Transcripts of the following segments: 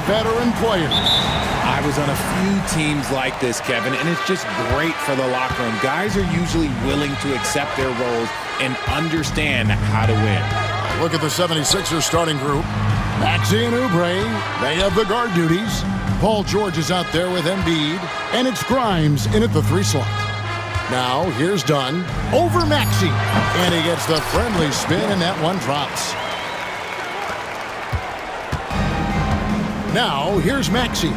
veteran players. I was on a few teams like this, Kevin, and it's just great for the locker room. Guys are usually willing to accept their roles and understand how to win. Look at the 76ers starting group. Maxey and Oubre, they have the guard duties. Paul George is out there with Embiid, and it's Grimes in at the 3 slot. Now, here's Dunn over Maxey, and he gets the friendly spin, and that one drops. Now, here's Maxey.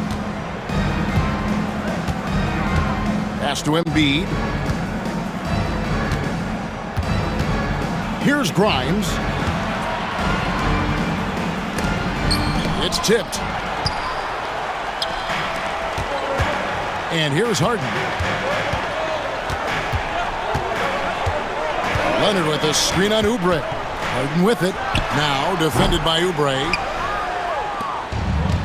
Pass to Embiid. Here's Grimes. It's tipped. And here's Harden. Leonard with a screen on Oubre. Harden with it. Now defended by Oubre.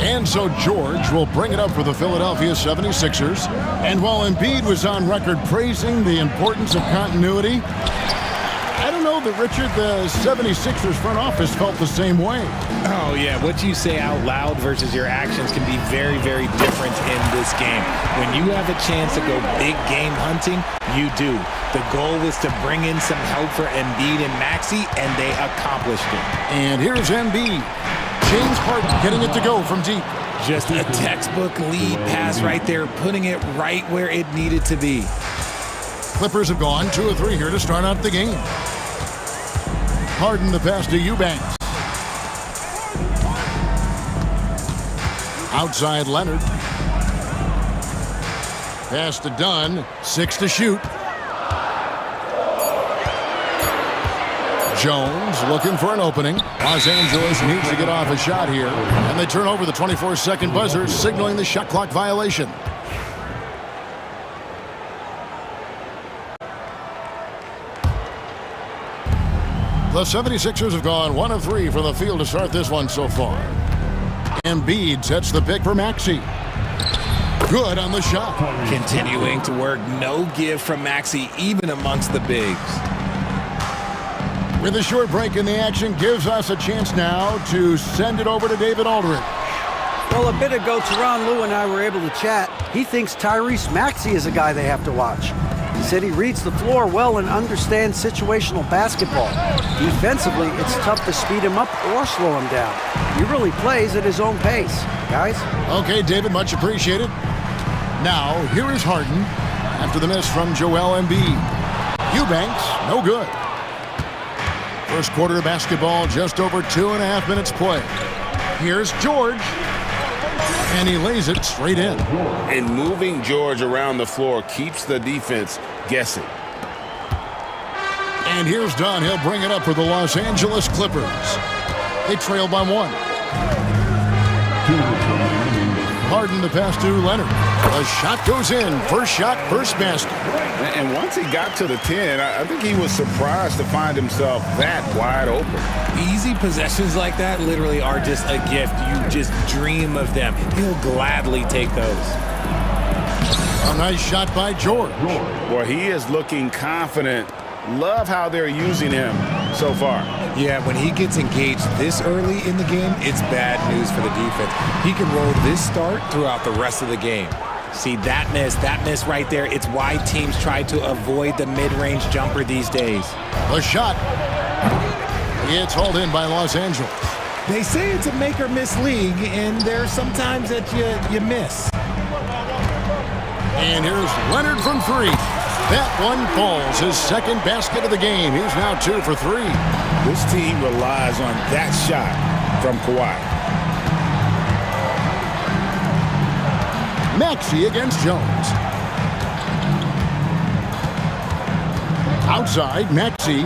And so George will bring it up for the Philadelphia 76ers. And while Embiid was on record praising the importance of continuity, I don't know that, Richard, the 76ers front office felt the same way. Oh, yeah. What you say out loud versus your actions can be very, very different in this game. When you have a chance to go big game hunting, you do. The goal was to bring in some help for Embiid and Maxey, and they accomplished it. And here's Embiid. James Harden getting it to go from deep. Just a textbook lead pass right there, putting it right where it needed to be. Clippers have gone 2 of 3 here to start out the game. Harden the pass to Eubanks. Outside Leonard. Pass to Dunn. 6 to shoot. Jones looking for an opening. Los Angeles needs to get off a shot here. And they turn over the 24-second buzzer, signaling the shot clock violation. The 76ers have gone 1 of 3 from the field to start this one so far. Embiid sets the pick for Maxey. Good on the shot. Continuing to work, no give from Maxey, even amongst the bigs. With a short break in the action, gives us a chance now to send it over to David Aldridge. Well, a bit ago, Teron Lou and I were able to chat. He thinks Tyrese Maxey is a guy they have to watch. He said he reads the floor well and understands situational basketball. Defensively, it's tough to speed him up or slow him down. He really plays at his own pace. Guys? Okay, David, much appreciated. Now, here is Harden after the miss from Joel Embiid. Eubanks, no good. First quarter of basketball, just over 2.5 minutes play. Here's George. And he lays it straight in. And moving George around the floor keeps the defense guessing. And here's Dunn. He'll bring it up for the Los Angeles Clippers. They trail by 1. Harden the pass to Leonard. The shot goes in. First shot, first basket. And once he got to the 10, I think he was surprised to find himself that wide open. Easy possessions like that literally are just a gift. You just dream of them. He'll gladly take those. A nice shot by George. Well, he is looking confident. Love how they're using him so far. Yeah, when he gets engaged this early in the game, it's bad news for the defense. He can roll this start throughout the rest of the game. See, that miss right there, it's why teams try to avoid the mid-range jumper these days. The shot. It's hauled in by Los Angeles. They say it's a make-or-miss league, and there's sometimes that you miss. And here's Leonard from 3. That one falls, his second basket of the game. He's now 2 for 3. This team relies on that shot from Kawhi. Maxey against Jones. Outside, Maxey.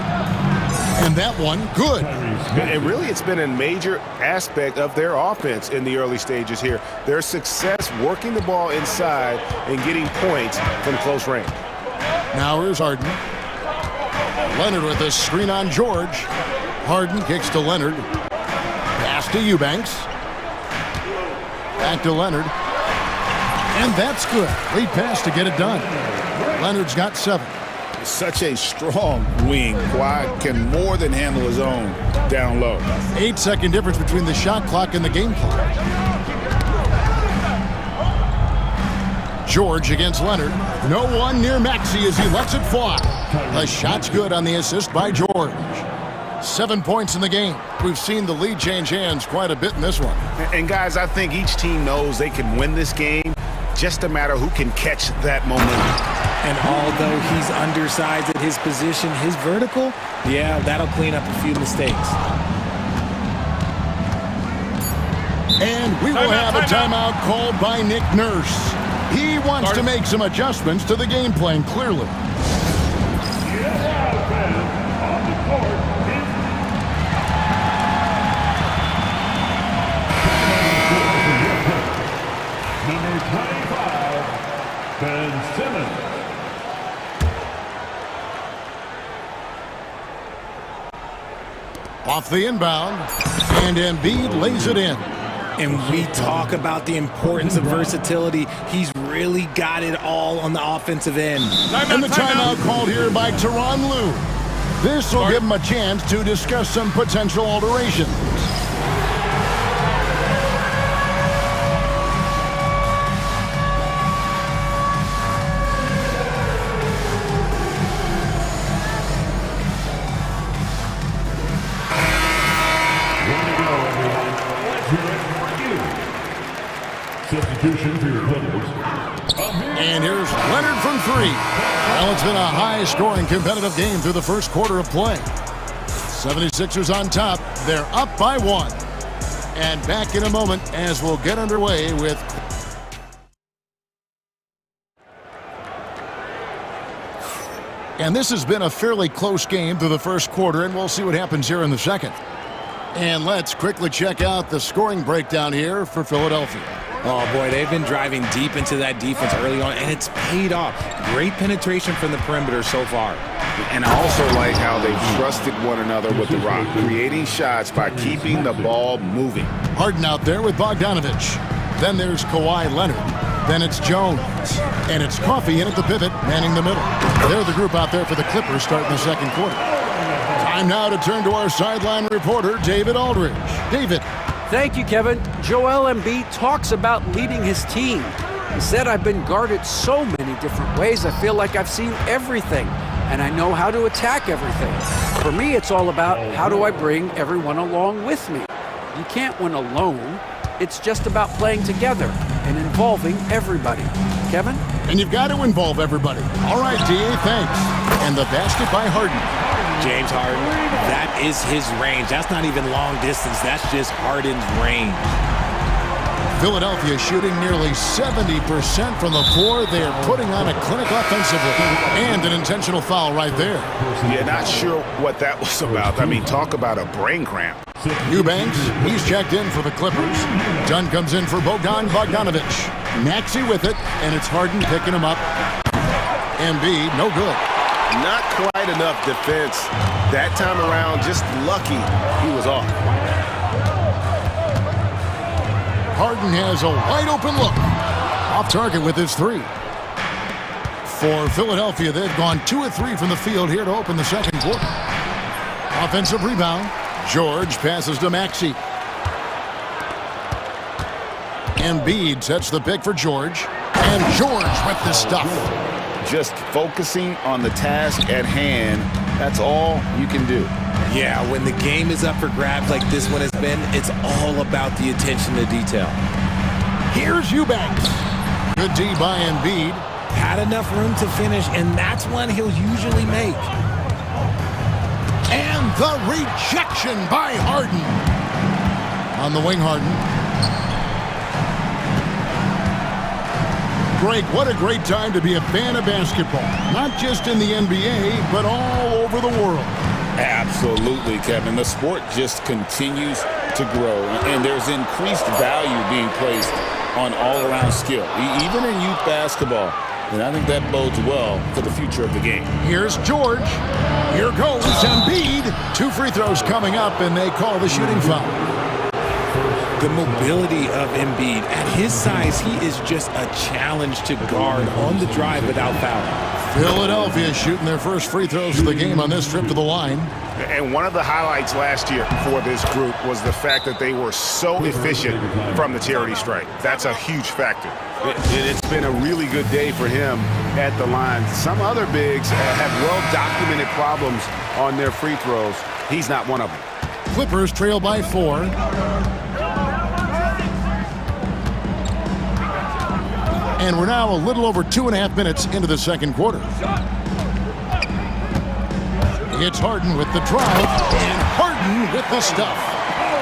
And that one, good. And really, it's been a major aspect of their offense in the early stages here. Their success working the ball inside and getting points from close range. Now here's Harden. Leonard with a screen on George. Harden kicks to Leonard. Pass to Eubanks. Back to Leonard. And that's good. Lead pass to get it done. Leonard's got 7. Such a strong wing. Kawhi can more than handle his own down low. 8-second difference between the shot clock and the game clock. George against Leonard. No one near Maxey as he lets it fly. The shot's good on the assist by George. 7 points in the game. We've seen the lead change hands quite a bit in this one. And guys, I think each team knows they can win this game. Just a matter who can catch that momentum. And although he's undersized at his position, his vertical, yeah, that'll clean up a few mistakes. And we will have a timeout called by Nick Nurse. He wants to make some adjustments to the game plan, clearly. Number 25, Ben Simmons. Off the inbound, and Embiid lays it in. And we talk about the importance of versatility. He's really got it all on the offensive end. And the timeout called here by Tyronn Lue. This will give him a chance to discuss some potential alterations. Substitution for your Clippers. And here's Leonard from three. Well, it's been a high-scoring competitive game through the first quarter of play. 76ers on top. They're up by 1. And back in a moment as we'll get underway with... And this has been a fairly close game through the first quarter, and we'll see what happens here in the second. And let's quickly check out the scoring breakdown here for Philadelphia. Oh, boy, they've been driving deep into that defense early on, and it's paid off. Great penetration from the perimeter so far. And I also like how they've trusted one another with the rock, creating shots by keeping the ball moving. Harden out there with Bogdanovich. Then there's Kawhi Leonard. Then it's Jones. And it's Coffey in at the pivot, manning the middle. They're the group out there for the Clippers starting the second quarter. Time now to turn to our sideline reporter, David Aldridge. David. Thank you, Kevin. Joel Embiid talks about leading his team. He said, I've been guarded so many different ways. I feel like I've seen everything, and I know how to attack everything. For me, it's all about how do I bring everyone along with me. You can't win alone. It's just about playing together and involving everybody. Kevin? And you've got to involve everybody. All right, D.A., thanks. And the basket by Harden. James Harden, that is his range. That's not even long distance. That's just Harden's range. Philadelphia shooting nearly 70% from the floor. They are putting on a clinic offensively. And an intentional foul right there. Yeah, not sure what that was about. I mean, talk about a brain cramp. Eubanks, he's checked in for the Clippers. Dunn comes in for Bogdanovich. Maxey with it, and it's Harden picking him up. Embiid, no good. Not quite enough defense that time around. Just lucky he was off. Harden has a wide-open look. Off target with his three. For Philadelphia, they've gone 2 of 3 from the field here to open the second quarter. Offensive rebound. George passes to Maxey. Embiid sets the pick for George. And George with the stuff. Just focusing on the task at hand, that's all you can do. Yeah, when the game is up for grabs like this one has been, it's all about the attention to detail. Here's Eubanks. Good D by Embiid. Had enough room to finish, and that's one he'll usually make. And the rejection by Harden. On the wing, Harden. Greg, what a great time to be a fan of basketball. Not just in the NBA, but all over the world. Absolutely, Kevin. The sport just continues to grow, and there's increased value being placed on all-around skill, even in youth basketball. And I think that bodes well for the future of the game. Here's George. Here goes Embiid. 2 free throws coming up, and they call the shooting foul. The mobility of Embiid. At his size, he is just a challenge to guard on the drive without fouling. Philadelphia shooting their first free throws of the game on this trip to the line. And one of the highlights last year for this group was the fact that they were so efficient from the charity stripe. That's a huge factor. It's been a really good day for him at the line. Some other bigs have well-documented problems on their free throws. He's not one of them. Clippers trail by 4. And we're now a little over 2.5 minutes into the second quarter. It's Harden with the drive, and Harden with the stuff.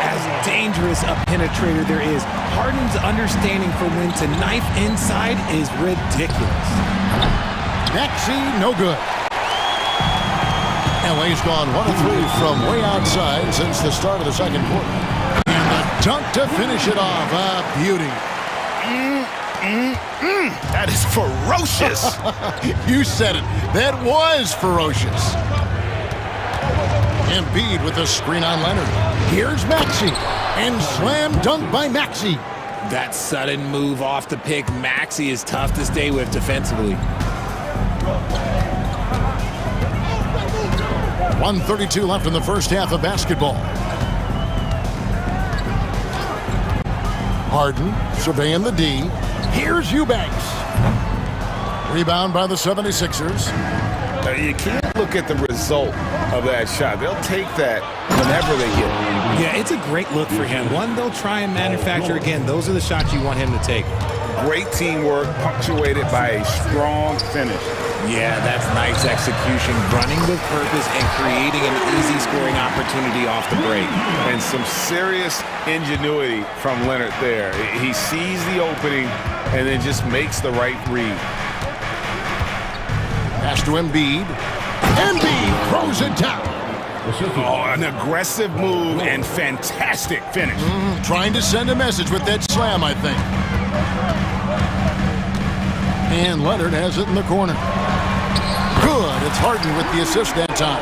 As dangerous a penetrator there is, Harden's understanding for when to knife inside is ridiculous. Maxey, no good. LA's gone 1 of 3 from way outside since the start of the second quarter. And the dunk to finish it off. A beauty. That is ferocious. You said it. That was ferocious. Embiid with a screen on Leonard. Here's Maxey. And slam dunk by Maxey. That sudden move off the pick, Maxey is tough to stay with defensively. 1:32 left in the first half of basketball. Harden surveying the D. Here's Eubanks. Rebound by the 76ers. You can't look at the result of that shot. They'll take that whenever they get it. Yeah, it's a great look for him. One, they'll try and manufacture again. Those are the shots you want him to take. Great teamwork punctuated by a strong finish. Yeah, that's nice execution, running with purpose and creating an easy scoring opportunity off the break. And some serious ingenuity from Leonard there. He sees the opening and then just makes the right read. Pass to Embiid. Embiid throws it down. Oh, an aggressive move and fantastic finish. Trying to send a message with that slam, I think. And Leonard has it in the corner. Good. It's Harden with the assist that time.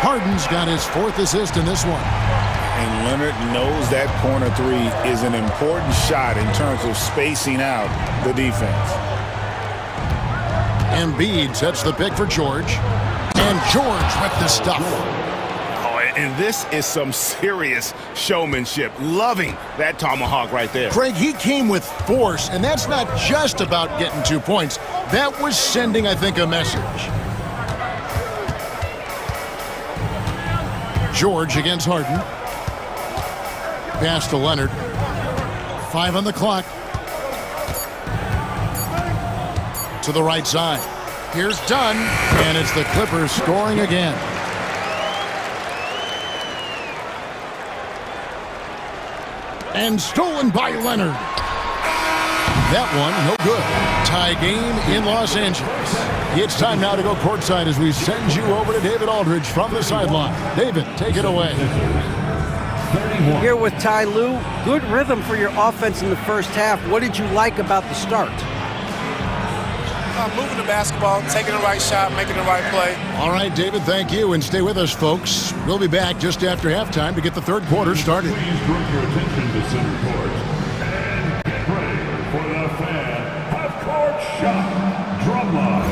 Harden's got his 4th assist in this one. And Leonard knows that corner 3 is an important shot in terms of spacing out the defense. Embiid sets the pick for George. And George with the stuff. Oh, and this is some serious showmanship. Loving that tomahawk right there. Craig, he came with force, and that's not just about getting 2 points. That was sending, I think, a message. George against Harden. Pass to Leonard. 5 on the clock. To the right side. Here's Dunn, and it's the Clippers scoring again. And stolen by Leonard. That one, no good. Tie game in Los Angeles. It's time now to go courtside as we send you over to David Aldridge from the sideline. David, take it away. Here with Ty Lue. Good rhythm for your offense in the first half. What did you like about the start? Moving the basketball, taking the right shot, making the right play. All right, David, thank you, and stay with us, folks. We'll be back just after halftime to get the third quarter started. Please direct your attention to center court. And get ready for the fan half-court shot drumline.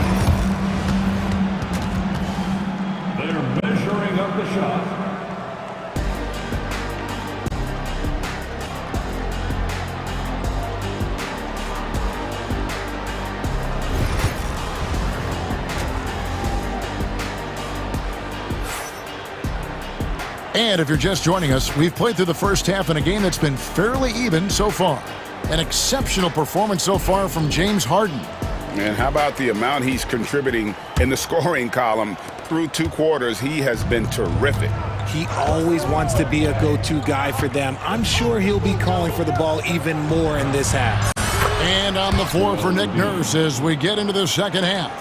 They're measuring up the shot. And if you're just joining us, we've played through the first half in a game that's been fairly even so far. An exceptional performance so far from James Harden. And how about the amount he's contributing in the scoring column? Through 2 quarters, he has been terrific. He always wants to be a go-to guy for them. I'm sure he'll be calling for the ball even more in this half. And on the floor for Nick Nurse as we get into the second half.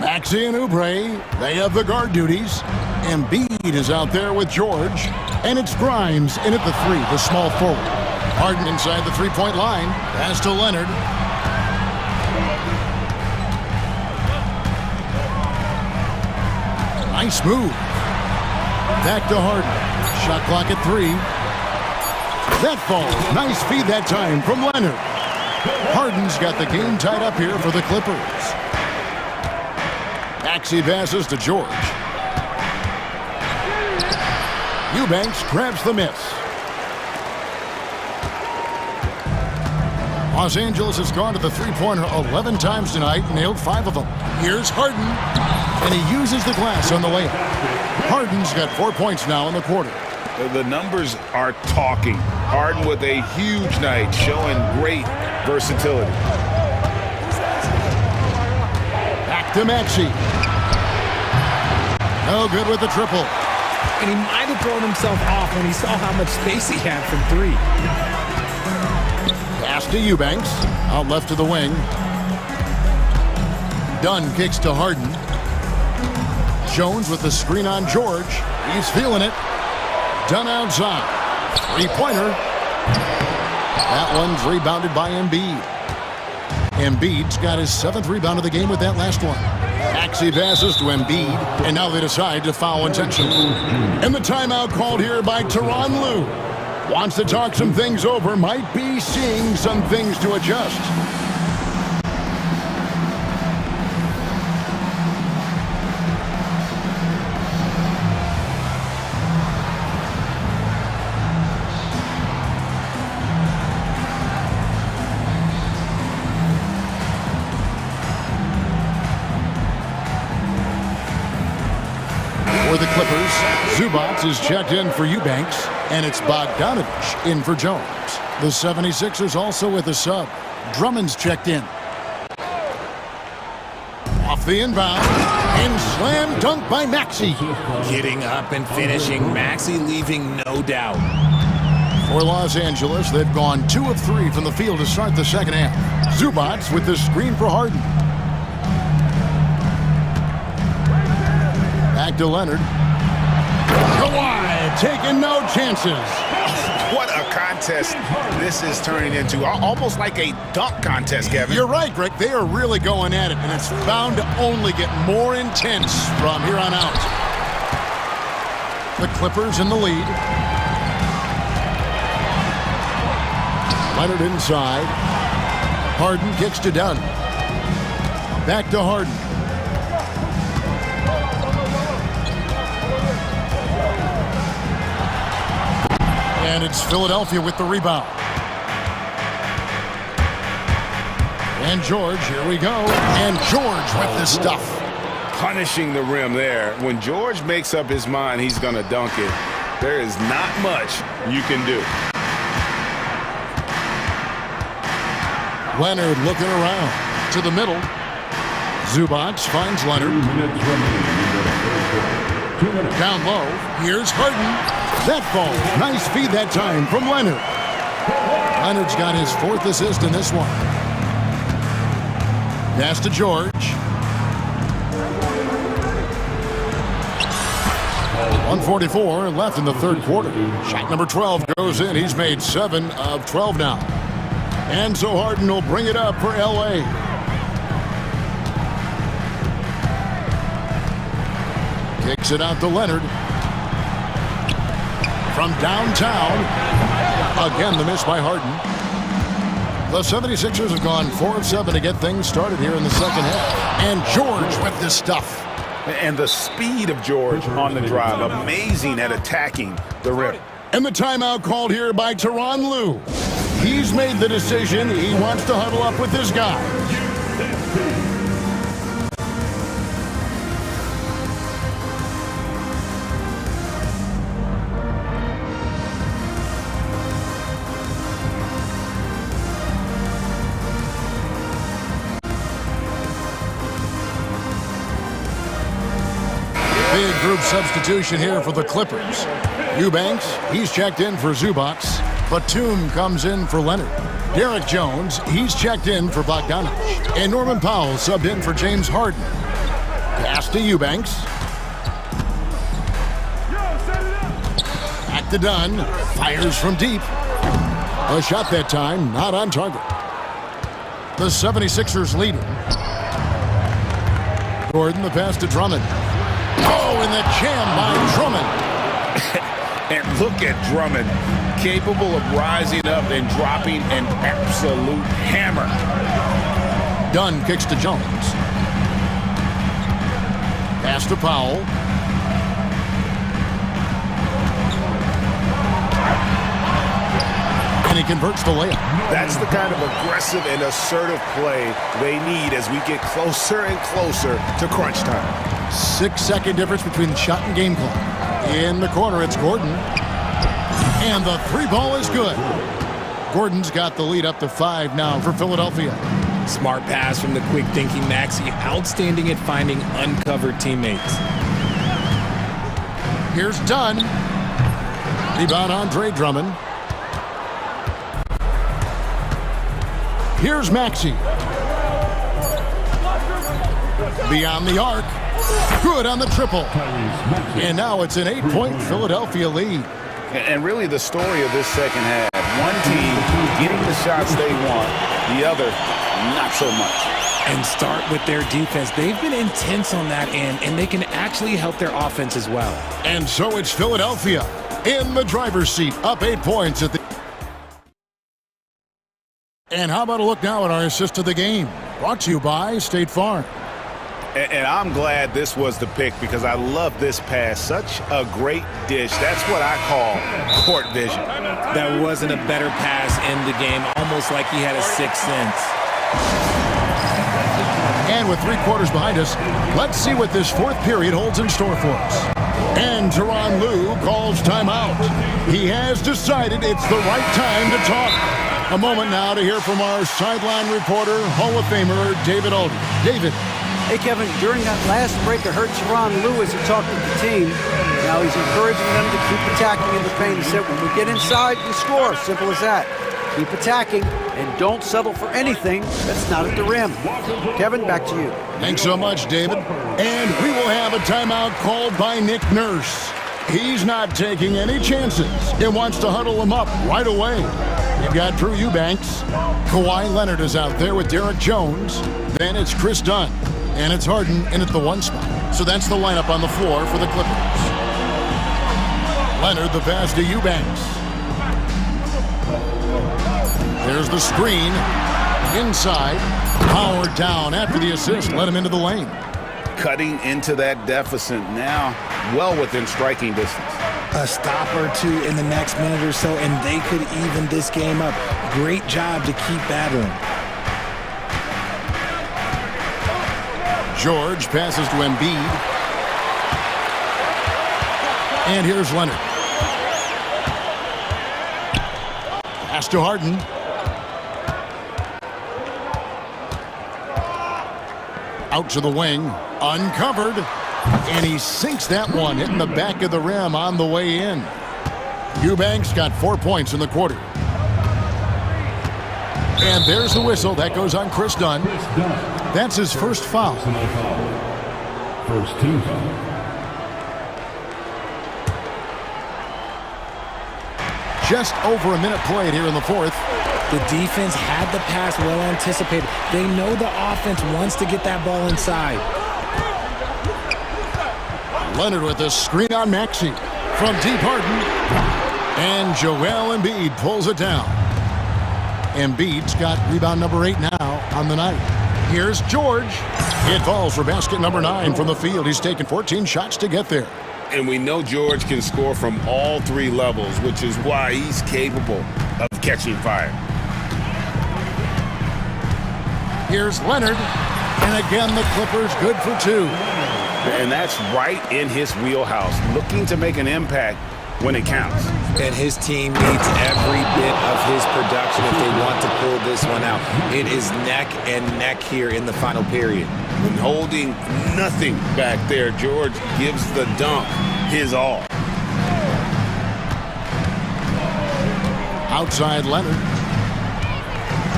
Maxey and Oubre, they have the guard duties. Embiid is out there with George. And it's Grimes in at the 3, the small forward. Harden inside the 3-point line. Pass to Leonard. Nice move. Back to Harden. Shot clock at 3. That falls. Nice feed that time from Leonard. Harden's got the game tied up here for the Clippers. Maxey passes to George. Eubanks grabs the miss. Los Angeles has gone to the three-pointer 11 times tonight, nailed 5 of them. Here's Harden, and he uses the glass on the layup. Harden's got 4 points now in the quarter. The numbers are talking. Harden with a huge night, showing great versatility. Back to Maxey. No good with the triple. And he might have thrown himself off when he saw how much space he had from 3. Pass to Eubanks. Out left to the wing. Dunn kicks to Harden. Jones with the screen on George. He's feeling it. Dunn outside. Three-pointer. That one's rebounded by Embiid. Embiid's got his 7th rebound of the game with that last one. Maxey passes to Embiid, and now they decide to foul intentionally. And the timeout called here by Tyronn Lue. Wants to talk some things over, might be seeing some things to adjust. For the Clippers, Zubac is checked in for Eubanks, and it's Bogdanovich in for Jones. The 76ers also with a sub. Drummond's checked in. Off the inbound, and slam dunk by Maxey. Getting up and finishing. Maxey leaving no doubt. For Los Angeles, they've gone 2 of 3 from the field to start the second half. Zubac with the screen for Harden. Back to Leonard. Kawhi taking no chances. What a contest this is turning into. Almost like a dunk contest, Kevin. You're right, Greg. They are really going at it, and it's bound to only get more intense from here on out. The Clippers in the lead. Leonard inside. Harden kicks to Dunn. Back to Harden. And it's Philadelphia with the rebound. And George, here we go. And George with the stuff. Punishing the rim there. When George makes up his mind he's going to dunk it, there is not much you can do. Leonard looking around to the middle. Zubac finds Leonard. Down low. Here's Harden. That ball. Nice feed that time from Leonard. Leonard's got his 4th assist in this one. Pass to George. 1:44 left in the third quarter. Shot number 12 goes in. He's made 7 of 12 now. And so Harden will bring it up for L.A. Kicks it out to Leonard. From downtown. Again, the miss by Harden. The 76ers have gone 4 of 7 to get things started here in the second half. And George with this stuff. And the speed of George on the drive. Amazing at attacking the rim. And the timeout called here by Tyronn Lue. He's made the decision. He wants to huddle up with this guy. Big group substitution here for the Clippers. Eubanks, he's checked in for Zubac. Batum comes in for Leonard. Derek Jones, he's checked in for Bogdanovich. And Norman Powell subbed in for James Harden. Pass to Eubanks. Back to Dunn. Fires from deep. A shot that time, not on target. The 76ers leading. Gordon, the pass to Drummond. Oh, and the jam by Drummond. And look at Drummond, capable of rising up and dropping an absolute hammer. Dunn kicks to Jones. Pass to Powell. he converts the layup. That's the kind of aggressive and assertive play they need as we get closer and closer to crunch time. 6-second difference between the shot and game clock. In the corner, it's Gordon. And the three ball is good. Gordon's got the lead up to 5 now for Philadelphia. Smart pass from the quick-thinking Maxey. Outstanding at finding uncovered teammates. Here's Dunn. Rebound Andre Drummond. Here's Maxey. Beyond the arc. Good on the triple. And now it's an 8-point Philadelphia lead. And really the story of this second half. One team getting the shots they want, the other not so much. And start with their defense. They've been intense on that end, and they can actually help their offense as well. And so it's Philadelphia in the driver's seat, up 8 points at the... And how about a look now at our assist of the game? Brought to you by State Farm. And I'm glad this was the pick because I love this pass. Such a great dish. That's what I call court vision. That wasn't a better pass in the game, almost like he had a sixth sense. And with 3 quarters behind us, let's see what this fourth period holds in store for us. And Tyronn Lue calls timeout. He has decided it's the right time to talk. A moment now to hear from our sideline reporter, Hall of Famer David Aldridge. David. Hey, Kevin, during that last break, I heard Tyronn Lue as he talked with the team. Now he's encouraging them to keep attacking in the paint. He said, when we get inside, we score. Simple as that. Keep attacking and don't settle for anything that's not at the rim. Kevin, back to you. Thanks so much, David. And we will have a timeout called by Nick Nurse. He's not taking any chances and wants to huddle them up right away. You've got Drew Eubanks. Kawhi Leonard is out there with Derek Jones. Then it's Chris Dunn. And it's Harden in at the 1 spot. So that's the lineup on the floor for the Clippers. Leonard, the pass to Eubanks. There's the screen. Inside. Powered down after the assist. Let him into the lane. Cutting into that deficit now, well within striking distance. A stop or two in the next minute or so, and they could even this game up. Great job to keep battling. George passes to Embiid. And here's Leonard. Pass to Harden. Out to the wing. Uncovered. And he sinks that one, hitting the back of the rim on the way in. Eubanks got 4 points in the quarter. And there's the whistle. That goes on Chris Dunn. That's his first foul. First team foul. Just over a minute played here in the fourth. The defense had the pass well anticipated. They know the offense wants to get that ball inside. Leonard with a screen on Maxey from deep Harden. And Joel Embiid pulls it down. Embiid's got rebound number 8 now on the night. Here's George. It falls for basket number 9 from the field. He's taken 14 shots to get there. And we know George can score from all 3 levels, which is why he's capable of catching fire. Here's Leonard. And again, the Clippers good for 2. And that's right in his wheelhouse, looking to make an impact when it counts. And his team needs every bit of his production if they want to pull this one out. It is neck and neck here in the final period. When holding nothing back there, George gives the dunk his all. Outside Leonard.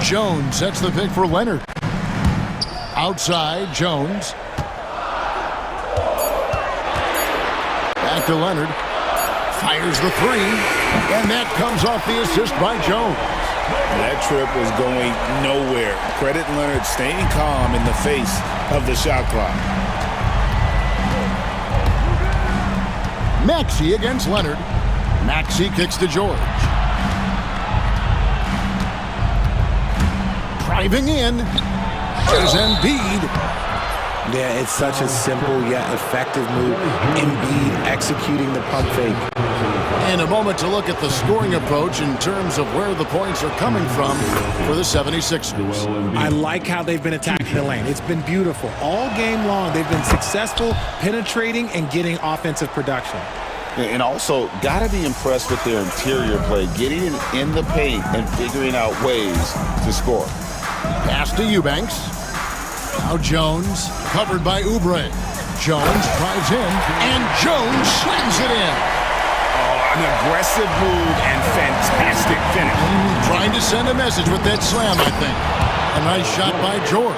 Jones sets the pick for Leonard. Outside Jones. Back to Leonard. Fires the 3. And that comes off the assist by Jones. That trip was going nowhere. Credit Leonard staying calm in the face of the shot clock. Maxey against Leonard. Maxey kicks to George. Driving in. There's Embiid. Yeah, it's such a simple yet effective move. Embiid executing the pump fake. In a moment to look at the scoring approach in terms of where the points are coming from for the 76ers. I like how they've been attacking the lane. It's been beautiful. All game long, they've been successful penetrating and getting offensive production. And also, got to be impressed with their interior play, getting in the paint and figuring out ways to score. Pass to Eubanks. Now Jones, covered by Oubre. Jones drives in, and Jones slams it in. Oh, an aggressive move and fantastic finish. Trying to send a message with that slam, I think. A nice shot by George.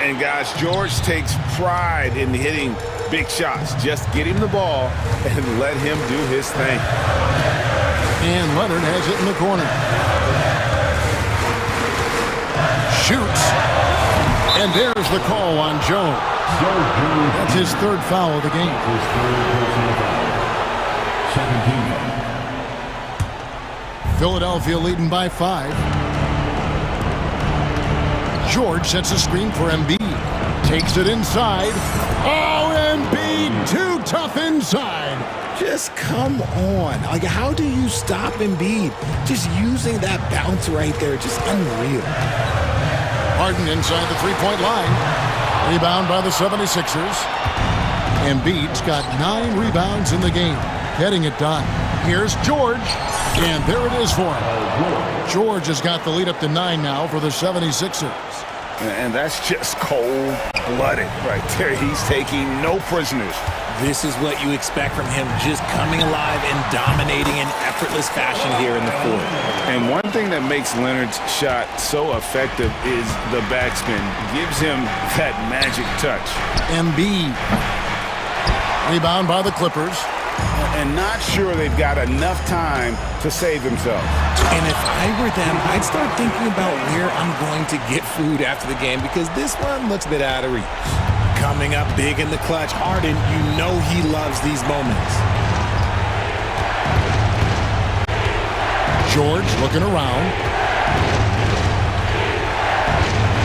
And guys, George takes pride in hitting big shots. Just get him the ball and let him do his thing. And Leonard has it in the corner. Shoots. And there's the call on Jones. That's his third foul of the game. Philadelphia leading by 5. George sets a screen for Embiid. Takes it inside. Oh, Embiid, too tough inside. Just come on. Like, how do you stop Embiid? Just using that bounce right there, just unreal. Harden inside the three-point line. Rebound by the 76ers. Embiid's got 9 rebounds in the game. Getting it done. Here's George. And there it is for him. George has got the lead up to 9 now for the 76ers. And that's just cold-blooded right there. He's taking no prisoners. This is what you expect from him, just coming alive and dominating in effortless fashion here in the fourth. And one thing that makes Leonard's shot so effective is the backspin. Gives him that magic touch. Embiid. Rebound by the Clippers. And not sure they've got enough time to save themselves. And if I were them, I'd start thinking about where I'm going to get food after the game, because this one looks a bit out of reach. Coming up big in the clutch, Harden, you know he loves these moments. George looking around.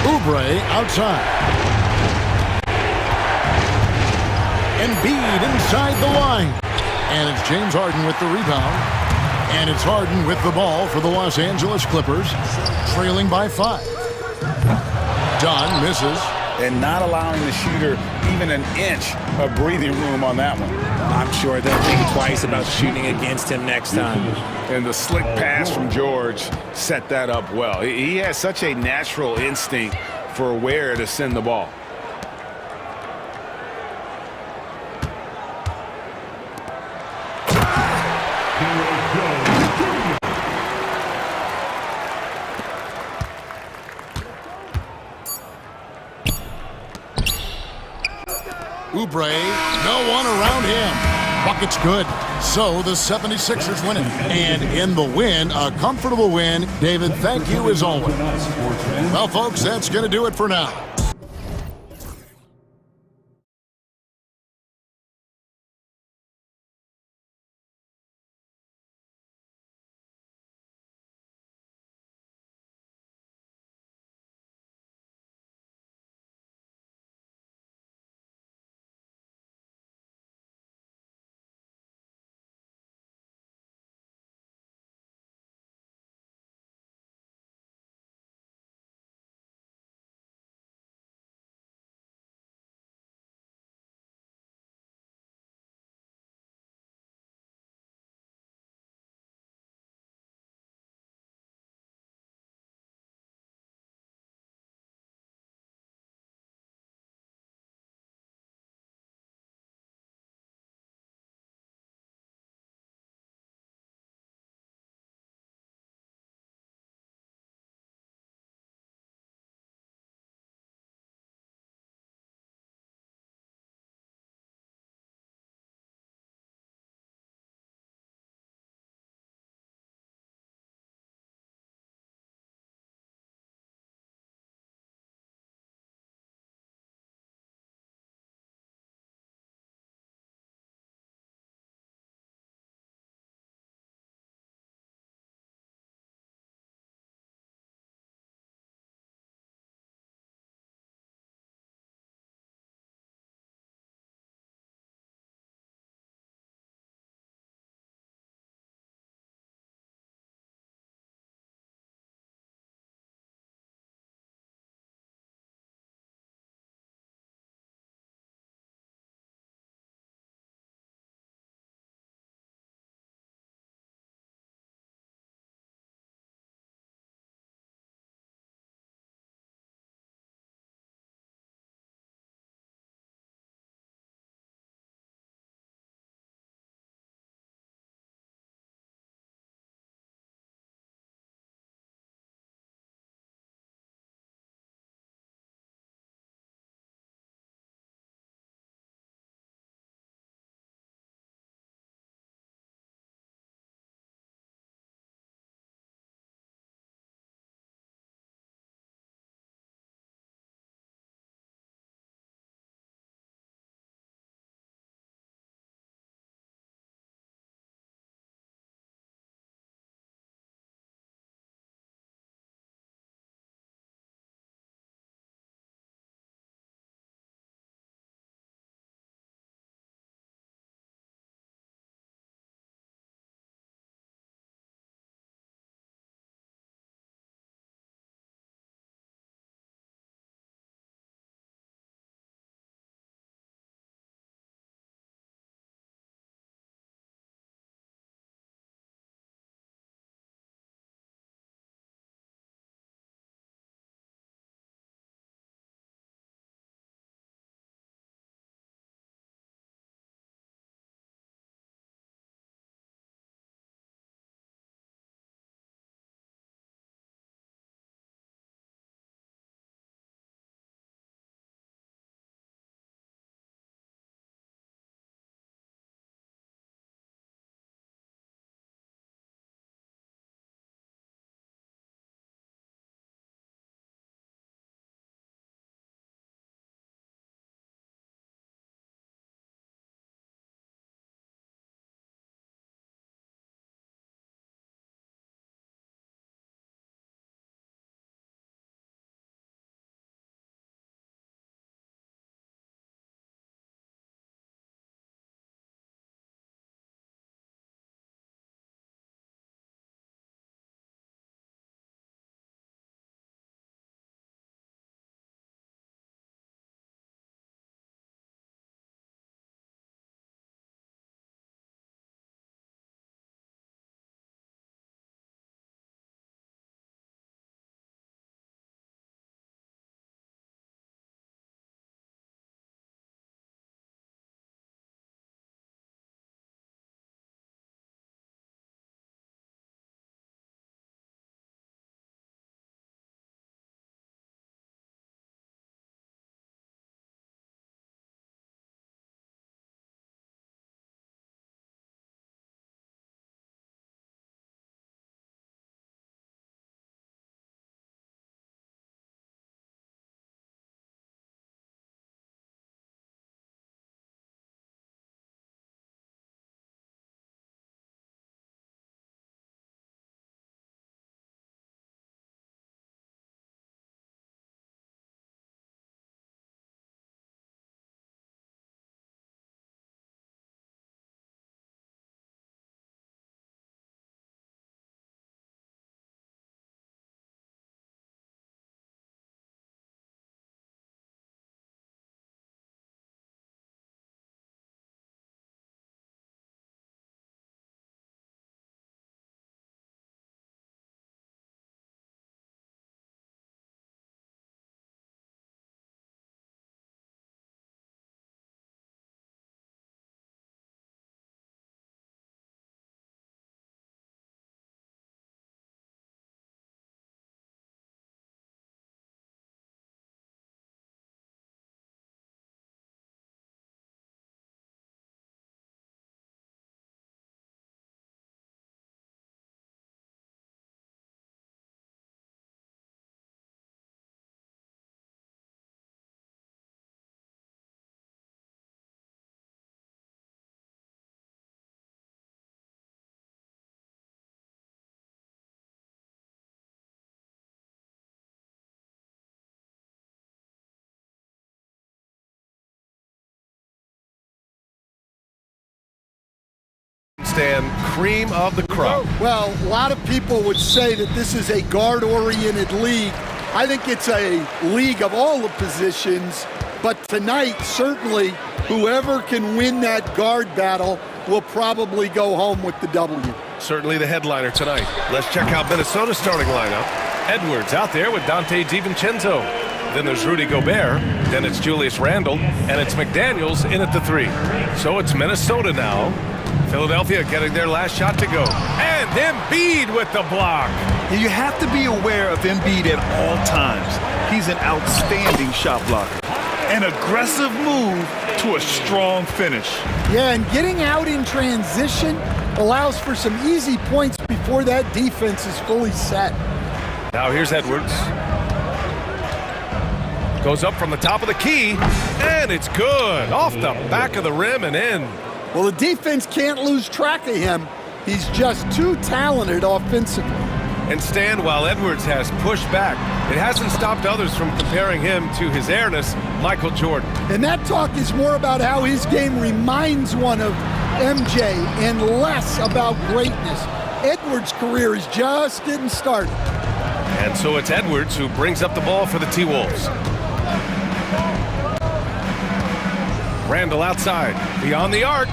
Oubre outside. Embiid inside the line. And it's James Harden with the rebound. And it's Harden with the ball for the Los Angeles Clippers, trailing by 5. Dunn misses. And not allowing the shooter even an inch of breathing room on that one. I'm sure they'll think twice about shooting against him next time. And the slick pass from George set that up well. He has such a natural instinct for where to send the ball. Oubre, no one around him. Bucket's good. So the 76ers win it. And in the win, a comfortable win. David, thank you as always. Well, folks, that's going to do it for now. and cream of the crop. Well, a lot of people would say that this is a guard-oriented league. I think it's a league of all the positions, but tonight, certainly, whoever can win that guard battle will probably go home with the W. Certainly the headliner tonight. Let's check out Minnesota's starting lineup. Edwards out there with Dante DiVincenzo. Then there's Rudy Gobert. Then it's Julius Randle. And it's McDaniels in at the 3. So it's Minnesota now. Philadelphia getting their last shot to go. And Embiid with the block. You have to be aware of Embiid at all times. He's an outstanding shot blocker. An aggressive move to a strong finish. Yeah, and getting out in transition allows for some easy points before that defense is fully set. Now here's Edwards. Goes up from the top of the key, and it's good. Off the back of the rim and in. Well, the defense can't lose track of him. He's just too talented offensively. And Stan, while Edwards has pushed back, it hasn't stopped others from comparing him to his airness, Michael Jordan. And that talk is more about how his game reminds one of MJ and less about greatness. Edwards' career is just getting started. And so it's Edwards who brings up the ball for the T-Wolves. Randle outside, beyond the arc.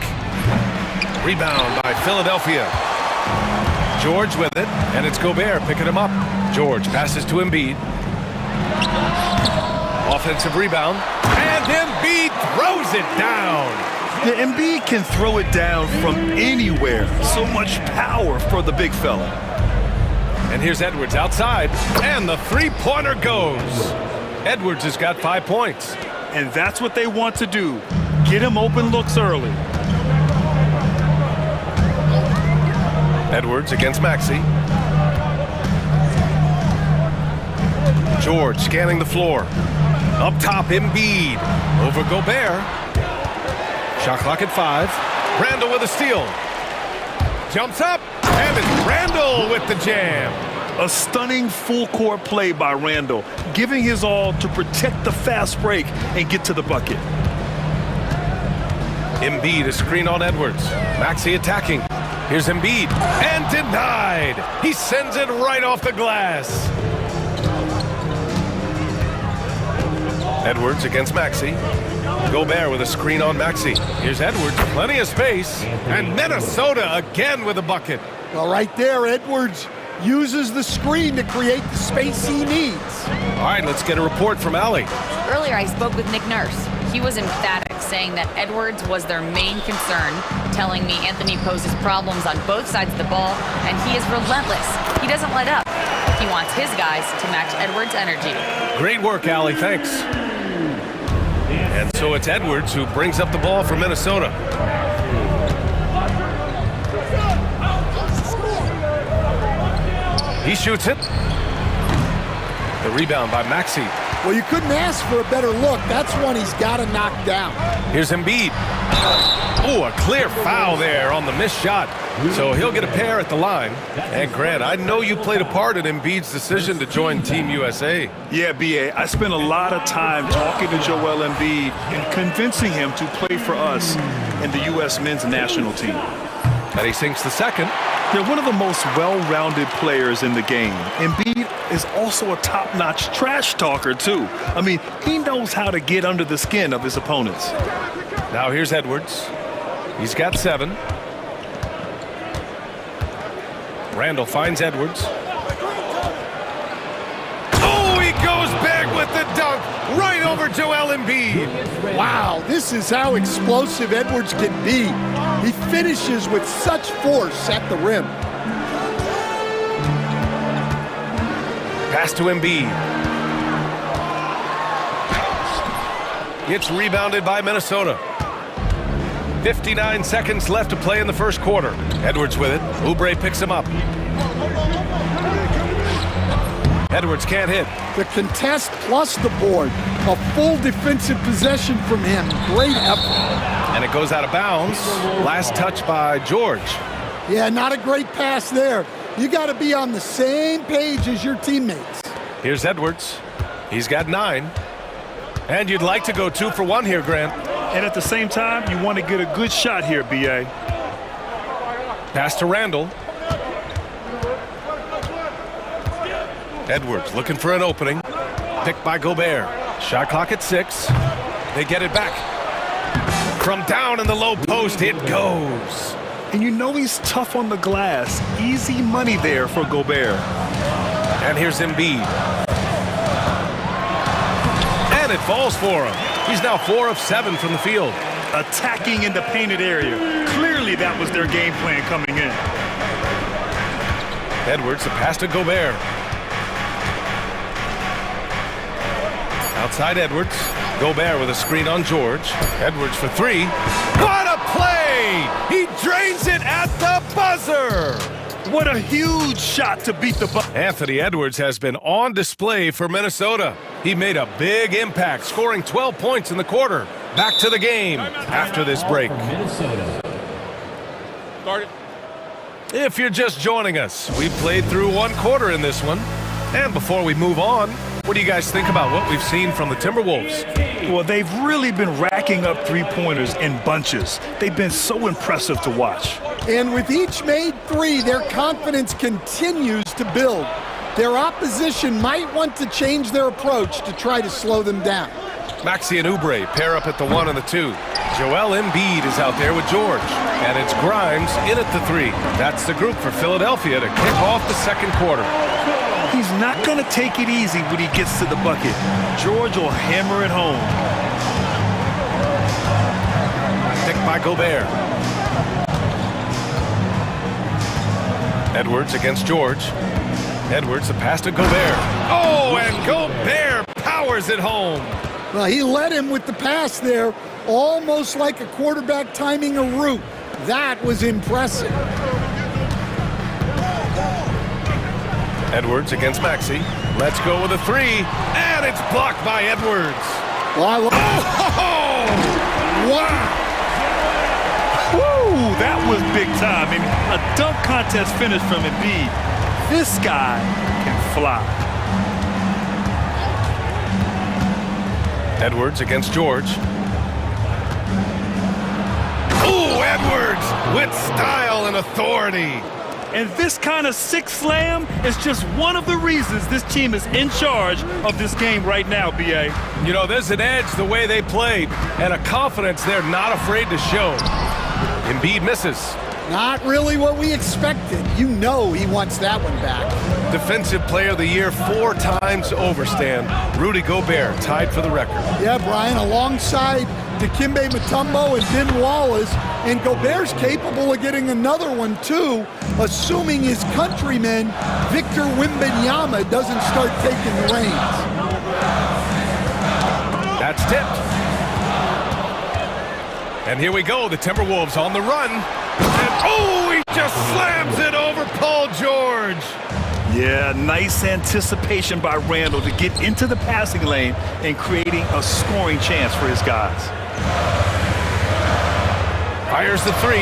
Rebound by Philadelphia. George with it, and it's Gobert picking him up. George passes to Embiid. Offensive rebound, and Embiid throws it down. The Embiid can throw it down from anywhere. So much power for the big fella. And here's Edwards outside, and the three-pointer goes. Edwards has got 5 points. And that's what they want to do. Get him open looks early. Edwards against Maxey. George scanning the floor. Up top, Embiid. Over Gobert. Shot clock at 5. Randle with a steal. Jumps up, and it's Randle with the jam. A stunning full-court play by Randle, giving his all to protect the fast break and get to the bucket. Embiid is screen on Edwards. Maxey attacking. Here's Embiid, and denied. He sends it right off the glass. Edwards against Maxey. Gobert with a screen on Maxey. Here's Edwards, plenty of space, and Minnesota again with a bucket. Well, right there, Edwards uses the screen to create the space he needs. All right, let's get a report from Allie. Earlier, I spoke with Nick Nurse. He was emphatic, saying that Edwards was their main concern, telling me Anthony poses problems on both sides of the ball, and he is relentless. He doesn't let up. He wants his guys to match Edwards' energy. Great work, Allie. Thanks. And so it's Edwards who brings up the ball for Minnesota. He shoots it. The rebound by Maxey. Well, you couldn't ask for a better look. That's one he's got to knock down. Here's Embiid. Oh, a clear foul there on the missed shot. So he'll get a pair at the line. And Grant, I know you played a part in Embiid's decision to join Team USA. Yeah, B.A., I spent a lot of time talking to Joel Embiid and convincing him to play for us in the U.S. men's national team. And he sinks the second. They're one of the most well-rounded players in the game. Embiid is also a top-notch trash talker, too. I mean, he knows how to get under the skin of his opponents. Now here's Edwards. He's got 7. Randle finds Edwards. Oh, he goes big with the dunk right over Joel Embiid. Wow, this is how explosive Edwards can be. He finishes with such force at the rim. Pass to Embiid. It's rebounded by Minnesota. 59 seconds left to play in the first quarter. Edwards with it. Oubre picks him up. Edwards can't hit. The contest plus the board. A full defensive possession from him. Great effort. And it goes out of bounds. Last touch by George. Yeah, not a great pass there. You got to be on the same page as your teammates. Here's Edwards. He's got 9. And you'd like to go 2 for 1 here, Grant. And at the same time, you want to get a good shot here, B.A. Pass to Randall. Edwards looking for an opening. Picked by Gobert. Shot clock at 6. They get it back. From down in the low post, it goes. And you know he's tough on the glass. Easy money there for Gobert. And here's Embiid. And it falls for him. He's now 4 of 7 from the field. Attacking in the painted area. Clearly that was their game plan coming in. Edwards, a pass to Gobert. Outside Edwards. Gobert with a screen on George. Edwards for 3. What a play! He drains it at the buzzer! What a huge shot to beat the buzzer. Anthony Edwards has been on display for Minnesota. He made a big impact, scoring 12 points in the quarter. Back to the game after this break. If you're just joining us, we played through 1 quarter in this one. And before we move on, what do you guys think about what we've seen from the Timberwolves? Well, they've really been racking up three-pointers in bunches. They've been so impressive to watch. And with each made 3, their confidence continues to build. Their opposition might want to change their approach to try to slow them down. Maxey and Oubre pair up at the 1 and the 2. Joel Embiid is out there with George. And it's Grimes in at the 3. That's the group for Philadelphia to kick off the second quarter. He's not going to take it easy when he gets to the bucket. George will hammer it home. Picked by Gobert. Edwards against George. Edwards, the pass to Gobert. Oh, and Gobert powers it home. Well, he led him with the pass there, almost like a quarterback timing a route. That was impressive. Edwards against Maxey. Let's go with a 3, and it's blocked by Edwards. Well, oh! wow! Woo! That was big time. I mean, a dunk contest finish from Embiid. This guy can fly. Edwards against George. Ooh, Edwards with style and authority. And this kind of sick slam is just one of the reasons this team is in charge of this game right now, B.A. You know, there's an edge the way they played and a confidence they're not afraid to show. Embiid misses. Not really what we expected. You know he wants that one back. Defensive Player of the Year 4 times over, Stan. Rudy Gobert tied for the record. Yeah, Brian, alongside Dikembe Mutombo and Ben Wallace, and Gobert's capable of getting another one too, assuming his countryman Victor Wembanyama doesn't start taking the reins. That's tipped. And here we go, the Timberwolves on the run. And oh, he just slams it over Paul George. Yeah, nice anticipation by Randall to get into the passing lane and creating a scoring chance for his guys. Fires the 3.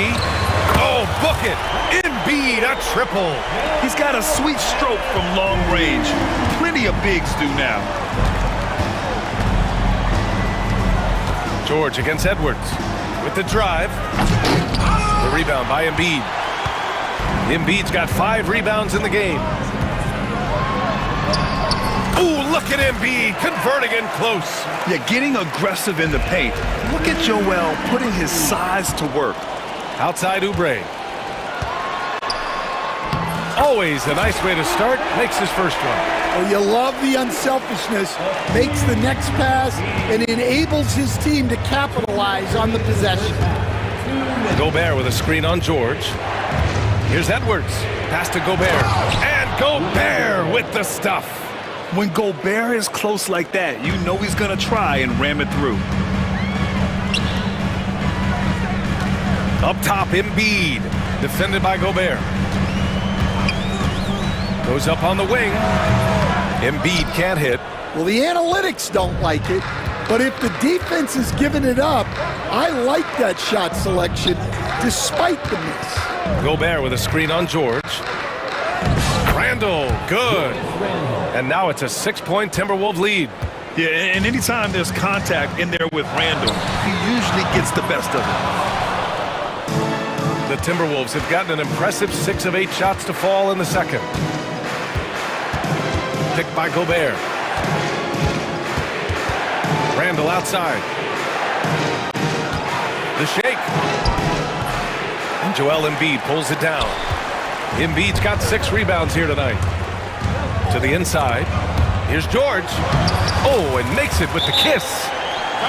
Oh, book it. Embiid, a triple. He's got a sweet stroke from long range. Plenty of bigs do now. George against Edwards with the drive. The rebound by Embiid. Embiid's got 5 rebounds in the game. Ooh, look at Embiid converting in close. Yeah, getting aggressive in the paint. Look at Joel putting his size to work. Outside Oubre. Always a nice way to start. Makes his first one. Oh, you love the unselfishness. Makes the next pass and enables his team to capitalize on the possession. Gobert with a screen on George. Here's Edwards. Pass to Gobert. And Gobert with the stuff. When Gobert is close like that, you know he's going to try and ram it through. Up top, Embiid. Defended by Gobert. Goes up on the wing. Embiid can't hit. Well, the analytics don't like it, but if the defense is giving it up, I like that shot selection despite the miss. Gobert with a screen on George. Randall, good. And now it's a 6-point Timberwolves lead. Yeah, and anytime there's contact in there with Randall, he usually gets the best of it. The Timberwolves have gotten an impressive 6 of 8 shots to fall in the second. Picked by Gobert. Randall outside. The shake. And Joel Embiid pulls it down. Embiid's got 6 rebounds here tonight. To the inside. Here's George. Oh, and makes it with the kiss.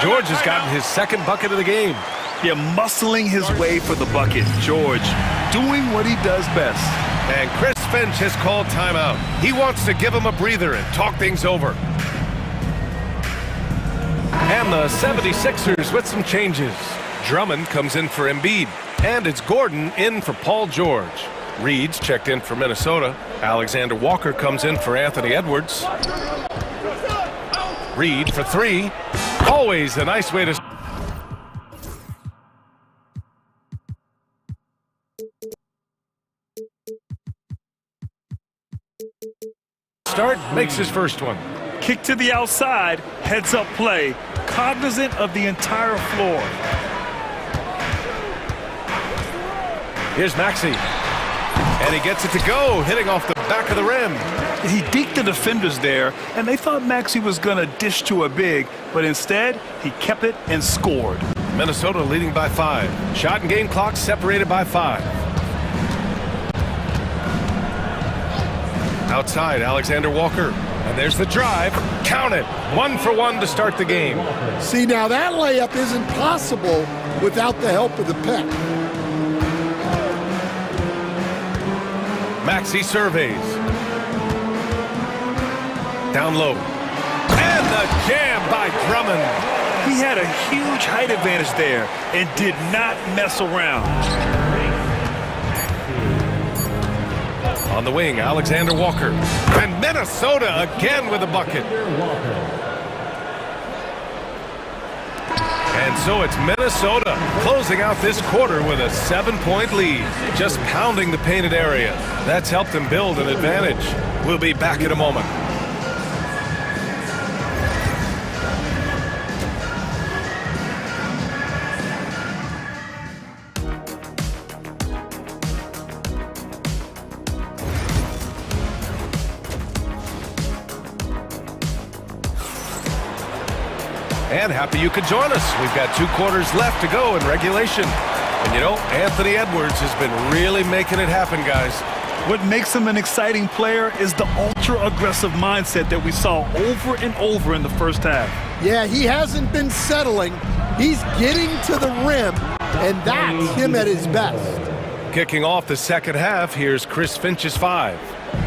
George has gotten his second bucket of the game. Yeah, muscling his way for the bucket. George doing what he does best. And Chris Finch has called timeout. He wants to give him a breather and talk things over. And the 76ers with some changes. Drummond comes in for Embiid. And it's Gordon in for Paul George. Reed's checked in for Minnesota. Alexander Walker comes in for Anthony Edwards. Reed for 3. Always a nice way to start. Makes his first one. Kick to the outside, heads up play, cognizant of the entire floor. Here's Maxey. And he gets it to go, hitting off the back of the rim. He deked the defenders there, and they thought Maxey was going to dish to a big, but instead, he kept it and scored. Minnesota leading by 5. Shot and game clock separated by 5. Outside, Alexander Walker. And there's the drive. Count it. 1 for 1 to start the game. See, now that layup isn't possible without the help of the pick. Maxey surveys. Down low. And the jam by Drummond. He had a huge height advantage there and did not mess around. On the wing, Alexander Walker. And Minnesota again with a bucket. And so it's Minnesota closing out this quarter with a 7-point lead. Just pounding the painted area. That's helped them build an advantage. We'll be back in a moment. And happy you could join us. We've got 2 quarters left to go in regulation. And you know, Anthony Edwards has been really making it happen, guys. What makes him an exciting player is the ultra-aggressive mindset that we saw over and over in the first half. Yeah, he hasn't been settling. He's getting to the rim, and that's him at his best. Kicking off the second half, here's Chris Finch's 5.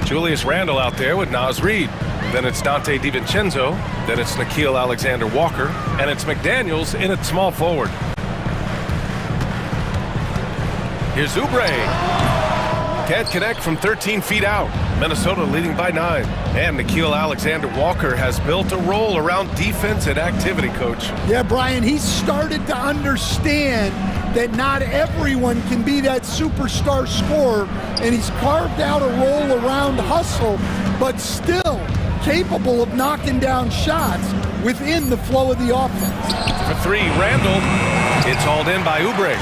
Julius Randle out there with Naz Reid. Then it's Dante DiVincenzo. Then it's Nickeil Alexander-Walker. And it's McDaniels in at small forward. Here's Oubre. Can't connect from 13 feet out. Minnesota leading by 9. And Nickeil Alexander-Walker has built a role around defense and activity, Coach. Yeah, Brian, he's started to understand that not everyone can be that superstar scorer, and he's carved out a role around hustle, but still capable of knocking down shots within the flow of the offense. For 3, Randall. It's hauled in by Oubre.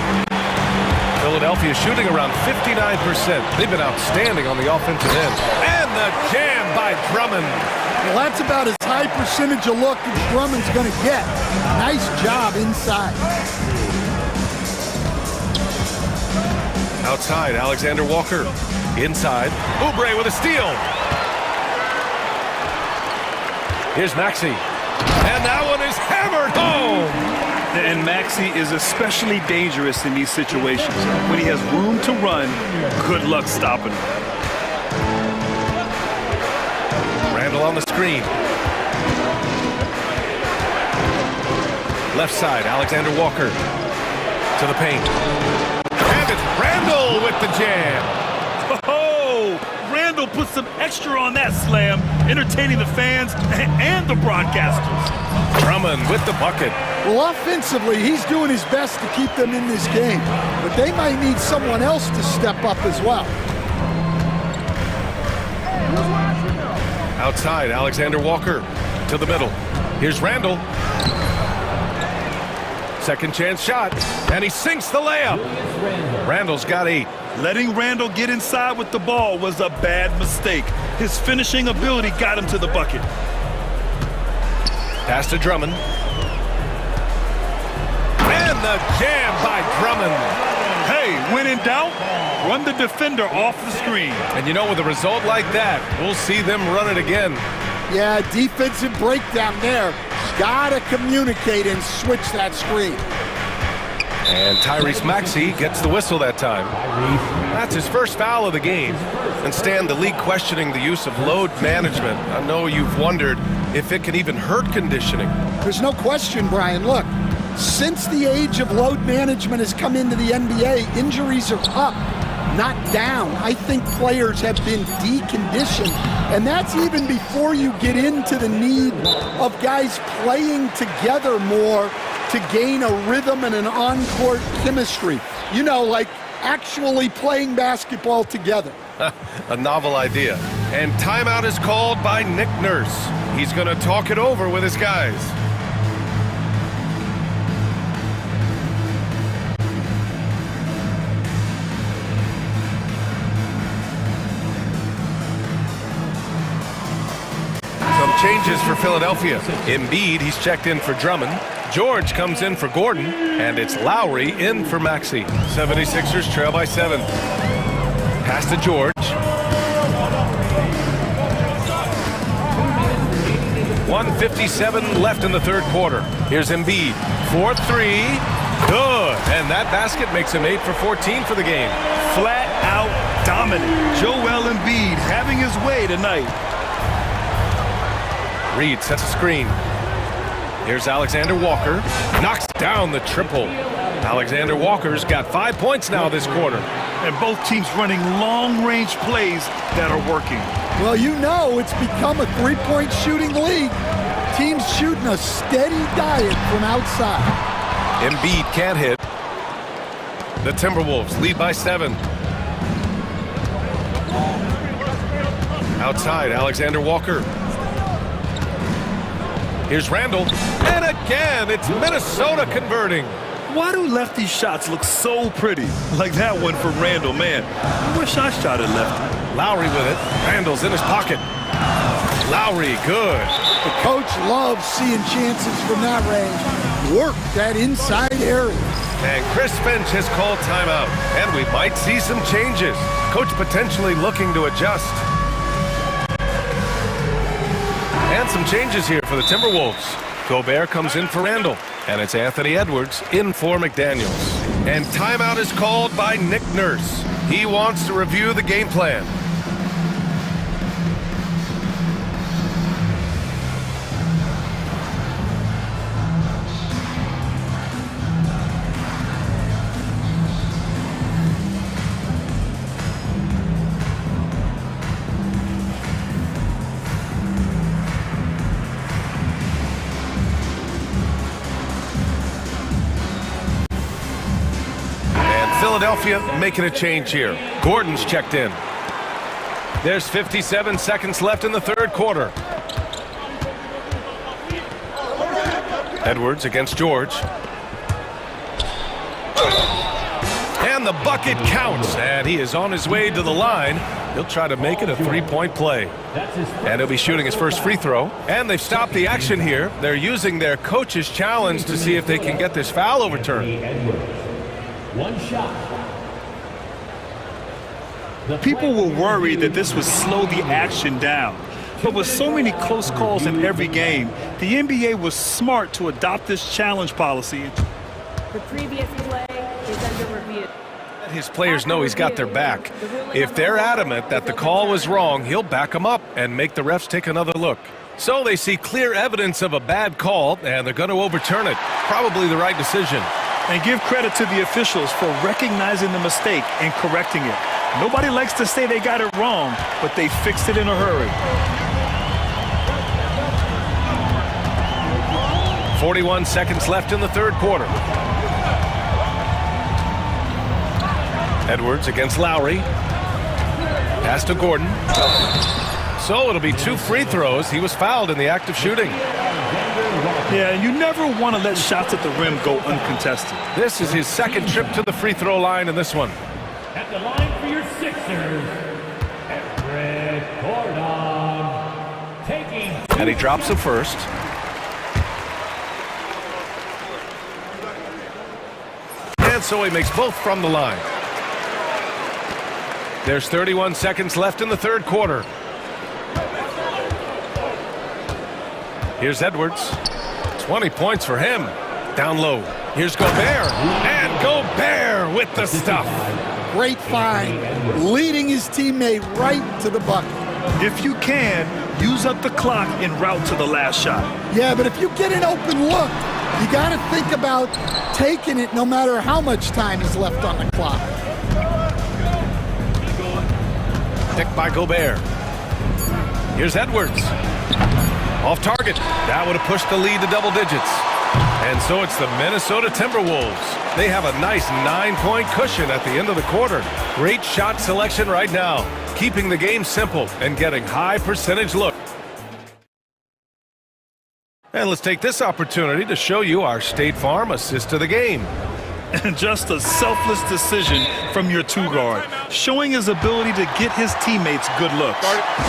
Philadelphia shooting around 59%. They've been outstanding on the offensive end. And the jam by Drummond. Well, that's about as high percentage of look as Drummond's going to get. Nice job inside. Outside, Alexander Walker. Inside, Oubre with a steal. Here's Maxey. And that one is hammered home. And Maxey is especially dangerous in these situations. When he has room to run, good luck stopping him. Randall on the screen. Left side, Alexander Walker. To the paint. And it's Randall with the jam. Oh, Randall put some extra on that slam, entertaining the fans and the broadcasters. Drummond with the bucket. Well, offensively, he's doing his best to keep them in this game, but they might need someone else to step up as well. Outside, Alexander Walker to the middle. Here's Randall. Second chance shot, and he sinks the layup. Randall's got 8. Letting Randall get inside with the ball was a bad mistake. His finishing ability got him to the bucket. Pass to Drummond. And the jam by Drummond. Hey, when in doubt, run the defender off the screen. And you know, with a result like that, we'll see them run it again. Yeah, defensive breakdown there. Gotta communicate and switch that screen. And Tyrese Maxey gets the whistle that time. That's his first foul of the game. And Stan, the league questioning the use of load management. I know you've wondered if it can even hurt conditioning. There's no question, Brian. Look, since the age of load management has come into the NBA, injuries are up, not down. I think players have been deconditioned, and that's even before you get into the need of guys playing together more to gain a rhythm and an on-court chemistry. You know, like actually playing basketball together. A novel idea. And timeout is called by Nick Nurse. He's going to talk it over with his guys. Some changes for Philadelphia. Embiid, he's checked in for Drummond. George comes in for Gordon, and it's Lowry in for Maxey. 76ers trail by 7. Pass to George. 1:57 left in the third quarter. Here's Embiid. 4-3. Good. And that basket makes him 8 for 14 for the game. Flat out dominant. Joel Embiid having his way tonight. Reed sets a screen. Here's Alexander Walker. Knocks down the triple. Alexander Walker's got 5 points now this quarter. And both teams running long-range plays that are working. Well, you know it's become a three-point shooting league. Teams shooting a steady diet from outside. Embiid can't hit. The Timberwolves lead by 7. Outside, Alexander Walker. Here's Randall. And again, it's Minnesota converting. Why do lefty shots look so pretty? Like that one from Randall, man. I wish I shot it lefty. Lowry with it. Randall's in his pocket. Lowry, good. The coach loves seeing chances from that range. Work that inside area. And Chris Finch has called timeout. And we might see some changes. Coach potentially looking to adjust. And some changes here for the Timberwolves. Gobert comes in for Randall. And it's Anthony Edwards in for McDaniels. And timeout is called by Nick Nurse. He wants to review the game plan. Philadelphia making a change here. Gordon's checked in. There's 57 seconds left in the third quarter. Edwards against George. And the bucket counts. And he is on his way to the line. He'll try to make it a three-point play. And he'll be shooting his first free throw. And they've stopped the action here. They're using their coach's challenge to see if they can get this foul overturned. One shot. People were worried that this would slow the action down. But with so many close calls in every game, the NBA was smart to adopt this challenge policy. The previous play is under review. His players know he's got their back. If they're adamant that the call was wrong, he'll back them up and make the refs take another look. So they see clear evidence of a bad call, and they're going to overturn it. Probably the right decision. And give credit to the officials for recognizing the mistake and correcting it. Nobody likes to say they got it wrong, but they fixed it in a hurry. 41 seconds left in the third quarter. Edwards against Lowry. Pass to Gordon. So it'll be 2 free throws. He was fouled in the act of shooting. Yeah, you never want to let shots at the rim go uncontested. This is his second trip to the free throw line in this one. At the line for your Sixers, Red Gordon, taking. And he drops the first. And so he makes both from the line. There's 31 seconds left in the third quarter. Here's Edwards. 20 points for him. Down low. Here's Gobert. And Gobert with the stuff. Great find, leading his teammate right to the bucket. If you can, use up the clock en route to the last shot. Yeah, but if you get an open look, you got to think about taking it no matter how much time is left on the clock. Picked by Gobert. Here's Edwards. Off target. That would have pushed the lead to double digits. And so it's the Minnesota Timberwolves. They have a nice 9-point cushion at the end of the quarter. Great shot selection right now, keeping the game simple and getting high percentage look. And let's take this opportunity to show you our State Farm assist to the game. And just a selfless decision from your two-guard, showing his ability to get his teammates good looks.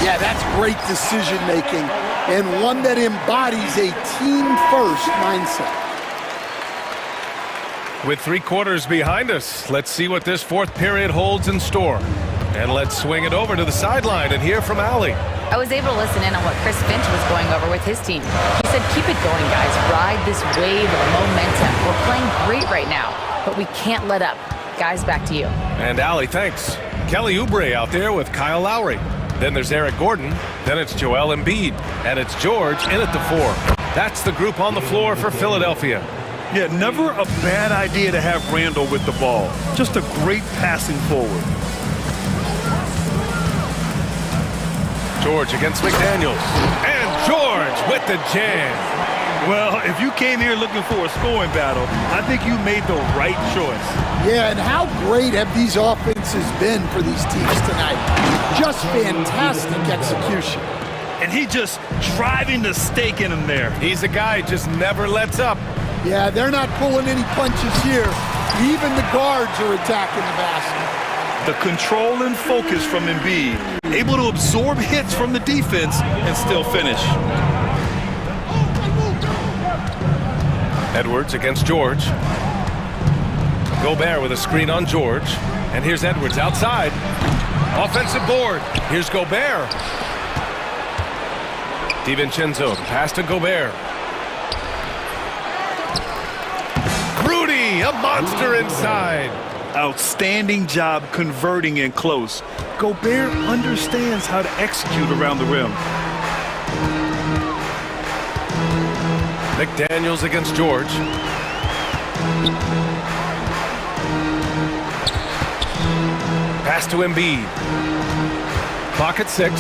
Yeah, that's great decision-making, and one that embodies a team-first mindset. With 3 quarters behind us, let's see what this fourth period holds in store. And let's swing it over to the sideline and hear from Allie. I was able to listen in on what Chris Finch was going over with his team. He said, keep it going, guys. Ride this wave of momentum. We're playing great right now, but we can't let up. Guys, back to you. And Allie, thanks. Kelly Oubre out there with Kyle Lowry. Then there's Eric Gordon. Then it's Joel Embiid. And it's George in at the 4. That's the group on the floor for Philadelphia. Yeah, never a bad idea to have Randall with the ball. Just a great passing forward. George against McDaniels. And George with the jam. Well, if you came here looking for a scoring battle, I think you made the right choice. Yeah, and how great have these offenses been for these teams tonight? Just fantastic execution. And he just driving the stake in him there. He's a guy who just never lets up. Yeah, they're not pulling any punches here. Even the guards are attacking the basket. The control and focus from Embiid, able to absorb hits from the defense and still finish. Edwards against George. Gobert with a screen on George. And here's Edwards outside. Offensive board. Here's Gobert. DiVincenzo pass to Gobert. Rudy, a monster inside. Outstanding job converting in close. Gobert understands how to execute around the rim. McDaniels against George. Pass to Embiid. Clock at 6.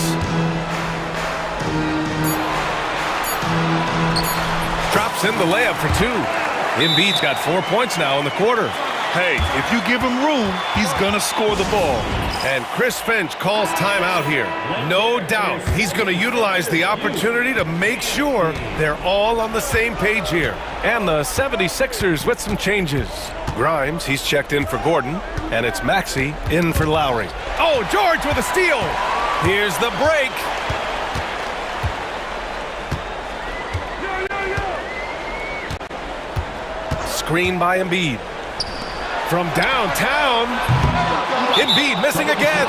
Drops in the layup for 2. Embiid's got 4 points now in the quarter. Hey, if you give him room, he's gonna score the ball. And Chris Finch calls timeout here. No doubt he's going to utilize the opportunity to make sure they're all on the same page here. And the 76ers with some changes. Grimes, he's checked in for Gordon. And it's Maxey in for Lowry. Oh, George with a steal. Here's the break. Screen by Embiid. From downtown, Embiid missing again.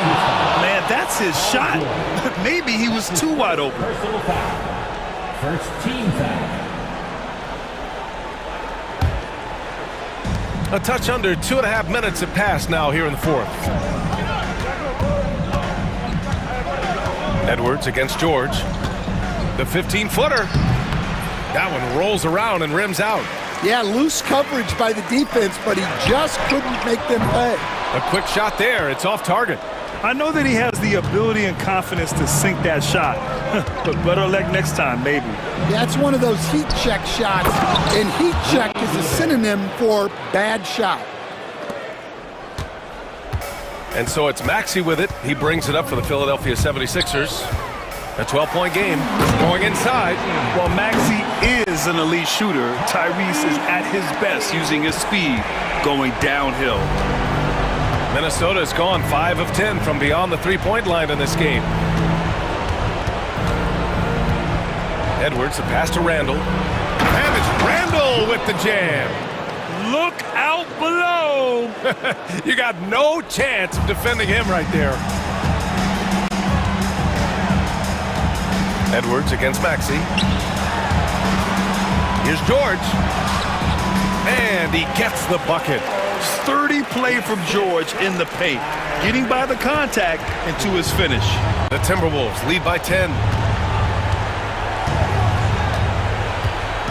Man, that's his shot. Maybe he was too wide open. Personal foul. First team foul. A touch under 2.5 minutes have passed now here in the fourth. Edwards against George. The 15-footer. That one rolls around and rims out. Yeah, loose coverage by the defense, but he just couldn't make them pay. A quick shot there. It's off target. I know that he has the ability and confidence to sink that shot, but better luck next time, maybe. That's one of those heat check shots, and heat check is a synonym for bad shot. And so it's Maxey with it. He brings it up for the Philadelphia 76ers. A 12-point game going inside. While Maxey is an elite shooter, Tyrese is at his best using his speed going downhill. Minnesota's gone 5 of 10 from beyond the three-point line in this game. Edwards, a pass to Randall. And it's Randall with the jam. Look out below. You got no chance of defending him right there. Edwards against Maxey. Here's George. And he gets the bucket. Sturdy play from George in the paint, getting by the contact and to his finish. The Timberwolves lead by 10.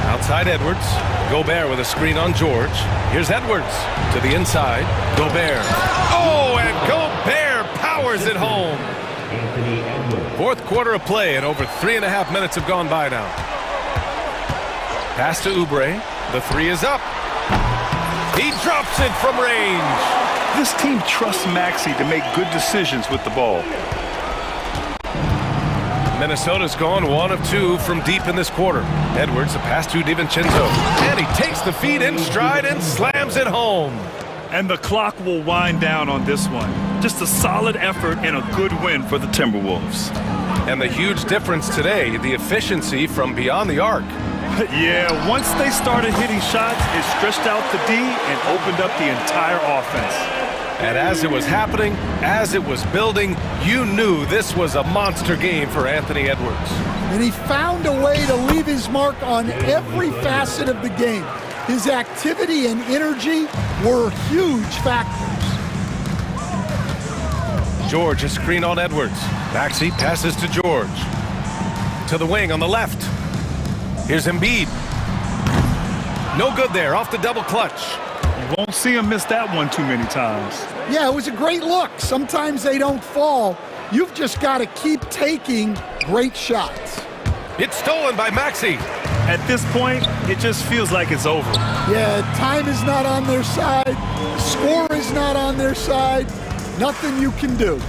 Outside Edwards. Gobert with a screen on George. Here's Edwards to the inside. Gobert. Oh, and Gobert powers it home. Fourth quarter of play, and over 3.5 minutes have gone by now. Pass to Oubre. The three is up. He drops it from range. This team trusts Maxey to make good decisions with the ball. Minnesota's gone 1 of 2 from deep in this quarter. Edwards, a pass to DiVincenzo. And he takes the feed in stride and slams it home. And the clock will wind down on this one. Just a solid effort and a good win for the Timberwolves. And the huge difference today, the efficiency from beyond the arc. Yeah, once they started hitting shots, it stretched out the D and opened up the entire offense. And as it was happening, as it was building, you knew this was a monster game for Anthony Edwards. And he found a way to leave his mark on every facet of the game. His activity and energy were huge factors. George, a screen on Edwards. Maxey passes to George. To the wing on the left. Here's Embiid. No good there, off the double clutch. You won't see him miss that one too many times. Yeah, it was a great look. Sometimes they don't fall. You've just got to keep taking great shots. It's stolen by Maxey. At this point, it just feels like it's over. Yeah, time is not on their side. The score is not on their side. Nothing you can do.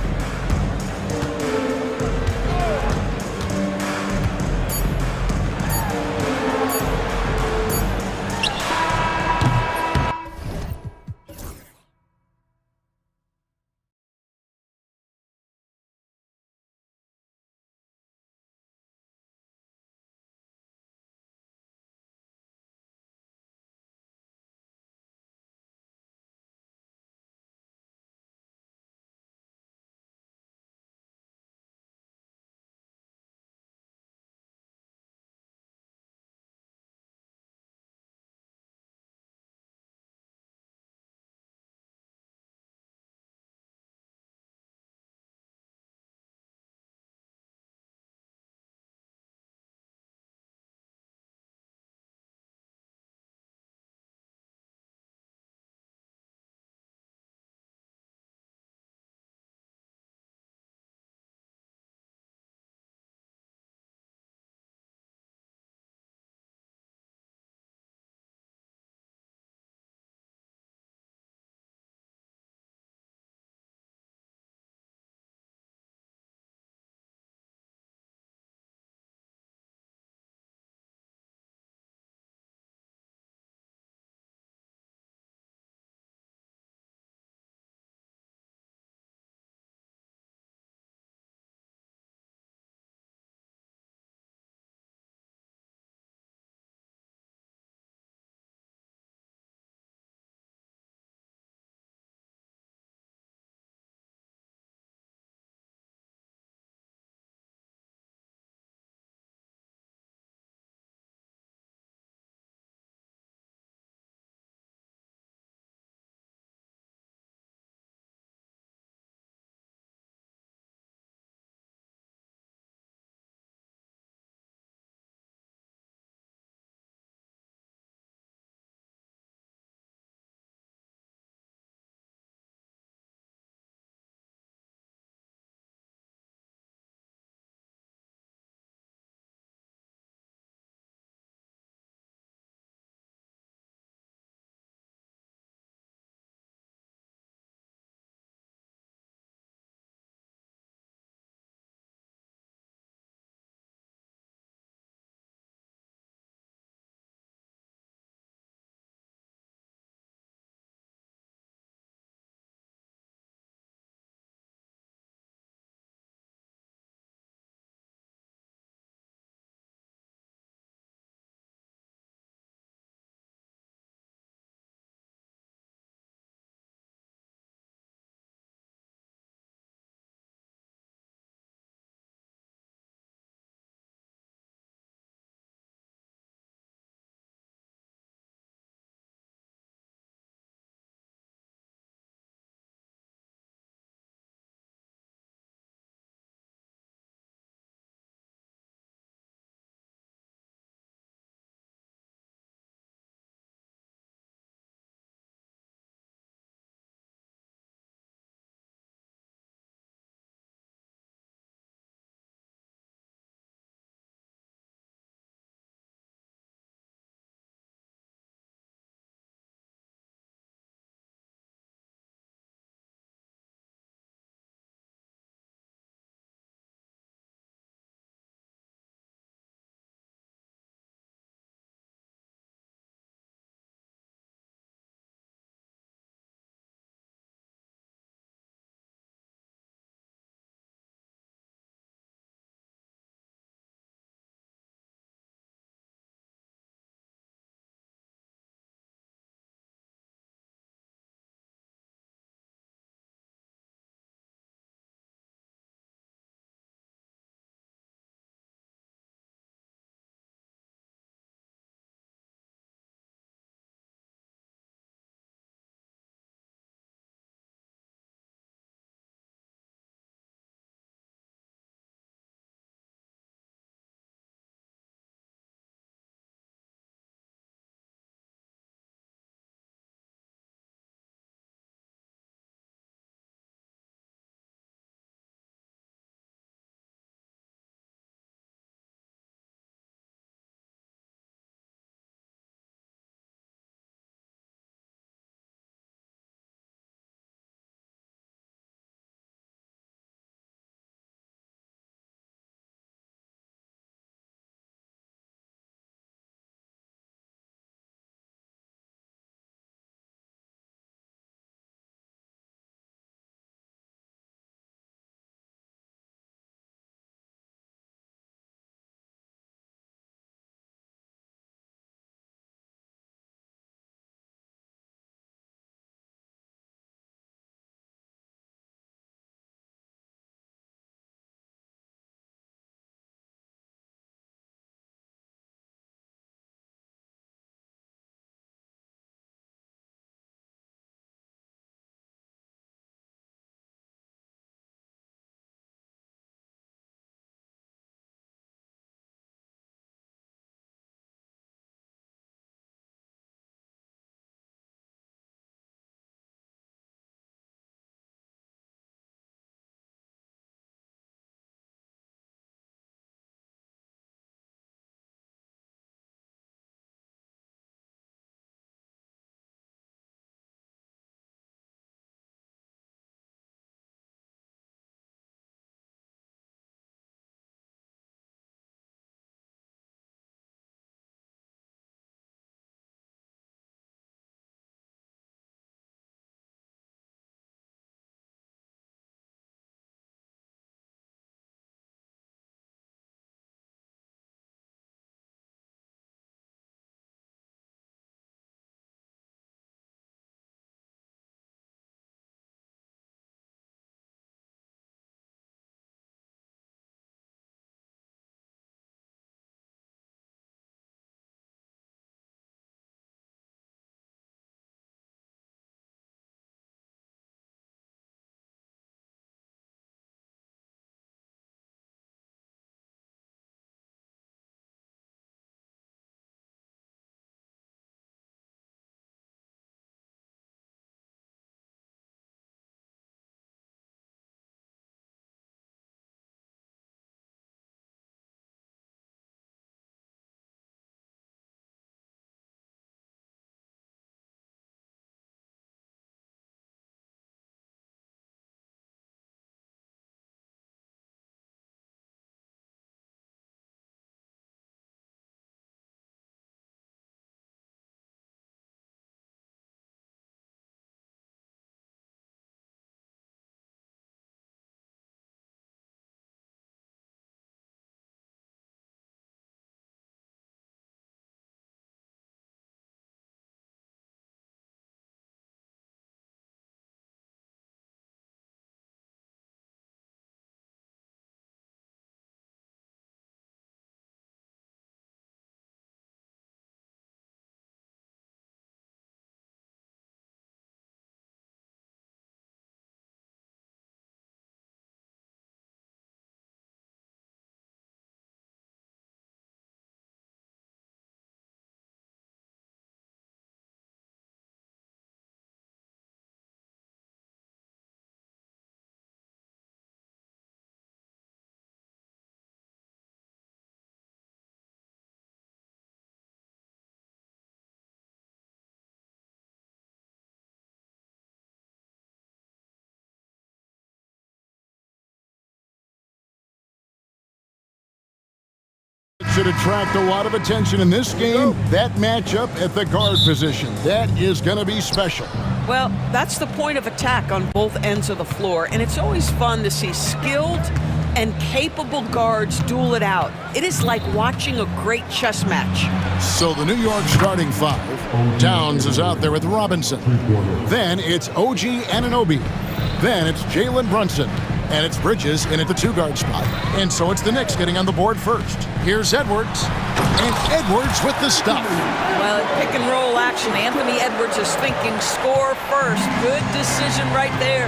should attract a lot of attention in this game. That matchup at the guard position. That is going to be special. Well, that's the point of attack on both ends of the floor, and it's always fun to see skilled and capable guards duel it out. It is like watching a great chess match. So the New York starting five. Towns is out there with Robinson. Then it's OG Anunoby. Then it's Jalen Brunson. And it's Bridges in at the two-guard spot. And so it's the Knicks getting on the board first. Here's Edwards. And Edwards with the stuff. Well, in pick and roll action, Anthony Edwards is thinking score first. Good decision right there.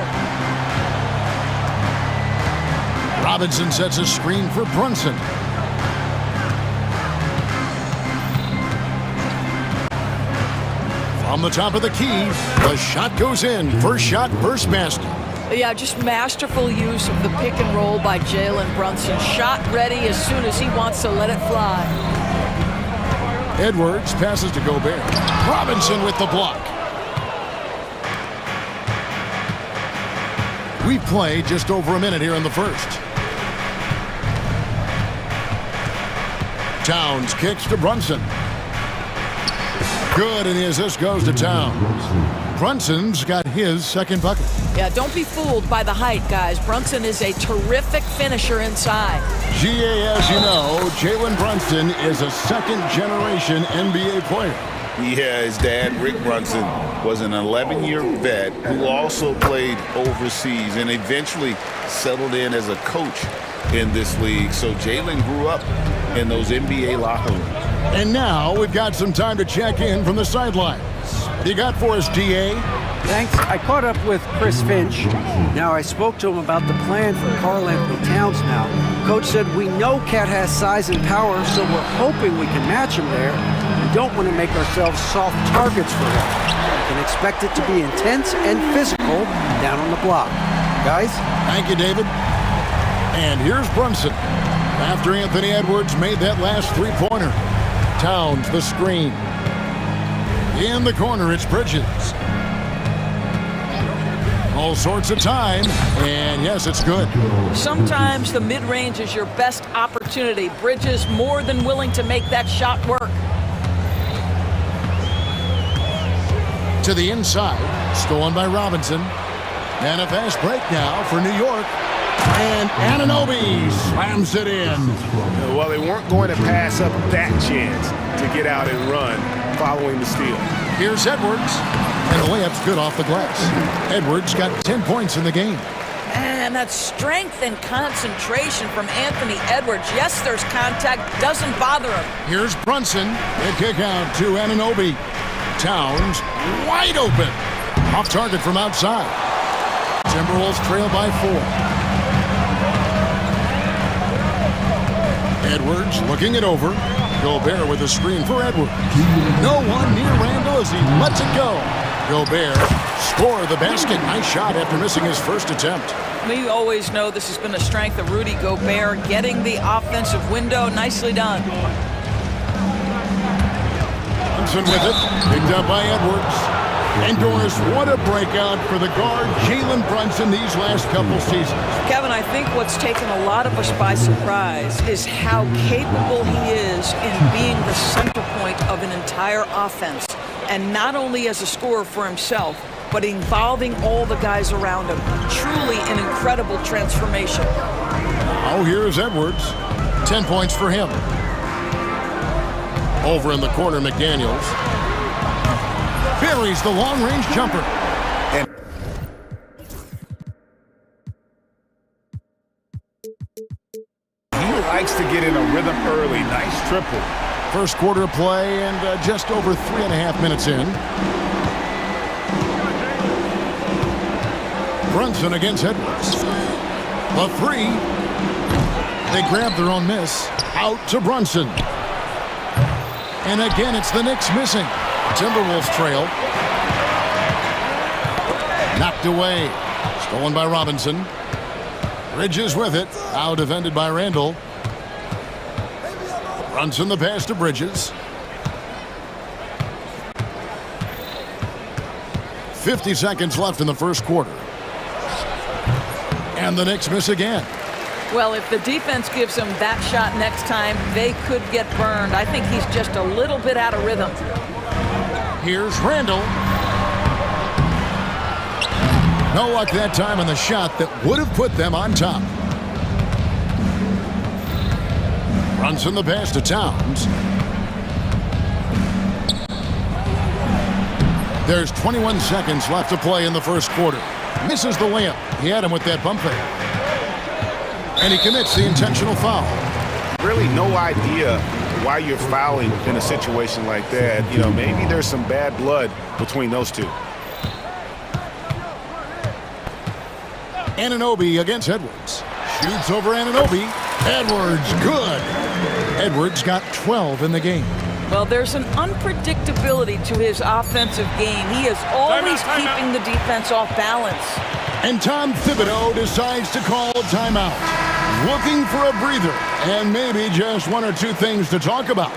Robinson sets a screen for Brunson. From the top of the key, the shot goes in. First shot, first basket. Yeah, just masterful use of the pick and roll by Jalen Brunson. Shot ready as soon as he wants to let it fly. Edwards passes to Gobert. Robinson with the block. We play just over a minute here in the first. Towns kicks to Brunson. Good, and the assist goes to Towns. Brunson's got his second bucket. Yeah, don't be fooled by the height, guys. Brunson is a terrific finisher inside. GA, as you know, Jalen Brunson is a second-generation NBA player. Yeah, his dad, Rick Brunson, was an 11-year vet who also played overseas and eventually settled in as a coach in this league. So Jalen grew up in those NBA locker rooms. And now we've got some time to check in from the sidelines. What do you got for us, DA? Thanks. I caught up with Chris Finch. Now, I spoke to him about the plan for Karl Anthony Towns now. Coach said, we know Cat has size and power, so we're hoping we can match him there. We don't want to make ourselves soft targets for him. We can expect it to be intense and physical down on the block. Guys? Thank you, David. And here's Brunson. After Anthony Edwards made that last three-pointer. Towns the screen. In the corner, it's Bridges. All sorts of time, and yes, it's good. Sometimes the mid-range is your best opportunity. Bridges more than willing to make that shot work. To the inside, stolen by Robinson. And a fast break now for New York. And Anunoby slams it in. Well, they weren't going to pass up that chance to get out and run following the steal. Here's Edwards. And the layup's good off the glass. Edwards got 10 points in the game. And that strength and concentration from Anthony Edwards. Yes, there's contact. Doesn't bother him. Here's Brunson. The kick out to Anunoby. Towns wide open. Off target from outside. Timberwolves trail by 4. Edwards looking it over. Gobert with a screen for Edwards. No one near Randall as he lets it go. Gobert scored the basket. Nice shot after missing his first attempt. We always know this has been a strength of Rudy Gobert, getting the offensive window. Nicely done. Brunson with it. Picked up by Edwards. And Doris, what a breakout for the guard, Jalen Brunson, these last couple seasons. Kevin, I think what's taken a lot of us by surprise is how capable he is in being the center point of an entire offense. And not only as a scorer for himself, but involving all the guys around him. Truly an incredible transformation. Oh, here's Edwards. 10 points for him. Over in the corner, McDaniels. Buries the long-range jumper. And he likes to get in a rhythm early. Nice triple. First quarter of play and just over 3.5 minutes in. Brunson against Edwards. The three. They grab their own miss. Out to Brunson. And again, it's the Knicks missing. Timberwolves trail. Knocked away. Stolen by Robinson. Bridges with it. Now defended by Randall. Brunson the pass to Bridges. 50 seconds left in the first quarter. And the Knicks miss again. Well, if the defense gives him that shot next time, they could get burned. I think he's just a little bit out of rhythm. Here's Randall. No luck that time on the shot that would have put them on top. Brunson the pass to Towns. There's 21 seconds left to play in the first quarter. Misses the layup. He had him with that bump fake. And he commits the intentional foul. Really no idea why you're fouling in a situation like that. You know, maybe there's some bad blood between those two. Anunoby against Edwards. Shoots over Anunoby. Edwards, good. Edwards got 12 in the game. Well, there's an unpredictability to his offensive game. He is always keeping the defense off balance. And Tom Thibodeau decides to call a timeout. Looking for a breather and maybe just one or two things to talk about.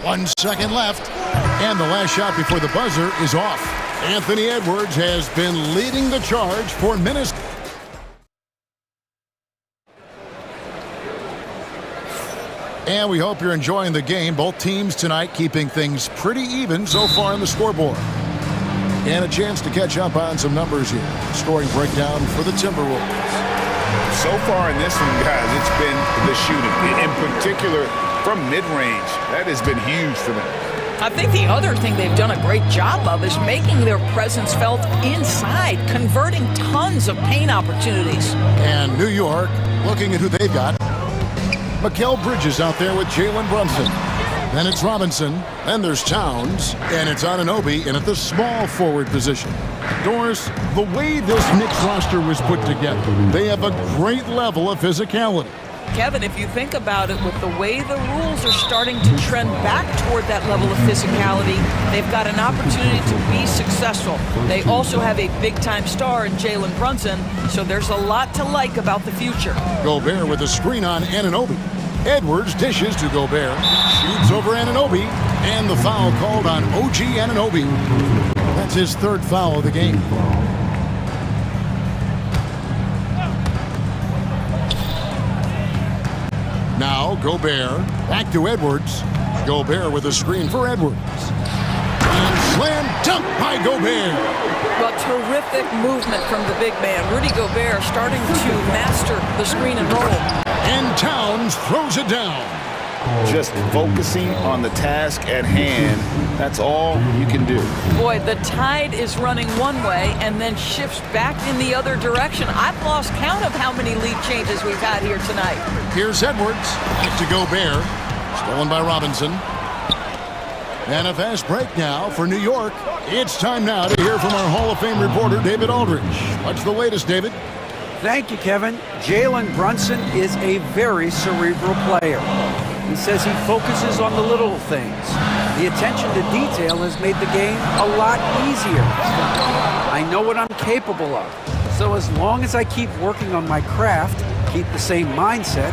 One second left, and the last shot before the buzzer is off. Anthony Edwards has been leading the charge for Minnesota. And we hope you're enjoying the game. Both teams tonight keeping things pretty even so far on the scoreboard. And a chance to catch up on some numbers here. Scoring breakdown for the Timberwolves. So far in this one, guys, it's been the shooting. In particular, from mid-range. That has been huge for them. I think the other thing they've done a great job of is making their presence felt inside, converting tons of paint opportunities. And New York, looking at who they've got. Mikal Bridges out there with Jalen Brunson. Then it's Robinson. Then there's Towns. And it's Anunoby in at the small forward position. Doris, the way this Knicks roster was put together, they have a great level of physicality. Kevin, if you think about it, with the way the rules are starting to trend back toward that level of physicality, they've got an opportunity to be successful. They also have a big-time star in Jalen Brunson, so there's a lot to like about the future. Gobert with a screen on Anunoby. Edwards dishes to Gobert, shoots over Anunoby, and the foul called on OG Anunoby. That's his third foul of the game. Now Gobert, back to Edwards. Gobert with a screen for Edwards. And slam dunk by Gobert. Well, terrific movement from the big man. Rudy Gobert starting to master the screen and roll. And Towns throws it down. Just focusing on the task at hand, that's all you can do. Boy, the tide is running one way and then shifts back in the other direction. I've lost count of how many lead changes we've had here tonight. Here's Edwards, back to Gobert. Stolen by Robinson. And a fast break now for New York. It's time now to hear from our Hall of Fame reporter, David Aldridge. What's the latest, David? Thank you, Kevin. Jalen Brunson is a very cerebral player. He says he focuses on the little things. The attention to detail has made the game a lot easier. I know what I'm capable of. So as long as I keep working on my craft, keep the same mindset,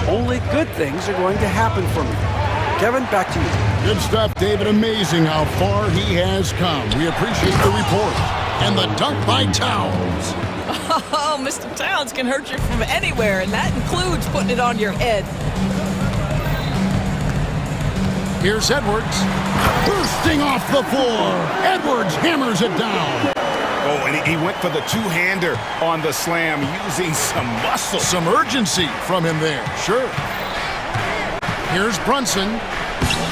only good things are going to happen for me. Kevin, back to you. Good stuff, David. Amazing how far he has come. We appreciate the report. And the dunk by Towns. Oh, Mr. Towns can hurt you from anywhere, and that includes putting it on your head. Here's Edwards. Bursting off the floor. Edwards hammers it down. Oh, and he went for the two-hander on the slam, using some muscle. Some urgency from him there, sure. Here's Brunson.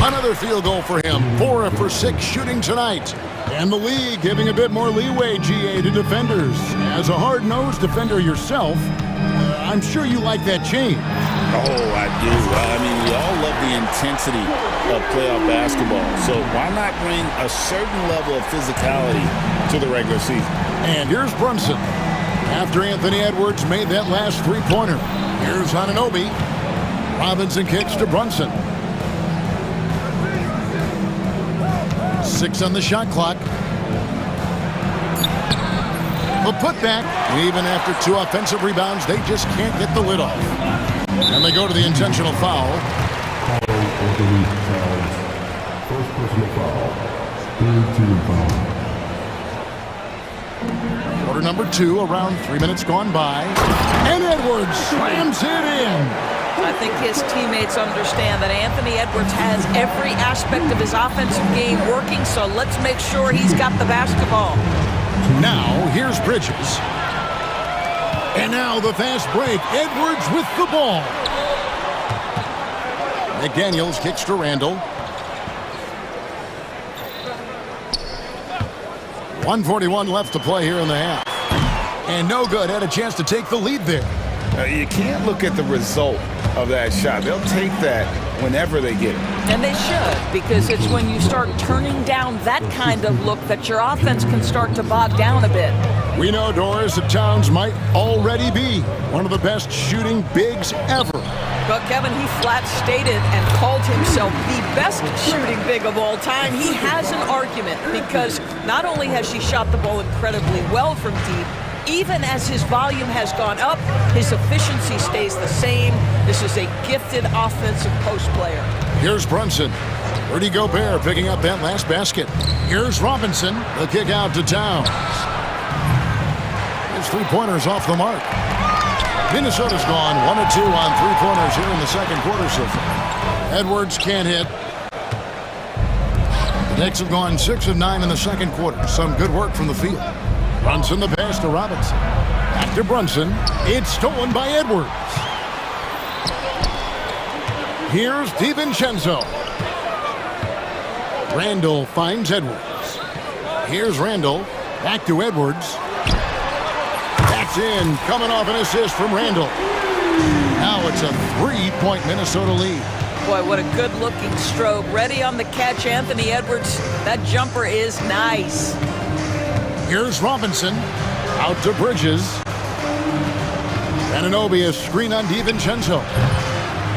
Another field goal for him. 4 for 6 shooting tonight. And the league giving a bit more leeway, GA, to defenders. As a hard-nosed defender yourself, I'm sure you like that change. Oh, I do. I mean, we all love the intensity of playoff basketball. So why not bring a certain level of physicality to the regular season? And here's Brunson. After Anthony Edwards made that last three-pointer. Here's Anunoby. Robinson kicks to Brunson. 6 on the shot clock. The putback, even after 2 offensive rebounds, they just can't get the lid off. And they go to the intentional foul. First personal foul. Third team foul. Quarter number 2, around 3 minutes gone by. And Edwards slams it in. I think his teammates understand that Anthony Edwards has every aspect of his offensive game working, so let's make sure he's got the basketball. Now, here's Bridges. And now the fast break. Edwards with the ball. McDaniels kicks to Randall. 1:41 left to play here in the half. And no good. Had a chance to take the lead there. You can't look at the result of that shot. They'll take that whenever they get it. And they should, because it's when you start turning down that kind of look that your offense can start to bog down a bit. We know, Doris, that Towns might already be one of the best shooting bigs ever. But Kevin, he flat stated and called himself the best shooting big of all time. He has an argument because not only has he shot the ball incredibly well from deep, even as his volume has gone up, his efficiency stays the same. This is a gifted offensive post player. Here's Brunson. Rudy Gobert picking up that last basket. Here's Robinson. The kick out to Towns. His three-pointers off the mark. Minnesota's gone 1 of 2 on three-pointers here in the second quarter so far. Edwards can't hit. The Knicks have gone 6 of 9 in the second quarter. Some good work from the field. Brunson the pass to Robinson. Back to Brunson. It's stolen by Edwards. Here's DiVincenzo. Randall finds Edwards. Here's Randall. Back to Edwards. That's in. Coming off an assist from Randall. Now it's a 3-point Minnesota lead. Boy, what a good-looking stroke. Ready on the catch, Anthony Edwards. That jumper is nice. Here's Robinson. Out to Bridges. Anunoby, a screen on DiVincenzo.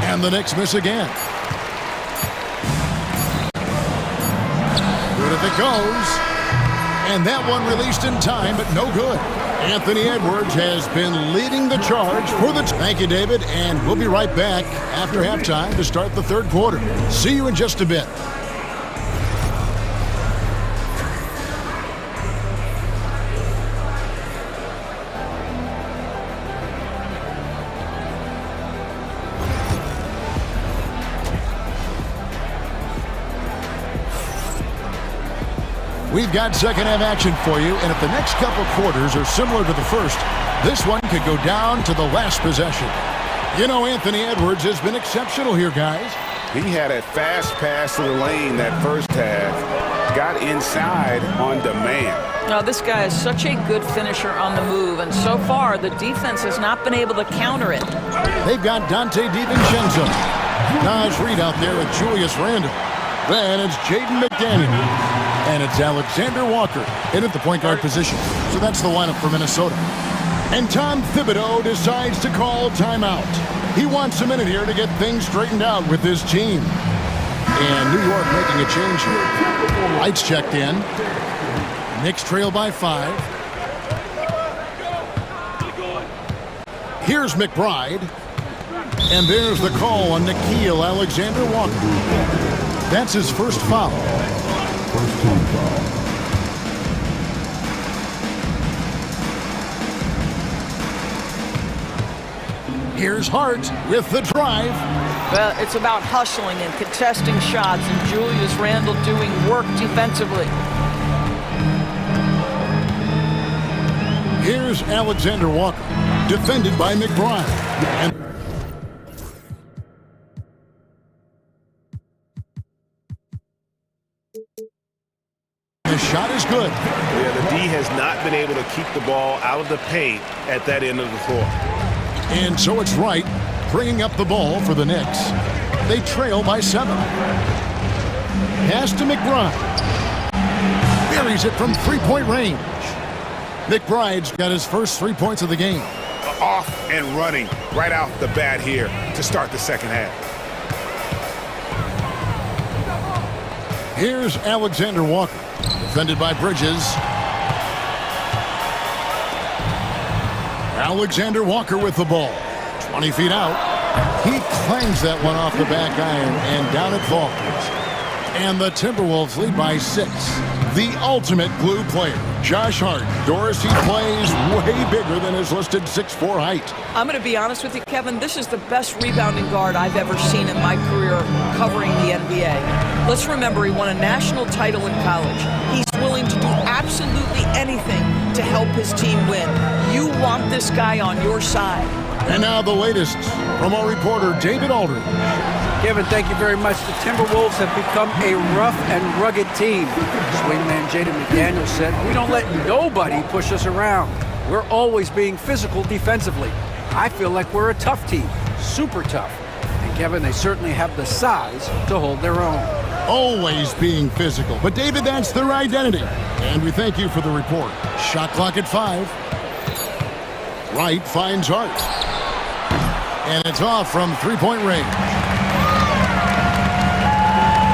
And the Knicks miss again. Good if it goes. And that one released in time, but no good. Anthony Edwards has been leading the charge for the... Thank you, David. And we'll be right back after halftime to start the third quarter. See you in just a bit. We've got second half action for you, and if the next couple quarters are similar to the first, this one could go down to the last possession. You know, Anthony Edwards has been exceptional here, guys. He had a fast pass to the lane that first half, got inside on demand. Now, this guy is such a good finisher on the move, and so far, the defense has not been able to counter it. They've got Dante DiVincenzo. Nice read out there with Julius Randle. Then it's Jaden McDaniel. And it's Alexander Walker in at the point guard position. So that's the lineup for Minnesota. And Tom Thibodeau decides to call timeout. He wants a minute here to get things straightened out with his team. And New York making a change here. Lights checked in. Knicks trail by 5. Here's McBride. And there's the call on Nickeil Alexander-Walker. That's his first foul. First team foul. Here's Hart with the drive. Well, it's about hustling and contesting shots, and Julius Randle doing work defensively. Here's Alexander Walker, defended by McBride. And the shot is good. Yeah, the D has not been able to keep the ball out of the paint at that end of the floor. And so it's Wright bringing up the ball for the Knicks. They trail by 7. Pass to McBride. Buries it from three-point range. McBride's got his first 3 points of the game. Off and running right out the bat here to start the second half. Here's Alexander Walker, defended by Bridges. Alexander Walker with the ball. 20 feet out. He clangs that one off the back iron, and down it falls. And the Timberwolves lead by 6. the ultimate glue player, Josh Hart. Doris, he plays way bigger than his listed 6'4" height. I'm going to be honest with you, Kevin. This is the best rebounding guard I've ever seen in my career covering the NBA. Let's remember, he won a national title in college. He's willing to do absolutely anything to help his team win. You want this guy on your side. And now the latest from our reporter, David Aldridge. Kevin, thank you very much. The Timberwolves have become a rough and rugged team. Swingman Jaden McDaniels said, "We don't let nobody push us around. We're always being physical defensively. I feel like we're a tough team, super tough." And Kevin, they certainly have the size to hold their own. Always being physical. But David, that's their identity. And we thank you for the report. Shot clock at 5. Wright finds Hart. And it's off from three-point range.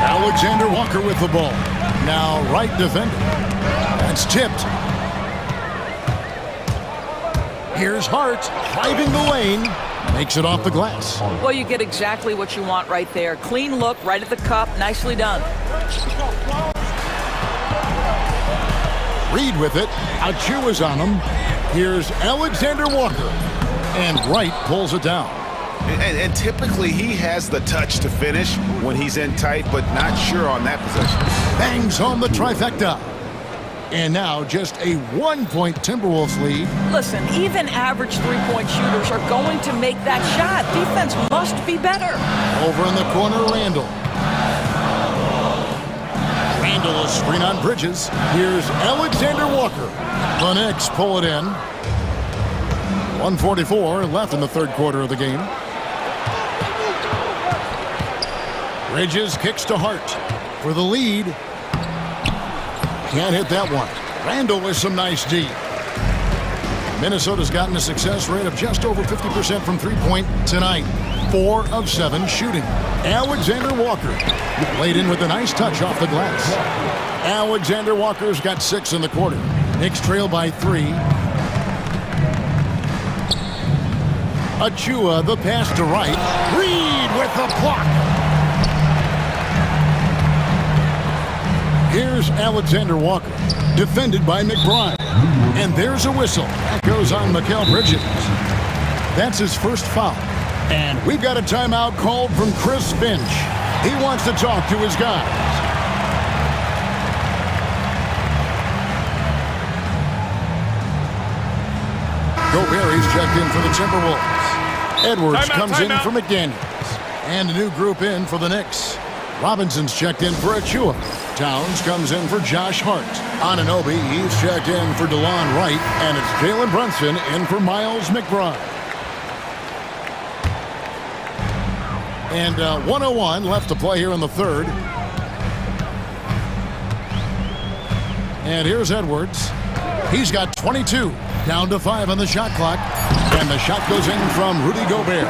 Alexander Walker with the ball. Now Wright defending. That's tipped. Here's Hart driving the lane. Makes it off the glass. Well, you get exactly what you want right there. Clean look, right at the cup. Nicely done. Reed with it. Achu is on him. Here's Alexander Walker. And Wright pulls it down. And typically he has the touch to finish when he's in tight, but not sure on that possession. Bangs home the trifecta. And now just a 1-point Timberwolves lead. Listen, even average three-point shooters are going to make that shot. Defense must be better. Over in the corner, Randall. Randall is screen on Bridges. Here's Alexander Walker. The Knicks pull it in. 1:44 left in the third quarter of the game. Bridges kicks to Hart for the lead. Can't hit that one. Randall with some nice D. Minnesota's gotten a success rate of just over 50% from three-point tonight. 4 of 7 shooting. Alexander Walker laid in with a nice touch off the glass. Alexander Walker's got 6 in the quarter. Knicks trail by 3. Achua, the pass to Wright. Reed with the block. Here's Alexander Walker, defended by McBride. And there's a whistle. That goes on Mikal Bridges. That's his first foul. And we've got a timeout called from Chris Finch. He wants to talk to his guys. Gobert checked in for the Timberwolves. Edwards comes in for McDaniels. And a new group in for the Knicks. Robinson's checked in for Achua. Towns comes in for Josh Hart. Anunoby, he's checked in for DeLon Wright. And it's Jalen Brunson in for Miles McBride. And 1:01 left to play here in the third. And here's Edwards. He's got 22. Down to 5 on the shot clock. And the shot goes in from Rudy Gobert.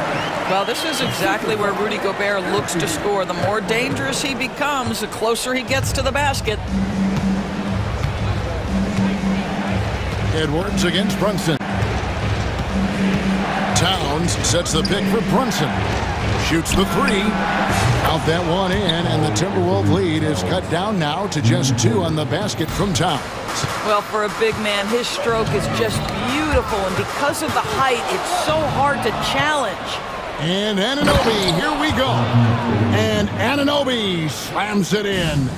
Well, this is exactly where Rudy Gobert looks to score. The more dangerous he becomes, the closer he gets to the basket. Edwards against Brunson. Towns sets the pick for Brunson. Shoots the 3. Out that one in, and the Timberwolves lead is cut down now to just 2 on the basket from Towns. Well, for a big man, his stroke is just beautiful, and because of the height, it's so hard to challenge. And Anunoby, here we go. And Anunoby slams it in.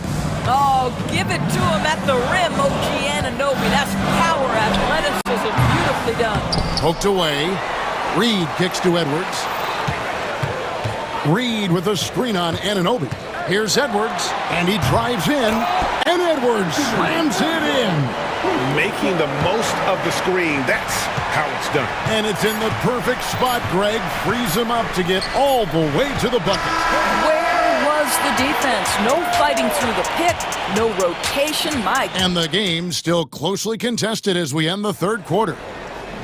Oh, give it to him at the rim, OG Anunoby. That's power athleticism, beautifully done. Poked away. Reed kicks to Edwards. Reed with a screen on Anunoby. Here's Edwards, and he drives in, and Edwards slams it in. Making the most of the screen. That's how it's done. And it's in the perfect spot. Greg frees him up to get all the way to the bucket. Where was the defense? No fighting through the pick, no rotation, Mike. And the game still closely contested as we end the third quarter.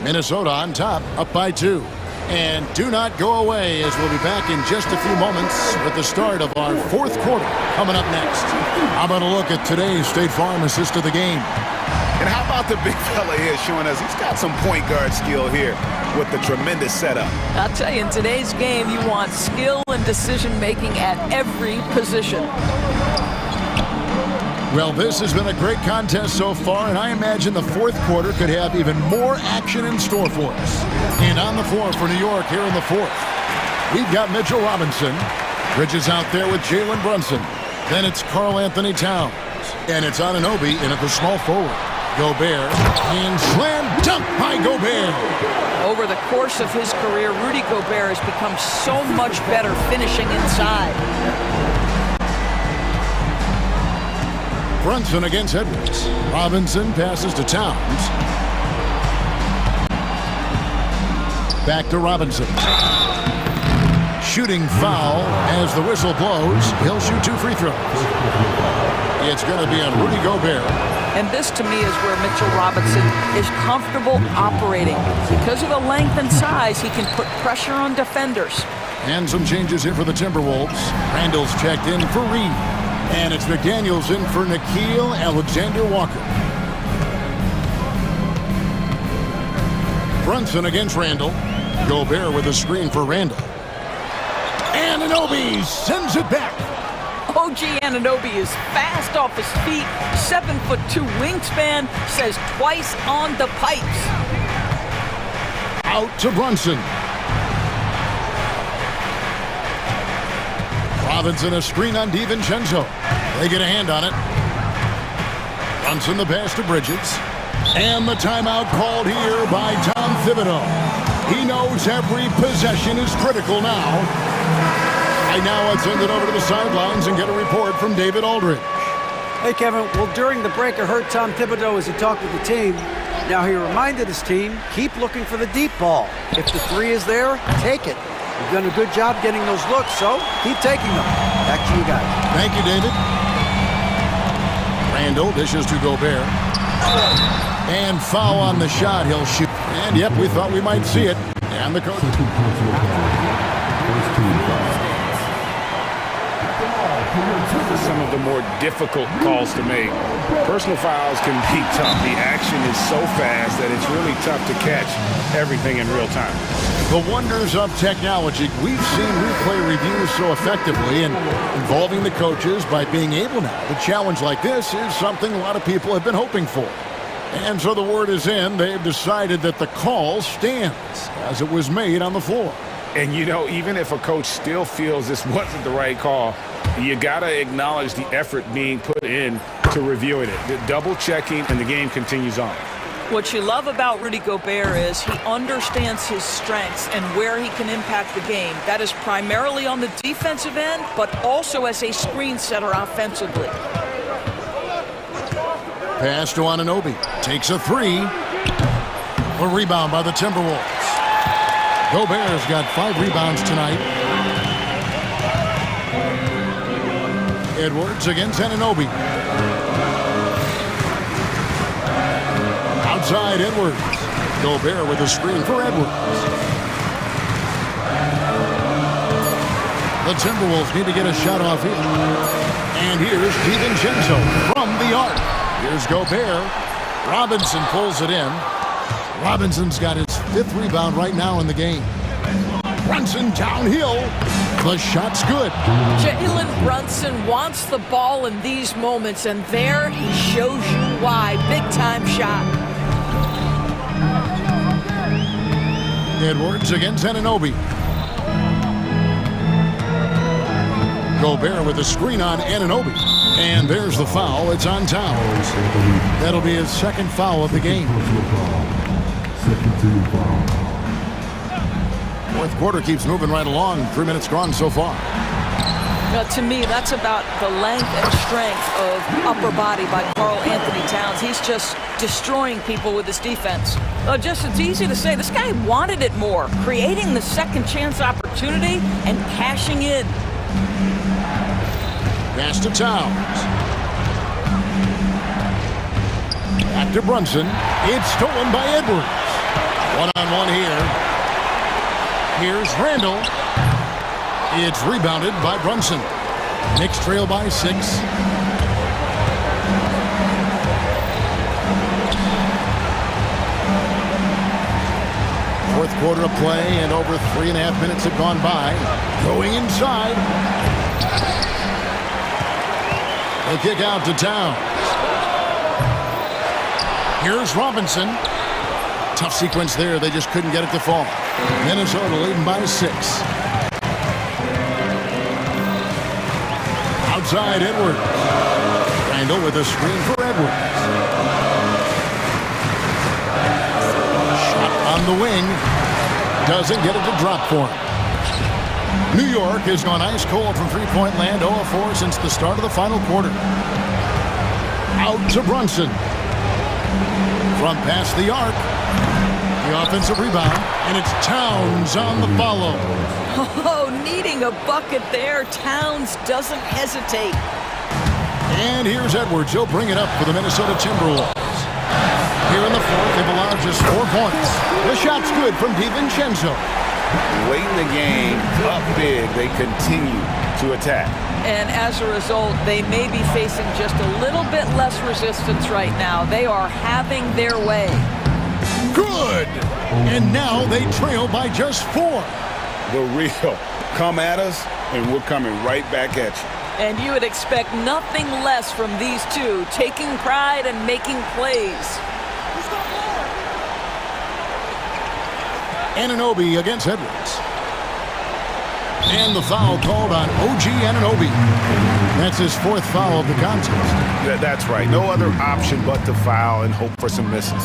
Minnesota on top, up by 2. And do not go away, as we'll be back in just a few moments with the start of our fourth quarter coming up next. How about a look at today's State Farm assist of the game? And how about the big fella here showing us he's got some point guard skill here with the tremendous setup. I'll tell you, in today's game, you want skill and decision-making at every position. Well, this has been a great contest so far, and I imagine the fourth quarter could have even more action in store for us. And on the floor for New York here in the fourth, we've got Mitchell Robinson. Bridges out there with Jalen Brunson. Then it's Karl Anthony Towns. And it's Anunoby in at the small forward. Gobert, and slam dunk by Gobert. Over the course of his career, Rudy Gobert has become so much better finishing inside. Brunson against Edwards. Robinson passes to Towns. Back to Robinson. Shooting foul as the whistle blows. He'll shoot 2 free throws. It's going to be on Rudy Gobert. And this, to me, is where Mitchell Robinson is comfortable operating. Because of the length and size, he can put pressure on defenders. And some changes here for the Timberwolves. Randall's checked in for Reed. And it's McDaniels in for Nickeil Alexander-Walker. Brunson against Randall. Gobert with a screen for Randall. Anunoby sends it back. OG Anunoby is fast off his feet, 7'2" wingspan, says twice on the pipes. Out to Brunson. Robinson a screen on DiVincenzo. They get a hand on it. Brunson the pass to Bridges. And the timeout called here by Tom Thibodeau. He knows every possession is critical now. Right now, let's send it over to the sidelines and get a report from David Aldridge. Hey, Kevin. Well, during the break, I heard Tom Thibodeau as he talked with the team. Now, he reminded his team, keep looking for the deep ball. If the three is there, take it. You've done a good job getting those looks, so keep taking them. Back to you guys. Thank you, David. Randall dishes to Gobert. And foul on the shot. He'll shoot. And, yep, we thought we might see it. And the coach. Some of the more difficult calls to make. Personal fouls can be tough. The action is so fast that it's really tough to catch everything in real time. The wonders of technology. We've seen replay reviews so effectively, and involving the coaches by being able now to challenge like this is something a lot of people have been hoping for. And so the word is in. They've decided that the call stands as it was made on the floor. And, you know, even if a coach still feels this wasn't the right call, you got to acknowledge the effort being put in to reviewing it. The double checking, and the game continues on. What you love about Rudy Gobert is he understands his strengths and where he can impact the game. That is primarily on the defensive end, but also as a screen setter offensively. Pass to Anunoby. Takes a three. A rebound by the Timberwolves. Gobert's got 5 rebounds tonight. Edwards against Anunoby. Outside Edwards. Gobert with a screen for Edwards. The Timberwolves need to get a shot off here. And here's DiVincenzo from the arc. Here's Gobert. Robinson pulls it in. Robinson's got his 5th rebound right now in the game. Brunson downhill. The shot's good. Jalen Brunson wants the ball in these moments, and there he shows you why. Big-time shot. Edwards against Anunoby. Gobert with a screen on Anunoby. And there's the foul. It's on Towns. That'll be his 2nd foul of the game. 4th quarter keeps moving right along. 3 minutes gone so far. To me, that's about the length and strength of upper body by Karl Anthony Towns. He's just destroying people with his defense. It's easy to say this guy wanted it more, creating the second chance opportunity and cashing in. Pass to Towns. Back to Brunson. It's stolen by Edwards. One-on-one here. Here's Randall. It's rebounded by Brunson. Knicks trail by 6. 4th quarter of play, and over 3.5 minutes have gone by. Going inside. They kick out to Towns. Here's Robinson. Tough sequence there. They just couldn't get it to fall. Minnesota leading by 6. Outside Edwards. Randall with a screen for Edwards. Shot on the wing. Doesn't get it to drop for him. New York has gone ice cold from three-point land, 0-4 since the start of the final quarter. Out to Brunson. Front past the arc. The offensive rebound, and it's Towns on the follow. Oh, needing a bucket there. Towns doesn't hesitate. And here's Edwards. He'll bring it up for the Minnesota Timberwolves. Here in the fourth, they've allowed just 4 points. The shot's good from DiVincenzo. Late in the game, up big, they continue to attack. And as a result, they may be facing just a little bit less resistance right now. They are having their way. Good! And now they trail by just 4. The real. Come at us, and we're coming right back at you. And you would expect nothing less from these two, taking pride and making plays. Anunoby against Edwards. And the foul called on OG Anunoby. That's his 4th foul of the contest. Yeah, that's right. No other option but to foul and hope for some misses.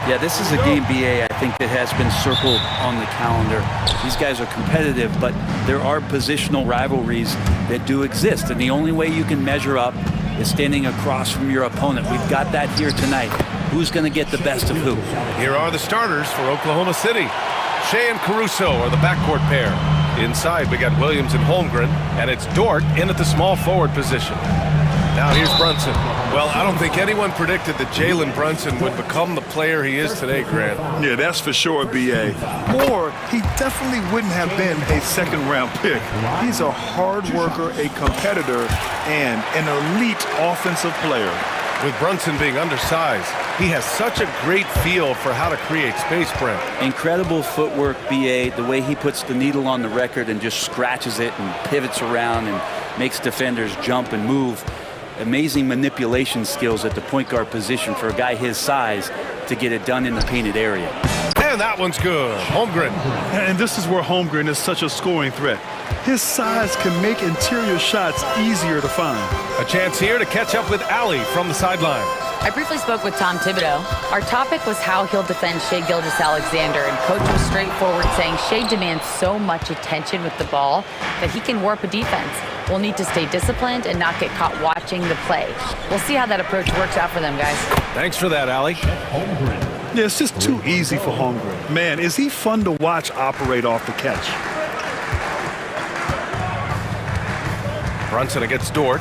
Yeah, this is a game, BA, I think, that has been circled on the calendar. These guys are competitive, but there are positional rivalries that do exist, and the only way you can measure up is standing across from your opponent. We've got that here tonight. Who's going to get the best of who? Here are the starters for Oklahoma City. Shea and Caruso are the backcourt pair. Inside, we got Williams and Holmgren, and it's Dort in at the small forward position. Now here's Brunson. Well, I don't think anyone predicted that Jalen Brunson would become the player he is today, Grant. Yeah, that's for sure, B.A. Or he definitely wouldn't have been a second-round pick. He's a hard worker, a competitor, and an elite offensive player. With Brunson being undersized, he has such a great feel for how to create space, Brent. Incredible footwork, B.A., the way he puts the needle on the record and just scratches it and pivots around and makes defenders jump and move. Amazing manipulation skills at the point guard position for a guy his size to get it done in the painted area. And that one's good. Holmgren. And this is where Holmgren is such a scoring threat. His size can make interior shots easier to find. A chance here to catch up with Allie from the sideline. I briefly spoke with Tom Thibodeau. Our topic was how he'll defend Shai Gilgeous-Alexander, and Coach was straightforward, saying Shai demands so much attention with the ball that he can warp a defense. We'll need to stay disciplined and not get caught watching the play. We'll see how that approach works out for them, guys. Thanks for that, Allie. Yeah, it's just too easy for Holmgren. Man, is he fun to watch operate off the catch. Brunson against Dort.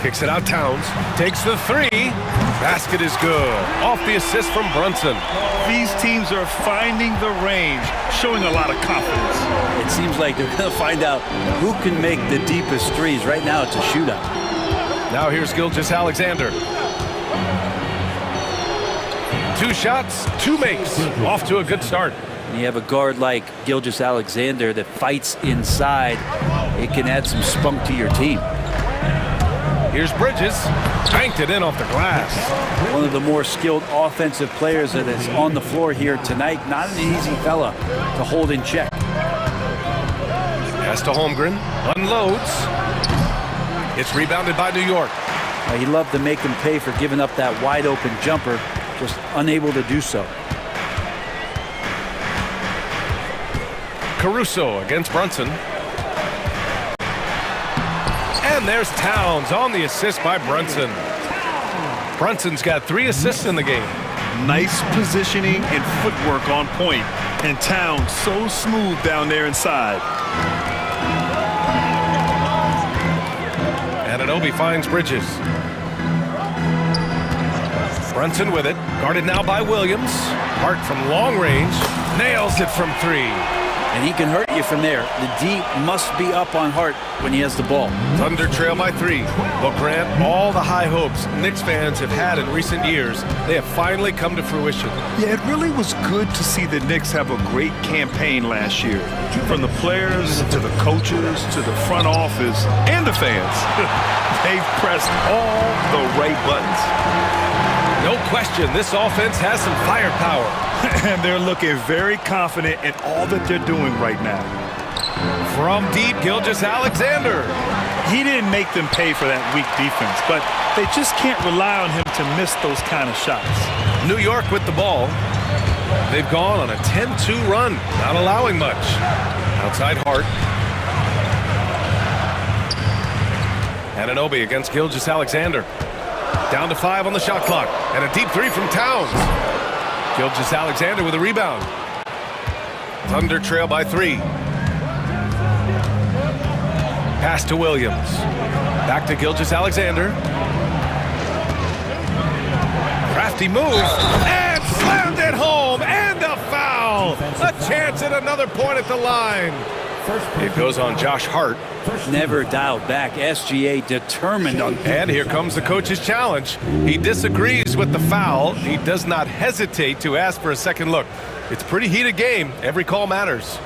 Kicks it out Towns. Takes the three. Basket is good. Off the assist from Brunson. These teams are finding the range, showing a lot of confidence. It seems like they're going to find out who can make the deepest threes. Right now, it's a shootout. Now here's Gilgeous-Alexander. 2 shots, 2 makes. Off to a good start. When you have a guard like Gilgeous-Alexander that fights inside, it can add some spunk to your team. Here's Bridges. Banked it in off the glass. One of the more skilled offensive players that is on the floor here tonight. Not an easy fella to hold in check. Pass to Holmgren. Unloads. It's rebounded by New York. He loved to make them pay for giving up that wide open jumper. Just unable to do so. Caruso against Brunson. And there's Towns on the assist by Brunson. Brunson's got 3 assists in the game. Nice positioning and footwork on point. And Towns so smooth down there inside. Anunoby finds Bridges. Brunson with it. Guarded now by Williams. Hart from long range. Nails it from 3. And he can hurt you from there. The D must be up on Hart when he has the ball. Thunder trail by 3. Well, Grant, all the high hopes Knicks fans have had in recent years, they have finally come to fruition. Yeah, it really was good to see the Knicks have a great campaign last year. From the players to the coaches to the front office and the fans. They've pressed all the right buttons. No question, this offense has some firepower. And they're looking very confident in all that they're doing right now. From deep, Gilgeous-Alexander. He didn't make them pay for that weak defense, but they just can't rely on him to miss those kind of shots. New York with the ball. They've gone on a 10-2 run, not allowing much. Outside Hart. Anunoby against Gilgeous-Alexander. Down to 5 on the shot clock. And a deep 3 from Towns. Gilgeous-Alexander with a rebound. Thunder trail by 3. Pass to Williams. Back to Gilgeous-Alexander. Crafty move. And slammed it home. And a foul. A chance at another point at the line. It goes on Josh Hart. Never dialed back. SGA determined on. And here comes the coach's challenge. He disagrees with the foul. He does not hesitate to ask for a second look. It's a pretty heated game. Every call matters.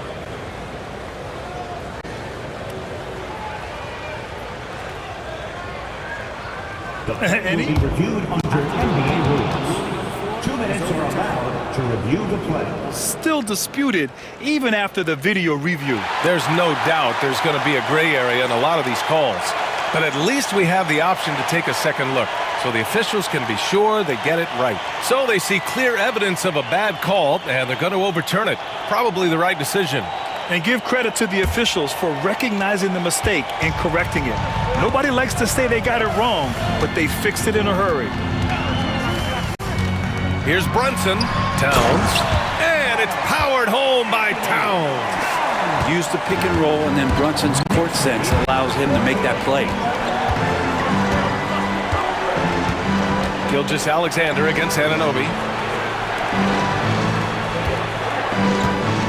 And he reviewed under NBA rules. 2 minutes are allowed to review the play. Still disputed even after the video review. There's no doubt there's going to be a gray area in a lot of these calls. But at least we have the option to take a second look. so the officials can be sure they get it right. So they see clear evidence of a bad call, and they're going to overturn it. Probably the right decision. And give credit to the officials for recognizing the mistake and correcting it. Nobody likes to say they got it wrong, but they fixed it in a hurry. Here's Brunson. Towns. And it's powered home by Towns. Use the pick and roll, and then Brunson's court sense allows him to make that play. Gilgeous-Alexander against Anunoby.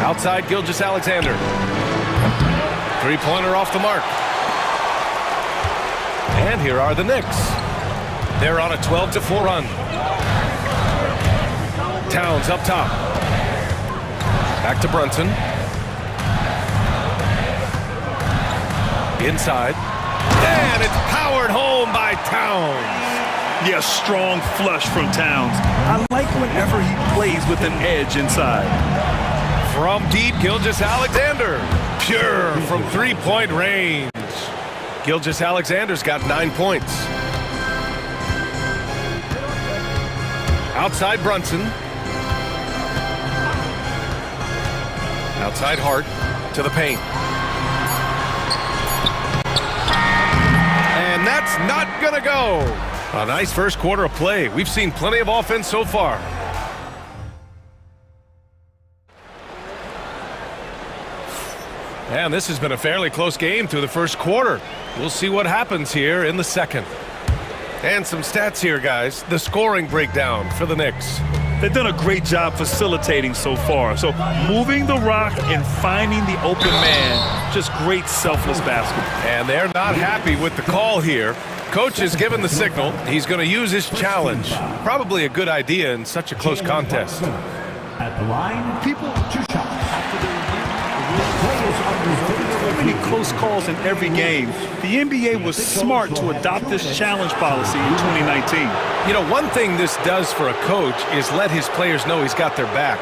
Outside Gilgeous-Alexander. Three-pointer off the mark. And here are the Knicks. They're on a 12-4 run. Towns up top. Back to Brunson. Inside. And it's powered home by Towns. Yes, strong flush from Towns. I like whenever he plays with an edge inside. From deep, Gilgeous-Alexander. Pure from three-point range. Gilgeous-Alexander's got 9 points. Outside Brunson. Outside Hart to the paint. And that's not gonna go. A nice first quarter of play. We've seen plenty of offense so far. And this has been a fairly close game through the first quarter. We'll see what happens here in the second. And some stats here, guys. The scoring breakdown for the Knicks. They've done a great job facilitating so far. So moving the rock and finding the open man, just great selfless basketball. And they're not happy with the call here. Coach has given the signal. He's going to use his challenge. Probably a good idea in such a close contest. At the line, people 2 shots. So many close calls in every game. The NBA was smart to adopt this challenge policy in 2019. You know, one thing this does for a coach is let his players know he's got their back.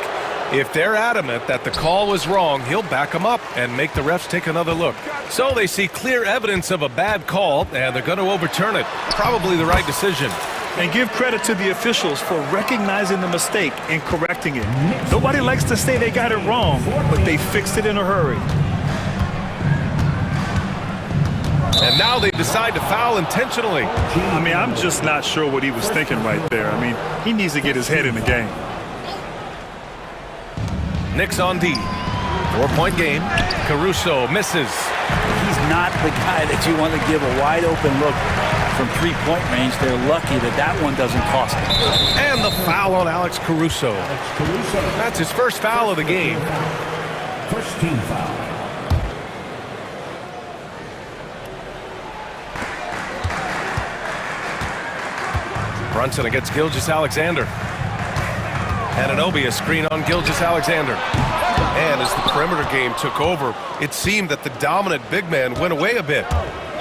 If they're adamant that the call was wrong, he'll back them up and make the refs take another look. So they see clear evidence of a bad call, and they're going to overturn it. Probably the right decision. And give credit to the officials for recognizing the mistake and correcting it. Nobody likes to say they got it wrong, but they fixed it in a hurry. And now they decide to foul intentionally. I mean, I'm just not sure what he was thinking right there. I mean, he needs to get his head in the game. Knicks on D. 4-point game. Caruso misses. He's not the guy that you want to give a wide open look from three-point range. They're lucky that that one doesn't cost them. And the foul on Alex Caruso. That's his first foul of the game. First team foul. Brunson against Gilgeous-Alexander. Anunoby a screen on Gilgeous-Alexander. And as the perimeter game took over, it seemed that the dominant big man went away a bit.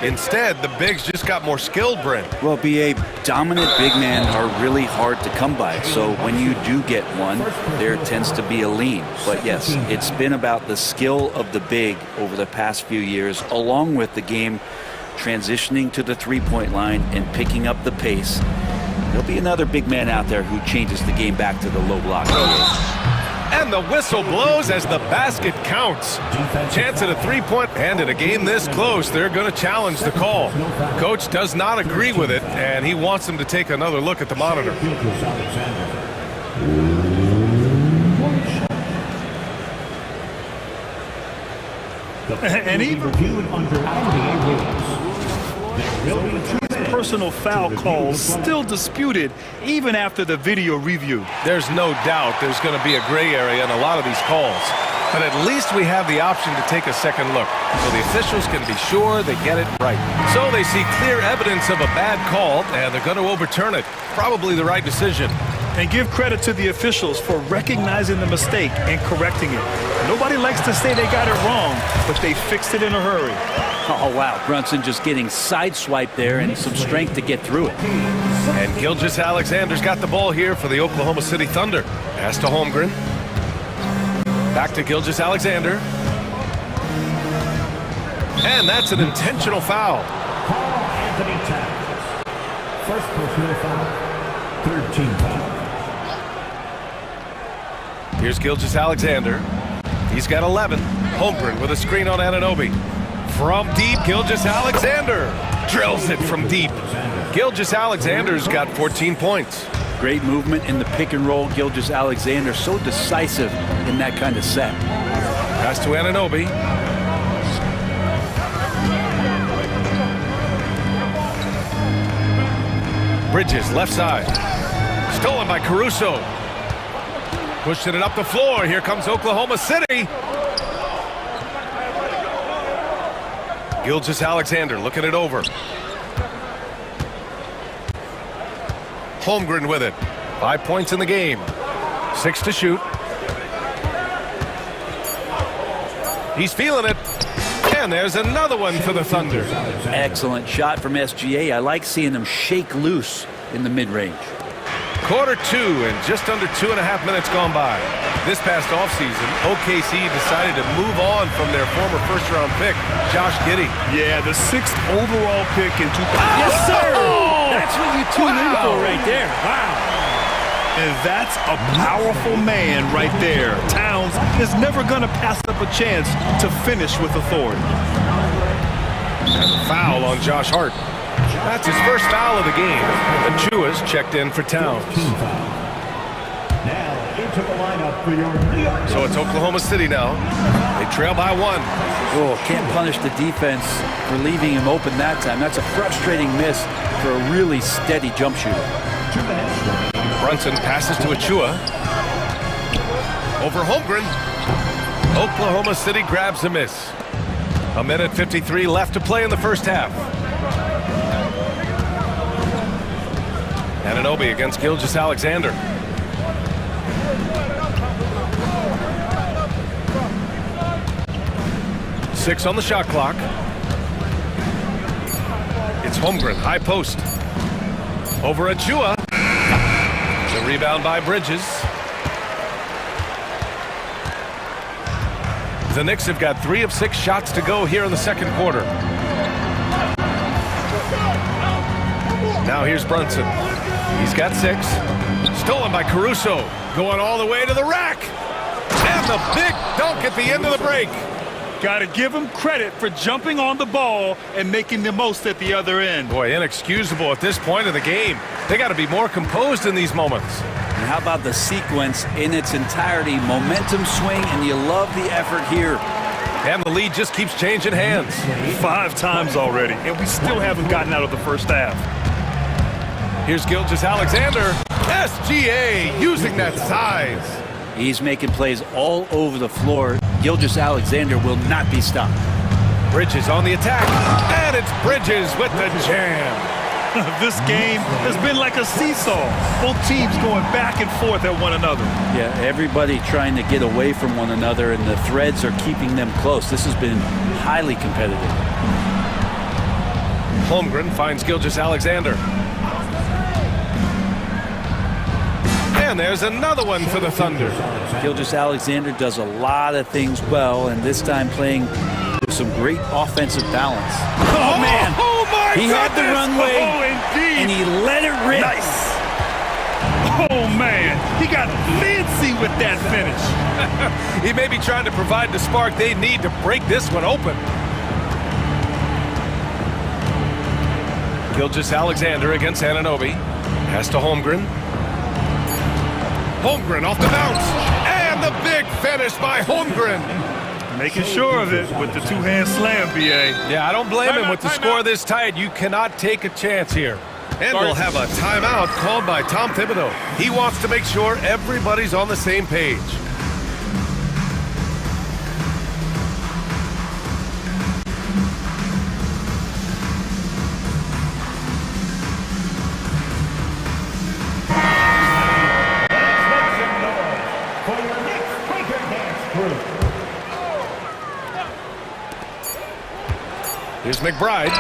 Instead, the bigs just got more skilled, Brent. Well, B.A., dominant big men are really hard to come by. So when you do get one, there tends to be a lean. But yes, it's been about the skill of the big over the past few years, along with the game transitioning to the three-point line and picking up the pace. There'll be another big man out there who changes the game back to the low block. And the whistle blows as the basket counts. Chance at a three-point, and in a game this close, they're going to challenge the call. Coach does not agree with it, and he wants them to take another look at the monitor. And even under NBA rules. His personal foul calls still disputed even after the video review. There's no doubt there's going to be a gray area in a lot of these calls. But at least we have the option to take a second look, so the officials can be sure they get it right. So they see clear evidence of a bad call, and they're going to overturn it. Probably the right decision. And give credit to the officials for recognizing the mistake and correcting it. Nobody likes to say they got it wrong, but they fixed it in a hurry. Oh, wow. Brunson just getting sideswiped there and some strength to get through it. And Gilgeous-Alexander's got the ball here for the Oklahoma City Thunder. Pass to Holmgren. Back to Gilgeous-Alexander. And that's an intentional foul. First personal foul. 13 foul. Here's Gilgeous-Alexander. He's got 11. Holmgren with a screen on Anunoby. From deep, Gilgeous-Alexander drills it from deep. Gilgeous-Alexander's got 14 points. Great movement in the pick and roll. Gilgeous-Alexander so decisive in that kind of set. Pass to Anunoby. Bridges, left side. Stolen by Caruso. Pushing it up the floor. Here comes Oklahoma City. Gilgeous-Alexander looking it over. Holmgren with it. 5 points in the game. 6 to shoot. He's feeling it. And there's another one for the Thunder. Excellent shot from SGA. I like seeing them shake loose in the mid-range. Quarter 2 and just under 2.5 minutes gone by. This past offseason, OKC decided to move on from their former first-round pick, Josh Giddey. Yeah, the 6th overall pick in 2000. Yes, sir! That's what you tune in for right there. Wow. And that's a powerful man right there. Towns is never going to pass up a chance to finish with authority. And a foul on Josh Hart. That's his first foul of the game. Achua's checked in for Towns. Now into the lineup for your New York. So it's Oklahoma City now. They trail by 1. Oh, can't punish the defense for leaving him open that time. That's a frustrating miss for a really steady jump shooter. Brunson passes to Achua. Over Holmgren. Oklahoma City grabs a miss. 1:53 left to play in the first half. Anunoby against Gilgeous-Alexander. Six on the shot clock. It's Holmgren, high post. Over Achua. The rebound by Bridges. The Knicks have got 3 of 6 shots to go here in the second quarter. Now here's Brunson. He's got 6. Stolen by Caruso. Going all the way to the rack. And the big dunk at the end of the break. Got to give him credit for jumping on the ball and making the most at the other end. Boy, inexcusable at this point of the game. They got to be more composed in these moments. And how about the sequence in its entirety? Momentum swing, and you love the effort here. And the lead just keeps changing hands. 5 times already, and we still haven't gotten out of the first half. Here's Gilgeous-Alexander. SGA using that size. He's making plays all over the floor. Gilgeous-Alexander will not be stopped. Bridges on the attack. And it's Bridges with the jam. This game has been like a seesaw. Both teams going back and forth at one another. Yeah, everybody trying to get away from one another, and the threads are keeping them close. This has been highly competitive. Holmgren finds Gilgeous-Alexander. And there's another one for the Thunder. Gilgeous-Alexander does a lot of things well, and this time playing with some great offensive balance. Oh, man! Oh, my He goodness. had the runway, and he let it rip. Nice. Oh, man. He got fancy with that finish. He may be trying to provide the spark they need to break this one open. Gilgeous-Alexander against Anunoby. Pass to Holmgren. Holmgren off the bounce. And the big finish by Holmgren. Making sure of it with the 2-hand slam, BA. Yeah, I don't blame him with the score this tight. You cannot take a chance here. And we'll have a timeout called by Tom Thibodeau. He wants to make sure everybody's on the same page. Here's McBride.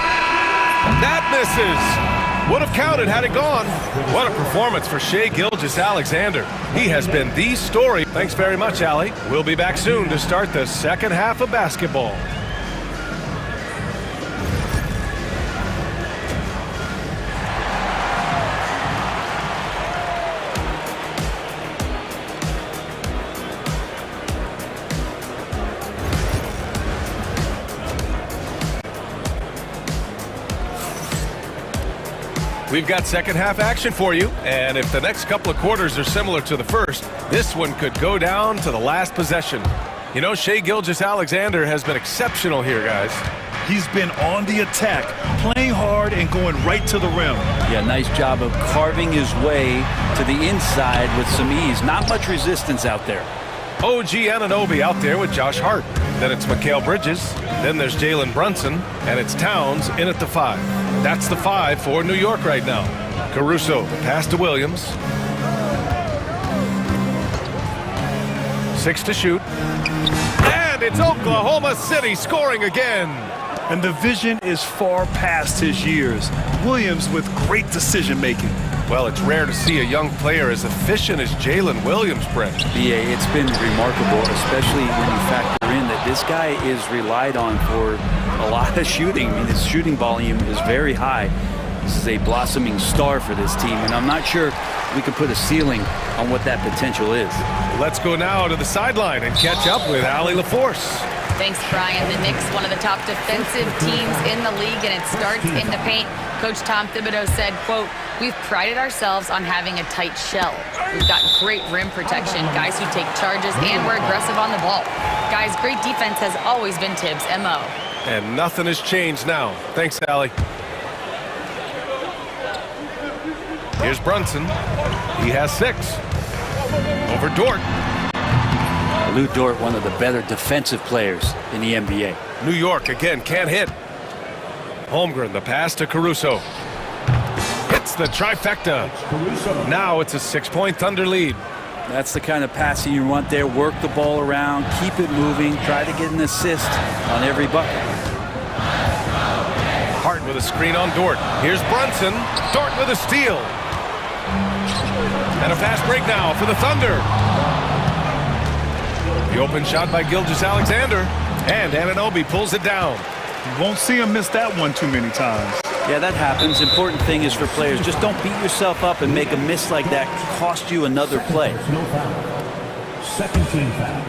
That misses. Would have counted had it gone. What a performance for Shai Gilgeous-Alexander. He has been the story. Thanks very much, Allie. We'll be back soon to start the second half of basketball. We've got second half action for you, and if the next couple of quarters are similar to the first, this one could go down to the last possession. You know, Shai Gilgeous-Alexander has been exceptional here, guys. He's been on the attack, playing hard and going right to the rim. Yeah, nice job of carving his way to the inside with some ease. Not much resistance out there. OG Anunoby out there with Josh Hart. Then it's Mikal Bridges. Then there's Jalen Brunson. And it's Towns in at the 5. That's the 5 for New York right now. Caruso, the pass to Williams. 6 to shoot. And it's Oklahoma City scoring again. And the vision is far past his years. Williams with great decision-making. Well, it's rare to see a young player as efficient as Jalen Williams, Brent. BA, it's been remarkable, especially when you factor in that this guy is relied on for a lot of shooting. I mean, his shooting volume is very high. This is a blossoming star for this team, and I'm not sure we can put a ceiling on what that potential is. Let's go now to the sideline and catch up with Allie LaForce. Thanks, Brian. The Knicks, one of the top defensive teams in the league, and it starts in the paint. Coach Tom Thibodeau said, quote, "We've prided ourselves on having a tight shell. We've got great rim protection, guys who take charges, and we're aggressive on the ball. Guys, great defense has always been Tibbs' MO." And nothing has changed now. Thanks, Allie. Here's Brunson. He has 6. Over Dort. Lou Dort, one of the better defensive players in the NBA. New York again can't hit. Holmgren, the pass to Caruso. Hits the trifecta. Now it's a 6-point Thunder lead. That's the kind of passing you want there. Work the ball around, keep it moving, try to get an assist on every bucket. Hart with a screen on Dort. Here's Brunson. Dort with a steal. And a fast break now for the Thunder. The open shot by Gilgeous-Alexander. And Anunoby pulls it down. You won't see him miss that one too many times. Yeah, that happens. Important thing is for players, just don't beat yourself up and make a miss like that cost you another play. No foul. Second team foul.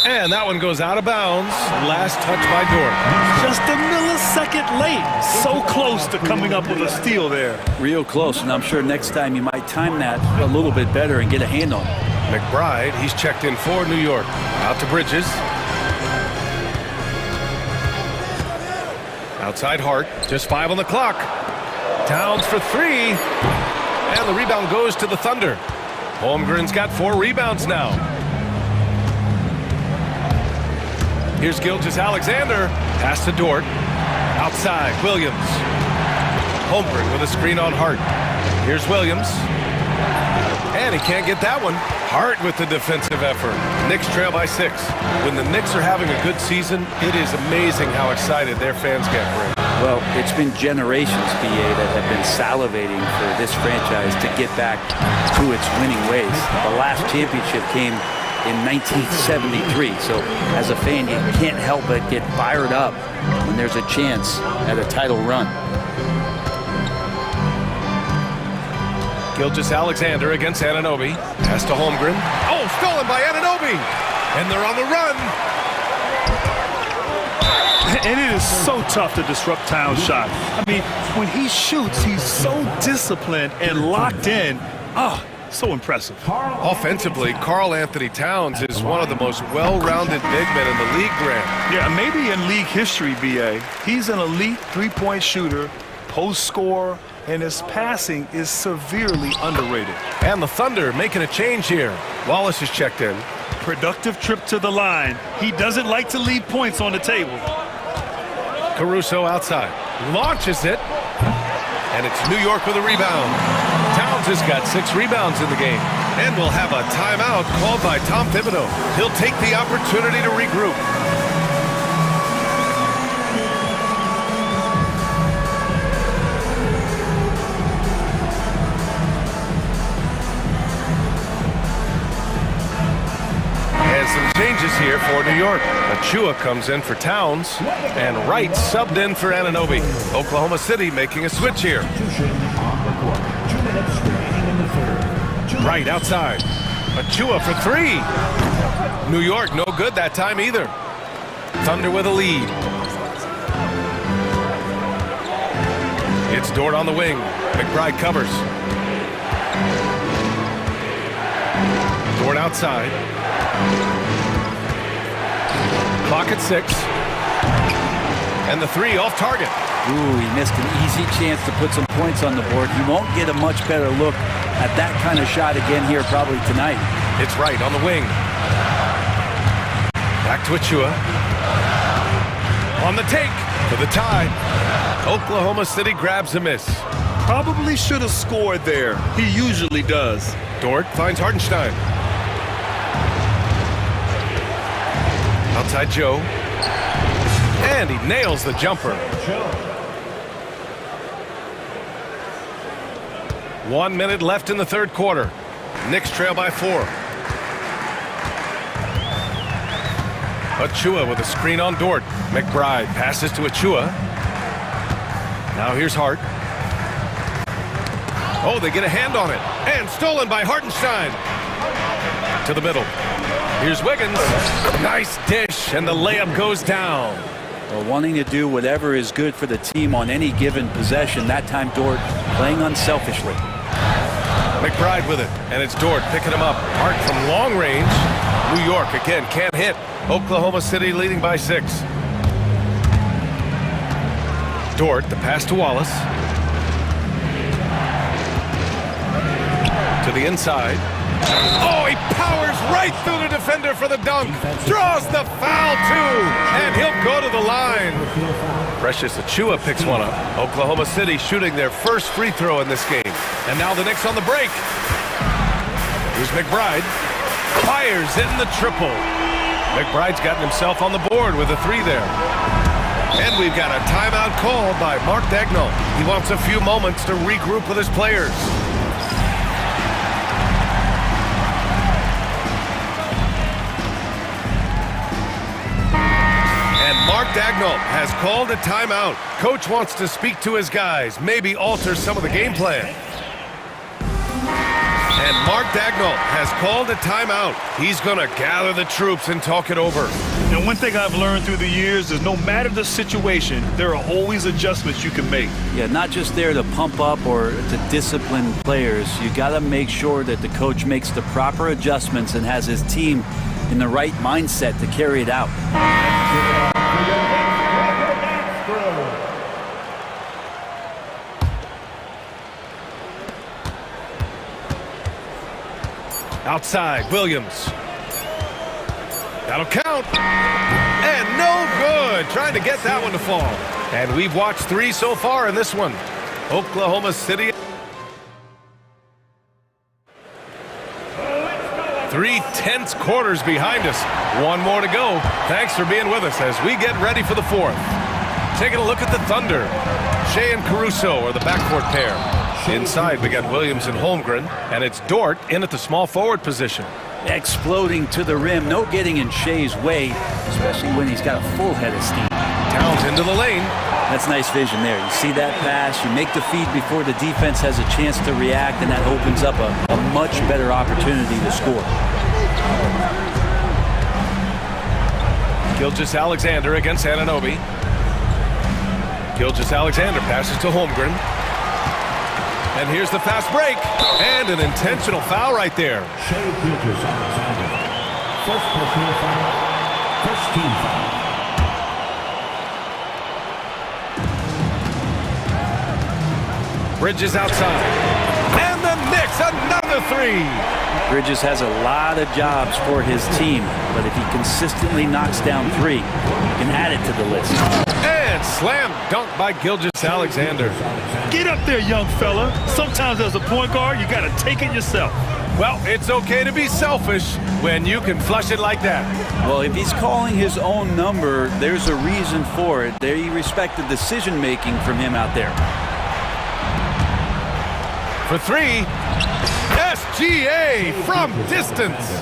And that one goes out of bounds. Last touch by Dort. Just a millisecond late. So close to coming up with a steal there. Real close, and I'm sure next time you might time that a little bit better and get a hand on it. McBride, he's checked in for New York. Out to Bridges. Outside Hart, just 5 on the clock. Towns for 3. And the rebound goes to the Thunder. Holmgren's got 4 rebounds now. Here's Gilgeous-Alexander. Pass to Dort. Outside, Williams. Holmgren with a screen on Hart. Here's Williams. And he can't get that one. Hart with the defensive effort. Knicks trail by 6. When the Knicks are having a good season, it is amazing how excited their fans get for it. Well, it's been generations, BA, that have been salivating for this franchise to get back to its winning ways. The last championship came in 1973, so as a fan, you can't help but get fired up when there's a chance at a title run. Gilgeous-Alexander against Anunoby. Pass to Holmgren. Oh, stolen by Anunoby! And they're on the run. And it is so tough to disrupt Towns' shot. I mean, when he shoots, he's so disciplined and locked in. So impressive. Offensively, Karl Anthony Towns is one of the most well-rounded big men in the league, Grant. Yeah, maybe in league history, BA. He's an elite three-point shooter, post scorer, and his passing is severely underrated. And the Thunder making a change here. Wallace is checked in. Productive trip to the line. He doesn't like to leave points on the table. Caruso outside. Launches it. And it's New York with a rebound. Towns has got 6 rebounds in the game. And we'll have a timeout called by Tom Thibodeau. He'll take the opportunity to regroup. Some changes here for New York. Achua comes in for Towns, and Wright subbed in for Anunoby. Oklahoma City making a switch here. Wright outside. Achua for 3. New York no good that time either. Thunder with a lead. It's Dort on the wing. McBride covers. Dort outside. Clock at 6. And the three off target. Ooh, he missed an easy chance to put some points on the board. He won't get a much better look at that kind of shot again here probably tonight. It's right on the wing. Back to Achua. On the take for the tie. Oklahoma City grabs a miss. Probably should have scored there. He usually does. Dort finds Hartenstein. Outside Joe. And he nails the jumper. 1 minute left in the third quarter. Knicks trail by 4. Achua with a screen on Dort. McBride passes to Achua. Now here's Hart. Oh, they get a hand on it. And stolen by Hartenstein. To the middle. Here's Wiggins. Nice dish, and the layup goes down. Well, wanting to do whatever is good for the team on any given possession. That time Dort playing unselfishly. McBride with it, and it's Dort picking him up. Hart from long range. New York again can't hit. Oklahoma City leading by 6. Dort, the pass to Wallace. To the inside. Oh, he powers right through the defender for the dunk. Draws the foul, too. And he'll go to the line. Precious Achua picks one up. Oklahoma City shooting their first free throw in this game. And now the Knicks on the break. Here's McBride. Fires in the triple. McBride's gotten himself on the board with a 3 there. And we've got a timeout called by Mark Dagnall. He wants a few moments to regroup with his players. And Mark Dagnall has called a timeout. Coach wants to speak to his guys, maybe alter some of the game plan. And Mark Dagnall has called a timeout. He's going to gather the troops and talk it over. And one thing I've learned through the years is no matter the situation, there are always adjustments you can make. Yeah, not just there to pump up or to discipline players. You got to make sure that the coach makes the proper adjustments and has his team in the right mindset to carry it out. Outside, Williams. That'll count. And no good. Trying to get that one to fall. And we've watched 3 so far in this one. Oklahoma City. 3 tense quarters behind us. 1 more to go. Thanks for being with us as we get ready for the 4th. Taking a look at the Thunder. Shea and Caruso are the backcourt pair. Inside, we got Williams and Holmgren, and it's Dort in at the small forward position. Exploding to the rim, no getting in Shea's way, especially when he's got a full head of steam. Towns into the lane. That's nice vision there. You see that pass, you make the feed before the defense has a chance to react, and that opens up a much better opportunity to score. Gilgeous-Alexander against Anunoby. Gilgeous-Alexander passes to Holmgren. And here's the fast break. And an intentional foul right there. Shea Gilgeous-Alexander. First personal foul. First team foul. Bridges outside. And the Knicks, another 3. Bridges has a lot of jobs for his team, but if he consistently knocks down 3, he can add it to the list. And slam dunk by Gilgeous-Alexander. Get up there, young fella. Sometimes as a point guard, you got to take it yourself. Well, it's okay to be selfish when you can flush it like that. Well, if he's calling his own number, there's a reason for it. They respect the decision-making from him out there. For 3, SGA from distance.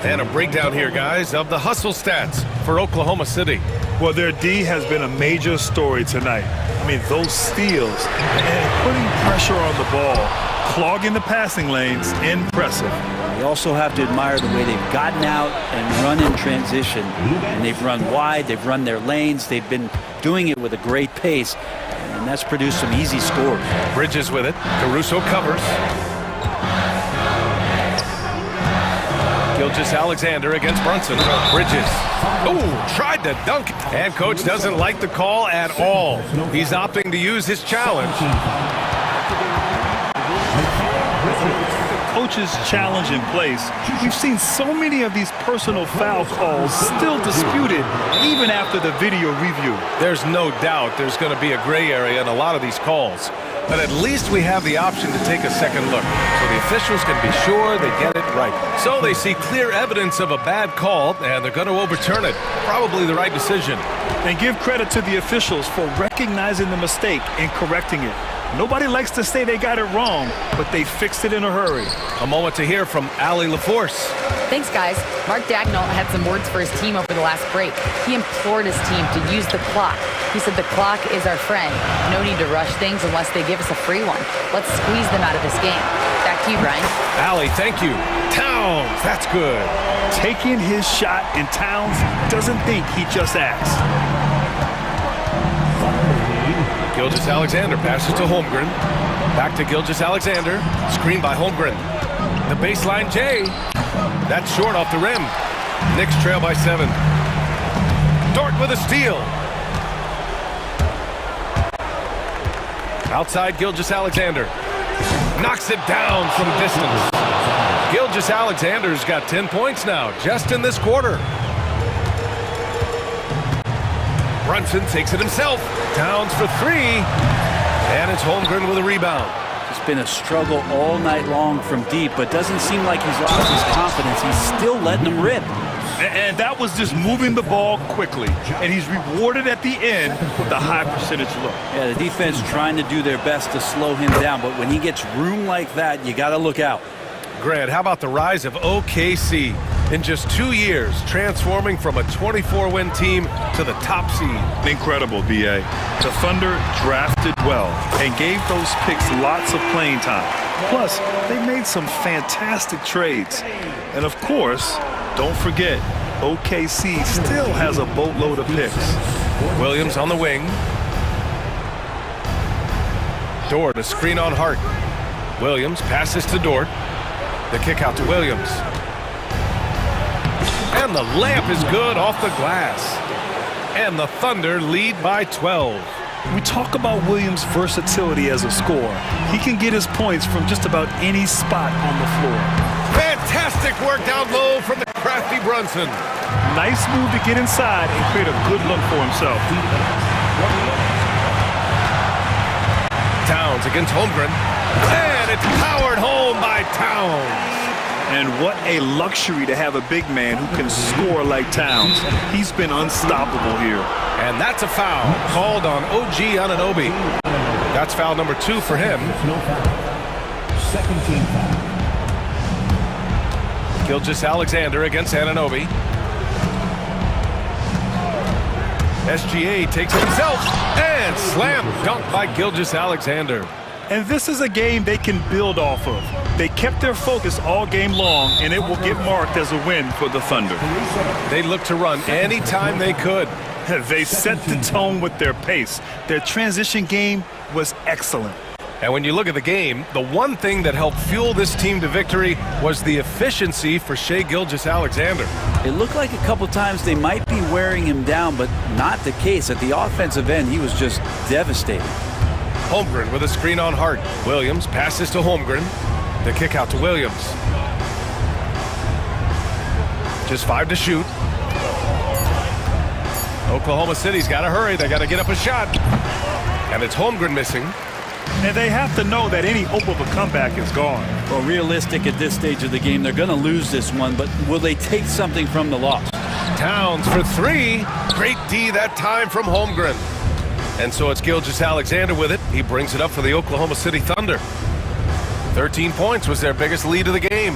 And a breakdown here, guys, of the hustle stats for Oklahoma City. Well, their D has been a major story tonight. I mean, those steals and putting pressure on the ball, clogging the passing lanes, impressive. You also have to admire the way they've gotten out and run in transition. And they've run wide, they've run their lanes, they've been doing it with a great pace. And and that's produced some easy scores. Bridges with it. Caruso covers. Gilgeous-Alexander against Brunson. Bridges. Oh, tried to dunk. And coach doesn't like the call at all. He's opting to use his challenge. Coach's challenge in place, we've seen so many of these personal foul calls still disputed even after the video review. There's no doubt there's going to be a gray area in a lot of these calls. But at least we have the option to take a second look, so the officials can be sure they get it right. So they see clear evidence of a bad call, and they're going to overturn it. Probably the right decision. And give credit to the officials for recognizing the mistake and correcting it. Nobody likes to say they got it wrong, but they fixed it in a hurry. A moment to hear from Allie LaForce. Thanks, guys. Mark Dagnall had some words for his team over the last break. He implored his team to use the clock. He said the clock is our friend. No need to rush things unless they give us a free one. Let's squeeze them out of this game. Back to you, Brian. Allie, thank you. Towns, that's good. Taking his shot, and Towns doesn't think he just asked. Gilgeous-Alexander passes to Holmgren. Back to Gilgeous-Alexander. Screen by Holmgren. The baseline J. That's short off the rim. Knicks trail by 7. Dort with a steal. Outside Gilgeous-Alexander. Knocks it down from distance. Gilgeous-Alexander's got 10 points now, just in this quarter. Brunson takes it himself. Towns for 3. And it's Holmgren with a rebound. It's been a struggle all night long from deep, but doesn't seem like he's lost his confidence. He's still letting them rip. And that was just moving the ball quickly. And he's rewarded at the end with a high percentage look. Yeah, the defense trying to do their best to slow him down, but when he gets room like that, you got to look out. Grant, how about the rise of OKC? In just 2 years, transforming from a 24-win team to the top seed. Incredible, B.A. The Thunder drafted well and gave those picks lots of playing time. Plus, they made some fantastic trades. And of course, don't forget, OKC still has a boatload of picks. Williams on the wing. Dort, a screen on Hart. Williams passes to Dort. The kick out to Williams. And the layup is good off the glass. And the Thunder lead by 12. We talk about Williams' versatility as a scorer. He can get his points from just about any spot on the floor. Fantastic work down low from the crafty Brunson. Nice move to get inside and create a good look for himself. Towns against Holmgren. And it's powered home by Towns. And what a luxury to have a big man who can score like Towns. He's been unstoppable here. And that's a foul called on OG Anunoby. That's foul number 2 for him. Second team foul. Gilgeous-Alexander against Anunoby. SGA takes it himself and slam dunk by Gilgeous-Alexander. And this is a game they can build off of. They kept their focus all game long, and it will get marked as a win for the Thunder. They looked to run anytime they could. They set the tone with their pace. Their transition game was excellent. And when you look at the game, the one thing that helped fuel this team to victory was the efficiency for Shai Gilgeous-Alexander. It looked like a couple times they might be wearing him down, but not the case. At the offensive end, he was just devastating. Holmgren with a screen on Hart. Williams passes to Holmgren. The kick out to Williams. Just 5 to shoot. Oklahoma City's got to hurry. They got to get up a shot. And it's Holmgren missing. And they have to know that any hope of a comeback is gone. Well, realistic at this stage of the game, they're going to lose this one, but will they take something from the loss? Towns for 3. Great D that time from Holmgren. And so it's Gilgeous-Alexander with it. He brings it up for the Oklahoma City Thunder. 13 points was their biggest lead of the game.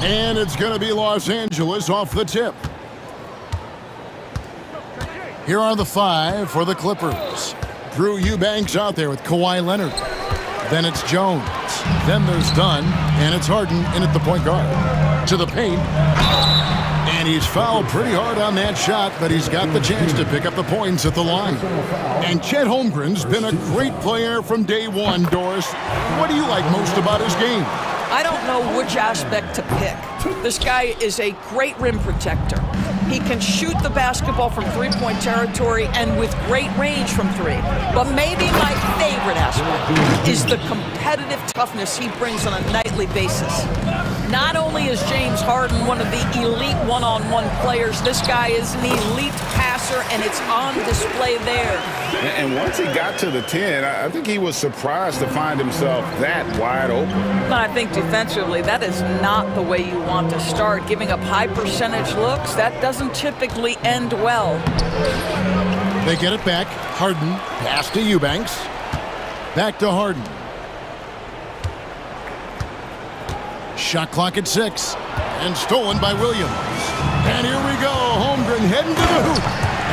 And it's going to be Los Angeles off the tip. Here are the 5 for the Clippers. Drew Eubanks out there with Kawhi Leonard. Then it's Jones. Then there's Dunn. And it's Harden in at the point guard. To the paint. And he's fouled pretty hard on that shot, but he's got the chance to pick up the points at the line. And Chet Holmgren's been a great player from day one, Doris. What do you like most about his game? I don't know which aspect to pick. This guy is a great rim protector. He can shoot the basketball from three-point territory and with great range from 3. But maybe my favorite aspect is the competitive toughness he brings on a nightly basis. Not only is James Harden one of the elite one-on-one players, this guy is an elite passer, and it's on display there. And once he got to the 10, I think he was surprised to find himself that wide open. But I think defensively, that is not the way you want to start. Giving up high percentage looks, that doesn't typically end well. They get it back. Harden, pass to Eubanks. Back to Harden. Shot clock at 6. And stolen by Williams. And here we go. Holmgren heading to the hoop.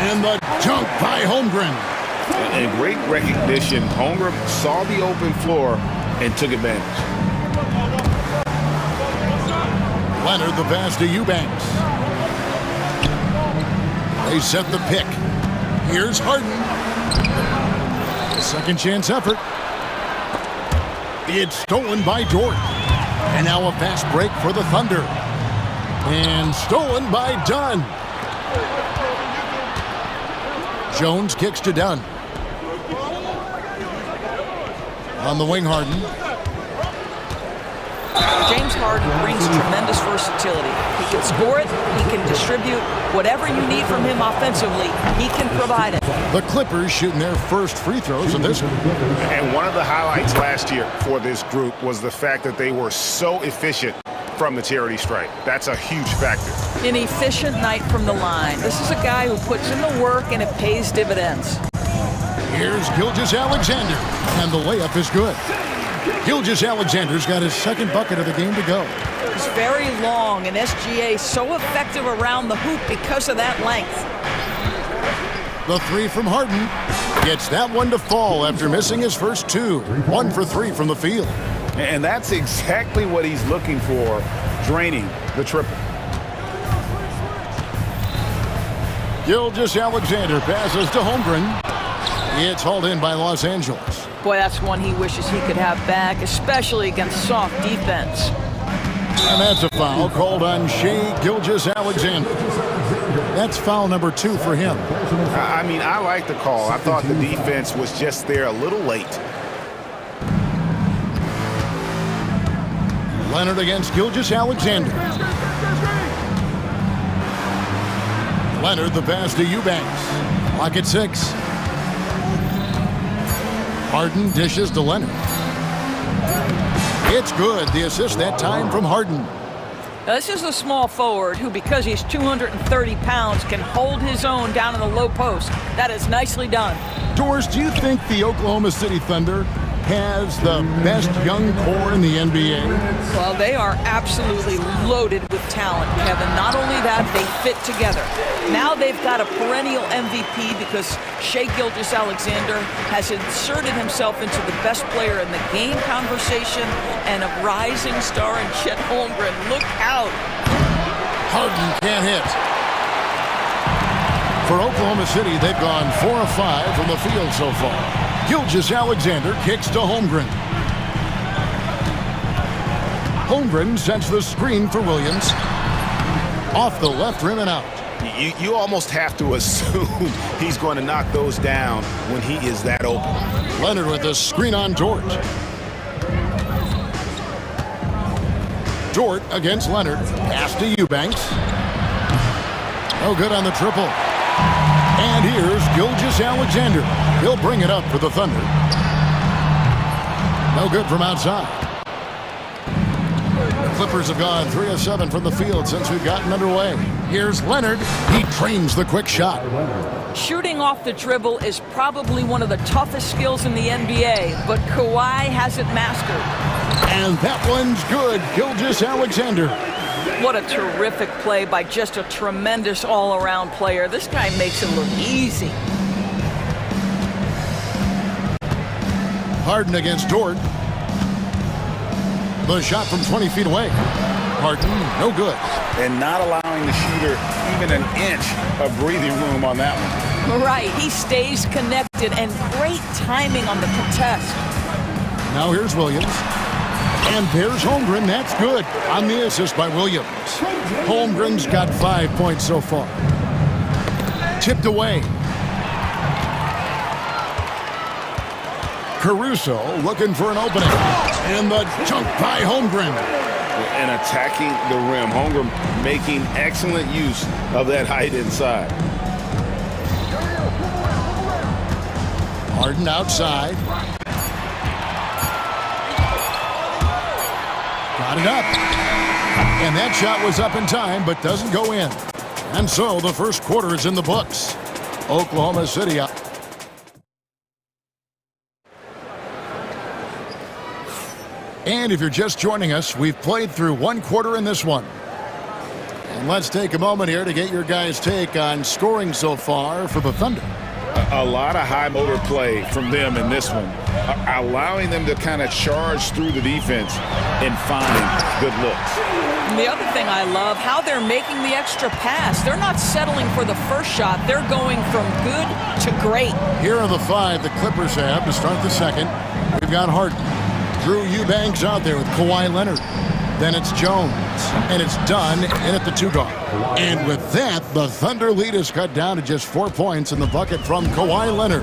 And the dunk by Holmgren. And great recognition. Holmgren saw the open floor and took advantage. Leonard the pass to Eubanks. They set the pick. Here's Harden. Second chance effort. It's stolen by Dort. And now a fast break for the Thunder. And stolen by Dunn. Jones kicks to Dunn. On the wing, Harden. James Harden brings tremendous versatility. He can score it, he can distribute. Whatever you need from him offensively, he can provide it. The Clippers shooting their first free throws of this one. And one of the highlights last year for this group was the fact that they were so efficient from the charity stripe. That's a huge factor. An efficient night from the line. This is a guy who puts in the work and it pays dividends. Here's Gilgeous-Alexander, and the layup is good. Gilgeous-Alexander's got his second bucket of the game to go. He's very long, and SGA so effective around the hoop because of that length. The 3 from Harden gets that one to fall after missing his first 2. 1 for 3 from the field. And that's exactly what he's looking for, draining the triple. Gilgeous-Alexander passes to Holmgren. It's hauled in by Los Angeles. Boy, that's one he wishes he could have back, especially against soft defense. And that's a foul called on Shai Gilgeous-Alexander. That's foul number 2 for him. I mean, I like the call. I thought the defense was just there a little late. Leonard against Gilgeous-Alexander. Leonard the pass to Eubanks. Clock at 6. Harden dishes to Leonard. It's good. The assist that time from Harden. Now, this is a small forward who, because he's 230 pounds, can hold his own down in the low post. That is nicely done. Doris, do you think the Oklahoma City Thunder has the best young core in the NBA? Well, they are absolutely loaded with talent, Kevin. Not only that, they fit together. Now they've got a perennial MVP because Shai Gilgeous-Alexander has inserted himself into the best player in the game conversation and a rising star in Chet Holmgren. Look out. Harden can't hit. For Oklahoma City, they've gone 4 of 5 from the field so far. Gilgeous-Alexander kicks to Holmgren. Holmgren sets the screen for Williams. Off the left rim and out. You almost have to assume he's going to knock those down when he is that open. Leonard with the screen on Dort. Dort against Leonard. Pass to Eubanks. No good on the triple. And here's Gilgeous-Alexander. He'll bring it up for the Thunder. No good from outside. The Clippers have gone 3 of 7 from the field since we've gotten underway. Here's Leonard. He trains the quick shot. Shooting off the dribble is probably one of the toughest skills in the NBA, but Kawhi has it mastered. And that one's good. Gilgeous-Alexander. What a terrific play by just a tremendous all-around player. This guy makes it look easy. Harden against Dort. The shot from 20 feet away. Harden, no good. And not allowing the shooter even an inch of breathing room on that one. Right, he stays connected, and great timing on the contest. Now here's Williams. And there's Holmgren. That's good on the assist by Williams. Holmgren's got 5 points so far. Tipped away. Caruso looking for an opening. And the chunk by Holmgren. And attacking the rim. Holmgren making excellent use of that height inside. Harden outside. Got it up. And that shot was up in time, but doesn't go in. And so the first quarter is in the books. Oklahoma City up. And if you're just joining us, we've played through one quarter in this one. And let's take a moment here to get your guys' take on scoring so far for the Thunder. A lot of high motor play from them in this one, allowing them to kind of charge through the defense and find good looks. And the other thing I love, how they're making the extra pass. They're not settling for the first shot. They're going from good to great. Here are the 5 the Clippers have to start the second. We've got Harden. Drew Eubanks out there with Kawhi Leonard. Then it's Jones. And it's done in at the 2-guard. And with that, the Thunder lead is cut down to just 4 points in the bucket from Kawhi Leonard.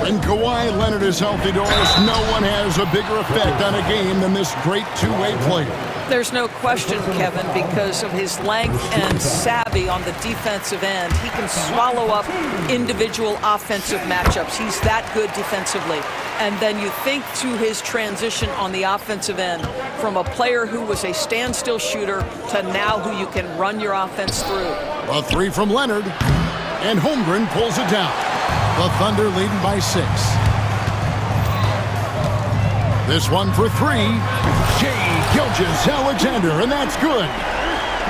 When Kawhi Leonard is healthy, Doris, no one has a bigger effect on a game than this great two-way player. There's no question, Kevin, because of his length and savvy on the defensive end. He can swallow up individual offensive matchups. He's that good defensively. And then you think to his transition on the offensive end from a player who was a standstill shooter to now who you can run your offense through. A 3 from Leonard, and Holmgren pulls it down. The Thunder leading by 6. This one for 3. Shai Gilgeous-Alexander, and that's good.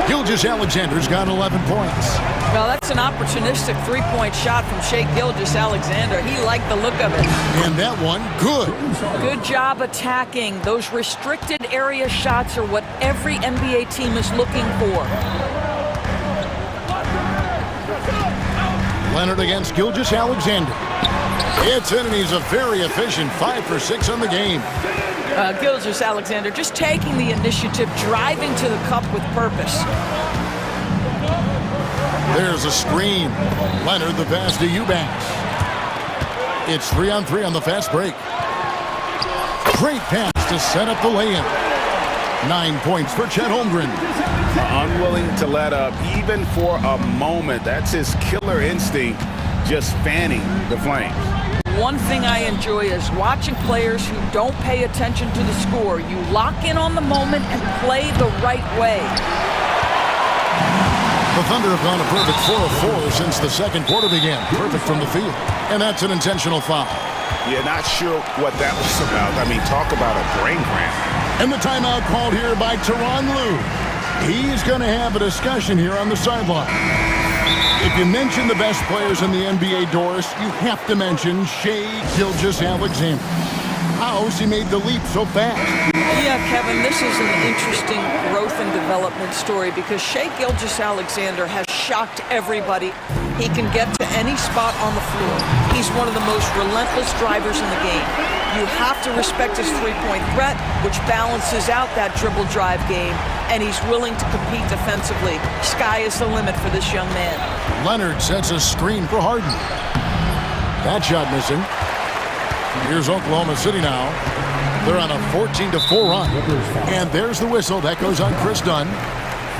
Gilgeous-Alexander's got 11 points. Well, that's an opportunistic three-point shot from Shai Gilgeous-Alexander. He liked the look of it. And that one, good. Good job attacking. Those restricted area shots are what every NBA team is looking for. Leonard against Gilgeous-Alexander. It's in, and he's a very efficient 5 for 6 on the game. Gilgeous-Alexander just taking the initiative, driving to the cup with purpose. There's a screen. Leonard the pass to Eubanks. It's 3-on-3 on the fast break. Great pass to set up the lay-in. 9 points for Chet Holmgren. Unwilling to let up even for a moment. That's his killer instinct, just fanning the flames. One thing I enjoy is watching players who don't pay attention to the score. You lock in on the moment and play the right way. The Thunder have gone a perfect 4 of 4 since the second quarter began. Perfect from the field. And that's an intentional foul. Yeah, not sure what that was about. I mean, talk about a brain cramp. And the timeout called here by Tyronn Lue. He's going to have a discussion here on the sideline. If you mention the best players in the NBA, Doris, you have to mention Shai Gilgeous-Alexander. How's he made the leap so fast? Yeah, Kevin, this is an interesting growth and development story because Shai Gilgeous-Alexander has shocked everybody. He can get to any spot on the floor. He's one of the most relentless drivers in the game. You have to respect his three-point threat, which balances out that dribble drive game, and he's willing to compete defensively. Sky is the limit for this young man. Leonard sets a screen for Harden. That shot missing. Here's Oklahoma City now. They're on a 14-4 run. And there's the whistle. That goes on Chris Dunn.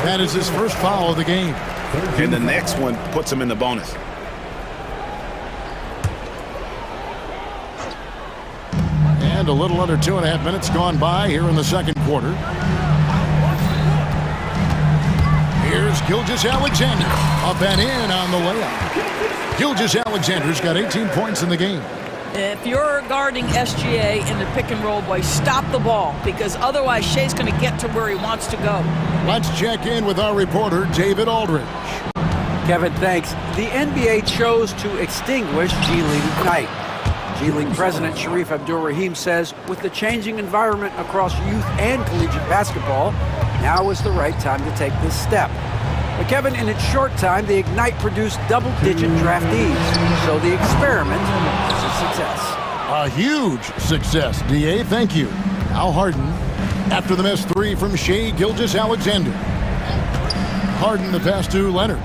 That is his first foul of the game. And the next one puts him in the bonus. And a little under 2.5 minutes gone by here in the second quarter. Here's Gilgeous-Alexander. Up and in on the layup. Gilgeous-Alexander's got 18 points in the game. If you're guarding SGA in the pick and roll, boy, stop the ball, because otherwise Shea's going to get to where he wants to go. Let's check in with our reporter, David Aldridge. Kevin, thanks. The NBA chose to extinguish G League Ignite. G League President Sharif Abdur-Rahim says with the changing environment across youth and collegiate basketball, now is the right time to take this step. But Kevin, in its short time, the Ignite produced double-digit draftees, so the experiment is a success. A huge success, DA, thank you. Now Harden, after the missed three from Shai Gilgeous-Alexander. Harden the pass to Leonard.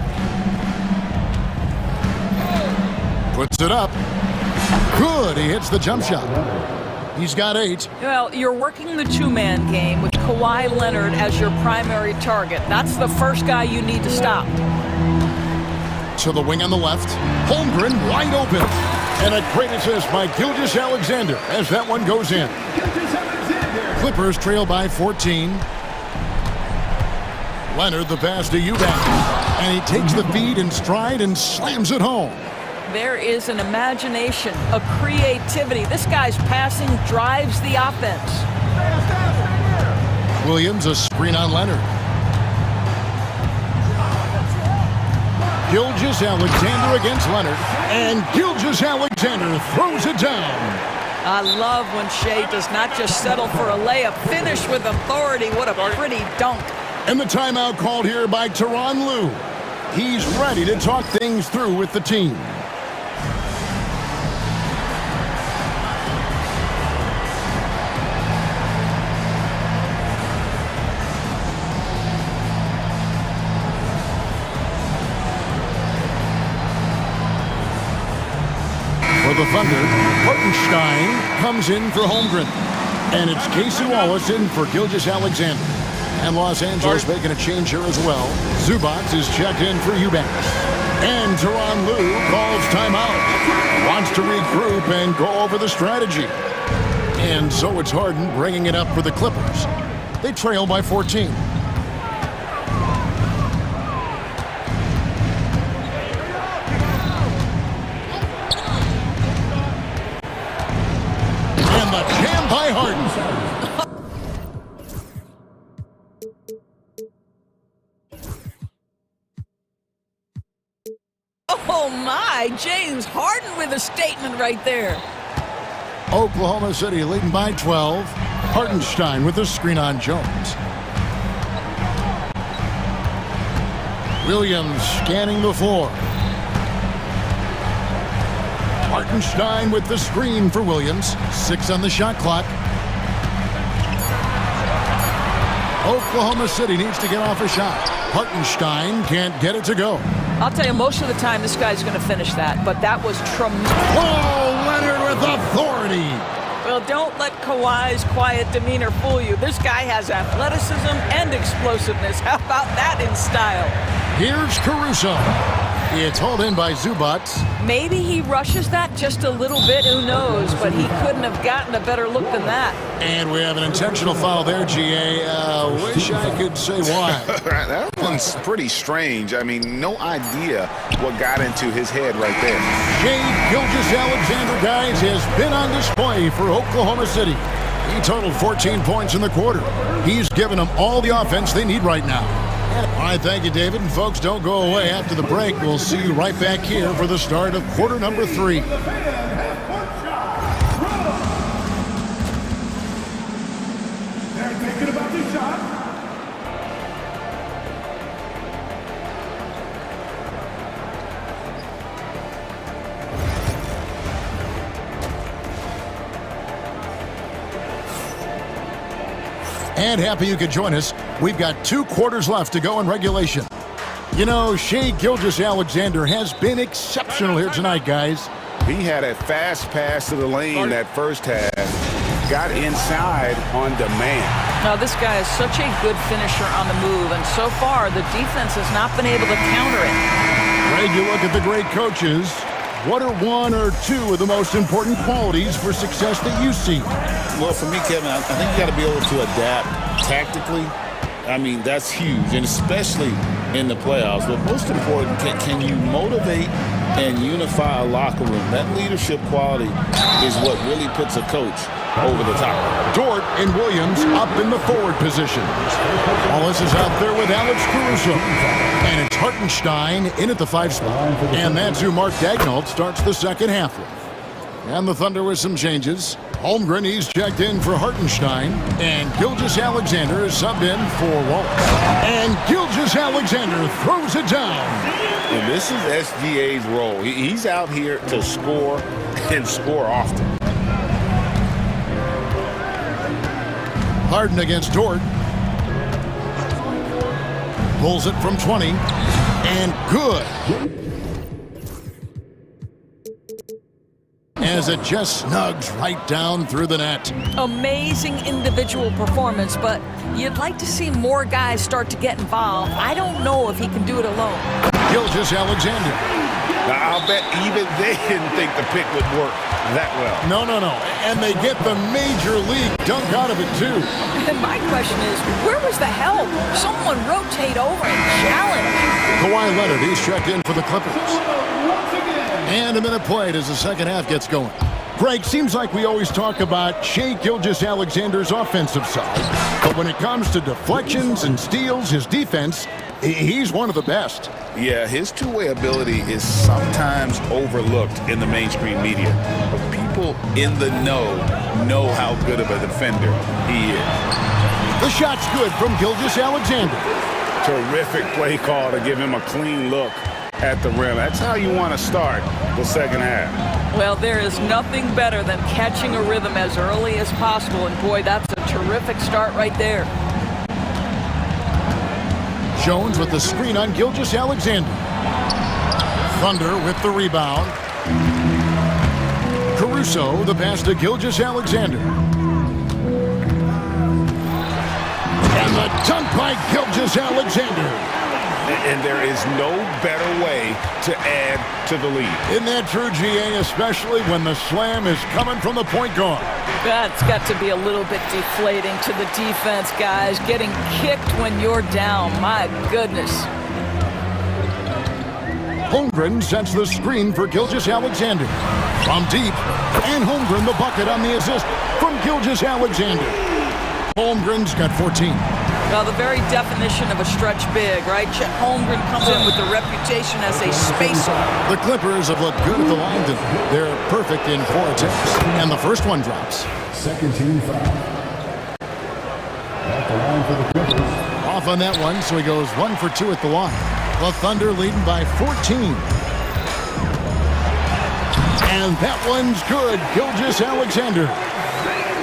Puts it up. Good, he hits the jump shot. He's got 8. Well, you're working the two-man game with Kawhi Leonard as your primary target. That's the first guy you need to stop. To the wing on the left. Holmgren wide open. And a great assist by Gilgeous-Alexander as that one goes in. Clippers trail by 14. Leonard the pass to Eubanks. And he takes the feed in stride and slams it home. There is an imagination, a creativity. This guy's passing drives the offense. Williams a screen on Leonard. Gilgeous-Alexander against Leonard. And Gilgeous-Alexander throws it down. I love when Shai does not just settle for a layup, finish with authority. What a pretty dunk. And the timeout called here by Tyronn Lue. He's ready to talk things through with the team. For the Thunder, Hartenstein comes in for Holmgren. And it's Casey Wallace in for Gilgeous-Alexander. And Los Angeles making a change here as well. Zubac is checked in for Eubanks. And Tyronn Lue calls timeout. Wants to regroup and go over the strategy. And so it's Harden bringing it up for the Clippers. They trail by 14. By Harden. Oh my, James Harden with a statement right there. Oklahoma City leading by 12. Hartenstein with a screen on Jones. Williams scanning the floor. Hartenstein with the screen for Williams. 6 on the shot clock. Oklahoma City needs to get off a shot. Hartenstein can't get it to go. I'll tell you, most of the time this guy's going to finish that, but that was tremendous. Oh, Leonard with authority. Well, don't let Kawhi's quiet demeanor fool you. This guy has athleticism and explosiveness. How about that in style? Here's Caruso. It's hauled in by Zubac. Maybe he rushes that just a little bit, who knows, but he couldn't have gotten a better look than that. And we have an intentional foul there, GA. Wish I could say why. That one's pretty strange. I mean, no idea what got into his head right there. Shai Gilgeous-Alexander, guys, has been on display for Oklahoma City. He totaled 14 points in the quarter. He's given them all the offense they need right now. All right, thank you, David. And folks, don't go away. After the break, we'll see you right back here for the start of quarter number 3. And happy you could join us. We've got 2 quarters left to go in regulation. You know, Shai Gilgeous-Alexander has been exceptional here tonight, guys. He had a fast pass to the lane that first half. Got inside on demand. Now, this guy is such a good finisher on the move, and so far, the defense has not been able to counter it. Greg, you look at the great coaches. What are 1 or 2 of the most important qualities for success that you see? Well, for me, Kevin, I think you got to be able to adapt tactically. I mean, that's huge, and especially in the playoffs. But most important, can you motivate and unify a locker room. That leadership quality is what really puts a coach over the top. Dort and Williams up in the forward positions. Wallace is out there with Alex Caruso. And it's Hartenstein in at the 5 spot. And that's who Mark Daignault starts the second half with. And the Thunder with some changes. Holmgren, he's checked in for Hartenstein. And Gilgeous-Alexander is subbed in for Wallace. And Gilgeous-Alexander throws it down. And this is SGA's role. He's out here to score and score often. Harden against Dort. Pulls it from 20. And good. As it just snugs right down through the net. Amazing individual performance, but you'd like to see more guys start to get involved. I don't know if he can do it alone. Gilgeous-Alexander. Now, I'll bet even they didn't think the pick would work that well. No. And they get the major league dunk out of it, too. And my question is, where was the help? Someone rotate over and challenge. Kawhi Leonard, he's checked in for the Clippers. And a minute played as the second half gets going. Greg, seems like we always talk about Shai Gilgeous-Alexander's offensive side. But when it comes to deflections and steals, his defense, he's one of the best. Yeah, his two-way ability is sometimes overlooked in the mainstream media. But people in the know how good of a defender he is. The shot's good from Gilgeous-Alexander. Terrific play call to give him a clean look at the rim. That's how you want to start the second half. Well, there is nothing better than catching a rhythm as early as possible. And boy, that's a terrific start right there. Jones with the screen on Gilgeous-Alexander. Thunder with the rebound. Caruso, the pass to Gilgeous-Alexander. And the dunk by Gilgeous-Alexander. And there is no better way to add to the lead. Isn't that true, GA, especially when the slam is coming from the point guard? That's got to be a little bit deflating to the defense, guys. Getting kicked when you're down, my goodness. Holmgren sets the screen for Gilgeous-Alexander. From deep, and Holmgren the bucket on the assist from Gilgeous-Alexander. Holmgren's got 14. Well, the very definition of a stretch big, right? Chet Holmgren comes in with the reputation as a spacer. The Clippers have looked good at the line tonight. They're perfect in 4 attempts. And the first one drops. Second team foul. At the line for the Clippers. Off on that one, so he goes 1 for 2 at the line. The Thunder leading by 14. And that one's good. Gilgeous-Alexander.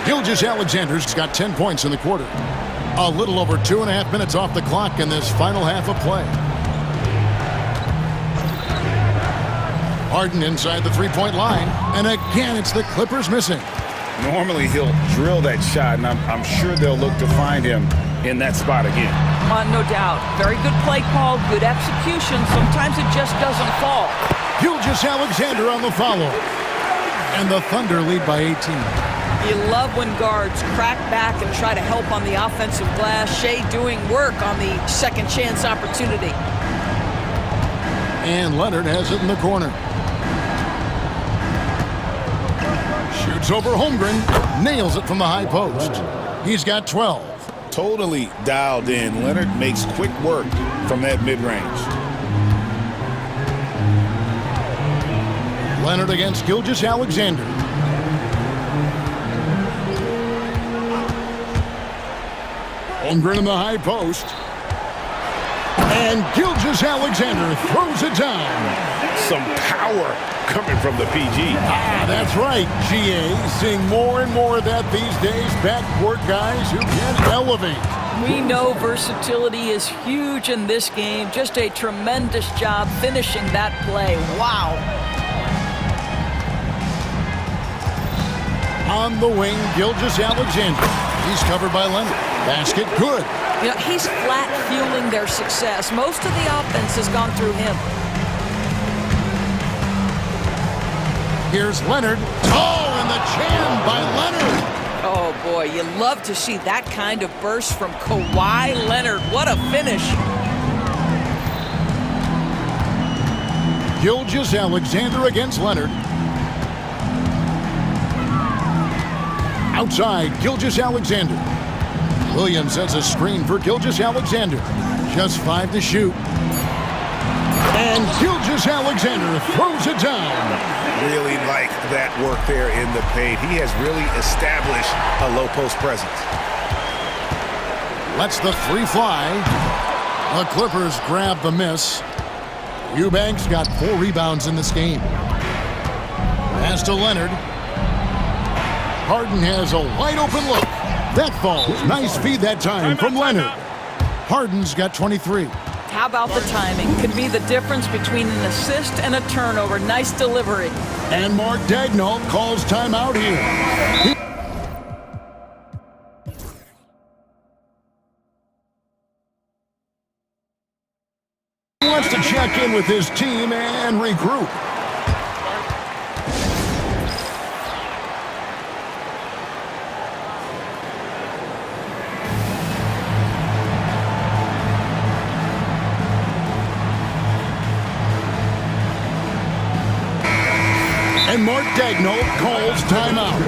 Gilgeous-Alexander's got 10 points in the quarter. A little over 2.5 minutes off the clock in this final half of play. Harden inside the three-point line. And again, it's the Clippers missing. Normally, he'll drill that shot, and I'm sure they'll look to find him in that spot again. No doubt. Very good play call, good execution. Sometimes it just doesn't fall. Gilgeous-Alexander on the follow. And the Thunder lead by 18. You love when guards crack back and try to help on the offensive glass. Shai doing work on the second chance opportunity. And Leonard has it in the corner. Shoots over Holmgren. Nails it from the high post. He's got 12. Totally dialed in. Leonard makes quick work from that mid-range. Leonard against Gilgeous-Alexander. Holmgren in the high post. And Gilgeous-Alexander throws it down. Some power coming from the PG. That's right, GA. Seeing more and more of that these days. Backcourt guys who can elevate. We know versatility is huge in this game. Just a tremendous job finishing that play. Wow. On the wing, Gilgeous-Alexander. He's covered by Leonard. Basket good. You know, he's flat fueling their success. Most of the offense has gone through him. Here's Leonard. Oh, and the jam by Leonard. Oh, boy, you love to see that kind of burst from Kawhi Leonard. What a finish. Gilgeous-Alexander against Leonard. Outside, Gilgeous-Alexander. Williams sets a screen for Gilgeous-Alexander. Just 5 to shoot. And Gilgeous-Alexander throws it down. Really like that work there in the paint. He has really established a low post presence. Lets the three fly. The Clippers grab the miss. Eubanks got 4 rebounds in this game. Pass to Leonard. Harden has a wide open look. That falls. Nice feed that time from Leonard. Harden's got 23. How about the timing? Could be the difference between an assist and a turnover. Nice delivery. And Mark Daigneault calls timeout here. He wants to check in with his team and regroup. And Mark Daigneault calls timeout.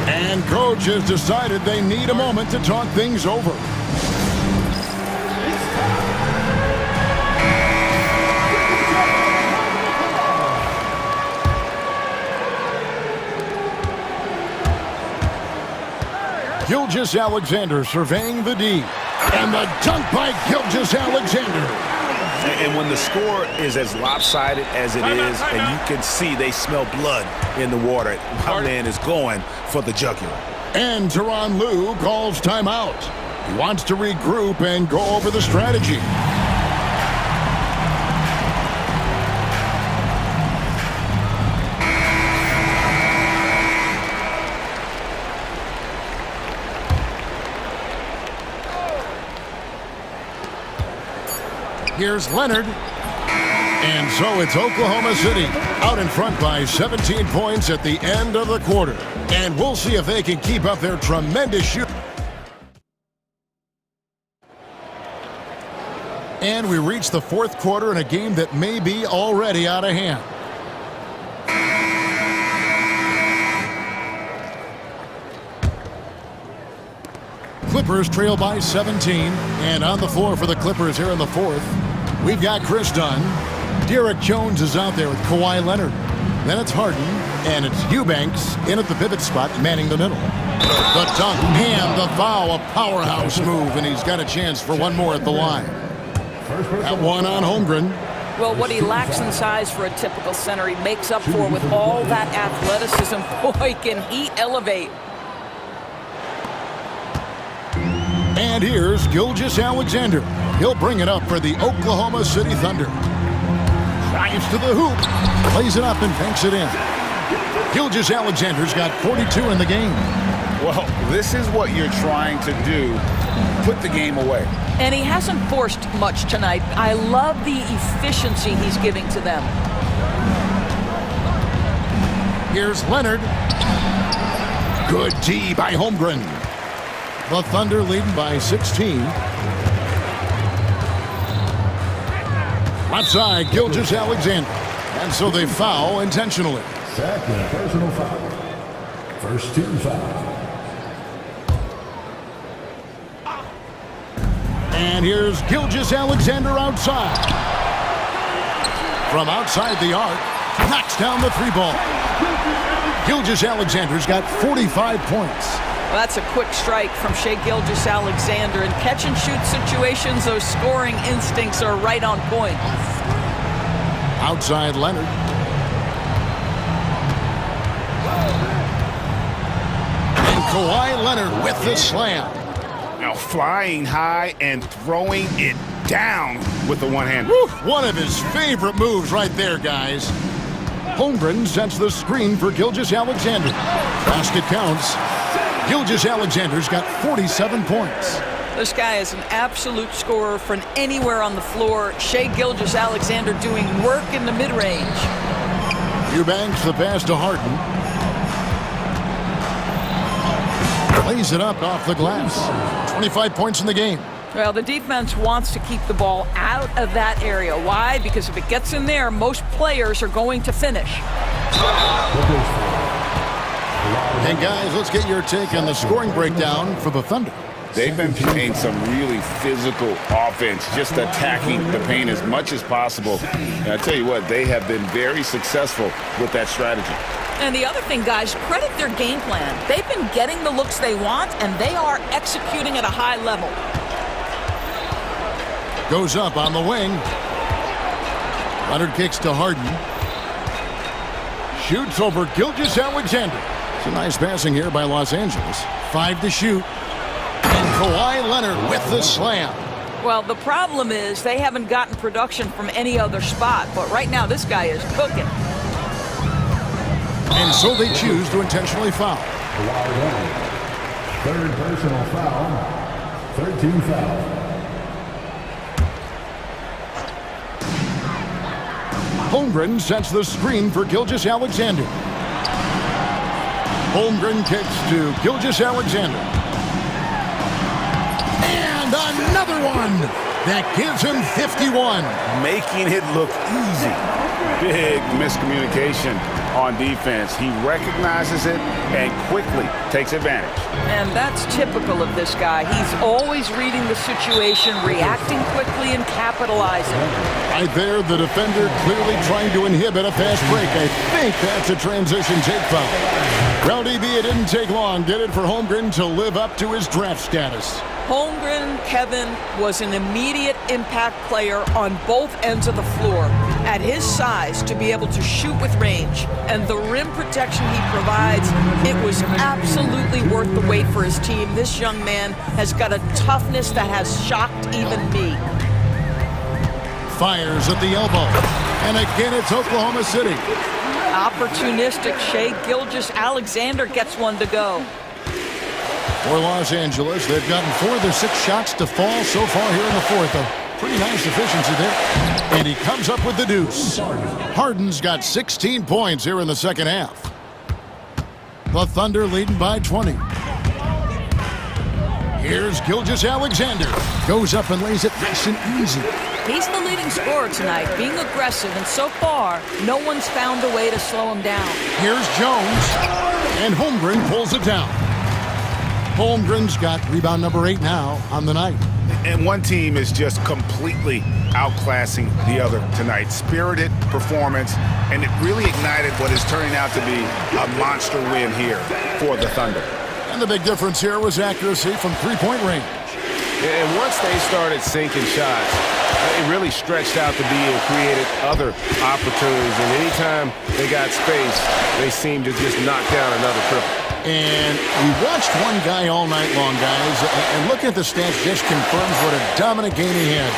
And coach has decided they need a moment to talk things over. Gilgeous-Alexander surveying the D. And the dunk by Gilgeous-Alexander. And when the score is as lopsided as it is, and you can see they smell blood in the water, my man is going for the jugular. And Tyronn Lue calls timeout. He wants to regroup and go over the strategy. Here's Leonard. And so it's Oklahoma City out in front by 17 points at the end of the quarter. And we'll see if they can keep up their tremendous shoot. And we reach the fourth quarter in a game that may be already out of hand. Clippers trail by 17. And on the floor for the Clippers here in the fourth, we've got Chris Dunn. Derek Jones is out there with Kawhi Leonard. Then it's Harden, and it's Eubanks in at the pivot spot, manning the middle. The dunk and the foul, a powerhouse move, and he's got a chance for one more at the line. That one on Holmgren. Well, what he lacks in size for a typical center, he makes up for with all that athleticism. Boy, can he elevate. And here's Gilgeous-Alexander. He'll bring it up for the Oklahoma City Thunder. Drives to the hoop, plays it up and banks it in. Gilgeous-Alexander's got 42 in the game. Well, this is what you're trying to do, put the game away. And he hasn't forced much tonight. I love the efficiency he's giving to them. Here's Leonard. Good D by Holmgren. The Thunder leading by 16. Left side, Gilgeous-Alexander. And so they foul intentionally. Second personal foul. First team foul. And here's Gilgeous-Alexander outside. From outside the arc, knocks down the three ball. Gilgeous-Alexander's got 45 points. Well, that's a quick strike from Shai Gilgeous-Alexander. In catch-and-shoot situations, those scoring instincts are right on point. Outside Leonard. And Kawhi Leonard with the slam. Now flying high and throwing it down with the one-hand. One of his favorite moves right there, guys. Holmgren sets the screen for Gilgeous-Alexander. Basket counts. Gilgeous-Alexander's got 47 points. This guy is an absolute scorer from anywhere on the floor. Shai Gilgeous-Alexander doing work in the mid-range. Eubanks the pass to Harden. Plays it up off the glass. 25 points in the game. Well, the defense wants to keep the ball out of that area. Why? Because if it gets in there, most players are going to finish. And guys, let's get your take on the scoring breakdown for the Thunder. They've been playing some really physical offense, just attacking the paint as much as possible. And I tell you what, they have been very successful with that strategy. And the other thing, guys, credit their game plan. They've been getting the looks they want, and they are executing at a high level. Goes up on the wing. Leonard kicks to Harden. Shoots over Gilgeous-Alexander. It's a nice passing here by Los Angeles. 5 to shoot. And Kawhi Leonard with the slam. Well, the problem is they haven't gotten production from any other spot, but right now this guy is cooking. And so they choose to intentionally foul. Third personal foul. 13 foul. Holmgren sets the screen for Gilgeous-Alexander. Holmgren kicks to Gilgeous-Alexander. And another one that gives him 51. Making it look easy. Big miscommunication on defense. He recognizes it and quickly takes advantage. And that's typical of this guy. He's always reading the situation, reacting quickly, and capitalizing. Right there, the defender clearly trying to inhibit a fast break. I think that's a transition take foul. Well, DB, it didn't take long, did it, for Holmgren to live up to his draft status? Holmgren, Kevin, was an immediate impact player on both ends of the floor. At his size, to be able to shoot with range and the rim protection he provides, it was absolutely worth the wait for his team. This young man has got a toughness that has shocked even me. Fires at the elbow. And again, it's Oklahoma City. Opportunistic Shai Gilgeous-Alexander gets one to go. For Los Angeles, they've gotten 4 of their 6 shots to fall so far here in the fourth. A pretty nice efficiency there. And he comes up with the deuce. Harden's got 16 points here in the second half. The Thunder leading by 20. Here's Gilgeous-Alexander. Goes up and lays it nice and easy. He's the leading scorer tonight, being aggressive, and so far, no one's found a way to slow him down. Here's Jones. And Holmgren pulls it down. Holmgren's got rebound number 8 now on the night. And one team is just completely outclassing the other tonight. Spirited performance, and it really ignited what is turning out to be a monster win here for the Thunder. And the big difference here was accuracy from three-point range. And once they started sinking shots, it really stretched out to be and created other opportunities. And anytime they got space, they seemed to just knock down another triple. And we watched one guy all night long, guys, and looking at the stats just confirms what a dominant game he had.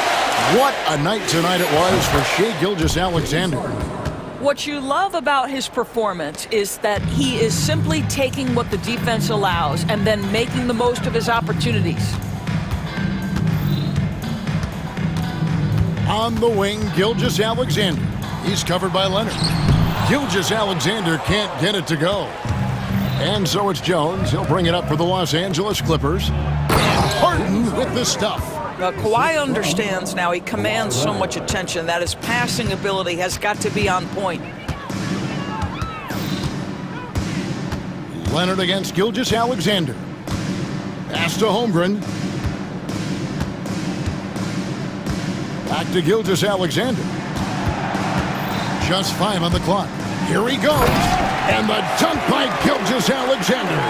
What a night tonight it was for Shai Gilgeous-Alexander. What you love about his performance is that he is simply taking what the defense allows and then making the most of his opportunities. On the wing, Gilgeous-Alexander. He's covered by Leonard. Gilgeous-Alexander can't get it to go. And so it's Jones. He'll bring it up for the Los Angeles Clippers. And Harden with the stuff. Kawhi understands now. He commands so much attention that his passing ability has got to be on point. Leonard against Gilgeous-Alexander. Pass to Holmgren. Back to Gilgeous-Alexander. Just 5 on the clock. Here he goes. And the dunk by Gilgeous-Alexander.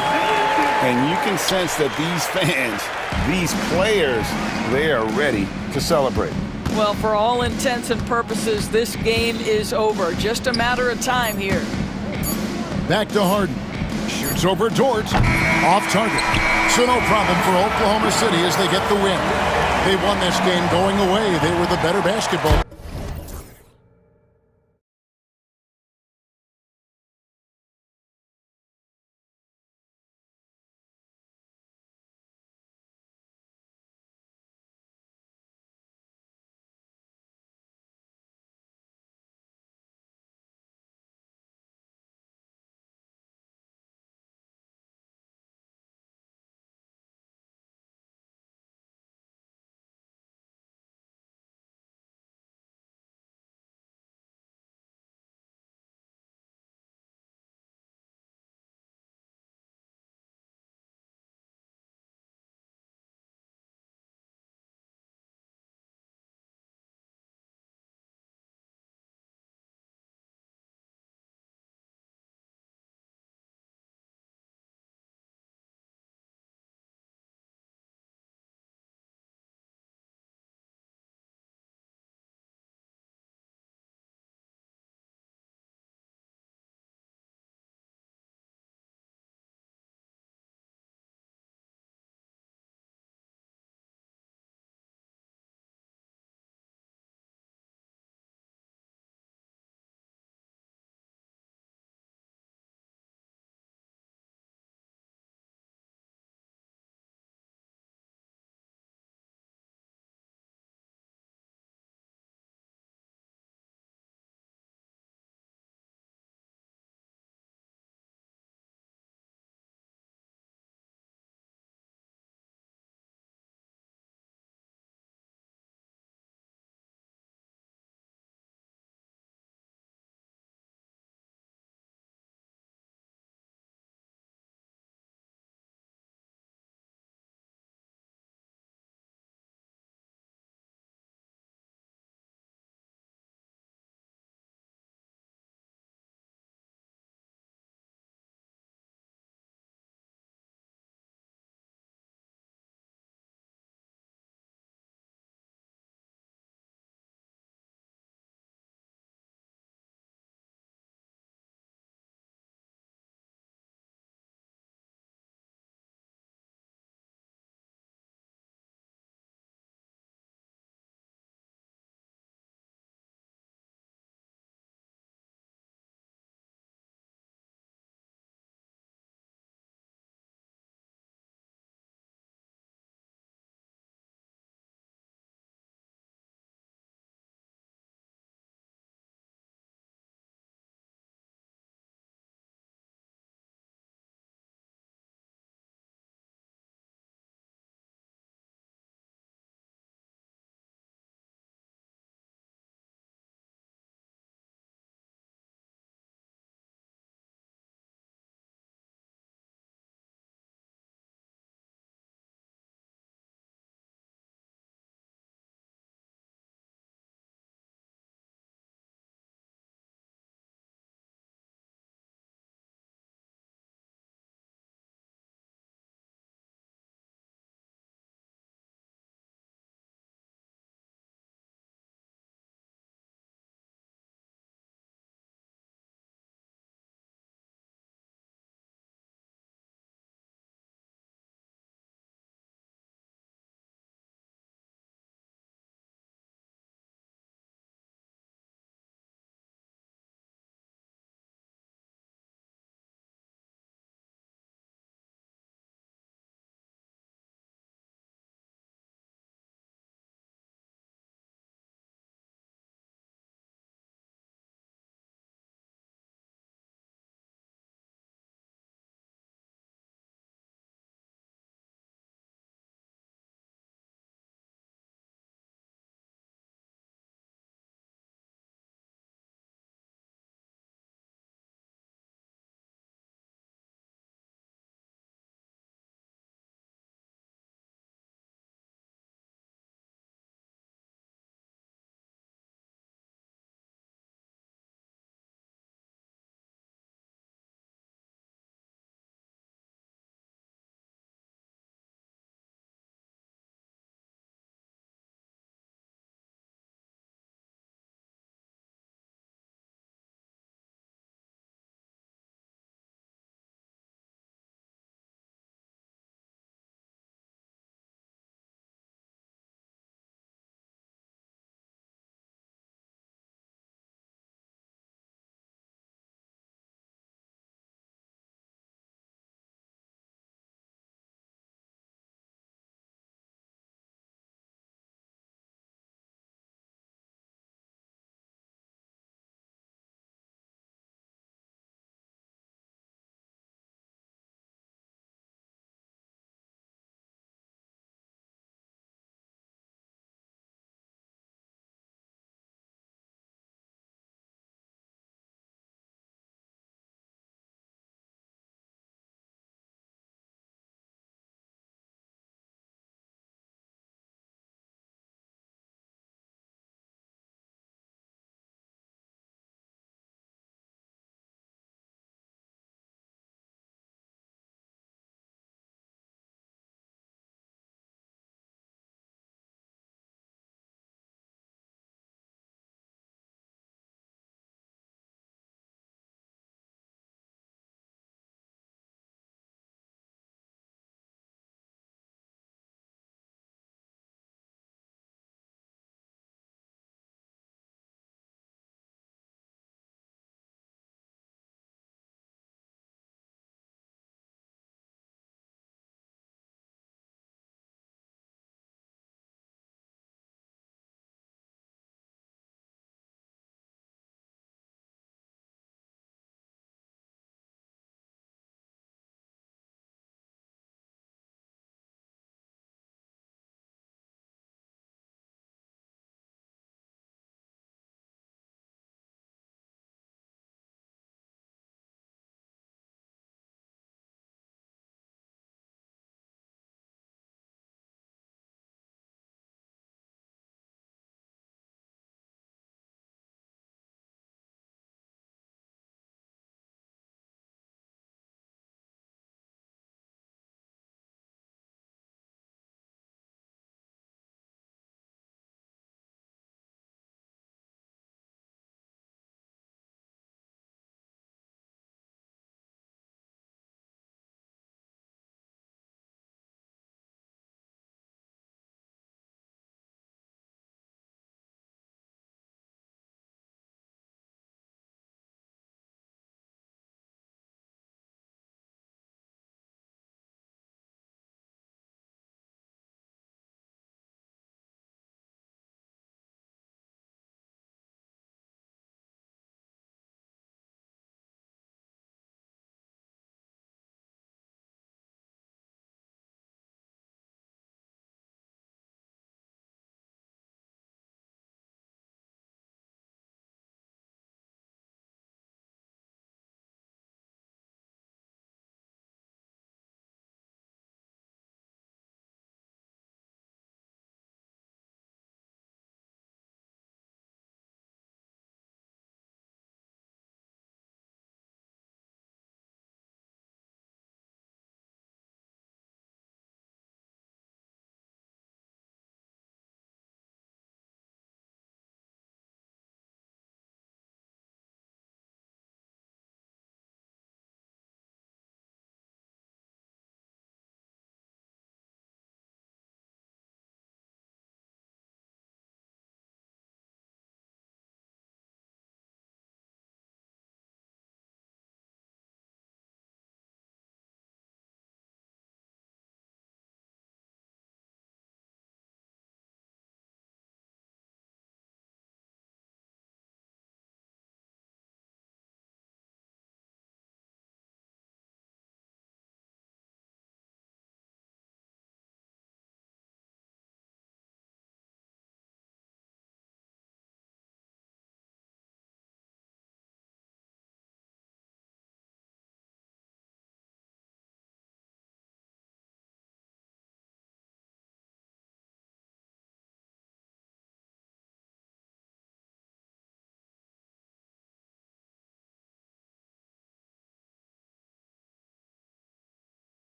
And you can sense that these fans, these players, they are ready to celebrate. Well, for all intents and purposes, this game is over. Just a matter of time here. Back to Harden. Shoots over Dort. Off target. So no problem for Oklahoma City as they get the win. They won this game going away. They were the better basketball.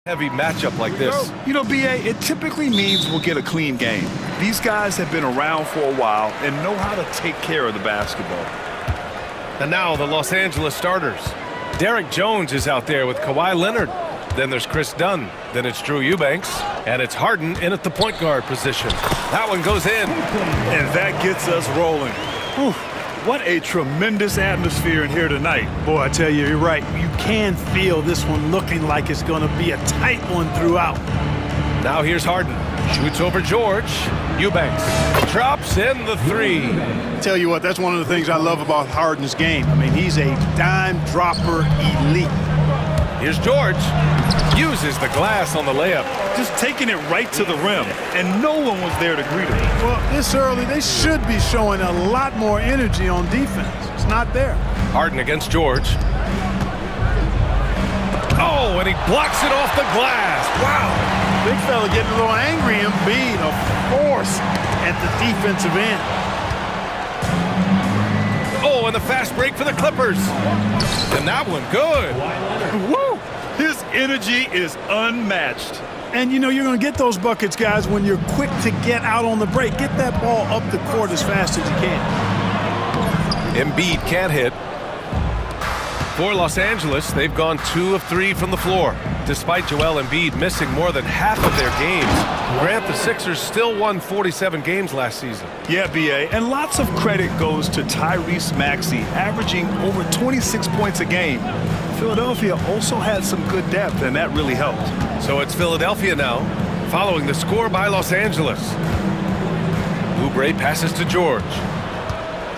Heavy matchup like this. You know, BA, it typically means we'll get a clean game. These guys have been around for a while and know how to take care of the basketball. And now the Los Angeles starters. Derek Jones is out there with Kawhi Leonard. Then there's Chris Dunn. Then it's Drew Eubanks. And it's Harden in at the point guard position. That one goes in. And that gets us rolling. Whew. What a tremendous atmosphere in here tonight. Boy, I tell you, you're right. You can feel this one looking like it's going to be a tight one throughout. Now here's Harden. Shoots over George. Eubanks drops in the three. Tell you what, that's one of the things I love about Harden's game. I mean, he's a dime dropper elite. Here's George. Uses the glass on the layup. Just taking it right to the rim, and no one was there to greet him. Well, this early, they should be showing a lot more energy on defense. It's not there. Harden against George. Oh, and he blocks it off the glass. Wow. Big fella getting a little angry and being a force at the defensive end. Oh, and the fast break for the Clippers. And that one good. Woo! His energy is unmatched. And, you know, you're going to get those buckets, guys, when you're quick to get out on the break. Get that ball up the court as fast as you can. Embiid can't hit. For Los Angeles, they've gone 2 of 3 from the floor. Despite Joel Embiid missing more than half of their games, Grant, the Sixers still won 47 games last season. Yeah, BA, and lots of credit goes to Tyrese Maxey, averaging over 26 points a game. Philadelphia also had some good depth, and that really helped. So it's Philadelphia now, following the score by Los Angeles. Oubre passes to George.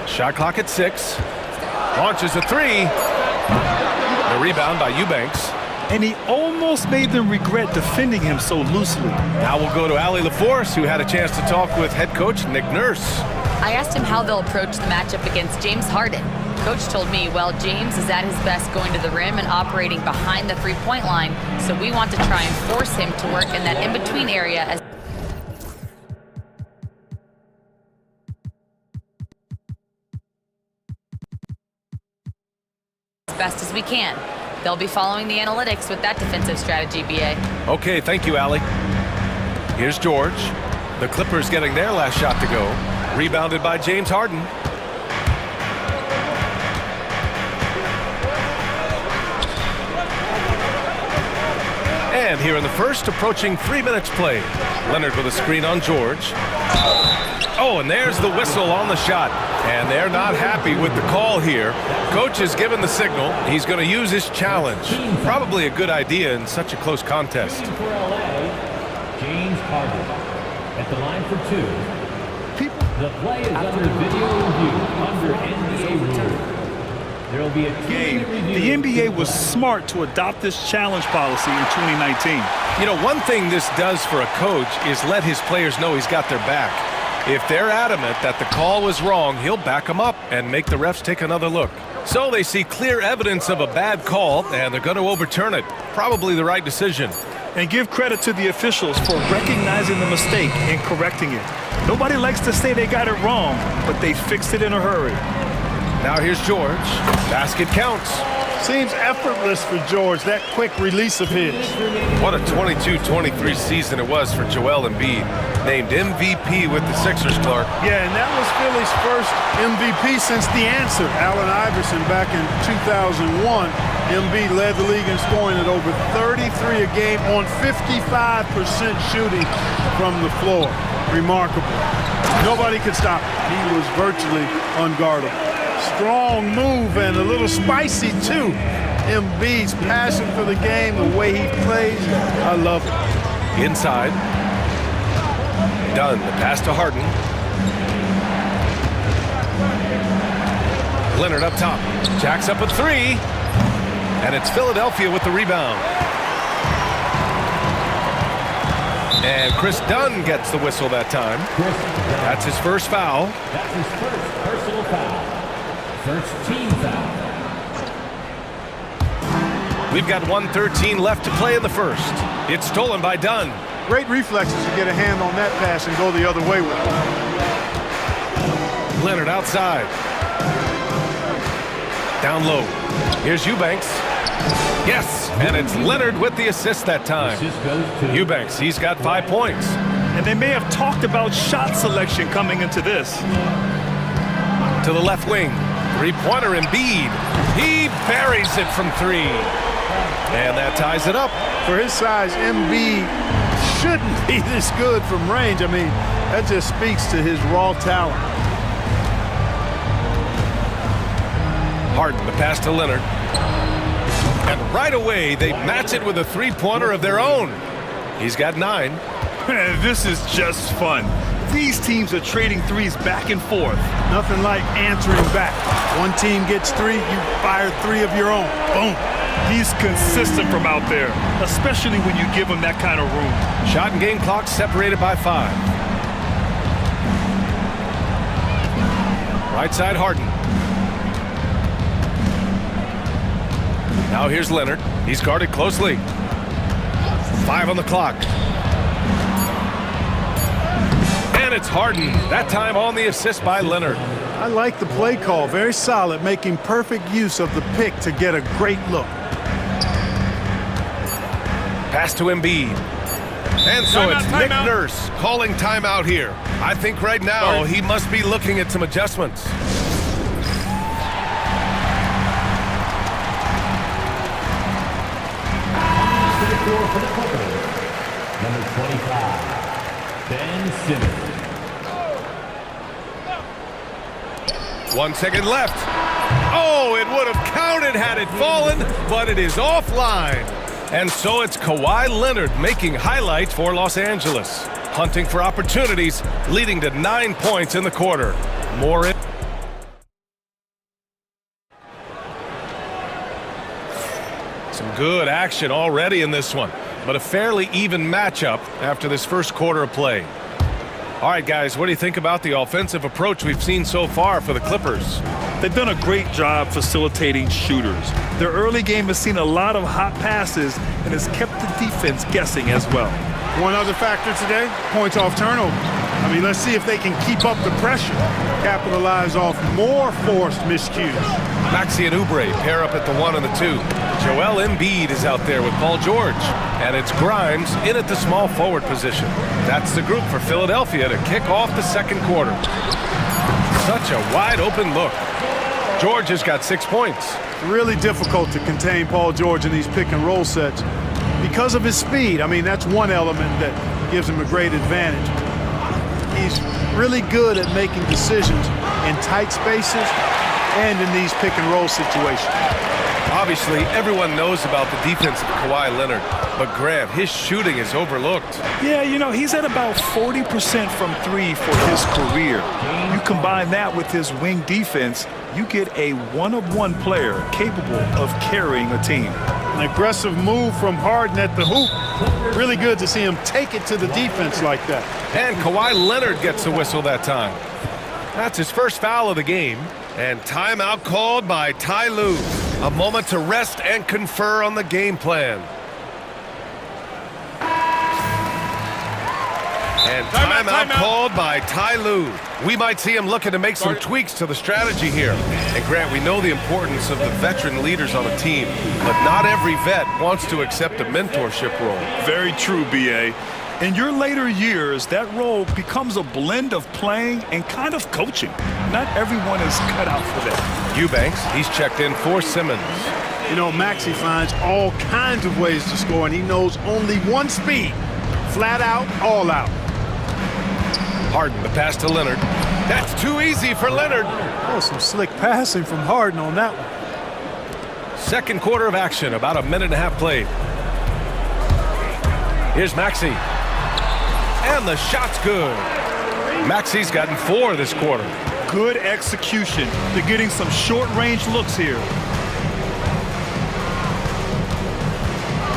Shot clock at 6. Launches a 3. The rebound by Eubanks. And he almost made them regret defending him so loosely. Now we'll go to Allie LaForce, who had a chance to talk with head coach Nick Nurse. I asked him how they'll approach the matchup against James Harden. Coach told me, well, James is at his best going to the rim and operating behind the three-point line, so we want to try and force him to work in that in-between area as best as we can. They'll be following the analytics with that defensive strategy, BA. Okay, thank you, Allie. Here's George. The Clippers getting their last shot to go. Rebounded by James Harden. And here in the first, approaching 3 minutes played. Leonard with a screen on George. Oh, and there's the whistle on the shot. And they're not happy with the call here. Coach has given the signal. He's going to use his challenge. Probably a good idea in such a close contest. For LA, James Harden at the line for 2. The play is under video review under NBA rules. There will be a game. The NBA was smart to adopt this challenge policy in 2019. You know, one thing this does for a coach is let his players know he's got their back. If they're adamant that the call was wrong, he'll back them up and make the refs take another look. So they see clear evidence of a bad call, and they're going to overturn it. Probably the right decision. And give credit to the officials for recognizing the mistake and correcting it. Nobody likes to say they got it wrong, but they fixed it in a hurry. Now here's George. Basket counts. Seems effortless for George, that quick release of his. What a 22-23 season it was for Joel Embiid. Named MVP with the Sixers, Clark. Yeah, and that was Philly's first MVP since the answer. Allen Iverson back in 2001. Embiid led the league in scoring at over 33 a game on 55% shooting from the floor. Remarkable. Nobody could stop him. He was virtually unguardable. Strong move and a little spicy too. Embiid's passion for the game, the way he plays, I love it. Inside. Dunn, the pass to Harden. Leonard up top. Jacks up a 3. And it's Philadelphia with the rebound. And Chris Dunn gets the whistle that time. That's his first foul. That's his first personal foul. First team foul. We've got 1:13 left to play in the first. It's stolen by Dunn. Great reflexes to get a hand on that pass and go the other way with it. Leonard outside. Down low. Here's Eubanks. Yes, and it's Leonard with the assist that time. Eubanks, he's got 5 points. And they may have talked about shot selection coming into this. To the left wing, three-pointer Embiid. He buries it from 3. And that ties it up. For his size, Embiid shouldn't be this good from range. I mean, that just speaks to his raw talent. Harden, the pass to Leonard. And right away, they match it with a three-pointer of their own. He's got 9. This is just fun. These teams are trading threes back and forth. Nothing like answering back. One team gets 3, you fire 3 of your own. Boom. He's consistent from out there, especially when you give him that kind of room. Shot and game clock separated by 5. Right side, Harden. Now here's Leonard. He's guarded closely. 5 on the clock. And it's Harden. That time on the assist by Leonard. I like the play call. Very solid, making perfect use of the pick to get a great look. Pass to Embiid. And so it's Nick Nurse calling timeout here. I think right now he must be looking at some adjustments. Number 25, Ben Simmons. 1 second left. Oh, it would have counted had it fallen, but it is offline. And so it's Kawhi Leonard making highlights for Los Angeles. Hunting for opportunities, leading to 9 points in the quarter. More in. Some good action already in this one, but a fairly even matchup after this first quarter of play. All right, guys, what do you think about the offensive approach we've seen so far for the Clippers? They've done a great job facilitating shooters. Their early game has seen a lot of hot passes and has kept the defense guessing as well. One other factor today, points off turnover. I mean, let's see if they can keep up the pressure, capitalize off more forced miscues. Maxey and Oubre pair up at the 1 and the 2. Joel Embiid is out there with Paul George. And it's Grimes in at the small forward position. That's the group for Philadelphia to kick off the second quarter. Such a wide open look. George has got 6 points. Really difficult to contain Paul George in these pick and roll sets because of his speed. I mean, that's one element that gives him a great advantage. He's really good at making decisions in tight spaces and in these pick and roll situations. Obviously, everyone knows about the defense of Kawhi Leonard, but Grant, his shooting is overlooked. Yeah, you know, he's at about 40% from 3 for his career. You combine that with his wing defense, you get a one-of-one player capable of carrying a team. An aggressive move from Harden at the hoop. Really good to see him take it to the defense like that. And Kawhi Leonard gets the whistle that time. That's his first foul of the game. And timeout called by Ty Lue. A moment to rest and confer on the game plan. And timeout called by Ty Lue. We might see him looking to make some tweaks to the strategy here. And Grant, we know the importance of the veteran leaders on a team, but not every vet wants to accept a mentorship role. Very true, B.A. In your later years, that role becomes a blend of playing and kind of coaching. Not everyone is cut out for that. Eubanks, he's checked in for Simmons. You know, Maxey finds all kinds of ways to score, and he knows only one speed. Flat out, all out. Harden, the pass to Leonard. That's too easy for Leonard. Oh, some slick passing from Harden on that one. Second quarter of action, about a minute and a half played. Here's Maxey. And the shot's good. Maxey's gotten 4 this quarter. Good execution. They're getting some short-range looks here.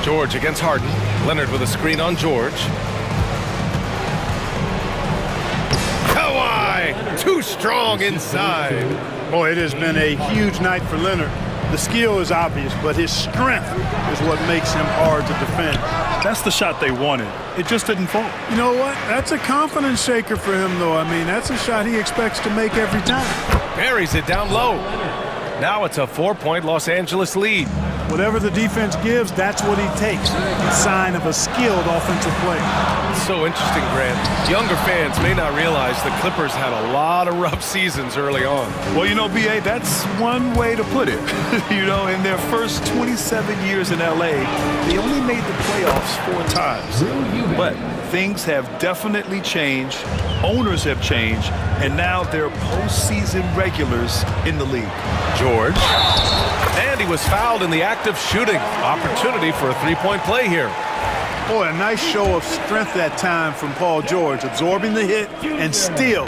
George against Harden. Leonard with a screen on George. Kawhi, too strong inside. Boy, it has been a huge night for Leonard. The skill is obvious, but his strength is what makes him hard to defend. That's the shot they wanted. It just didn't fall. You know what? That's a confidence shaker for him, though. I mean, that's a shot he expects to make every time. Buries it down low. Now it's a 4-point Los Angeles lead. Whatever the defense gives, that's what he takes. A sign of a skilled offensive player. So interesting, Grant. Younger fans may not realize the Clippers had a lot of rough seasons early on. Well, you know, B.A., that's one way to put it. You know, in their first 27 years in L.A., they only made the playoffs 4 times. But things have definitely changed. Owners have changed. And now they're postseason regulars in the league. George. And he was fouled in the act of shooting. Opportunity for a three-point play here. Boy, a nice show of strength that time from Paul George, absorbing the hit and still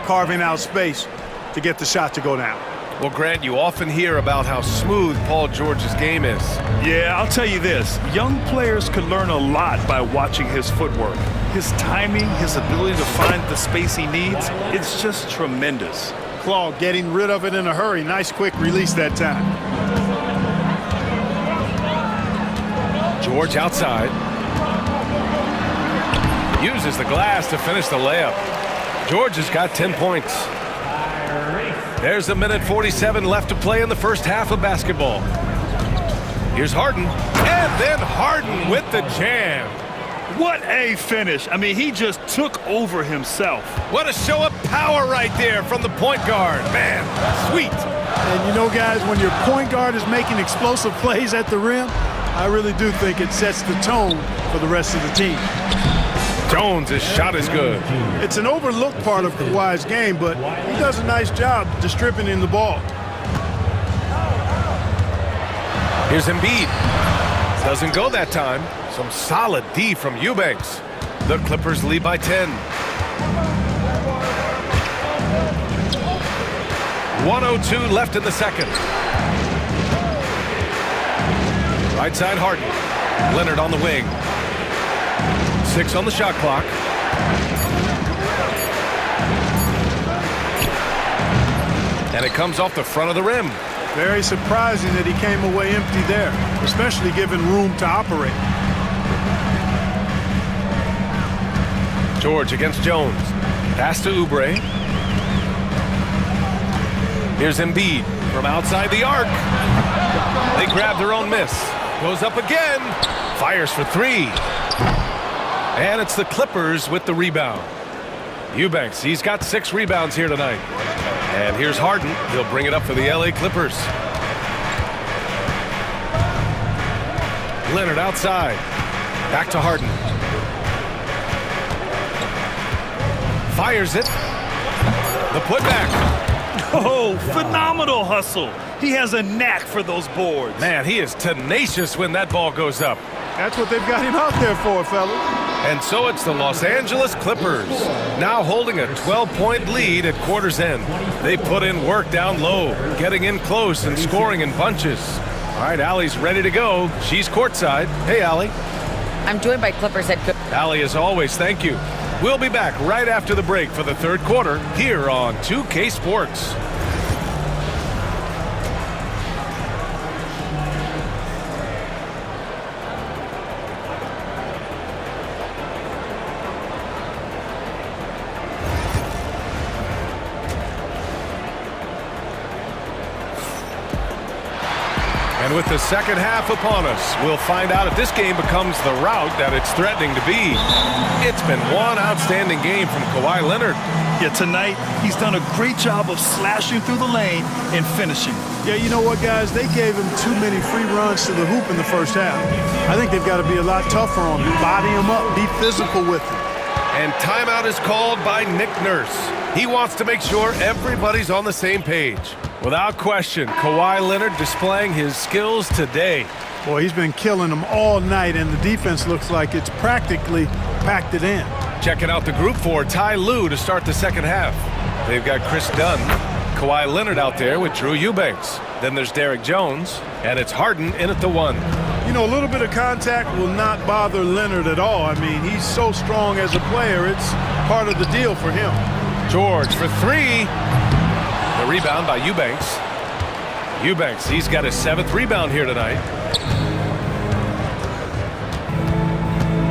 carving out space to get the shot to go down. Well, Grant, you often hear about how smooth Paul George's game is. Yeah, I'll tell you this. Young players could learn a lot by watching his footwork. His timing, his ability to find the space he needs, it's just tremendous. Claw getting rid of it in a hurry. Nice quick release that time. George outside. Uses the glass to finish the layup. George has got 10 points. There's a minute 47 left to play in the first half of basketball. Here's Harden. And then Harden with the jam. What a finish. I mean, he just took over himself. What a show of power right there from the point guard. Man, sweet. And you know, guys, when your point guard is making explosive plays at the rim, I really do think it sets the tone for the rest of the team. Jones' shot is good. It's an overlooked part of Kawhi's game, but he does a nice job distributing the ball. Here's Embiid. Doesn't go that time. Some solid D from Eubanks. The Clippers lead by 10. 1:02 left in the second. Right side Harden. Leonard on the wing. 6 on the shot clock. And it comes off the front of the rim. Very surprising that he came away empty there, especially given room to operate. George against Jones. Pass to Oubre. Here's Embiid from outside the arc. They grab their own miss. Goes up again. Fires for 3. And it's the Clippers with the rebound. Eubanks, he's got 6 rebounds here tonight. And here's Harden. He'll bring it up for the LA Clippers. Leonard outside. Back to Harden. Fires it. The putback. Oh, phenomenal hustle. He has a knack for those boards. Man, he is tenacious when that ball goes up. That's what they've got him out there for, fellas. And so it's the Los Angeles Clippers, now holding a 12-point lead at quarter's end. They put in work down low, getting in close and scoring in bunches. All right, Allie's ready to go. She's courtside. Hey, Allie. I'm joined by Clippers head coach. Allie, as always, thank you. We'll be back right after the break for the third quarter here on 2K Sports. And with the second half upon us, we'll find out if this game becomes the rout that it's threatening to be. It's been one outstanding game from Kawhi Leonard. Yeah, tonight, he's done a great job of slashing through the lane and finishing. Yeah, you know what, guys? They gave him too many free runs to the hoop in the first half. I think they've got to be a lot tougher on him. Body him up, be physical with him. And timeout is called by Nick Nurse. He wants to make sure everybody's on the same page. Without question, Kawhi Leonard displaying his skills today. Boy, he's been killing them all night, and the defense looks like it's practically packed it in. Checking out the group for Ty Lue to start the second half. They've got Chris Dunn, Kawhi Leonard out there with Drew Eubanks. Then there's Derek Jones, and it's Harden in at the 1. You know, a little bit of contact will not bother Leonard at all. I mean, he's so strong as a player. It's part of the deal for him. George for 3. The rebound by Eubanks. Eubanks, he's got his 7th rebound here tonight.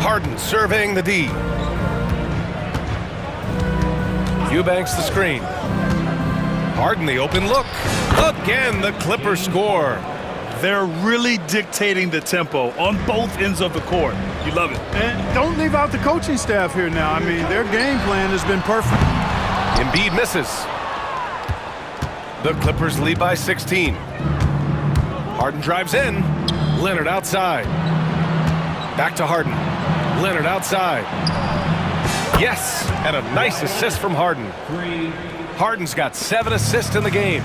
Harden surveying the D. Eubanks the screen. Harden the open look. Again, the Clippers score. They're really dictating the tempo on both ends of the court. You love it. And don't leave out the coaching staff here now. I mean, their game plan has been perfect. Embiid misses. The Clippers lead by 16. Harden drives in. Leonard outside. Back to Harden. Leonard outside. Yes, and a nice assist from Harden. Harden's got 7 assists in the game.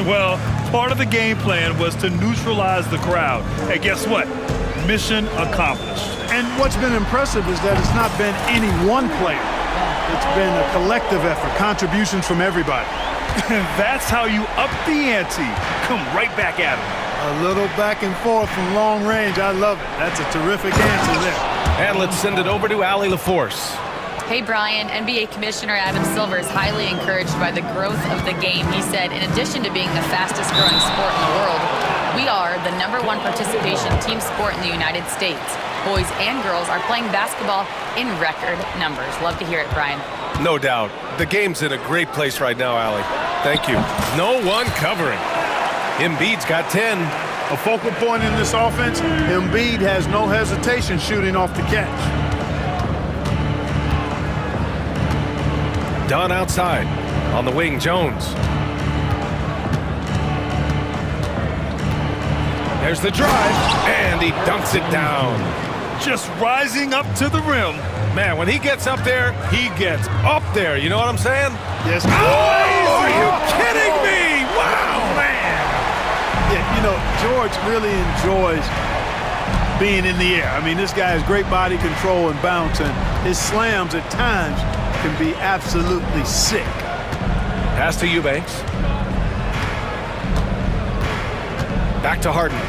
Well, part of the game plan was to neutralize the crowd. Hey, guess what? Mission accomplished. And what's been impressive is that it's not been any one player. It's been a collective effort, contributions from everybody. That's how you up the ante. Come right back at him. A little back and forth from long range. I love it. That's a terrific answer there. And let's send it over to Allie LaForce. Hey, Brian, NBA Commissioner Adam Silver is highly encouraged by the growth of the game. He said, in addition to being the fastest growing sport in the world, we are the #1 participation team sport in the United States. Boys and girls are playing basketball in record numbers. Love to hear it, Brian. No doubt. The game's in a great place right now, Allie. Thank you. No one covering. Embiid's got 10. A focal point in this offense, Embiid has no hesitation shooting off the catch. Dunn outside. On the wing, Jones. There's the drive, and he dunks it down. Just rising up to the rim. Man, when he gets up there, he gets up there. You know what I'm saying? Yes. Oh, are you kidding me? Wow, man. Yeah, you know, George really enjoys being in the air. I mean, this guy has great body control and bounce, and his slams at times can be absolutely sick. Pass to Eubanks. Back to Harden.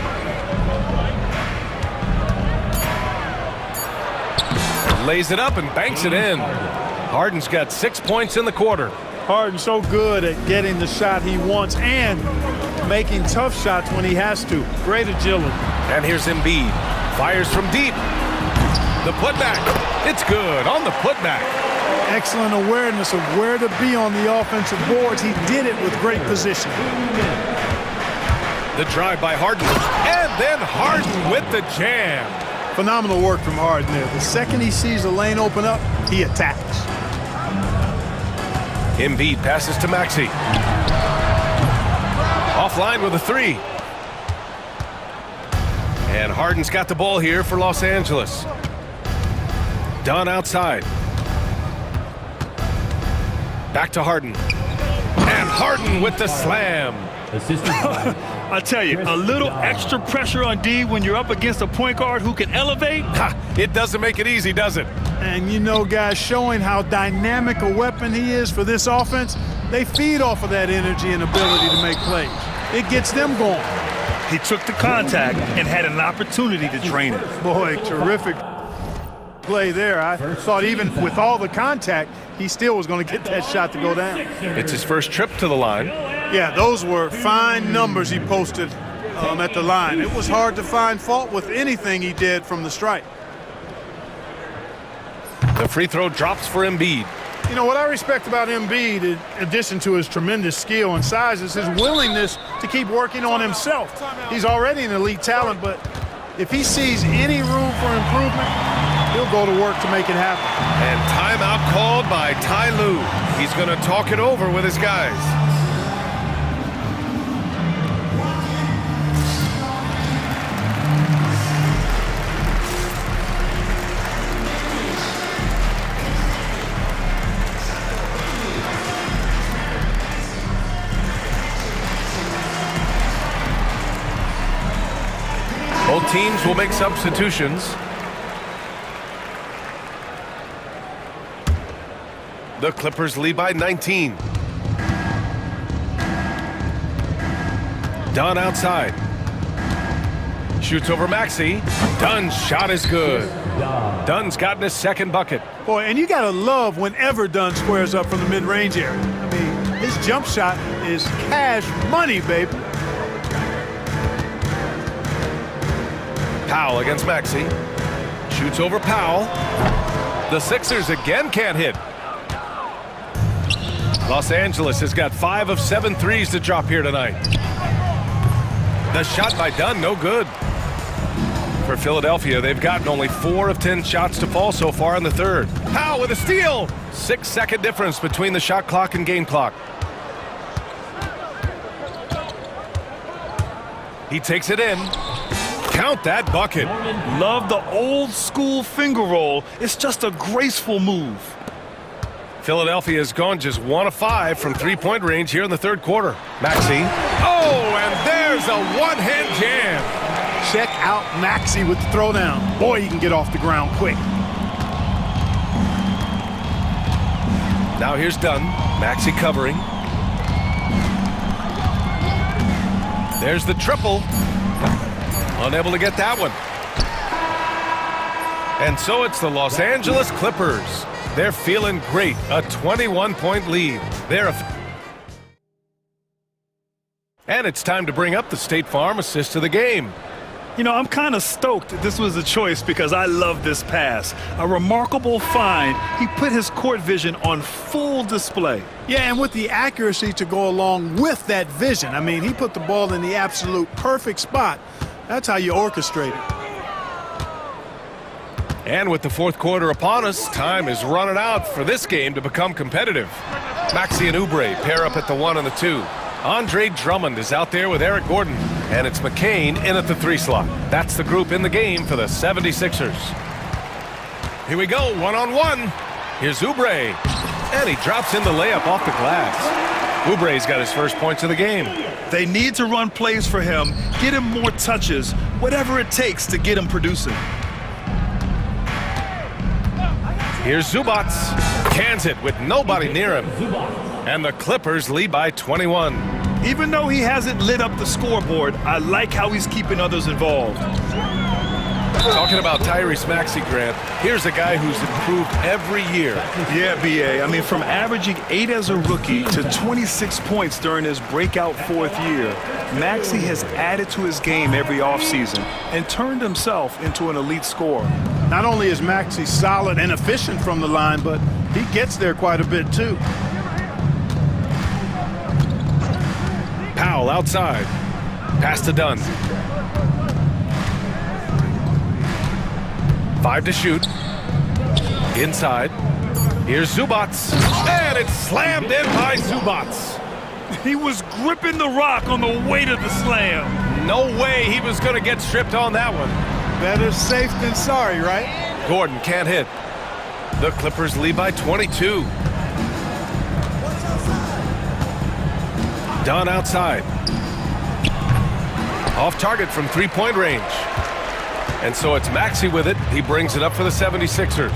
Lays it up and banks it in. Harden's got 6 points in the quarter. Harden's so good at getting the shot he wants and making tough shots when he has to. Great agility. And here's Embiid. Fires from deep. The putback. It's good on the putback. Excellent awareness of where to be on the offensive boards. He did it with great position. The drive by Harden. And then Harden with the jam. Phenomenal work from Harden there. The second he sees a lane open up, he attacks. Embiid passes to Maxey. Offline with a 3. And Harden's got the ball here for Los Angeles. Dunn outside. Back to Harden. And Harden with the slam. I tell you, a little extra pressure on D when you're up against a point guard who can elevate. It doesn't make it easy, does it? And you know, guys, showing how dynamic a weapon he is for this offense, they feed off of that energy and ability to make plays. It gets them going. He took the contact and had an opportunity to drain it. Boy, terrific play there. I thought even with all the contact, he still was going to get that shot to go down. It's his first trip to the line. Yeah, those were fine numbers he posted at the line. It was hard to find fault with anything he did from the stripe. The free throw drops for Embiid. You know, what I respect about Embiid, in addition to his tremendous skill and size, is his willingness to keep working on himself. He's already an elite talent, but if he sees any room for improvement, he'll go to work to make it happen. And timeout called by Ty Lue. He's going to talk it over with his guys. Both teams will make substitutions. The Clippers lead by 19. Dunn outside. Shoots over Maxey. Dunn's shot is good. Dunn's gotten his second bucket. Boy, and you got to love whenever Dunn squares up from the mid-range area. I mean, his jump shot is cash money, baby. Powell against Maxey. Shoots over Powell. The Sixers again can't hit. Los Angeles has got 5 of 7 threes to drop here tonight. The shot by Dunn, no good. For Philadelphia, they've gotten only 4 of 10 shots to fall so far in the third. Powell with a steal! 6-second difference between the shot clock and game clock. He takes it in. Count that bucket. Love the old school finger roll. It's just a graceful move. Philadelphia has gone just 1 of 5 from three-point range here in the third quarter. Maxey. Oh, and there's a one-hand jam. Check out Maxey with the throwdown. Boy, he can get off the ground quick. Now here's Dunn. Maxey covering. There's the triple. Unable to get that one. And so it's the Los Angeles Clippers. They're feeling great. A 21-point lead. And it's time to bring up the State Farm assist of the game. You know, I'm kind of stoked this was a choice because I love this pass. A remarkable find. He put his court vision on full display. Yeah, and with the accuracy to go along with that vision. I mean, he put the ball in the absolute perfect spot. That's how you orchestrate it. And with the fourth quarter upon us, time is running out for this game to become competitive. Maxey and Oubre pair up at the 1 and the 2. Andre Drummond is out there with Eric Gordon, and it's McCain in at the 3 slot. That's the group in the game for the 76ers. Here we go, one-on-one. Here's Oubre, and he drops in the layup off the glass. Oubre's got his first points of the game. They need to run plays for him, get him more touches, whatever it takes to get him producing. Here's Zubac, cans it with nobody near him. And the Clippers lead by 21. Even though he hasn't lit up the scoreboard, I like how he's keeping others involved. Talking about Tyrese Maxey, Grant, here's a guy who's improved every year. Yeah, B.A. I mean, from averaging 8 as a rookie to 26 points during his breakout 4th year, Maxey has added to his game every offseason and turned himself into an elite scorer. Not only is Maxey solid and efficient from the line, but he gets there quite a bit, too. Powell outside. Pass to Dunn. 5 to shoot. Inside. Here's Zubac. And it's slammed in by Zubac. He was gripping the rock on the weight of the slam. No way he was going to get stripped on that one. Better safe than sorry, right? Gordon can't hit. The Clippers lead by 22. Dunn outside. Off target from three-point range. And so it's Maxey with it. He brings it up for the 76ers.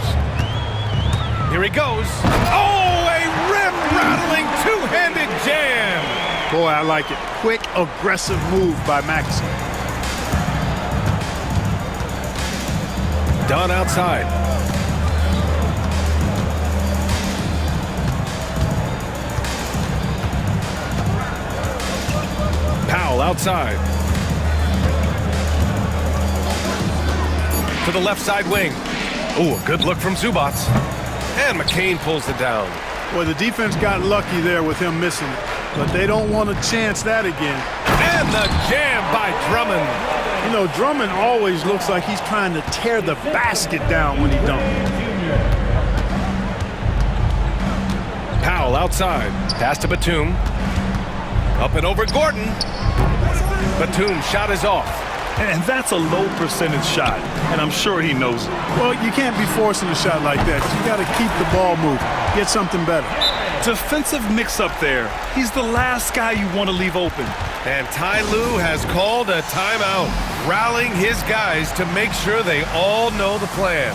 Here he goes. Oh, a rim-rattling two-handed jam. Boy, I like it. Quick, aggressive move by Maxey. Dunn outside. Powell outside. To the left side wing. Oh, a good look from Zubac. And McCain pulls it down. Boy, the defense got lucky there with him missing it. But they don't want to chance that again. And the jam by Drummond. You know, Drummond always looks like he's trying to tear the basket down when he dunks. Powell outside. Pass to Batum. Up and over Gordon. Batum's shot is off. And that's a low percentage shot, and I'm sure he knows it. Well, you can't be forcing a shot like that. You got to keep the ball moving. Get something better. Defensive mix-up there. He's the last guy you want to leave open. And Ty Lue has called a timeout, rallying his guys to make sure they all know the plan.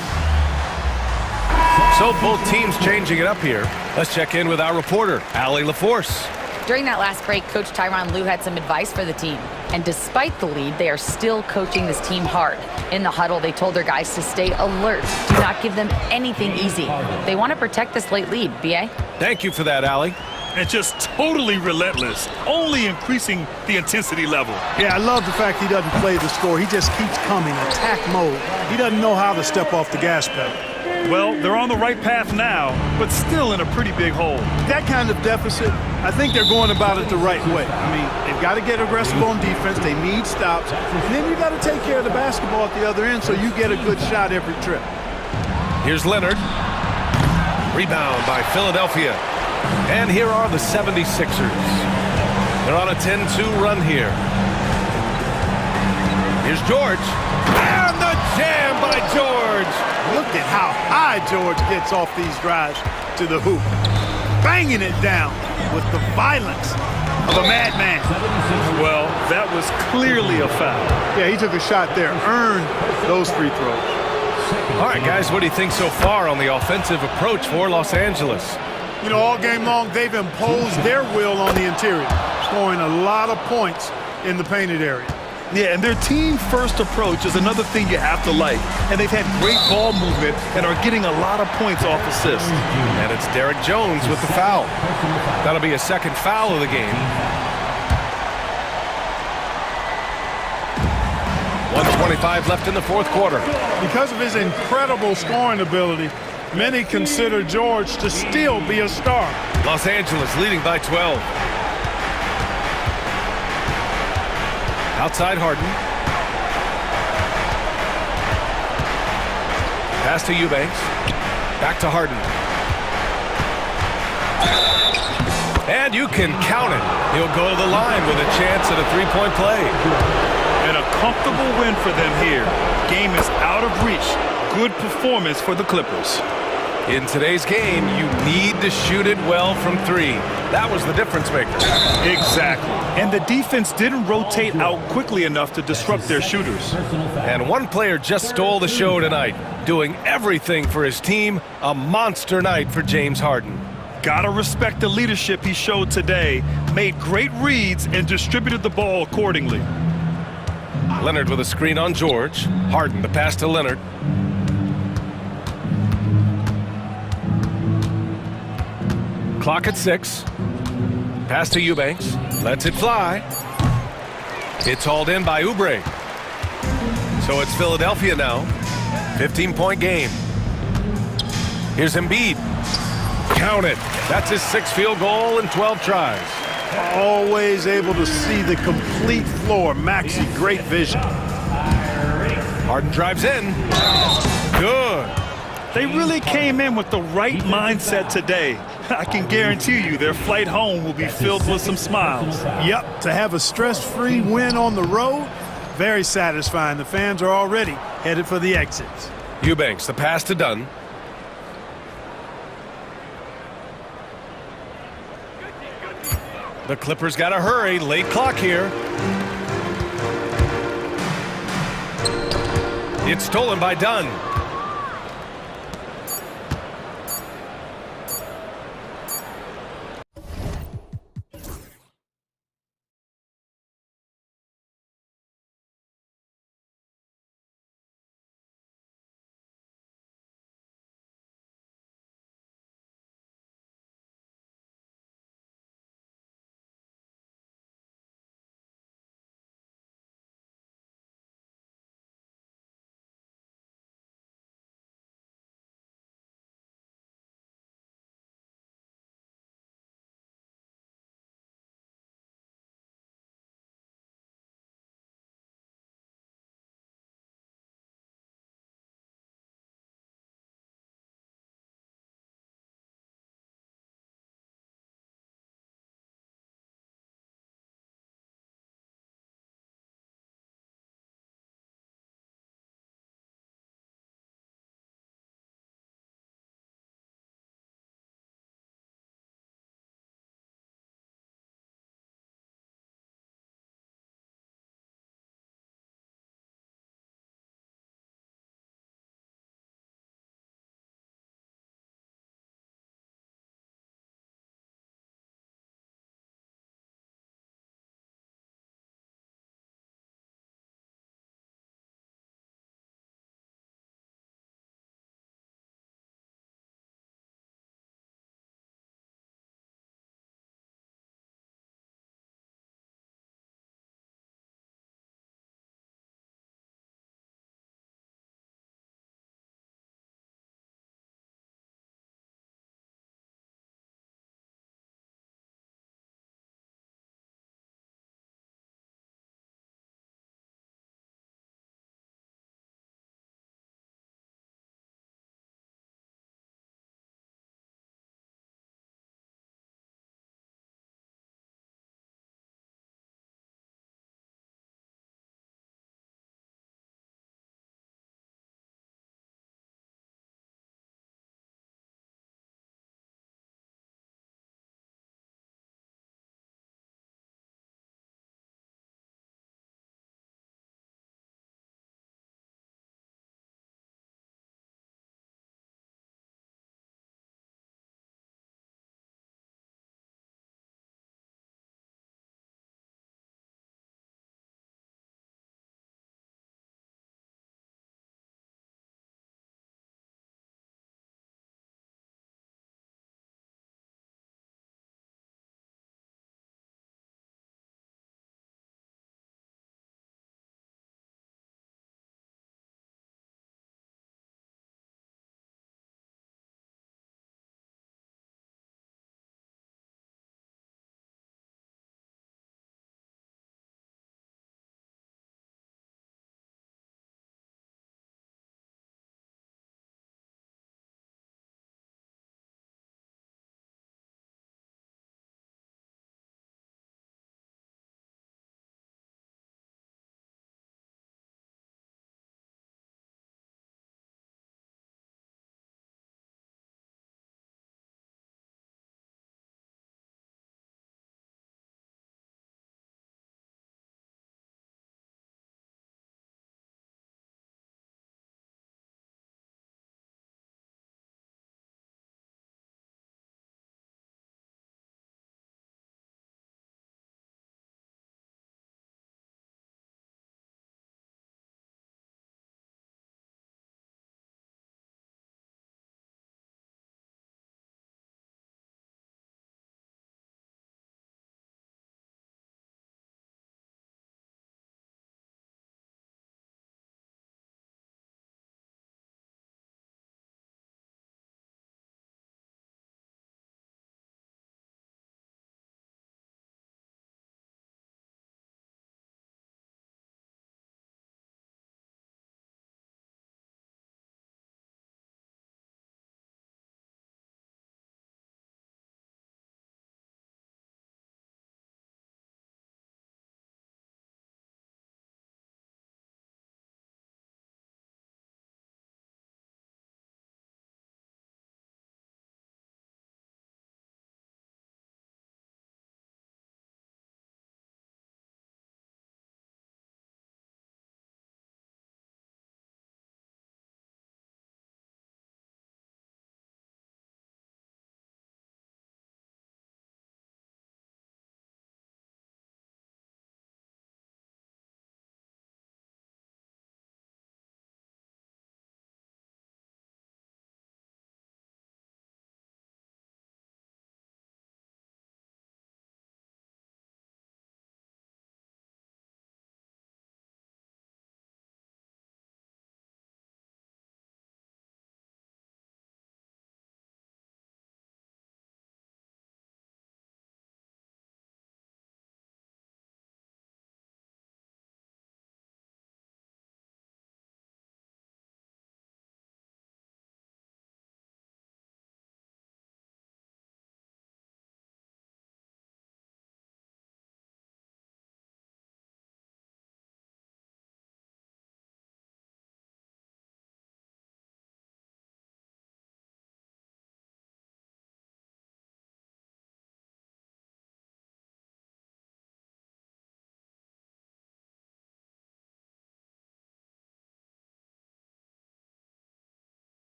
So both teams changing it up here. Let's check in with our reporter, Allie LaForce. During that last break, Coach Tyronn Lue had some advice for the team. And despite the lead, they are still coaching this team hard. In the huddle, they told their guys to stay alert. Do not give them anything easy. They want to protect this late lead, B.A. Thank you for that, Allie. and just totally relentless, only increasing the intensity level. Yeah, I love the fact he doesn't play the score. He just keeps coming, attack mode. He doesn't know how to step off the gas pedal. Well, they're on the right path now, but still in a pretty big hole. That kind of deficit, I think they're going about it the right way. I mean, they've got to get aggressive on defense. They need stops. And then you got to take care of the basketball at the other end so you get a good shot every trip. Here's Leonard. Rebound by Philadelphia. And here are the 76ers. They're on a 10-2 run here. Here's George. And the jam by George. Look at how high George gets off these drives to the hoop. Banging it down with the violence of a madman. Well, that was clearly a foul. Yeah, he took a shot there, earned those free throws. All right, guys, what do you think so far on the offensive approach for Los Angeles? You know, all game long, they've imposed their will on the interior, scoring a lot of points in the painted area. Yeah, and their team-first approach is another thing you have to like. And they've had great ball movement and are getting a lot of points off assists. And it's Derek Jones with the foul. That'll be a second foul of the game. 1:25 left in the fourth quarter. Because of his incredible scoring ability, many consider George to still be a star. Los Angeles leading by 12. Outside Harden. Pass to Eubanks. Back to Harden. And you can count it. He'll go to the line with a chance at a three-point play. And a comfortable win for them here. Game is out of reach. Good performance for the Clippers. In today's game, you need to shoot it well from three. That was the difference maker. Exactly. And the defense didn't rotate out quickly enough to disrupt their shooters. And one player just stole the show tonight, doing everything for his team. A monster night for James Harden. Gotta respect the leadership he showed today. Made great reads and distributed the ball accordingly. Leonard with a screen on George. Harden, the pass to Leonard. Clock at 6. Pass to Eubanks. Lets it fly. It's hauled in by Oubre. So it's Philadelphia now. 15-point game. Here's Embiid. Count it. That's his 6th field goal in 12 tries. Always able to see the complete floor. Maxey, great vision. Harden drives in. Good. They really came in with the right mindset today. I can guarantee you their flight home will be filled with some smiles. Yep, to have a stress-free win on the road, very satisfying. The fans are already headed for the exits. Eubanks, the pass to Dunn. The Clippers got to hurry. Late clock here. It's stolen by Dunn.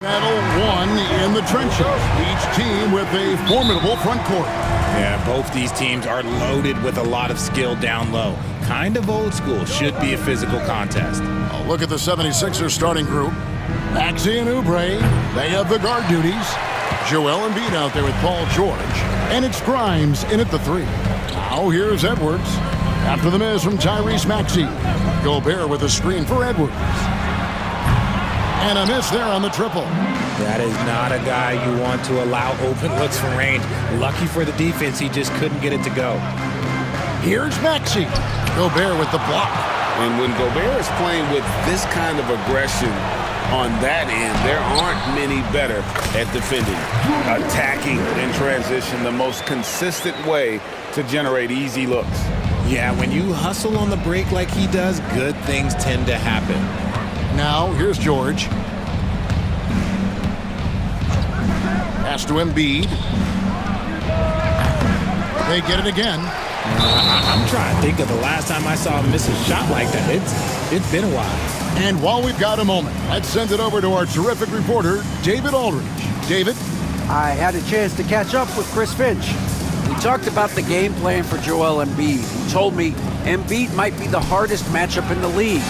Battle won in the trenches, each team with a formidable front court. Yeah, both these teams are loaded with a lot of skill down low. Kind of old school, should be a physical contest. A look at the 76ers starting group. Maxey and Oubre, they have the guard duties. Joel Embiid out there with Paul George. And it's Grimes in at the 3. Now here's Edwards. After the miss from Tyrese Maxey. Gobert with a screen for Edwards. And a miss there on the triple. That is not a guy you want to allow open looks from range. Lucky for the defense, he just couldn't get it to go. Here's Maxey. Gobert with the block. And when Gobert is playing with this kind of aggression on that end, there aren't many better at defending. Attacking in transition, the most consistent way to generate easy looks. Yeah, when you hustle on the break like he does, good things tend to happen. Now, here's George. Pass to Embiid. They get it again. I'm trying to think of the last time I saw him miss a shot like that. It's been a while. And while we've got a moment, let's send it over to our terrific reporter, David Aldridge. David? I had a chance to catch up with Chris Finch. We talked about the game plan for Joel Embiid. He told me Embiid might be the hardest matchup in the league.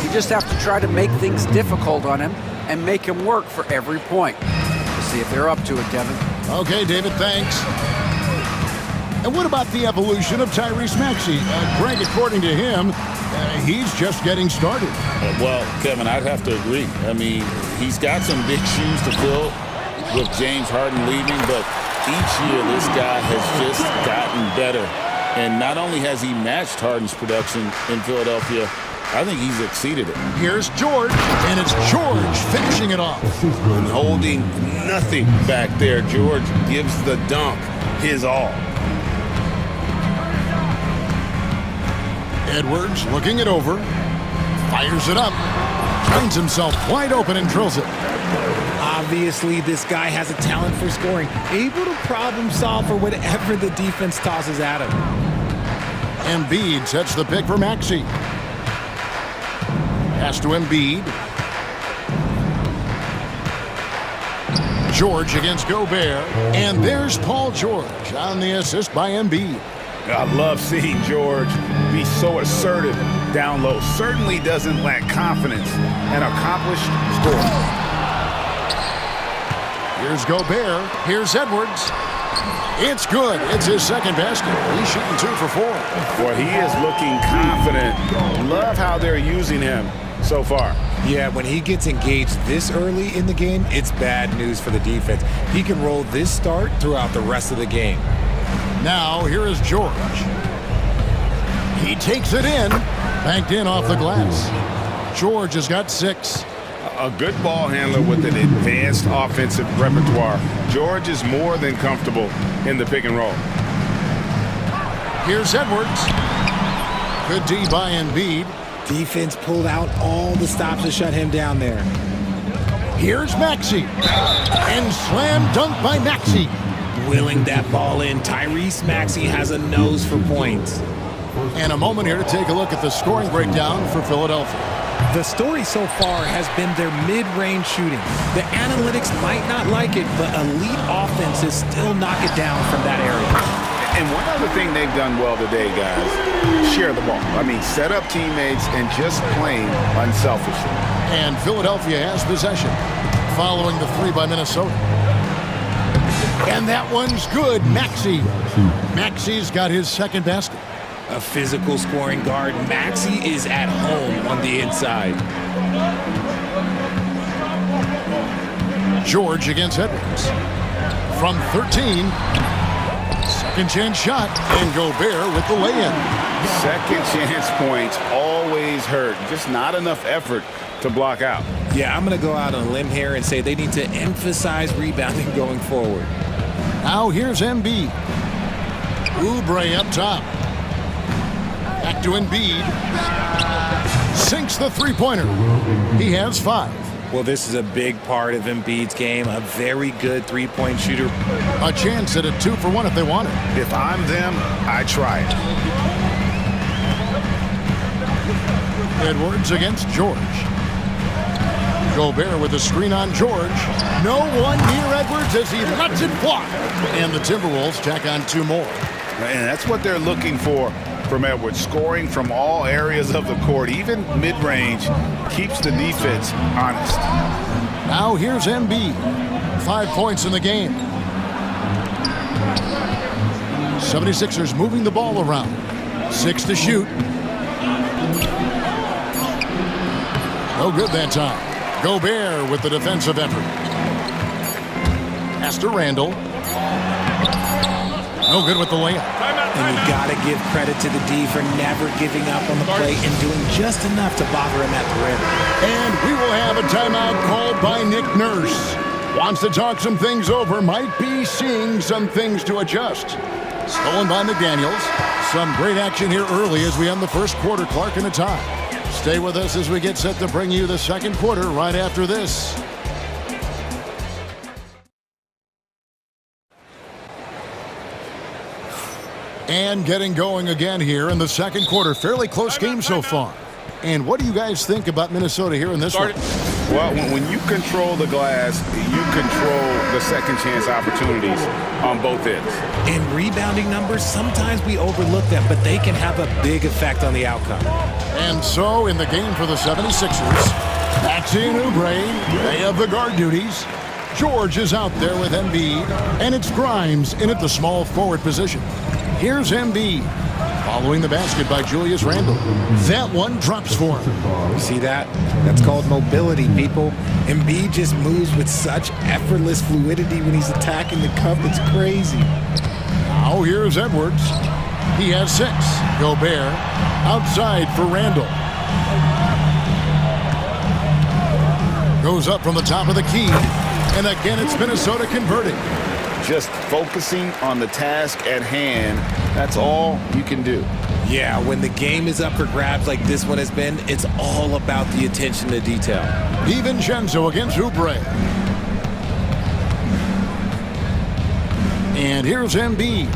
You just have to try to make things difficult on him and make him work for every point. We'll see if they're up to it, Kevin. Okay, David, thanks. And what about the evolution of Tyrese Maxey? Greg, according to him, he's just getting started. Well, Kevin, I'd have to agree. I mean, he's got some big shoes to fill with James Harden leaving, but each year this guy has just gotten better. And not only has he matched Harden's production in Philadelphia, I think he's exceeded it. Here's George, and it's George finishing it off. And holding nothing back there, George gives the dunk his all. Edwards looking it over, fires it up, finds himself wide open and drills it. Obviously, this guy has a talent for scoring, able to problem solve for whatever the defense tosses at him. Embiid sets the pick for Maxey. Pass to Embiid. George against Gobert, and there's Paul George on the assist by Embiid. I love seeing George be so assertive down low. Certainly doesn't lack confidence. An accomplished scorer. Here's Gobert. Here's Edwards. It's good. It's his second basket. He's shooting 2 for 4. Boy, he is looking confident. Love how they're using him so far. Yeah, when he gets engaged this early in the game, it's bad news for the defense. He can roll this start throughout the rest of the game. Now, here is George. He takes it in. Banked in off the glass. George has got 6. A good ball handler with an advanced offensive repertoire. George is more than comfortable in the pick and roll. Here's Edwards. Good D by Embiid. Defense pulled out all the stops to shut him down there. Here's Maxey. And slam dunk by Maxey. Willing that ball in. Tyrese Maxey has a nose for points. And a moment here to take a look at the scoring breakdown for Philadelphia. The story so far has been their mid-range shooting. The analytics might not like it, but elite offenses still knock it down from that area. And one other thing they've done well today, guys, share the ball. I mean, set up teammates and just playing unselfishly. And Philadelphia has possession, following the 3 by Minnesota. And that one's good. Maxey. Maxey's got his second basket. A physical scoring guard. Maxey is at home on the inside. George against Edwards. From 13. Second chance shot. And Gobert with the lay-in. Second chance points always hurt. Just not enough effort to block out. Yeah, I'm going to go out on a limb here and say they need to emphasize rebounding going forward. Now here's Embiid. Oubre up top. Back to Embiid. Sinks the three-pointer. He has 5. Well, this is a big part of Embiid's game. A very good three-point shooter. A chance at a 2 for 1 if they want it. If I'm them, I try it. Edwards against George. Gobert with the screen on George. No one near Edwards as he lets it fly. And the Timberwolves tack on 2 more. And that's what they're looking for from Edwards, scoring from all areas of the court, even mid-range, keeps the defense honest. Now here's Embiid. 5 points in the game. 76ers moving the ball around. 6 to shoot. No good that time. Gobert with the defensive effort. Pass to Randall. No good with the layup. And you got to give credit to the D for never giving up on the play and doing just enough to bother him at the rim. And we will have a timeout called by Nick Nurse. Wants to talk some things over, might be seeing some things to adjust. Stolen by McDaniels. Some great action here early as we end the first quarter. Clark in a tie. Stay with us as we get set to bring you the second quarter right after this. And getting going again here in the second quarter. Fairly close game so far. And what do you guys think about Minnesota here in this one? Well, when you control the glass, you control the second chance opportunities on both ends. In rebounding numbers, sometimes we overlook them, but they can have a big effect on the outcome. And so in the game for the 76ers, Maxey and Oubre, they have the guard duties. George is out there with Embiid, and it's Grimes in at the small forward position. Here's Embiid, following the basket by Julius Randle. That one drops for him. You see that? That's called mobility, people. Embiid just moves with such effortless fluidity when he's attacking the cup. It's crazy. Now here's Edwards. He has 6. Gobert outside for Randle. Goes up from the top of the key. And again, it's Minnesota converting. Just focusing on the task at hand, that's all you can do. Yeah, when the game is up for grabs like this one has been, it's all about the attention to detail. DiVincenzo against Oubre. And here's Embiid.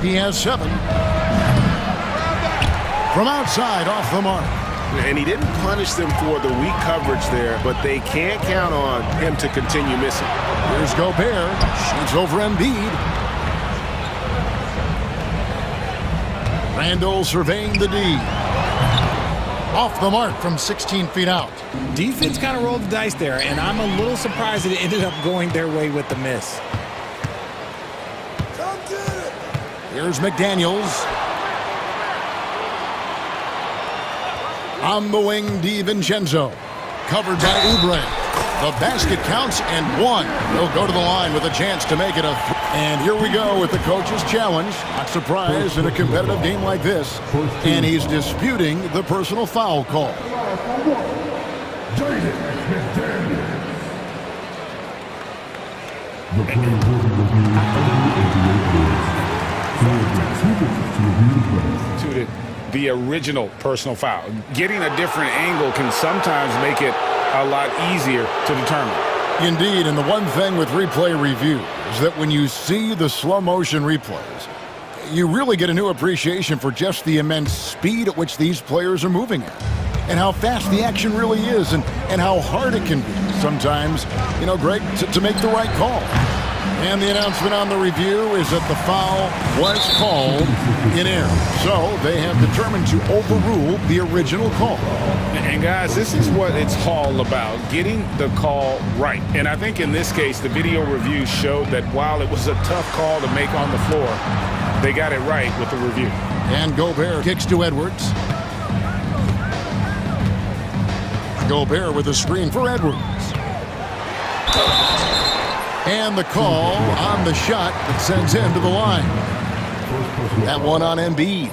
He has 7. From outside, off the mark. And he didn't punish them for the weak coverage there, but they can't count on him to continue missing. Here's Gobert. Shoots over Embiid. Randall surveying the D. Off the mark from 16 feet out. Defense kind of rolled the dice there, and I'm a little surprised that it ended up going their way with the miss. Here's McDaniels. On the wing, DiVincenzo. Covered by Oubre. The basket counts and 1. He'll go to the line with a chance to make it a... And here we go with the coach's challenge. Not surprised in a competitive game like this. And he's disputing the personal foul call. The original personal foul. Getting a different angle can sometimes make it a lot easier to determine. Indeed, and the one thing with replay review is that when you see the slow motion replays, you really get a new appreciation for just the immense speed at which these players are moving at, and how fast the action really is, and how hard it can be sometimes, you know, Greg, to make the right call. And the announcement on the review is that the foul was called in error. So they have determined to overrule the original call. And guys, this is what it's all about, getting the call right. And I think in this case, the video review showed that while it was a tough call to make on the floor, they got it right with the review. And Gobert kicks to Edwards. Gobert with a screen for Edwards. And the call on the shot that sends him to the line. That one on Embiid.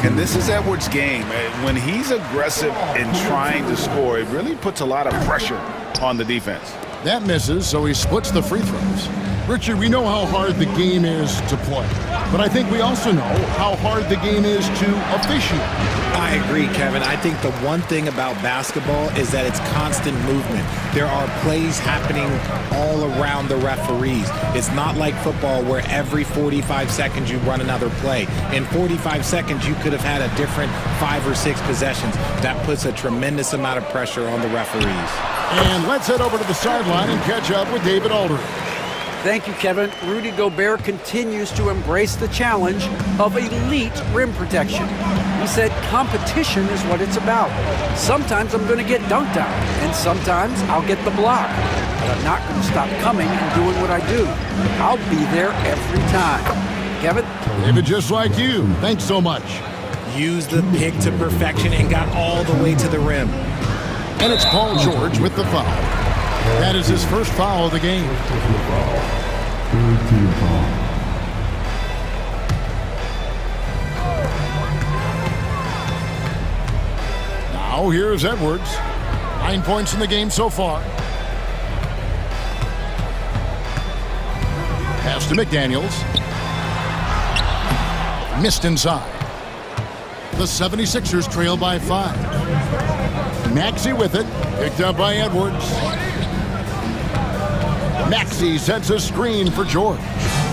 And this is Edwards' game. When he's aggressive and trying to score, it really puts a lot of pressure on the defense. That misses, so he splits the free throws. Richard, we know how hard the game is to play. but I think we also know how hard the game is to officiate. I agree, Kevin. I think the one thing about basketball is that it's constant movement. There are plays happening all around the referees. It's not like football where every 45 seconds you run another play. In 45 seconds, you could have had a different 5 or 6 possessions. That puts a tremendous amount of pressure on the referees. And let's head over to the sideline and catch up with David Aldridge. Thank you, Kevin. Rudy Gobert continues to embrace the challenge of elite rim protection. He said competition is what it's about. Sometimes I'm going to get dunked on, and sometimes I'll get the block. But I'm not going to stop coming and doing what I do. I'll be there every time. Kevin? David, just like you. Thanks so much. Used the pick to perfection and got all the way to the rim. And it's Paul George with the foul. That is his first foul of the game. Now here's Edwards. 9 points in the game so far. Pass to McDaniels. Missed inside. The 76ers trail by 5. Maxey with it. Picked up by Edwards. Maxey sets a screen for George.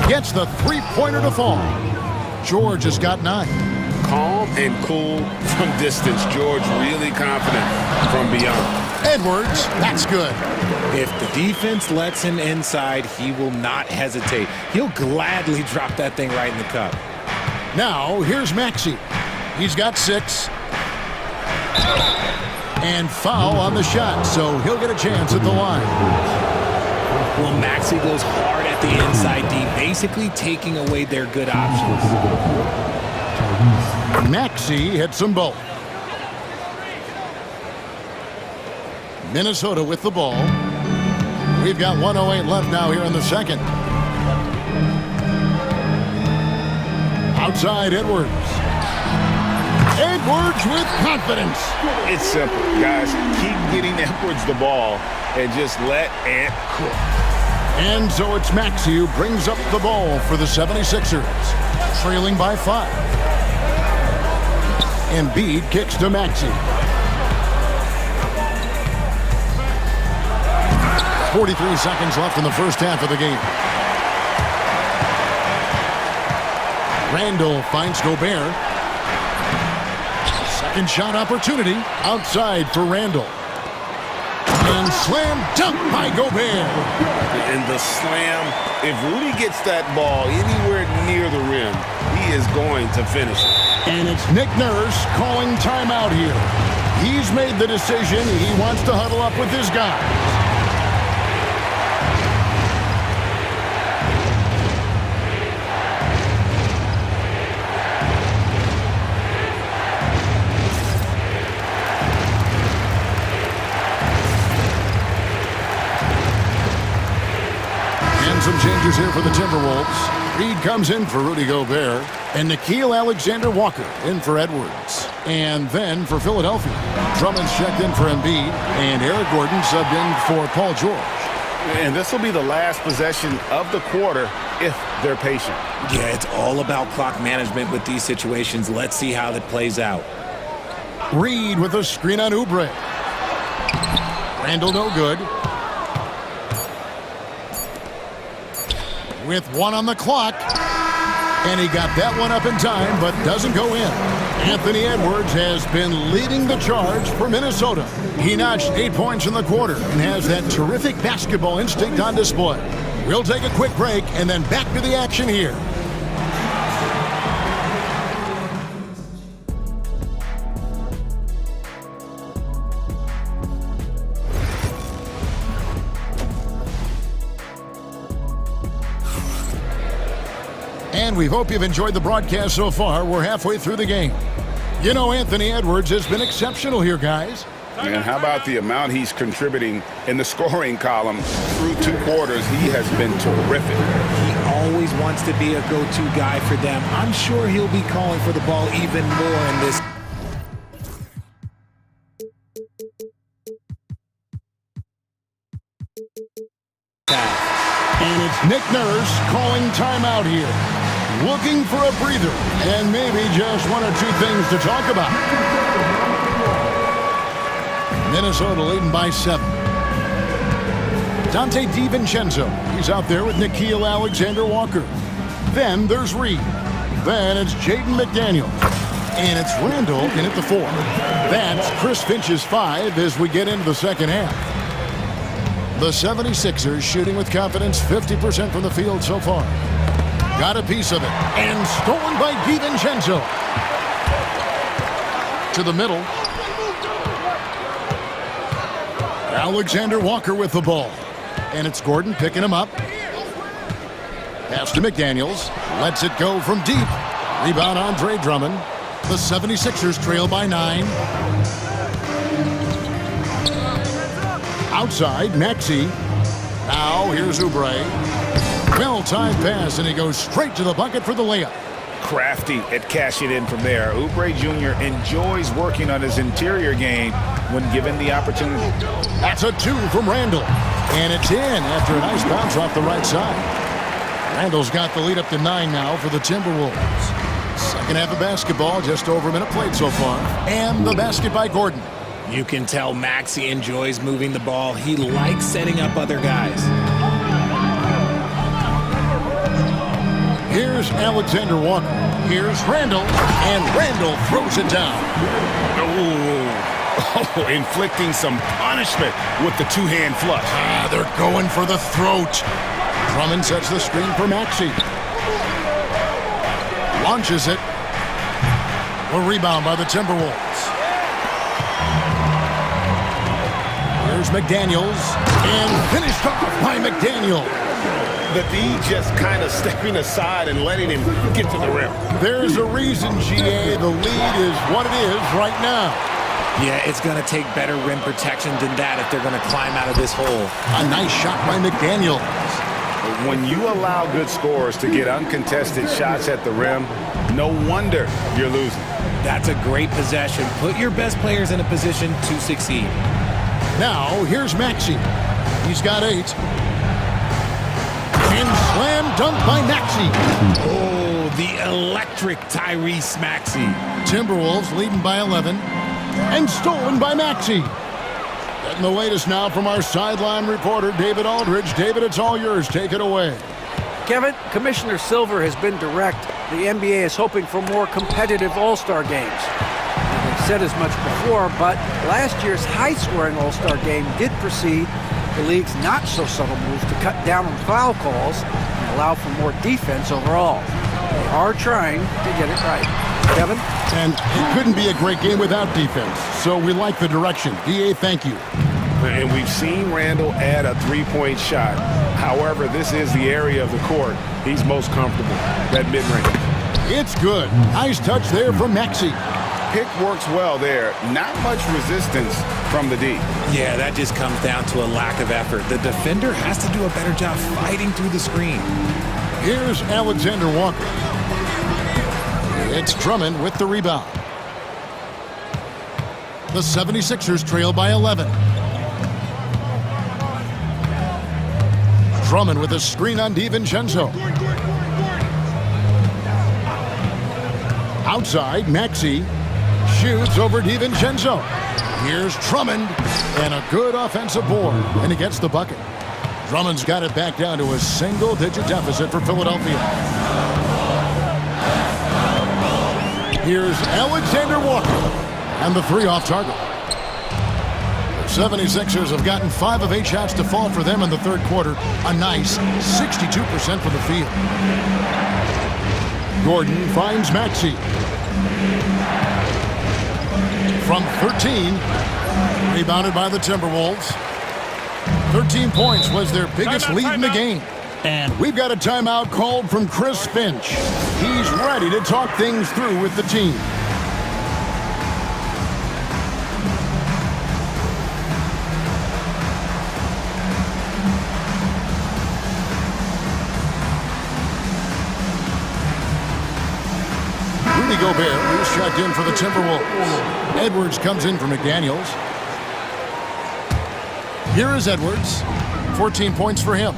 Gets the three-pointer to fall. George has got 9. Calm and cool from distance. George really confident from beyond. Edwards, that's good. If the defense lets him inside, he will not hesitate. He'll gladly drop that thing right in the cup. Now, here's Maxey. He's got 6. And foul on the shot, so he'll get a chance at the line. Well, Maxey goes hard at the inside D, basically taking away their good options. Maxey hits them both. Minnesota with the ball. We've got 1:08 left now here in the second. Outside Edwards. Edwards with confidence. It's simple, guys. Keep getting Edwards the ball and just let Ant cook. And so it's Maxey who brings up the ball for the 76ers, trailing by 5. Embiid kicks to Maxey. 43 seconds left in the first half of the game. Randall finds Gobert. Second shot opportunity outside for Randall. And slam dunk by Gobert. And the slam, if Rudy gets that ball anywhere near the rim, he is going to finish it. And it's Nick Nurse calling timeout here. He's made the decision. He wants to huddle up with his guys. Some changes here for the Timberwolves. Reed comes in for Rudy Gobert, and Nickeil Alexander-Walker in for Edwards. And then for Philadelphia, Drummond's checked in for Embiid, and Eric Gordon subbed in for Paul George. And this will be the last possession of the quarter if they're patient. Yeah, it's all about clock management with these situations. Let's see how that plays out. Reed with a screen on Oubre. Randall no good. With 1 on the clock. And he got that one up in time, but doesn't go in. Anthony Edwards has been leading the charge for Minnesota. He notched 8 points in the quarter and has that terrific basketball instinct on display. We'll take a quick break and then back to the action here. And we hope you've enjoyed the broadcast so far. We're halfway through the game. You know, Anthony Edwards has been exceptional here, guys. And how about the amount he's contributing in the scoring column through 2 quarters? He has been terrific. He always wants to be a go-to guy for them. I'm sure he'll be calling for the ball even more in this. And it's Nick Nurse calling timeout here. looking for a breather and maybe just one or two things to talk about. Minnesota leading by 7. Dante DiVincenzo, he's out there with Nickeil Alexander-Walker. Then there's Reed. Then it's Jaden McDaniel. And it's Randall in at the 4. That's Chris Finch's 5 as we get into the second half. The 76ers shooting with confidence, 50% from the field so far. Got a piece of it. And stolen by DiVincenzo. To the middle. Alexander-Walker with the ball. And it's Gordon picking him up. Pass to McDaniels. Lets it go from deep. Rebound Andre Drummond. The 76ers trail by 9. Outside, Maxey. Now here's Oubre. Well-timed pass, and he goes straight to the bucket for the layup. Crafty at cashing in from there. Oubre Jr. enjoys working on his interior game when given the opportunity. That's a 2 from Randall. And it's in after a nice bounce off the right side. Randall's got the lead up to 9 now for the Timberwolves. Second half of basketball, just over a minute played so far. And the basket by Gordon. You can tell Maxey enjoys moving the ball. He likes setting up other guys. Here's Alexander-Walker. Here's Randall. And Randall throws it down. Oh, inflicting some punishment with the two-hand flush. They're going for the throat. Drummond sets the screen for Maxey. Launches it. A rebound by the Timberwolves. Here's McDaniels. And finished off by McDaniel. The D just kind of stepping aside and letting him get to the rim. There's a reason, GA. The lead is what it is right now. Yeah, it's going to take better rim protection than that if they're going to climb out of this hole. A nice shot by McDaniel. When you allow good scorers to get uncontested shots at the rim, no wonder you're losing. That's a great possession. Put your best players in a position to succeed. Now, here's Maxey. He's got 8. And slam dunk by Maxey. Oh, the electric Tyrese Maxey. Timberwolves leading by 11. And stolen by Maxey. Getting the latest now from our sideline reporter, David Aldridge. David, it's all yours. Take it away. Kevin, Commissioner Silver has been direct. The NBA is hoping for more competitive All-Star games. They've said as much before, but last year's high-scoring All-Star game did precede the league's not-so-subtle moves to cut down on foul calls and allow for more defense overall. They are trying to get it right. Kevin? And it couldn't be a great game without defense, so we like the direction. DA, thank you. And we've seen Randall add a three-point shot. However, this is the area of the court he's most comfortable, that mid-range. It's good. Nice touch there from Maxey. Pick works well there. Not much resistance from the D. Yeah, that just comes down to a lack of effort. The defender has to do a better job fighting through the screen. Here's Alexander-Walker. It's Drummond with the rebound. The 76ers trail by 11. Drummond with a screen on DiVincenzo. Outside, Maxey shoots over DiVincenzo. Here's Drummond, and a good offensive board, and he gets the bucket. Drummond's got it back down to a single-digit deficit for Philadelphia. Here's Alexander-Walker, and the 3 off target. The 76ers have gotten 5 of 8 shots to fall for them in the third quarter. A nice 62% for the field. Gordon finds Maxey. From 13, rebounded by the Timberwolves. 13 points was their biggest lead in the game. And we've got a timeout called from Chris Finch. He's ready to talk things through with the team. Rudy Gobert, who's checked in for the Timberwolves. Edwards comes in for McDaniels. Here is Edwards. 14 points for him.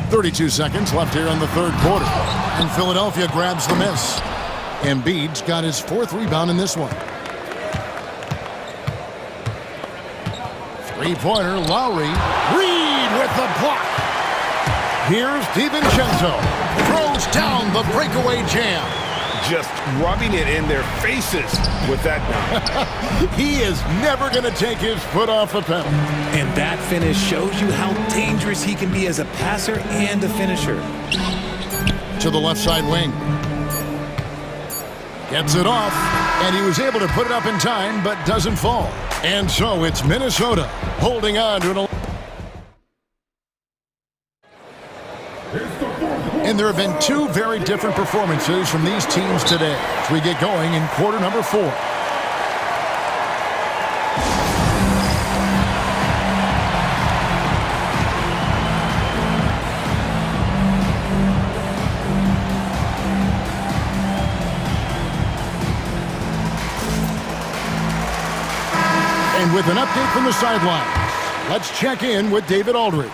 32 seconds left here in the third quarter. And Philadelphia grabs the miss. Embiid's got his 4th rebound in this one. Three-pointer, Lowry. Reed with the block. Here's DiVincenzo. Throws down the breakaway jam. Just rubbing it in their faces with that dunk. He is never going to take his foot off the pedal. And that finish shows you how dangerous he can be as a passer and a finisher. To the left side wing. Gets it off, and he was able to put it up in time, but doesn't fall. And so it's Minnesota holding on to an... And there have been 2 very different performances from these teams today as we get going in quarter number 4. And with an update from the sidelines, let's check in with David Aldridge.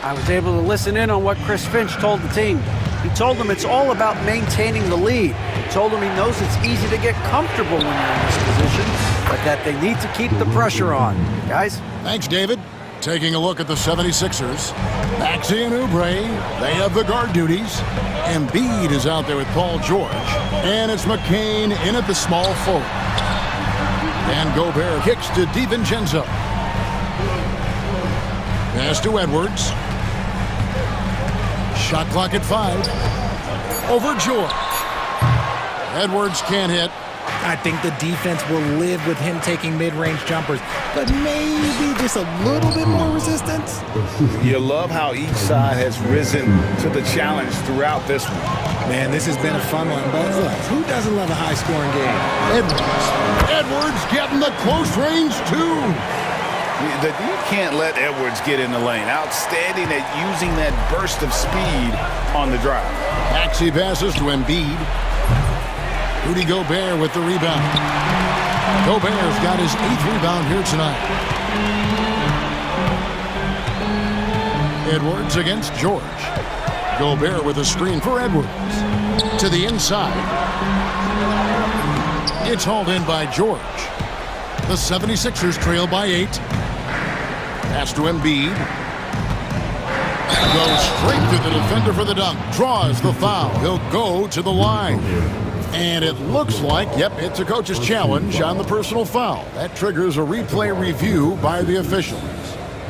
I was able to listen in on what Chris Finch told the team. He told them it's all about maintaining the lead. He told them he knows it's easy to get comfortable when you're in this position, but that they need to keep the pressure on. Guys? Thanks, David. Taking a look at the 76ers. Maxey and Oubre, they have the guard duties. Embiid is out there with Paul George. And it's McCain in at the small forward. And Gobert kicks to DiVincenzo. Pass to Edwards. Shot clock at 5. Over George. Edwards can't hit. I think the defense will live with him taking mid-range jumpers, but maybe just a little bit more resistance. You love how each side has risen to the challenge throughout this one. Man, this has been a fun one, but look, who doesn't love a high-scoring game? Edwards getting the close range, too. You can't let Edwards get in the lane. Outstanding at using that burst of speed on the drive. Maxey passes to Embiid. Rudy Gobert with the rebound. Gobert's got his 8th rebound here tonight. Edwards against George. Gobert with a screen for Edwards. To the inside. It's hauled in by George. The 76ers trail by 8. Pass to Embiid. Goes straight to the defender for the dunk. Draws the foul. He'll go to the line. And it looks like, yep, it's a coach's challenge on the personal foul. That triggers a replay review by the officials.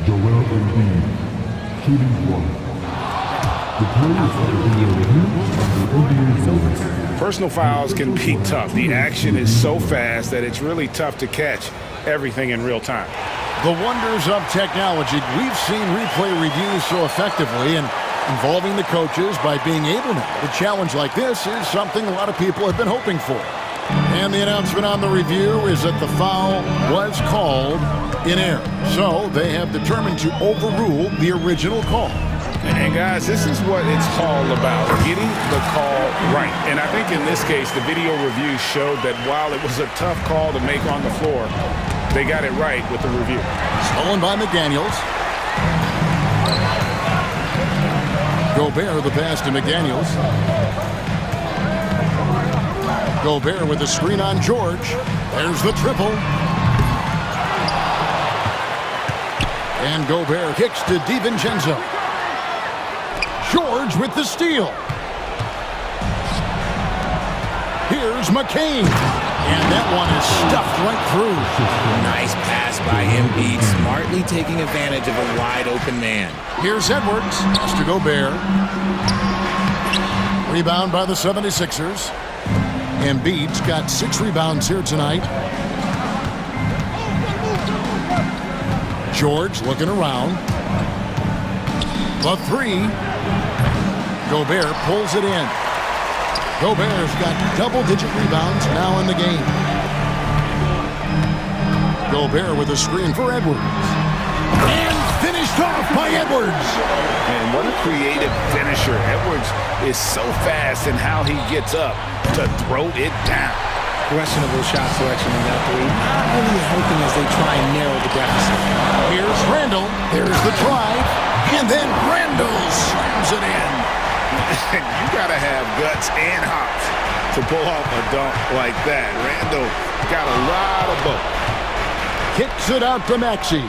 Joel Embiid, shooting 1. Personal fouls can be tough. The action is so fast that it's really tough to catch everything in real time. The wonders of technology. We've seen replay reviews so effectively, and involving the coaches by being able to challenge like this is something a lot of people have been hoping for. And the announcement on the review is that the foul was called in error. So they have determined to overrule the original call. And guys, this is what it's all about, getting the call right. And I think in this case, the video review showed that while it was a tough call to make on the floor, they got it right with the review. Stolen by McDaniels. Gobert the pass to McDaniels. Gobert with the screen on George. There's the triple. And Gobert kicks to DiVincenzo. George with the steal. Here's McCain. And that one is stuffed right through. Nice pass by Embiid, smartly taking advantage of a wide-open man. Here's Edwards. Pass to Gobert. Rebound by the 76ers. Embiid's got 6 rebounds here tonight. George looking around. The 3. Gobert pulls it in. Gobert's got double-digit rebounds now in the game. Gobert with a screen for Edwards. And finished off by Edwards. And what a creative finisher. Edwards is so fast in how he gets up to throw it down. Questionable shot selection in that 3. Not really helping as they try and narrow the deficit. Here's Randall. There's the drive. And then Randall slams it in. You got to have guts and hops to pull off a dunk like that. Randall got a lot of both. Kicks it out to Maxey.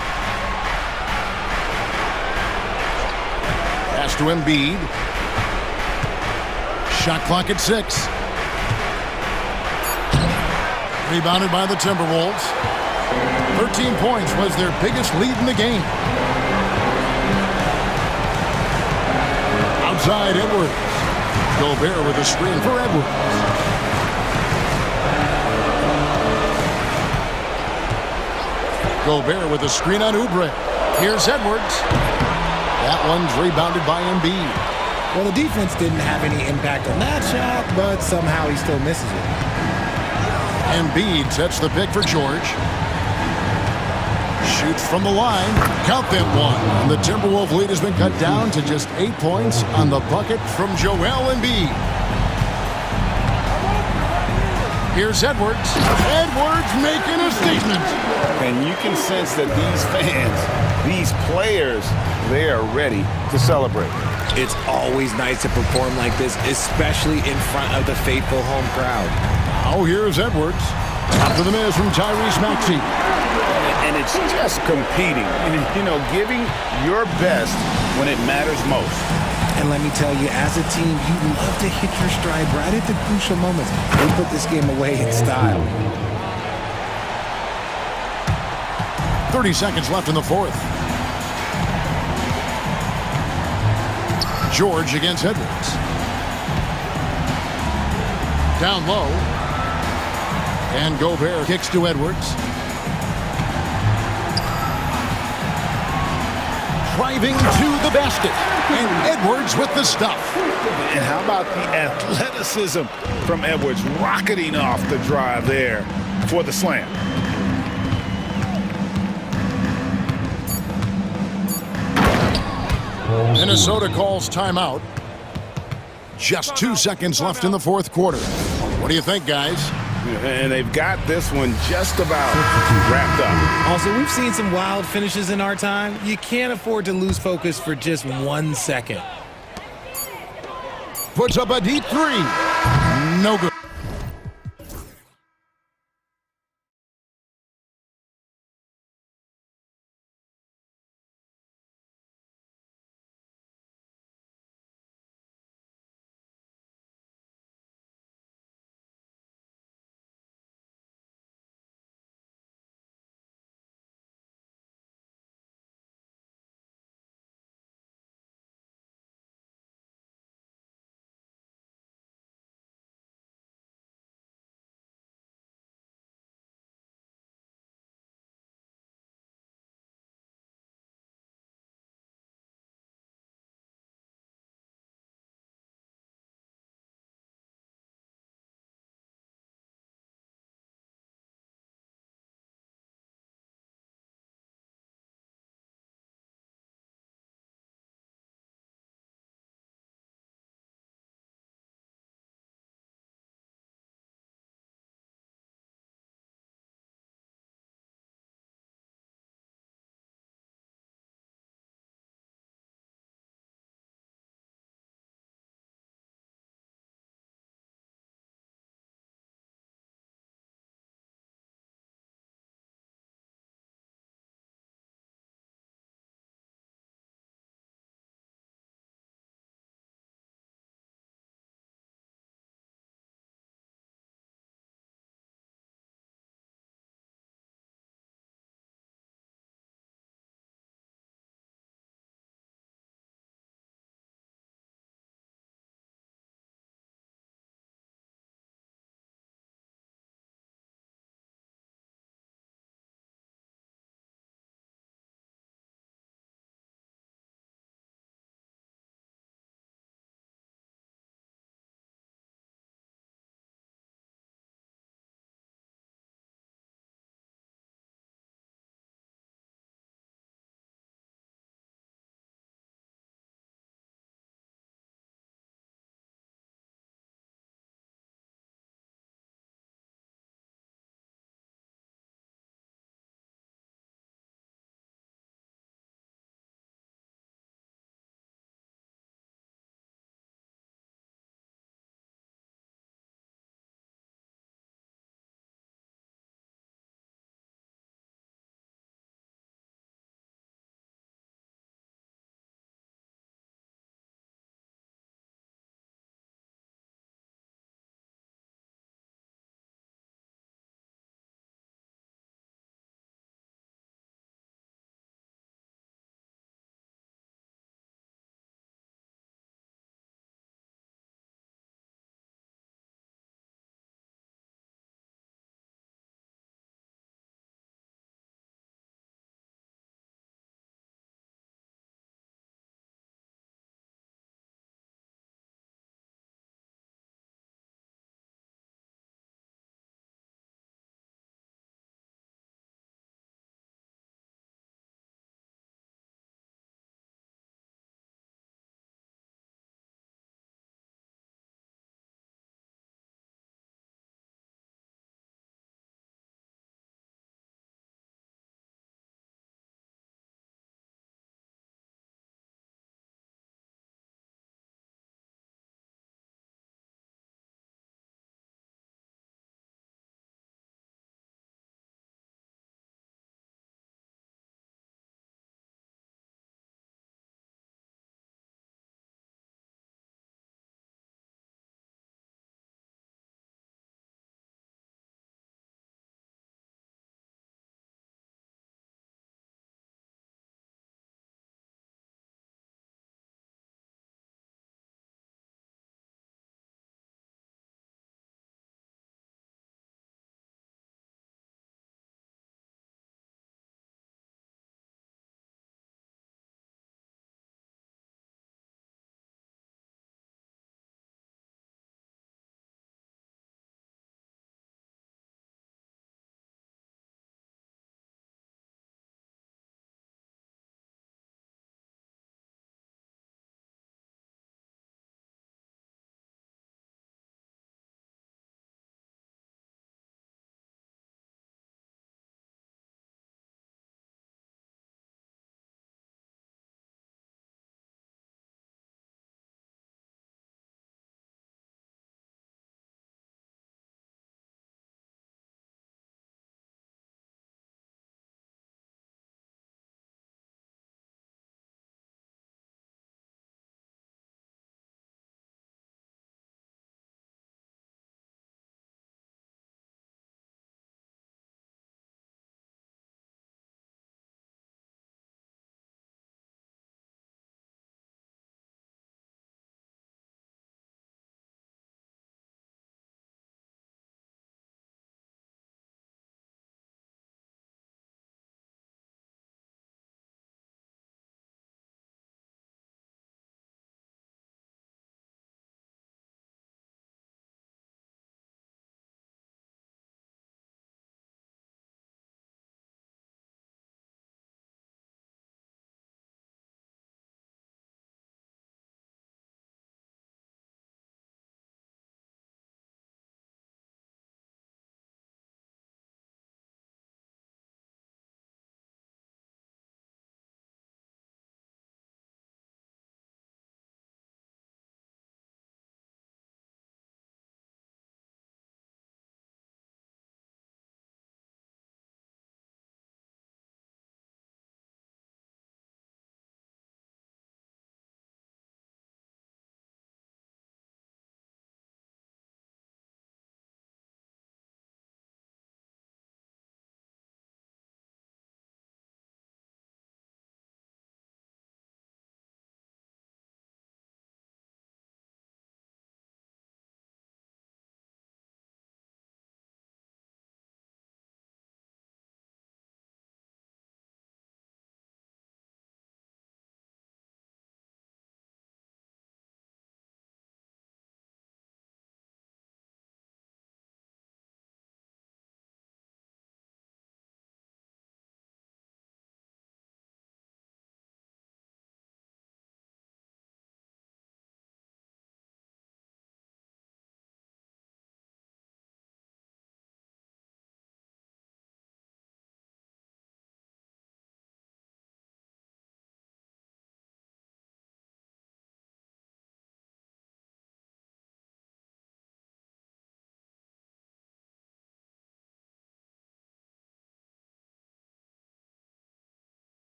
Pass to Embiid. Shot clock at 6. Rebounded by the Timberwolves. 13 points was their biggest lead in the game. Outside Edwards. Gobert with a screen for Edwards. Gobert with a screen on Oubre. Here's Edwards. That one's rebounded by Embiid. Well, the defense didn't have any impact on that shot, but somehow he still misses it. Embiid sets the pick for George. Shoots from the line. Count them one. And the Timberwolves lead has been cut down to just 8 points on the bucket from Joel Embiid. Here's Edwards. Edwards making a statement. And you can sense that these fans, these players, they are ready to celebrate. It's always nice to perform like this, especially in front of the faithful home crowd. Now here's Edwards. Top to the miss from Tyrese Maxey. And it's just competing, you know, giving your best when it matters most. And let me tell you, as a team, you love to hit your stride right at the crucial moments. They put this game away in style. 30 seconds left in the fourth. George against Edwards. Down low. And Gobert kicks to Edwards. Driving to the basket. And Edwards with the stuff. And how about the athleticism from Edwards rocketing off the drive there for the slam. Minnesota calls timeout. Just 2 seconds left in the fourth quarter. What do you think, guys? And they've got this one just about wrapped up. Also, we've seen some wild finishes in our time. You can't afford to lose focus for just 1 second. Puts up a deep three. No good.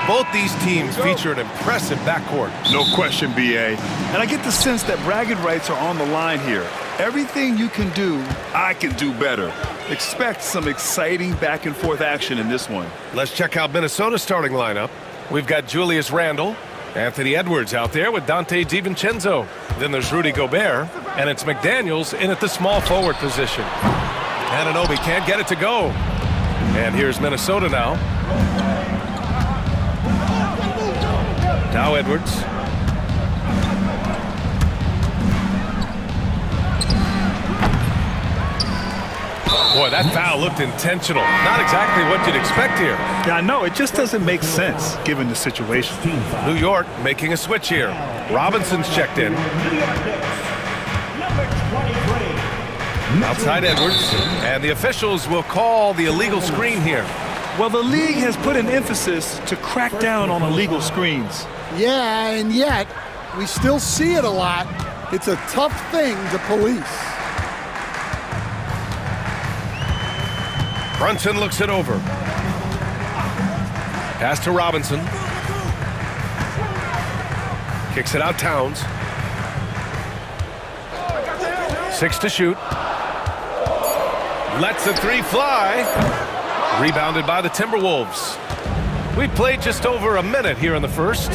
Both these teams feature an impressive backcourt. No question, B.A. And I get the sense that bragging rights are on the line here. Everything you can do, I can do better. Expect some exciting back-and-forth action in this one. Let's check out Minnesota's starting lineup. We've got Julius Randle, Anthony Edwards out there with Dante DiVincenzo. Then there's Rudy Gobert, and it's McDaniels in at the small forward position. Anunoby can't get it to go. And here's Minnesota now. Now Edwards. Boy, that foul looked intentional. Not exactly what you'd expect here. Yeah, I know. It just doesn't make sense given the situation. New York making a switch here. Robinson's checked in. Outside Edwards. And the officials will call the illegal screen here. Well, the league has put an emphasis to crack down on illegal screens. Yeah, and yet we still see it a lot. It's a tough thing to police. Brunson looks it over. Pass to Robinson. Kicks it out Towns. 6 to shoot. Lets the three fly. Rebounded by the Timberwolves. We played just over a minute here in the first.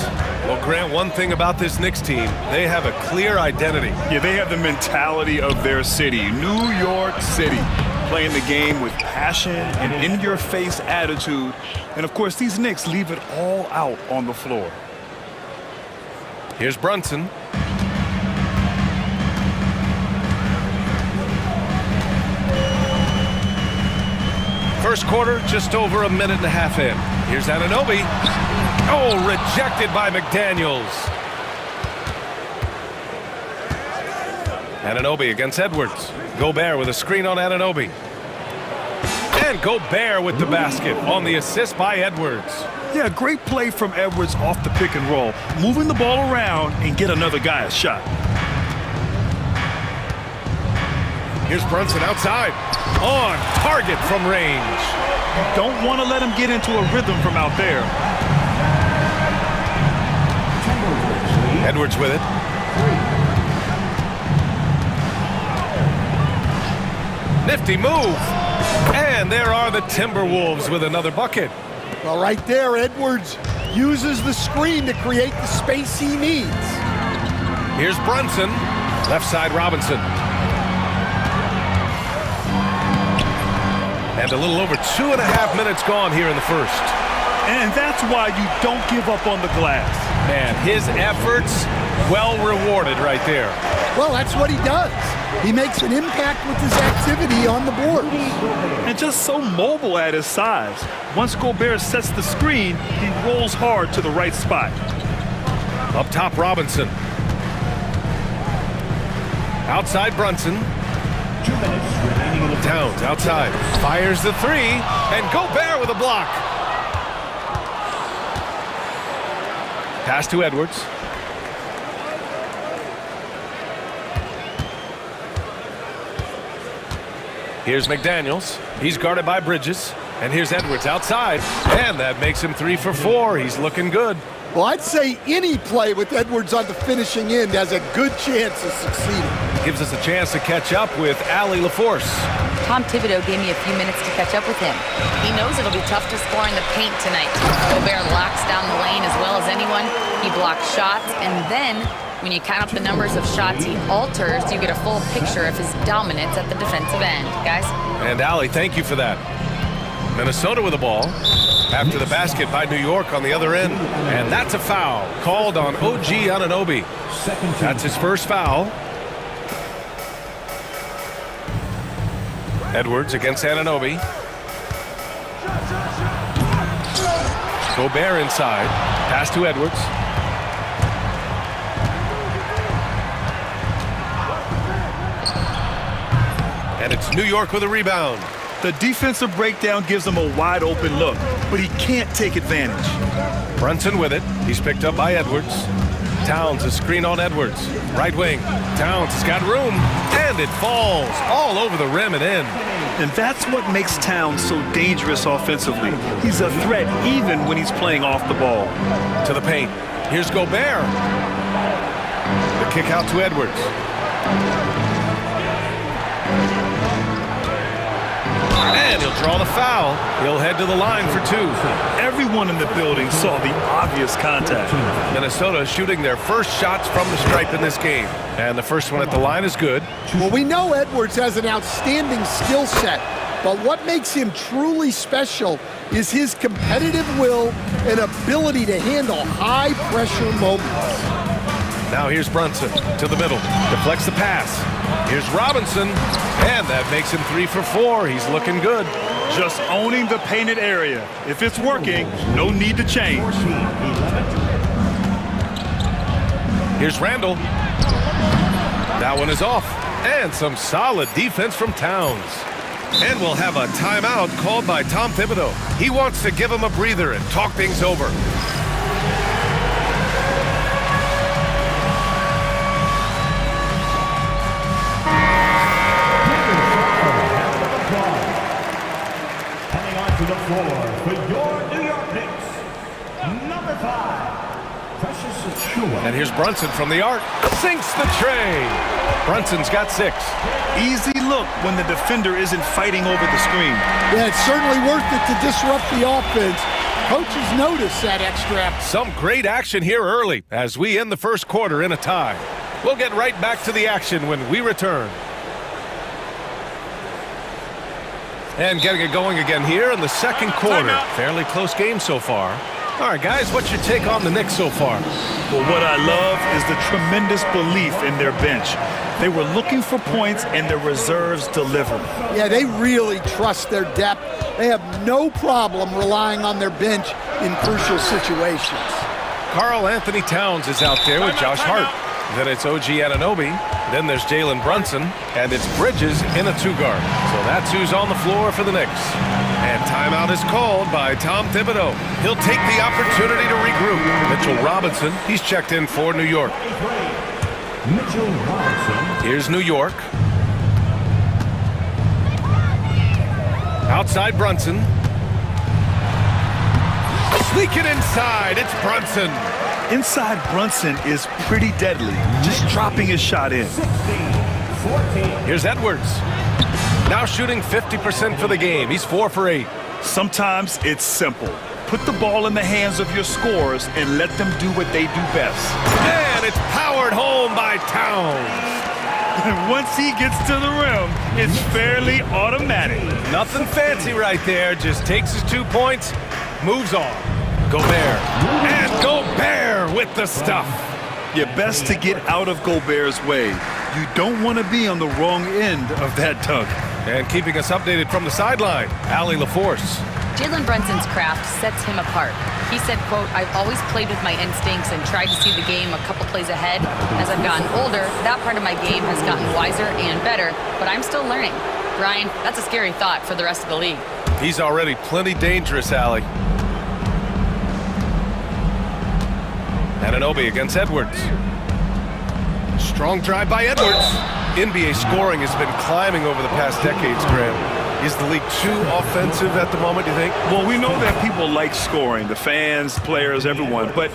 Well, Grant, one thing about this Knicks team, they have a clear identity. Yeah, they have the mentality of their city, New York City. Playing the game with passion and in-your-face attitude. And, of course, these Knicks leave it all out on the floor. Here's Brunson. First quarter, just over a minute and a half in. Here's Anunoby. Oh, rejected by McDaniels. Anunoby against Edwards. Gobert with a screen on Anunoby. And Gobert with the basket on the assist by Edwards. Yeah, great play from Edwards off the pick and roll. Moving the ball around and get another guy a shot. Here's Brunson outside. On target from range. Don't want to let him get into a rhythm from out there. Edwards with it. Nifty move. And there are the Timberwolves with another bucket. Well, right there, Edwards uses the screen to create the space he needs. Here's Brunson. Left side Robinson. And a little over 2.5 minutes gone here in the first. And that's why you don't give up on the glass. Man, his efforts well rewarded right there. Well, that's what he does. He makes an impact with his activity on the board. And just so mobile at his size. Once Gobert sets the screen, he rolls hard to the right spot. Up top, Robinson. Outside, Brunson. 2 minutes remaining in the Towns outside. Fires the three. And Gobert with a block. Pass to Edwards. Here's McDaniels. He's guarded by Bridges. And here's Edwards outside. And that makes him 3 for 4. He's looking good. Well, I'd say any play with Edwards on the finishing end has a good chance of succeeding. Gives us a chance to catch up with Allie LaForce. Tom Thibodeau gave me a few minutes to catch up with him. He knows it'll be tough to score in the paint tonight. Gobert locks down the lane as well as anyone. He blocks shots, and then when you count up the numbers of shots he alters, you get a full picture of his dominance at the defensive end, guys. And Allie, thank you for that. Minnesota with the ball after the basket by New York on the other end. And that's a foul called on OG Anunoby. That's his first foul. Edwards against Anunoby. Gobert inside. Pass to Edwards. And it's New York with a rebound. The defensive breakdown gives him a wide open look, but he can't take advantage. Brunson with it. He's picked up by Edwards. Towns a screen on Edwards. Right wing. Towns has got room. And it falls all over the rim and in. And that's what makes Towns so dangerous offensively. He's a threat even when he's playing off the ball. To the paint. Here's Gobert. The kick out to Edwards. And he'll draw the foul. He'll head to the line for two. Everyone in the building saw the obvious contact. Minnesota shooting their first shots from the stripe in this game. And the first one at the line is good. Well, we know Edwards has an outstanding skill set, but what makes him truly special is his competitive will and ability to handle high-pressure moments. Now here's Brunson to the middle. Deflects the pass. Here's Robinson. And that makes him 3 for 4. He's looking good. Just owning the painted area. If it's working, no need to change. Here's Randall. That one is off. And some solid defense from Towns. And we'll have a timeout called by Tom Thibodeau. He wants to give him a breather and talk things over. To the floor for your New York Knicks, number 5, Precious Achiuwa. And here's Brunson from the arc. Sinks the tray. Brunson's got 6. Easy look when the defender isn't fighting over the screen. Yeah, it's certainly worth it to disrupt the offense. Coaches notice that extra. Some great action here early as we end the first quarter in a tie. We'll get right back to the action when we return. And getting it going again here in the second quarter. Fairly close game so far. All right, guys, what's your take on the Knicks so far? Well, what I love is the tremendous belief in their bench. They were looking for points, and their reserves delivered. Yeah, they really trust their depth. They have no problem relying on their bench in crucial situations. Karl Anthony Towns is out there with Josh Hart. Then it's OG Anunoby. Then there's Jalen Brunson. And it's Bridges in a 2-guard. So that's who's on the floor for the Knicks. And timeout is called by Tom Thibodeau. He'll take the opportunity to regroup. Mitchell Robinson, he's checked in for New York. Mitchell Robinson. Here's New York. Outside Brunson. Sneak it inside. It's Brunson. Inside Brunson is pretty deadly, just dropping his shot in. 16, 14. Here's Edwards. Now shooting 50% for the game. He's 4 for 8. Sometimes it's simple. Put the ball in the hands of your scorers and let them do what they do best. And it's powered home by Towns. And once he gets to the rim, it's fairly automatic. Nothing fancy right there. Just takes his 2 points, moves on. Gobert. And Gobert with the stuff. You're best to get out of Gobert's way. You don't want to be on the wrong end of that tug. And keeping us updated from the sideline, Allie LaForce. Jalen Brunson's craft sets him apart. He said, quote, "I've always played with my instincts and tried to see the game a couple plays ahead. As I've gotten older, that part of my game has gotten wiser and better, but I'm still learning." Brian, that's a scary thought for the rest of the league. He's already plenty dangerous, Allie. Anunoby against Edwards. Strong drive by Edwards. NBA scoring has been climbing over the past decades, Graham. Is the league too offensive at the moment, do you think? Well, we know that people like scoring, the fans, players, everyone, but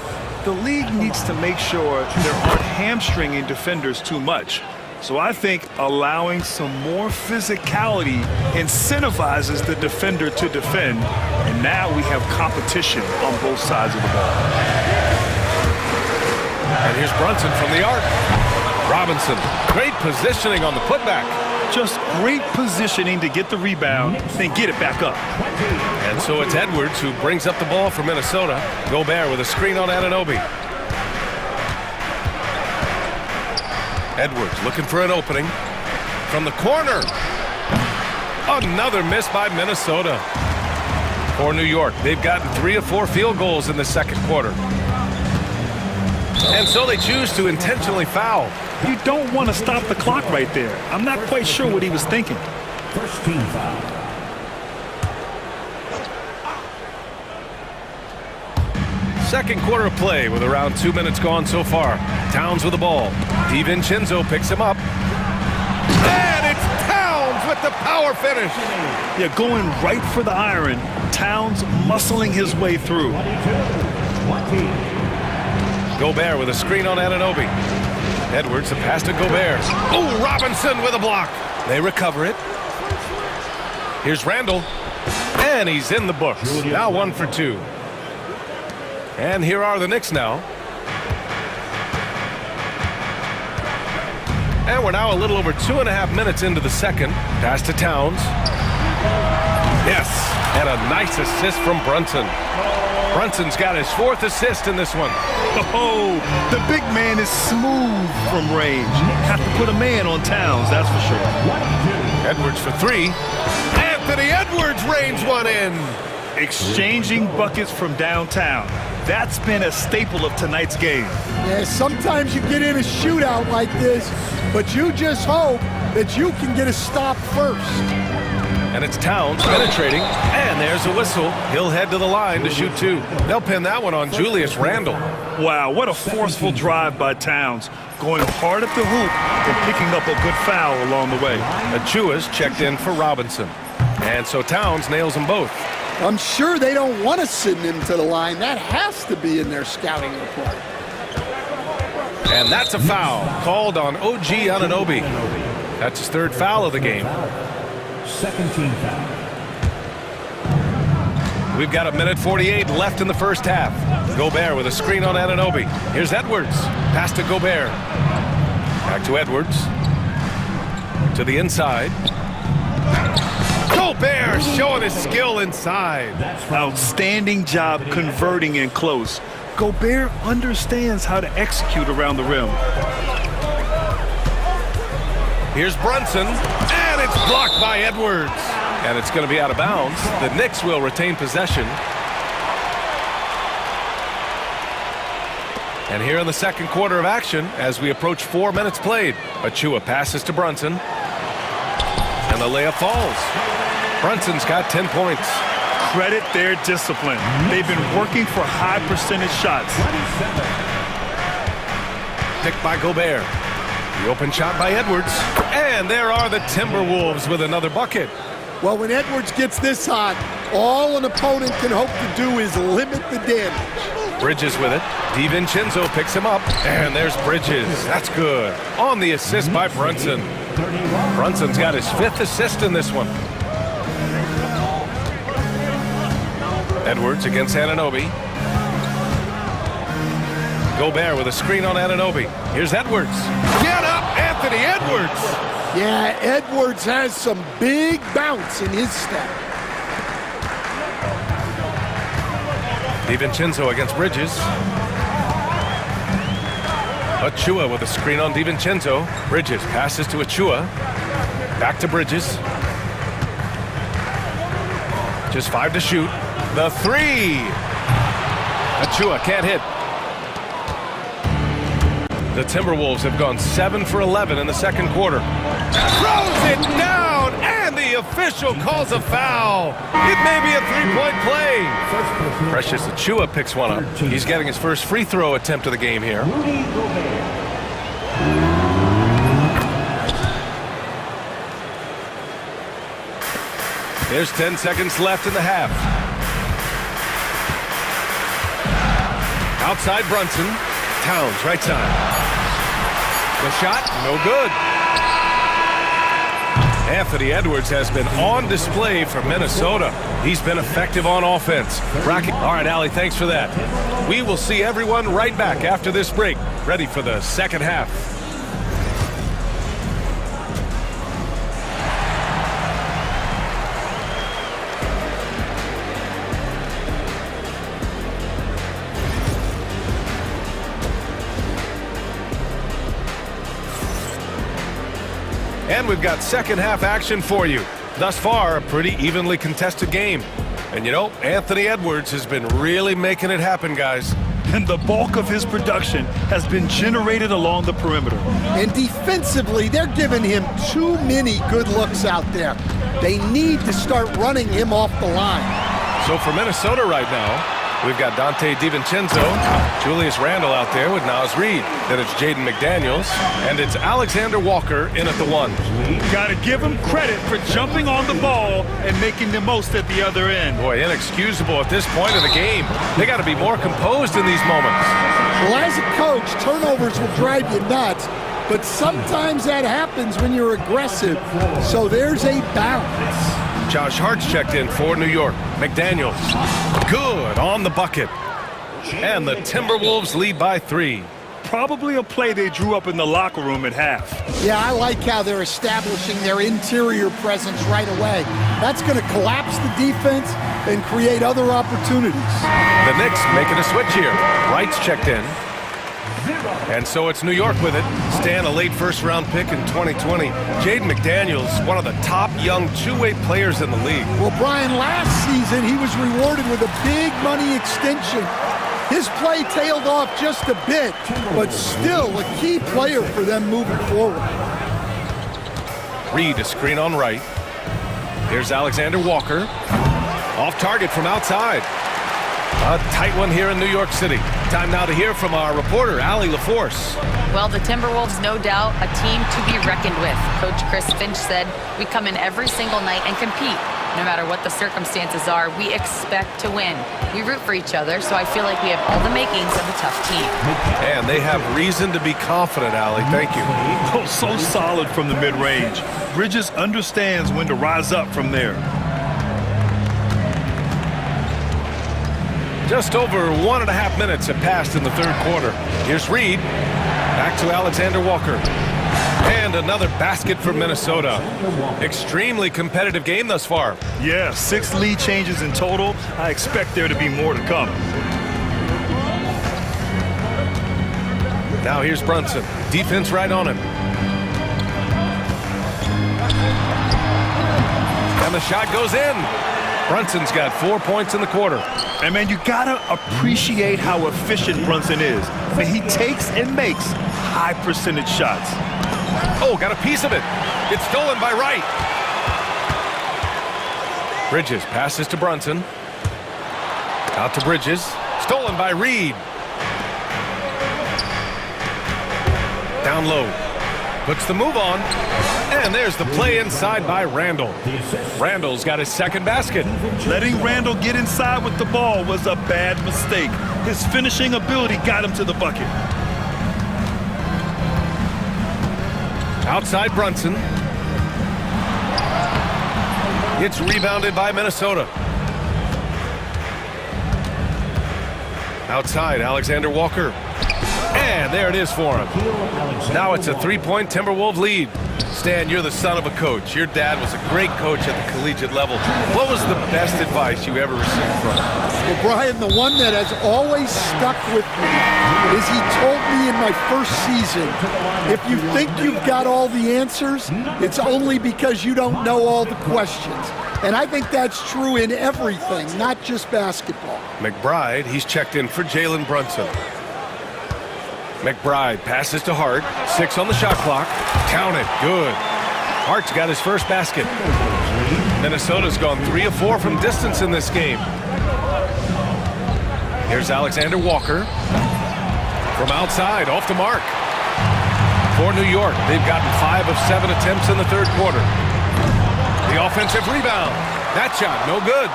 the league needs to make sure there aren't hamstringing defenders too much. So I think allowing some more physicality incentivizes the defender to defend, and now we have competition on both sides of the ball. And here's Brunson from the arc. Robinson, great positioning on the putback. Just great positioning to get the rebound, then get it back up. And so it's Edwards who brings up the ball for Minnesota. Gobert with a screen on Anunoby. Edwards looking for an opening. From the corner. Another miss by Minnesota. For New York, they've gotten 3 of 4 field goals in the second quarter. And so they choose to intentionally foul. You don't want to stop the clock right there. I'm not quite sure what he was thinking. First team foul. Second quarter of play with around 2 minutes gone so far. Towns with the ball. DiVincenzo picks him up. And it's Towns with the power finish. Yeah, going right for the iron. Towns muscling his way through. Gobert with a screen on Anunoby. Edwards, the pass to Gobert. Oh, Robinson with a block. They recover it. Here's Randall. And he's in the books. Now 1 for 2. And here are the Knicks now. And we're now a little over 2.5 minutes into the second. Pass to Towns. Yes, and a nice assist from Brunson. Brunson's got his 4th assist in this one. Oh, the big man is smooth from range. Have to put a man on Towns, that's for sure. Edwards for 3. Anthony Edwards rains one in. Exchanging buckets from downtown. That's been a staple of tonight's game. Yeah, sometimes you get in a shootout like this, but you just hope that you can get a stop first. And it's Towns penetrating, and there's a whistle. He'll head to the line to shoot 2. They'll pin that one on Julius Randle. Wow, what a forceful drive by Towns. Going hard at the hoop and picking up a good foul along the way. Achua's checked in for Robinson. And so Towns nails them both. I'm sure they don't want to send him to the line. That has to be in their scouting report. And that's a foul called on OG Anunoby. That's his 3rd foul of the game. Second team foul. We've got 1:48 left in the first half. Gobert with a screen on Anunoby. Here's Edwards. Pass to Gobert. Back to Edwards. To the inside. Gobert showing his skill inside. Outstanding job converting in close. Gobert understands how to execute around the rim. Here's Brunson, and it's blocked by Edwards. And it's going to be out of bounds. The Knicks will retain possession. And here in the second quarter of action, as we approach 4 minutes played, Achua passes to Brunson. And the layup falls. Brunson's got 10 points. Credit their discipline. They've been working for high percentage shots. Picked by Gobert. The open shot by Edwards. And there are the Timberwolves with another bucket. Well, when Edwards gets this hot, all an opponent can hope to do is limit the damage. Bridges with it. DiVincenzo picks him up. And there's Bridges. That's good. On the assist by Brunson. Brunson's got his 5th assist in this one. Edwards against Anunoby. Gobert with a screen on Anunoby. Here's Edwards. Get up, Anthony Edwards! Yeah, Edwards has some big bounce in his step. DiVincenzo against Bridges. Achua with a screen on DiVincenzo. Bridges passes to Achua. Back to Bridges. Just 5 to shoot. The 3! Achua can't hit. The Timberwolves have gone 7 for 11 in the second quarter. Throws it down, and the official calls a foul. It may be a 3-point play. Precious Achua picks one up. He's getting his first free throw attempt of the game here. There's 10 seconds left in the half. Outside Brunson. Towns, right side. The shot, no good. Anthony Edwards has been on display for Minnesota. He's been effective on offense. All right, Allie, thanks for that. We will see everyone right back after this break, ready for the second half. And we've got second half action for you. Thus far, a pretty evenly contested game. And you know, Anthony Edwards has been really making it happen, guys. And the bulk of his production has been generated along the perimeter. And defensively, they're giving him too many good looks out there. They need to start running him off the line. So for Minnesota right now, We've got Dante DiVincenzo, Julius Randle out there with Naz Reid. Then it's Jaden McDaniels, and it's Alexander Walker in at the 1. Got to give him credit for jumping on the ball and making the most at the other end. Boy, inexcusable at this point of the game. They got to be more composed in these moments. Well, as a coach, turnovers will drive you nuts, but sometimes that happens when you're aggressive. So there's a balance. Josh Hart's checked in for New York. McDaniels, good on the bucket. And the Timberwolves lead by 3. Probably a play they drew up in the locker room at half. Yeah, I like how they're establishing their interior presence right away. That's going to collapse the defense and create other opportunities. The Knicks making a switch here. Wright's checked in. And so it's New York with it. Stan, a late first-round pick in 2020. Jaden McDaniels, one of the top young two-way players in the league. Well, Brian, last season he was rewarded with a big money extension. His play tailed off just a bit, but still a key player for them moving forward. Reid, a screen on Wright. Here's Alexander Walker. Off target from outside. A tight one here in New York City. Time now to hear from our reporter, Allie LaForce. Well, the Timberwolves, no doubt, a team to be reckoned with. Coach Chris Finch said, we come in every single night and compete. No matter what the circumstances are, we expect to win. We root for each other, so I feel like we have all the makings of a tough team. And they have reason to be confident, Allie. Thank you. Oh, so solid from the mid-range. Bridges understands when to rise up from there. Just over 1.5 minutes have passed in the third quarter. Here's Reid. Back to Alexander Walker. And another basket for Minnesota. Extremely competitive game thus far. Yeah, 6 lead changes in total. I expect there to be more to come. Now here's Brunson. Defense right on him. And the shot goes in. Brunson's got 4 points in the quarter. And, man, you got to appreciate how efficient Brunson is. I mean, he takes and makes high-percentage shots. Oh, got a piece of it. It's stolen by Wright. Bridges passes to Brunson. Out to Bridges. Stolen by Reid. Down low. Puts the move on. And there's the play inside by Randle. Randle's got his second basket. Letting Randle get inside with the ball was a bad mistake. His finishing ability got him to the bucket. Outside Brunson. It's rebounded by Minnesota. Outside, Alexander Walker. And there it is for him. Now it's a 3-point Timberwolves lead. Stan, you're the son of a coach. Your dad was a great coach at the collegiate level. What was the best advice you ever received from him? Well, Brian, the one that has always stuck with me is he told me in my first season, if you think you've got all the answers, it's only because you don't know all the questions. And I think that's true in everything, not just basketball. McBride, he's checked in for Jalen Brunson. McBride passes to Hart. 6 on the shot clock. Count it. Good. Hart's got his first basket. Minnesota's gone 3 of 4 from distance in this game. Here's Alexander Walker. From outside, off the mark. For New York, they've gotten 5 of 7 attempts in the third quarter. The offensive rebound. That shot, no good.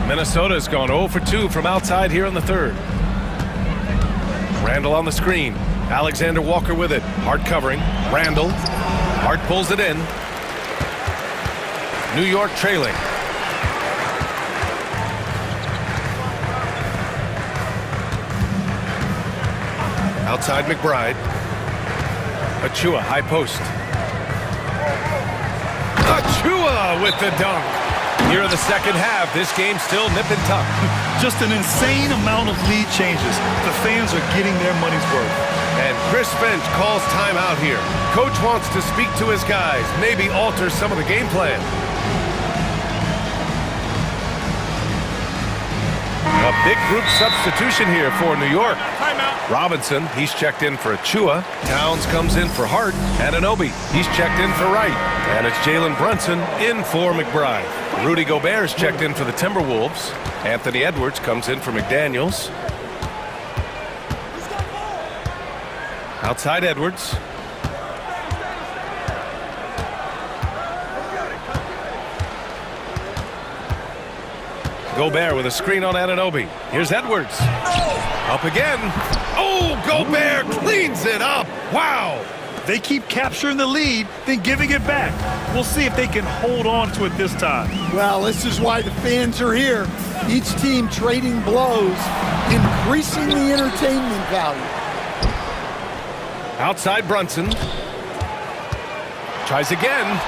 Minnesota's gone 0 for 2 from outside here in the third. Randle on the screen. Alexander Walker with it. Hart covering. Randle. Hart pulls it in. New York trailing. Outside McBride. Achua, high post. Achua with the dunk. Here in the second half, this game's still nip and tuck. Just an insane amount of lead changes. The fans are getting their money's worth. And Chris Finch calls timeout here. Coach wants to speak to his guys, maybe alter some of the game plan. A Big group substitution here for New York. Robinson, he's checked in for Achua. Towns comes in for Hart. Anunoby, he's checked in for Wright. And it's Jalen Brunson in for McBride. Rudy Gobert's checked in for the Timberwolves. Anthony Edwards comes in for McDaniels. Outside Edwards. Gobert with a screen on Anunoby. Here's Edwards. Up again. Oh, Gobert cleans it up. Wow. They keep capturing the lead, then giving it back. We'll see if they can hold on to it this time. Well, this is why the fans are here. Each team trading blows, increasing the entertainment value. Outside Brunson. Tries again.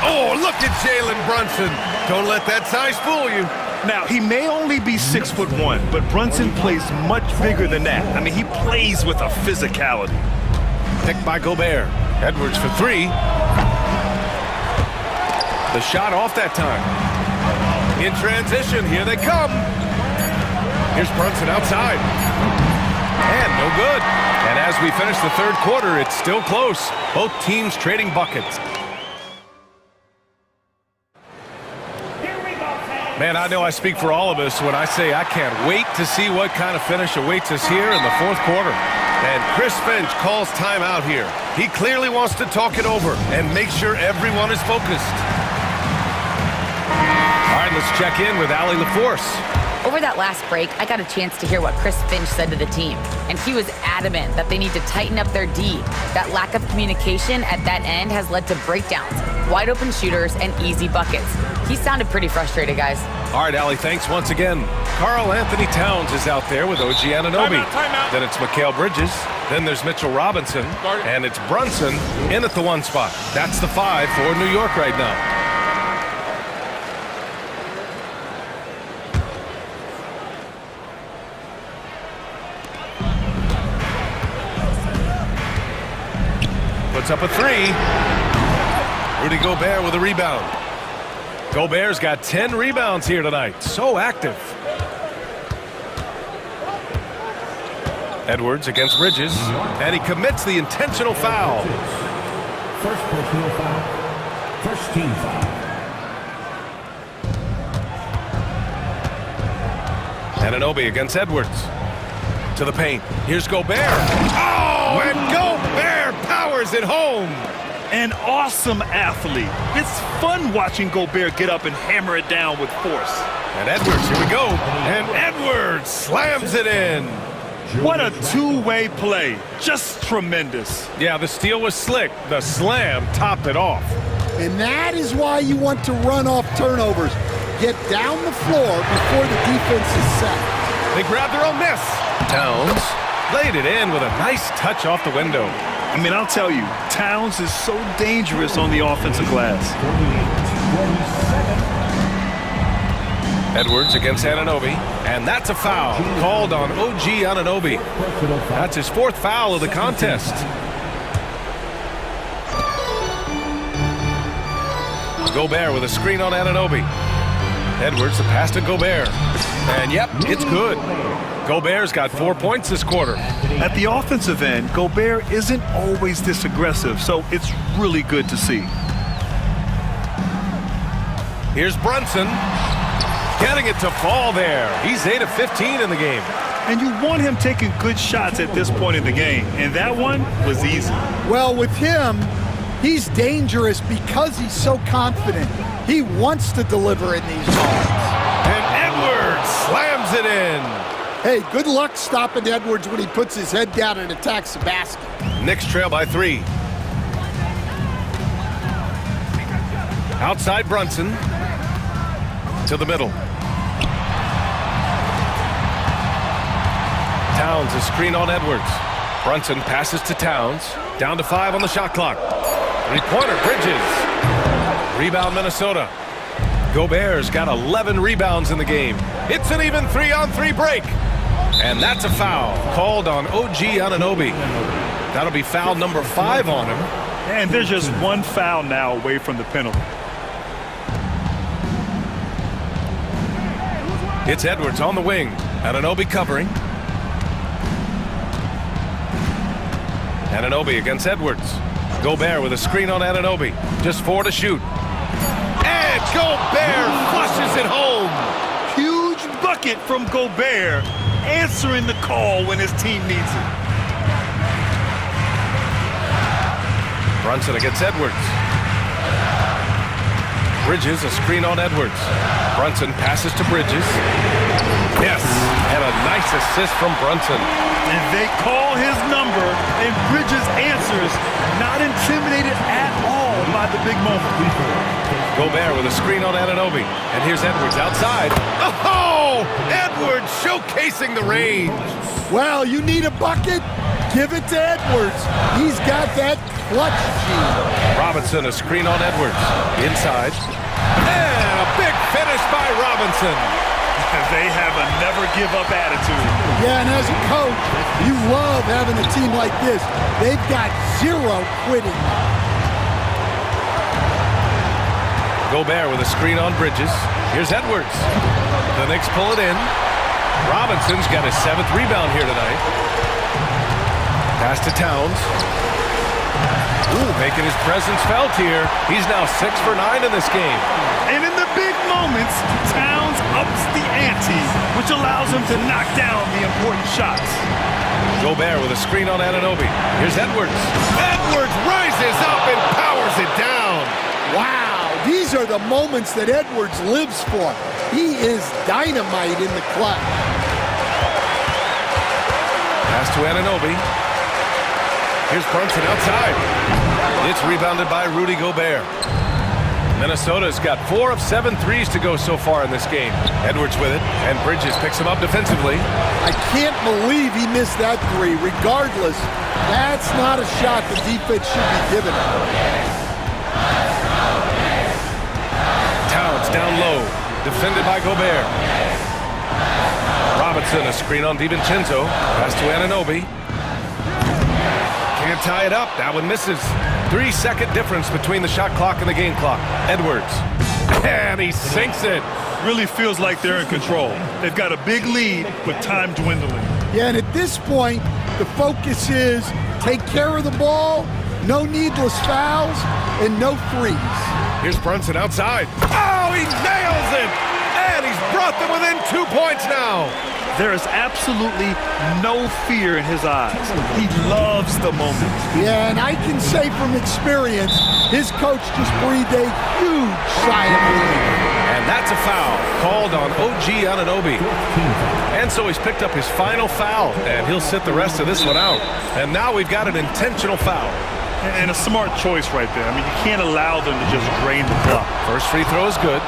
Oh, look at Jalen Brunson. Don't let that size fool you. Now, he may only be 6'1", but Brunson plays much bigger than that. I mean, he plays with a physicality. Picked by Gobert. Edwards for three. The shot off that time. In transition, here they come. Here's Brunson outside. And no good. And as we finish the third quarter, it's still close. Both teams trading buckets. Man, I know I speak for all of us when I say I can't wait to see what kind of finish awaits us here in the fourth quarter. And Chris Finch calls timeout here. He clearly wants to talk it over and make sure everyone is focused. All right, let's check in with Allie LaForce. Over that last break, I got a chance to hear what Chris Finch said to the team, and he was adamant that they need to tighten up their D. That lack of communication at that end has led to breakdowns, wide open shooters, and easy buckets. He sounded pretty frustrated, guys. All right, Allie, thanks once again. Karl Anthony Towns is out there with OG Anunoby. Timeout. Then it's Mikal Bridges. Then there's Mitchell Robinson. And it's Brunson in at the one spot. That's the 5 for New York right now. Puts up a 3. Rudy Gobert with a rebound. Gobert's got 10 rebounds here tonight. So active. Edwards against Bridges. And he commits the intentional foul. First personal foul. First team foul. Anunoby against Edwards. To the paint. Here's Gobert. Oh, and Gobert powers it home. An awesome athlete. It's fun watching Gobert get up and hammer it down with force. And Edwards, here we go. And Edwards slams it in. What a two-way play. Just tremendous. Yeah, the steal was slick. The slam topped it off. And that is why you want to run off turnovers. Get down the floor before the defense is set. They grab their own miss. Towns laid it in with a nice touch off the window. I mean, I'll tell you, Towns is so dangerous on the offensive glass. Edwards against Anunoby, and that's a foul called on OG Anunoby. That's his 4th foul of the contest. Gobert with a screen on Anunoby. Edwards, the pass to Gobert. And yep, it's good. Gobert's got 4 points this quarter. At the offensive end, Gobert isn't always this aggressive, so it's really good to see. Here's Brunson. Getting it to fall there. He's 8 of 15 in the game. And you want him taking good shots at this point in the game, and that one was easy. Well, with him, he's dangerous because he's so confident. He wants to deliver in these moments. And Edwards slams it in. Hey, good luck stopping Edwards when he puts his head down and attacks the basket. Knicks trail by 3. Outside Brunson. To the middle. Towns is screen on Edwards. Brunson passes to Towns. Down to 5 on the shot clock. 3-pointer, Bridges. Rebound, Minnesota. Gobert's got 11 rebounds in the game. It's an even 3-on-3 break. And that's a foul called on OG Anunoby. That'll be foul number 5 on him. And there's just one foul now away from the penalty. It's Edwards on the wing. Anunoby covering. Anunoby against Edwards. Gobert with a screen on Anunoby. Just 4 to shoot. And Gobert flushes it home. Huge bucket from Gobert, answering the call when his team needs it. Brunson against Edwards. Bridges, a screen on Edwards. Brunson passes to Bridges. Yes, and a nice assist from Brunson. And they call his number, and Bridges answers, not intimidated at all by the big moment. Gobert with a screen on Anunoby. And here's Edwards outside. Oh! Edwards showcasing the range. Well, you need a bucket? Give it to Edwards. He's got that clutch gene. Robinson, a screen on Edwards. Inside. And a big finish by Robinson. They have a never-give-up attitude. Yeah, and as a coach, you love having a team like this. They've got zero quitting. Gobert with a screen on Bridges. Here's Edwards. The Knicks pull it in. Robinson's got his 7th rebound here tonight. Pass to Towns. Ooh, making his presence felt here. He's now 6 for 9 in this game. And in the big moments, Towns ups the ante, which allows him to knock down the important shots. Gobert with a screen on Anunoby. Here's Edwards. Edwards rises up and powers it down. Wow, these are the moments that Edwards lives for. He is dynamite in the clutch. Pass to Anunoby. Here's Brunson outside. It's rebounded by Rudy Gobert. Minnesota's got 4 of 7 threes to go so far in this game. Edwards with it, and Bridges picks him up defensively. I can't believe he missed that 3. Regardless, that's not a shot the defense should be giving him. Towns down low, defended by Gobert. Robinson, a screen on DiVincenzo. Pass to Anunoby. Can't tie it up. That one misses. 3-second difference between the shot clock and the game clock. Edwards. And he sinks it. Really feels like they're in control. They've got a big lead, but time dwindling. Yeah, and at this point, the focus is take care of the ball, no needless fouls, and no threes. Here's Brunson outside. Oh, he nails it! And he's brought them within 2 points now. There is absolutely no fear in his eyes. He loves the moment. Yeah, and I can say from experience, his coach just breathed a huge sigh of relief. And that's a foul called on OG Anunoby. And so he's picked up his final foul, and he'll sit the rest of this one out. And now we've got an intentional foul. And a smart choice right there. I mean, you can't allow them to just drain the clock. First free throw is good,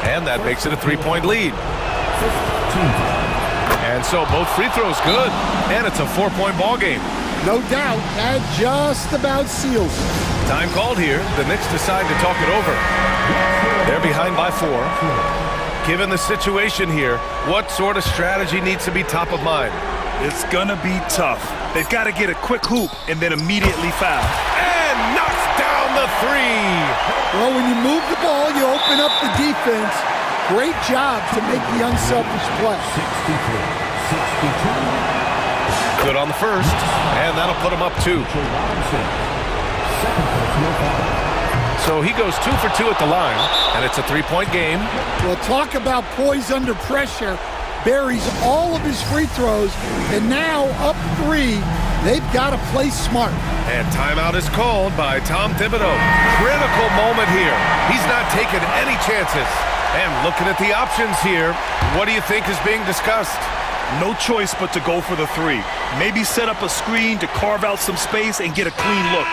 and that makes it a 3-point lead. And so both free throws good, and it's a 4-point ball game. No doubt, that just about seals it. Time called here. The Knicks decide to talk it over. They're behind by 4. Given the situation here, what sort of strategy needs to be top of mind? It's gonna be tough. They've got to get a quick hoop and then immediately foul. And knocks down the 3. Well, when you move the ball, you open up the defense. Great job to make the unselfish play. 62. Good on the first, and that'll put him up 2. So he goes 2 for 2 at the line, and it's a 3-point game. Well, talk about poise under pressure. Buries all of his free throws, and now up 3. They've got to play smart. And timeout is called by Tom Thibodeau. Critical moment here. He's not taking any chances. And looking at the options here, what do you think is being discussed? No choice but to go for the 3. Maybe set up a screen to carve out some space and get a clean look.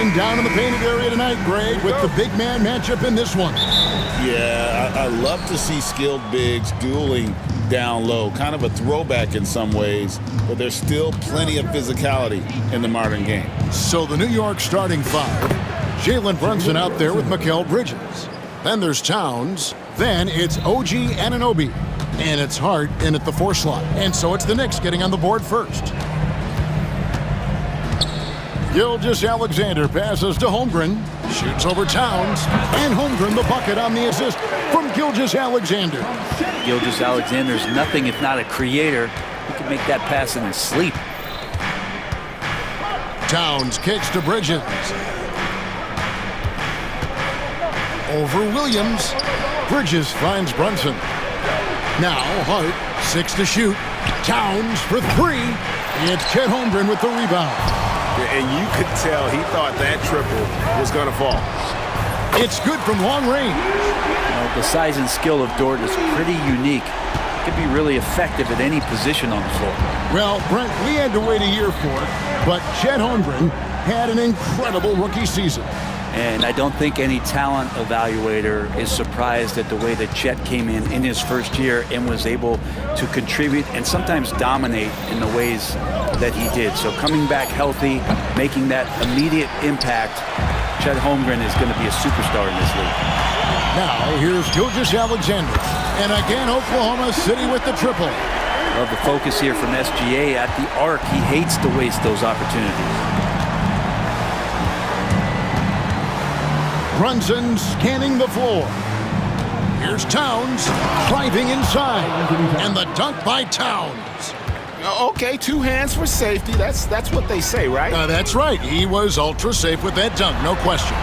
Action down in the painted area tonight, Greg, with the big man matchup in this one. Yeah, I love to see skilled bigs dueling down low. Kind of a throwback in some ways, but there's still plenty of physicality in the modern game. So the New York starting five. Jalen Brunson out there with Mikal Bridges. Then there's Towns. Then it's OG Anunoby. And it's Hart in at the 4 slot. And so it's the Knicks getting on the board first. Gilgeous-Alexander passes to Holmgren. Shoots over Towns. And Holmgren the bucket on the assist from Gilgeous-Alexander. Gilgeous-Alexander's nothing if not a creator. He can make that pass in his sleep. Towns kicks to Bridges. Over Williams. Bridges finds Brunson. Now Hart, 6 to shoot. Towns for 3. It's Chet Holmgren with the rebound. And you could tell he thought that triple was going to fall. It's good from long range. The size and skill of Dort is pretty unique. Could be really effective at any position on the floor. Well, Brent, we had to wait a year for it, but Chet Holmgren had an incredible rookie season. And I don't think any talent evaluator is surprised at the way that Chet came in his first year and was able to contribute and sometimes dominate in the ways that he did. So coming back healthy, making that immediate impact, Chet Holmgren is going to be a superstar in this league. Now here's Gilgeous-Alexander. And again, Oklahoma City with the triple. Love the focus here from SGA at the arc. He hates to waste those opportunities. Brunson scanning the floor. Here's Towns driving inside. And the dunk by Towns. Okay, 2 hands for safety. That's what they say, right? That's right. He was ultra safe with that dunk, no question.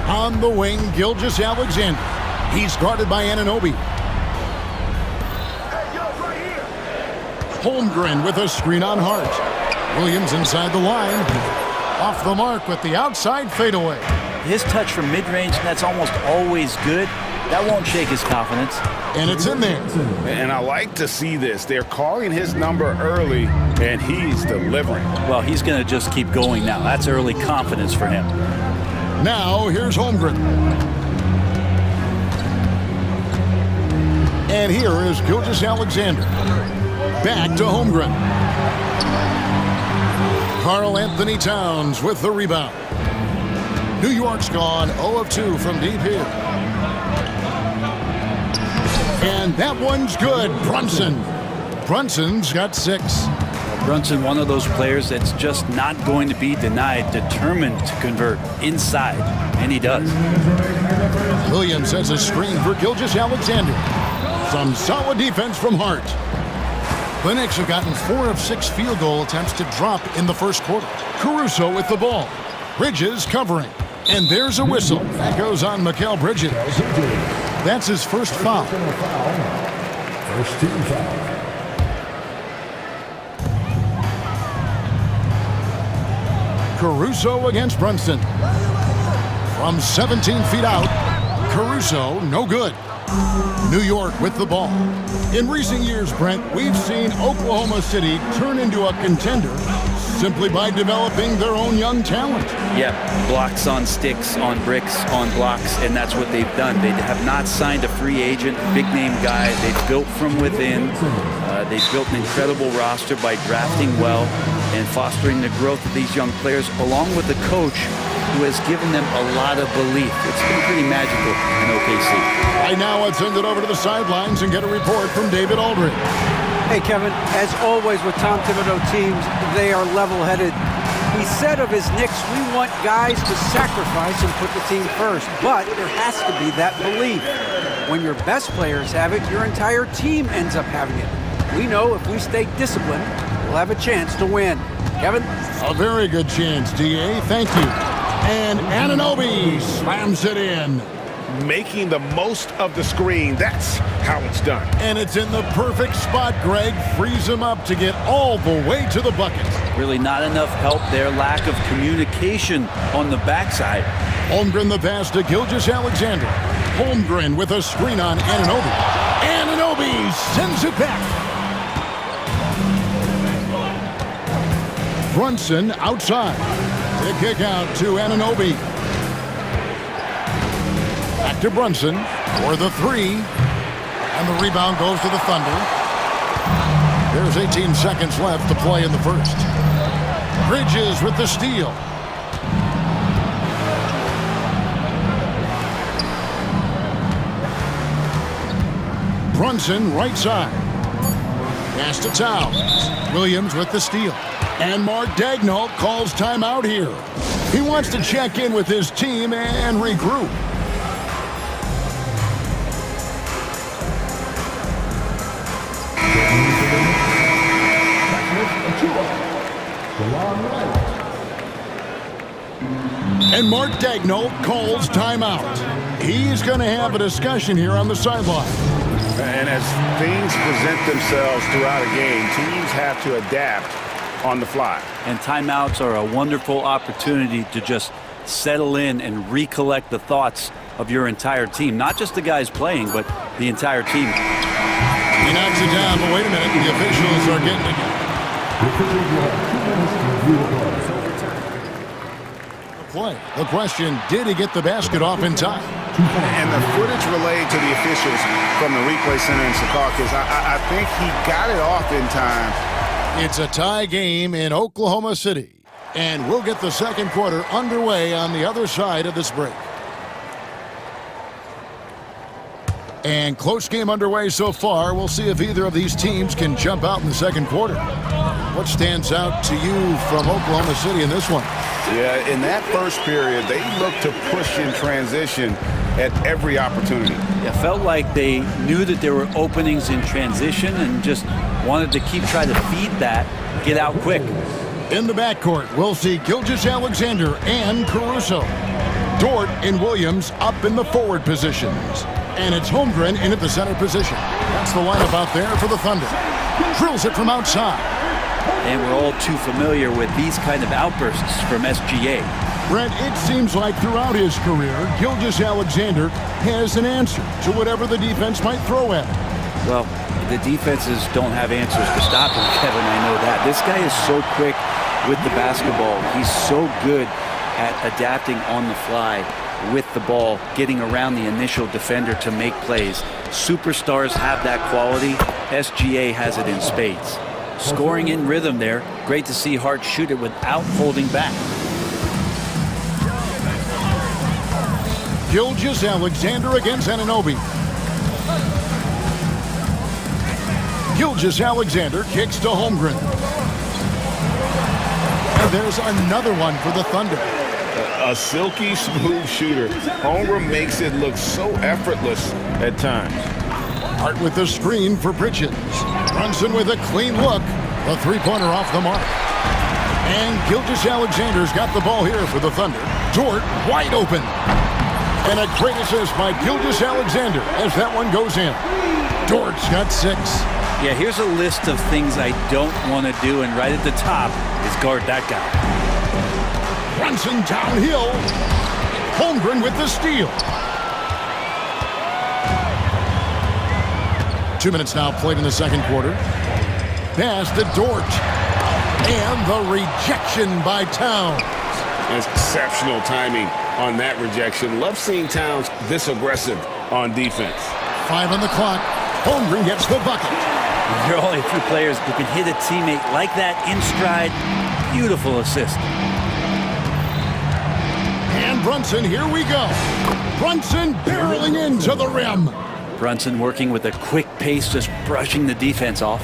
On the wing, Gilgeous-Alexander. He's guarded by Anunoby. Holmgren with a screen on Hart. Williams inside the line. Off the mark with the outside fadeaway. His touch from mid-range, that's almost always good. That won't shake his confidence. And it's in there. And I like to see this. They're calling his number early, and he's delivering. Well, he's going to just keep going now. That's early confidence for him. Now, here's Holmgren. And here is Gilgeous-Alexander. Back to Holmgren. Karl Anthony Towns with the rebound. New York's gone 0 of 2 from deep here. And that one's good. Brunson's got 6. Brunson, one of those players that's just not going to be denied, determined to convert inside, and he does. Williams has a screen for Gilgeous-Alexander. Some solid defense from Hart. The Knicks have gotten 4 of 6 field goal attempts to drop in the first quarter. Caruso with the ball. Bridges covering. And there's a whistle. That goes on Mikal Bridges. That's his first foul. First team foul. Caruso against Brunson. From 17 feet out, Caruso, no good. New York with the ball. In recent years, Brent, we've seen Oklahoma City turn into a contender simply by developing their own young talent. Yeah, blocks on sticks, on bricks, on blocks, and that's what they've done. They have not signed a free agent, big-name guy. They've built from within. They've built an incredible roster by drafting well and fostering the growth of these young players, along with a coach who has given them a lot of belief. It's been pretty magical in OKC. Right now, let's send it over to the sidelines and get a report from David Aldridge. Hey, Kevin, as always with Tom Thibodeau teams, they are level-headed. He said of his Knicks, we want guys to sacrifice and put the team first, but there has to be that belief. When your best players have it, your entire team ends up having it. We know if we stay disciplined, we'll have a chance to win. Kevin? A very good chance, DA. Thank you. And Anunoby slams it in. Making the most of the screen. That's how it's done. And it's in the perfect spot, Greg. Frees him up to get all the way to the bucket. Really not enough help there. Lack of communication on the backside. Holmgren the pass to Gilgeous-Alexander. Holmgren with a screen on Anunoby. Anunoby sends it back. Brunson outside. The kick out to Anunoby. Back to Brunson for the three. And the rebound goes to the Thunder. There's 18 seconds left to play in the first. Bridges with the steal. Brunson right side. Pass to Towns. Williams with the steal. And Mark Daigneault calls timeout here. He wants to check in with his team and regroup. And Mark Daigneault calls timeout. He's going to have a discussion here on the sideline. And as things present themselves throughout a game, teams have to adapt on the fly. And timeouts are a wonderful opportunity to just settle in and recollect the thoughts of your entire team. Not just the guys playing, but the entire team. He knocks it down, but wait a minute. The officials are getting it. Play. The question, did he get the basket off in time? And the footage relayed to the officials from the replay center in Secaucus, I think he got it off in time. It's a tie game in Oklahoma City. And we'll get the second quarter underway on the other side of this break. And close game underway so far. We'll see if either of these teams can jump out in the second quarter. What stands out to you from Oklahoma City in this one? Yeah, in that first period, they looked to push in transition at every opportunity. It felt like they knew that there were openings in transition and just wanted to keep trying to feed that, get out quick. In the backcourt, we'll see Gilgeous-Alexander and Caruso. Dort and Williams up in the forward positions. And it's Holmgren in at the center position. That's the lineup out there for the Thunder. Drills it from outside. And we're all too familiar with these kind of outbursts from SGA. Brent, it seems like throughout his career, Gilgeous-Alexander has an answer to whatever the defense might throw at him. Well, the defenses don't have answers to stop him, Kevin. I know that. This guy is so quick with the basketball. He's so good at adapting on the fly with the ball, getting around the initial defender to make plays. Superstars have that quality. SGA has it in spades. Scoring in rhythm there. Great to see Hart shoot it without holding back. Gilgeous-Alexander against Anunoby. Gilgeous-Alexander kicks to Holmgren. And there's another one for the Thunder. A silky smooth shooter. Holmgren makes it look so effortless at times. Hart with the screen for Bridges. Brunson with a clean look. A three-pointer off the mark. And Gilgeous-Alexander's got the ball here for the Thunder. Dort wide open. And a great assist by Gilgeous-Alexander as that one goes in. Dort's got 6. Yeah, here's a list of things I don't want to do, and right at the top is guard that guy. Brunson downhill. Holmgren with the steal. 2 minutes now played in the second quarter. Pass to Dort. And the rejection by Towns. That's exceptional timing on that rejection. Love seeing Towns this aggressive on defense. 5 on the clock. Holmgren gets the bucket. There are only a few players who can hit a teammate like that in stride. Beautiful assist. And Brunson, here we go. Brunson barreling into the rim. Brunson working with a quick pace, just brushing the defense off.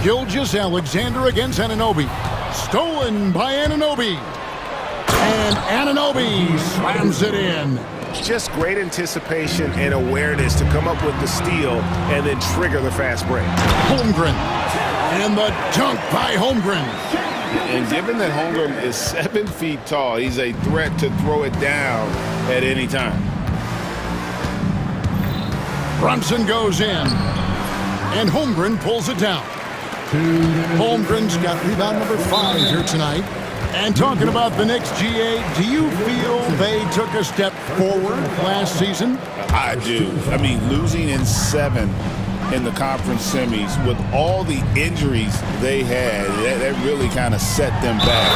Gilgeous-Alexander against Anunoby. Stolen by Anunoby. And Anunoby slams it in. Just great anticipation and awareness to come up with the steal and then trigger the fast break. Holmgren. And the dunk by Holmgren. And given that Holmgren is 7 feet tall, he's a threat to throw it down at any time. Brunson goes in. And Holmgren pulls it down. Holmgren's got rebound number 5 here tonight. And talking about the Knicks, GA, do you feel they took a step forward last season? I do. I mean, losing in 7 in the conference semis. With all the injuries they had, that really kind of set them back.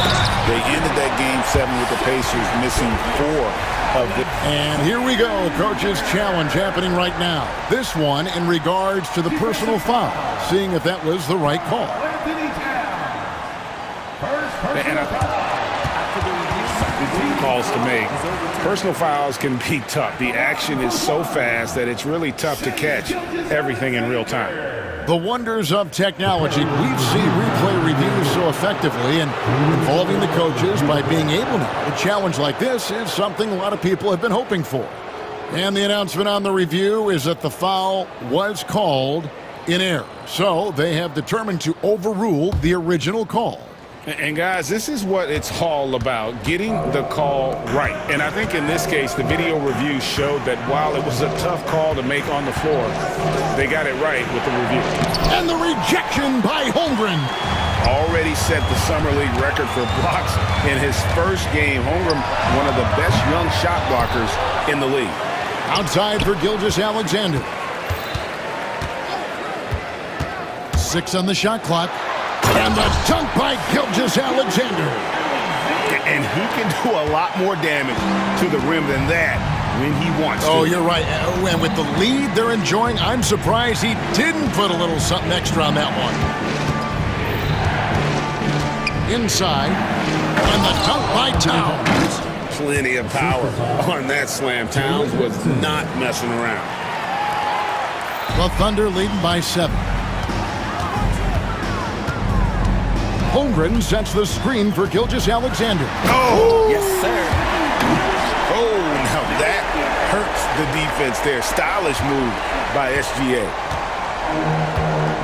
They ended that Game 7 with the Pacers missing 4 of the... And here we go, coach's challenge happening right now. This one in regards to the personal foul, seeing if that was the right call. And calls to make. Personal fouls can be tough. The action is so fast that it's really tough to catch everything in real time. The wonders of technology. We've seen replay reviews so effectively, and involving the coaches by being able to. A challenge like this is something a lot of people have been hoping for. And the announcement on the review is that the foul was called in error. So they have determined to overrule the original call. And guys, this is what it's all about, getting the call right. And I think in this case, the video review showed that while it was a tough call to make on the floor, they got it right with the review. And the rejection by Holmgren. Already set the Summer League record for blocks in his first game. Holmgren, one of the best young shot blockers in the league. Outside for Gilgeous-Alexander. 6 on the shot clock. And the dunk by Gilgeous-Alexander. And he can do a lot more damage to the rim than that when he wants to. Oh, you're right. And with the lead they're enjoying, I'm surprised he didn't put a little something extra on that one. Inside. And the dunk by Towns. Plenty of power on that slam. Towns was not messing around. The Thunder leading by 7. Holmgren sets the screen for Gilgeous-Alexander. Oh! Yes, sir. Oh, now that hurts the defense there. Stylish move by SGA.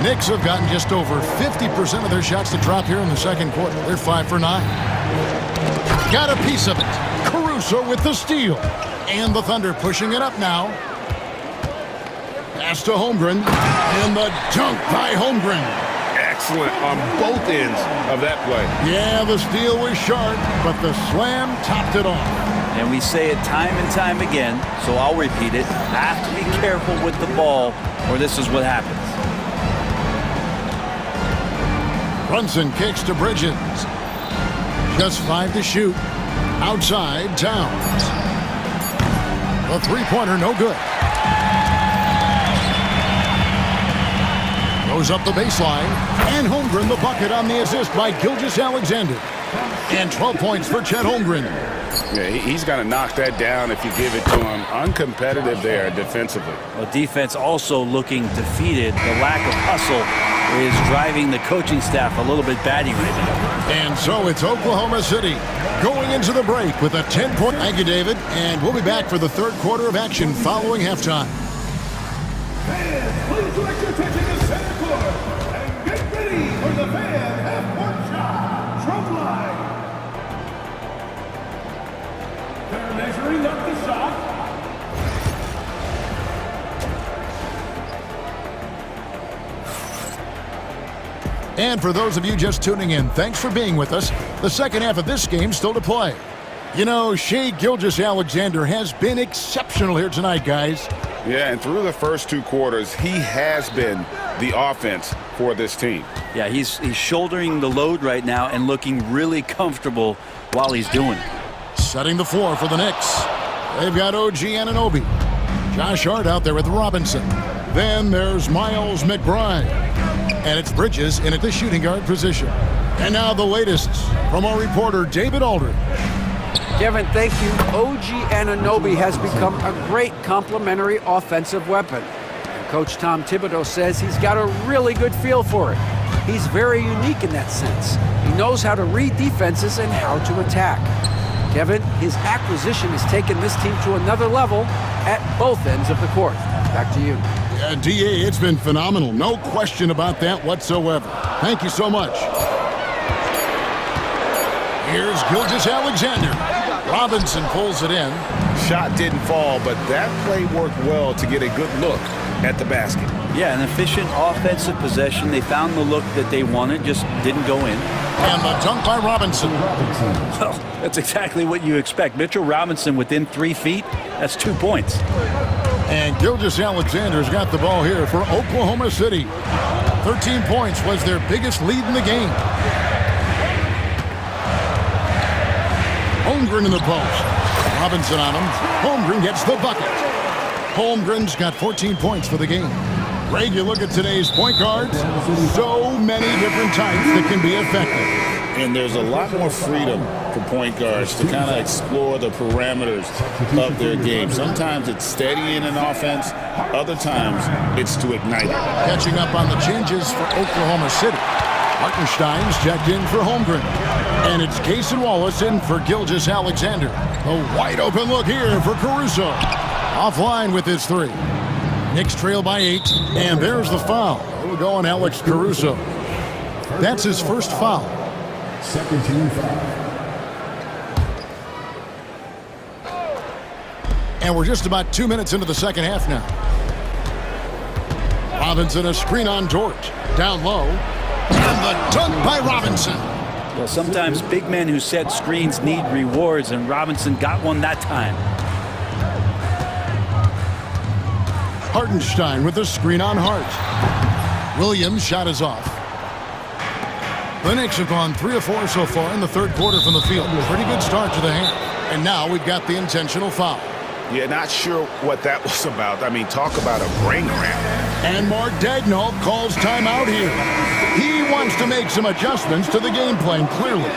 Knicks have gotten just over 50% of their shots to drop here in the second quarter. They're 5 for 9. Got a piece of it. Caruso with the steal. And the Thunder pushing it up now. Pass to Holmgren. And the dunk by Holmgren. Excellent on both ends of that play. Yeah, the steal was sharp, but the slam topped it off. And we say it time and time again, so I'll repeat it. Have to be careful with the ball, or this is what happens. Brunson kicks to Bridges. Just 5 to shoot. Outside, Towns. The three-pointer, no good. Goes up the baseline, and Holmgren the bucket on the assist by Gilgeous-Alexander. And 12 points for Chet Holmgren. Yeah, he's going to knock that down if you give it to him. Uncompetitive there defensively. Well, defense also looking defeated. The lack of hustle is driving the coaching staff a little bit batty right now. And so it's Oklahoma City going into the break with a 10-point. Thank you, David. And we'll be back for the third quarter of action following halftime. Fans, please direct your attention to center court and get ready for the fan half-court shot from line. They're measuring up the shot. And for those of you just tuning in, thanks for being with us. The second half of this game still to play. You know, Shai Gilgeous-Alexander has been exceptional here tonight, guys. Yeah, and through the first 2 quarters, he has been the offense for this team. Yeah, he's shouldering the load right now and looking really comfortable while he's doing it. Setting the floor for the Knicks. They've got OG Anunoby. Josh Hart out there with Robinson. Then there's Miles McBride. And it's Bridges in at the shooting guard position. And now the latest from our reporter, David Aldridge. Kevin, thank you. OG Anunoby has become a great complementary offensive weapon. And Coach Tom Thibodeau says he's got a really good feel for it. He's very unique in that sense. He knows how to read defenses and how to attack. Kevin, his acquisition has taken this team to another level at both ends of the court. Back to you. DA, it's been phenomenal. No question about that whatsoever. Thank you so much. Here's Gilgeous-Alexander. Robinson pulls it in. Shot didn't fall, but that play worked well to get a good look at the basket. Yeah, an efficient offensive possession. They found the look that they wanted, just didn't go in. And the dunk by Robinson. Well, that's exactly what you expect. Mitchell Robinson within 3 feet, that's 2 points. And Gilgeous Alexander's got the ball here for Oklahoma City. 13 points was their biggest lead in the game. Holmgren in the post. Robinson on him. Holmgren gets the bucket. Holmgren's got 14 points for the game. Greg, you look at today's point guards, so many different types that can be effective. And there's a lot more freedom for point guards to kind of explore the parameters of their game. Sometimes it's steadying an offense. Other times it's to ignite it. Catching up on the changes for Oklahoma City. Hartenstein's checked in for Holmgren. And it's Cason Wallace in for Gilgeous Alexander. A wide open look here for Caruso. Offline with his three. Knicks trail by 8. And there's the foul. We'll go on Alex Caruso. That's his first foul. Second team foul. And we're just about 2 minutes into the second half now. Robinson, a screen on Dort. Down low. And the dunk by Robinson. Well, sometimes big men who set screens need rewards, and Robinson got one that time. Hartenstein with the screen on Hart. Williams' shot is off. The Knicks have gone 3 of 4 so far in the third quarter from the field. Pretty good start to the half. And now we've got the intentional foul. Yeah, not sure what that was about. I mean, talk about a brain cramp. And Mark Daigneault calls timeout here. He wants to make some adjustments to the game plan, clearly.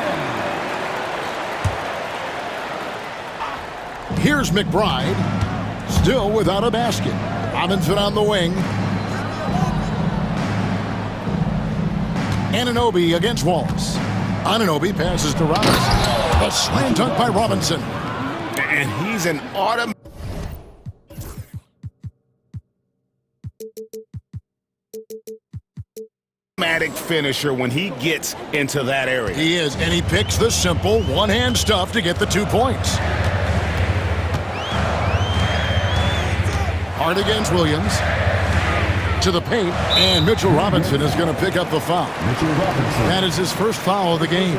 Here's McBride, still without a basket. Robinson on the wing. Anunoby against Wallace. Anunoby passes to Robinson. A slam dunk by Robinson. And he's an automatic finisher when he gets into that area. He is, and he picks the simple one-hand stuff to get the 2 points. Hard against Williams. To the paint, and Mitchell Robinson is going to pick up the foul. That is his first foul of the game.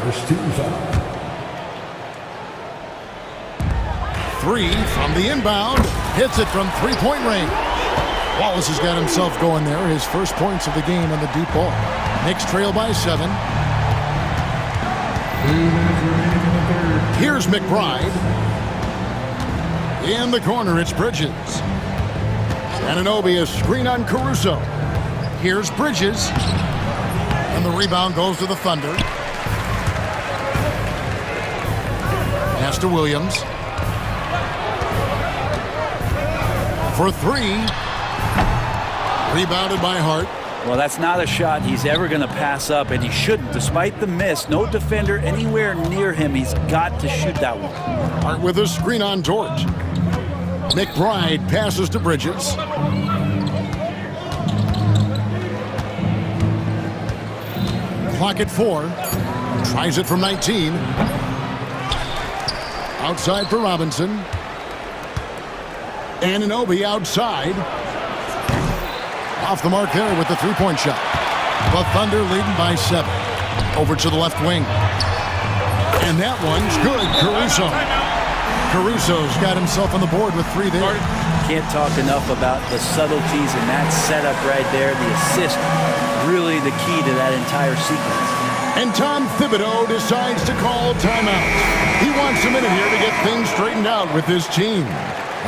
First team foul. 3 from the inbound. Hits it from three-point range. Wallace has got himself going there. His first points of the game on the deep ball. Knicks trail by 7. Here's McBride. In the corner, it's Bridges. Anunoby, a screen on Caruso. Here's Bridges. And the rebound goes to the Thunder. Pass to Williams. For 3. Rebounded by Hart. Well, that's not a shot he's ever going to pass up, and he shouldn't. Despite the miss, no defender anywhere near him. He's got to shoot that one. Hart with a screen on Dort. McBride passes to Bridges. Clock at 4. Tries it from 19. Outside for Robinson. Anunoby outside. Off the mark there with the three-point shot. The Thunder leading by 7. Over to the left wing. And that one's good. Caruso's got himself on the board with 3 there. Can't talk enough about the subtleties in that setup right there. The assist, really the key to that entire sequence. And Tom Thibodeau decides to call timeout. He wants a minute here to get things straightened out with his team.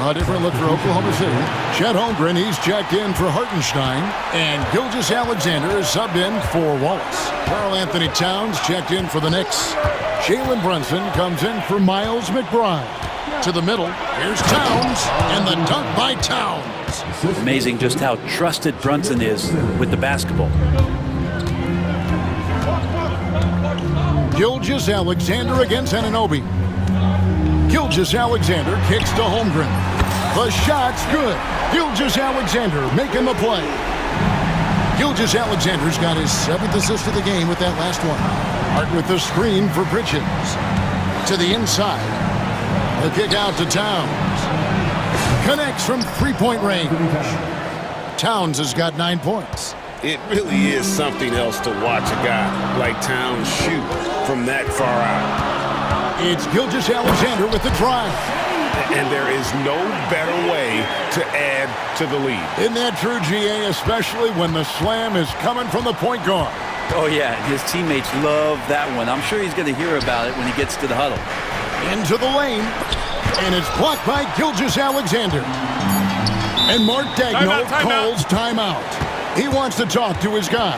A different look for Oklahoma City. Chet Holmgren, he's checked in for Hartenstein. And Gilgeous Alexander is subbed in for Wallace. Karl Anthony Towns checked in for the Knicks. Jalen Brunson comes in for Miles McBride. To the middle, here's Towns, and the dunk by Towns. Amazing just how trusted Brunson is with the basketball. Gilgeous Alexander against Anunoby. Gilgeous Alexander kicks to Holmgren. The shot's good. Gilgeous Alexander making the play. Gilgeous Alexander's got his 7th assist of the game with that last one. Hart with the screen for Bridges. To the inside. The kick out to Towns. Connects from three-point range. Towns has got 9 points. It really is something else to watch a guy like Towns shoot from that far out. It's Gilgeous Alexander with the drive. and there is no better way to add to the lead. Isn't that true, GA, especially when the slam is coming from the point guard? Oh, yeah, his teammates love that one. I'm sure he's going to hear about it when he gets to the huddle. Into the lane, and it's blocked by Gilgeous-Alexander. And Mark Daigneault calls timeout. He wants to talk to his guy.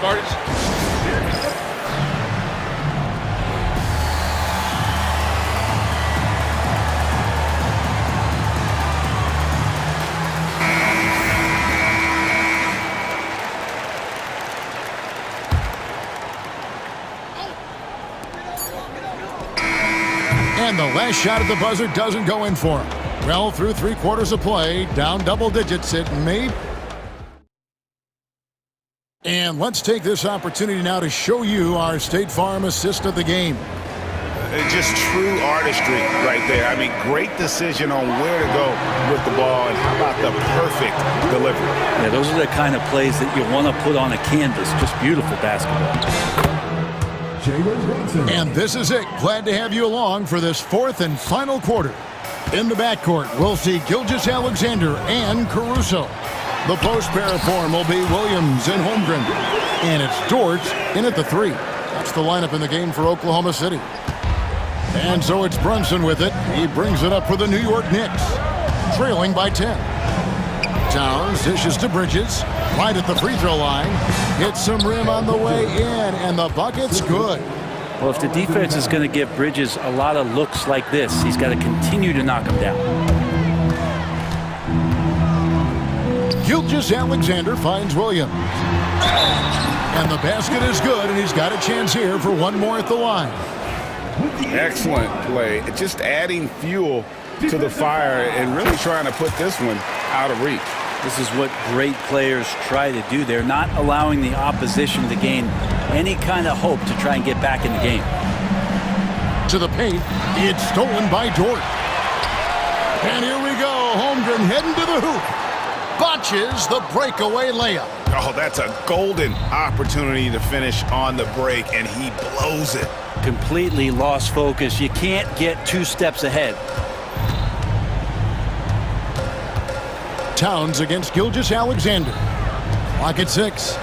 And the last shot at the buzzer doesn't go in for him. Well, through 3 quarters of play, down double digits it may. And let's take this opportunity now to show you our State Farm assist of the game. Just true artistry right there. I mean, great decision on where to go with the ball, and how about the perfect delivery. Yeah, those are the kind of plays that you want to put on a canvas. Just beautiful basketball. And this is it. Glad to have you along for this 4th and final quarter. In the backcourt, we'll see Gilgeous-Alexander and Caruso. The post pair form will be Williams and Holmgren. And it's Dort in at the 3. That's the lineup in the game for Oklahoma City. And so it's Brunson with it. He brings it up for the New York Knicks, trailing by 10. Towns dishes to Bridges, right at the free throw line. Hits some rim on the way in, and the bucket's good. Well, if the defense is going to give Bridges a lot of looks like this, he's got to continue to knock him down. Gilgeous-Alexander finds Williams. And the basket is good, and he's got a chance here for one more at the line. Excellent play. Just adding fuel to the fire and really trying to put this one out of reach. This is what great players try to do. They're not allowing the opposition to gain any kind of hope to try and get back in the game. To the paint, it's stolen by Dort. And here we go. Holmgren heading to the hoop. Botches the breakaway layup. Oh, that's a golden opportunity to finish on the break, and he blows it. Completely lost focus. You can't get 2 steps ahead. Towns against Gilgeous-Alexander. Clock at 6.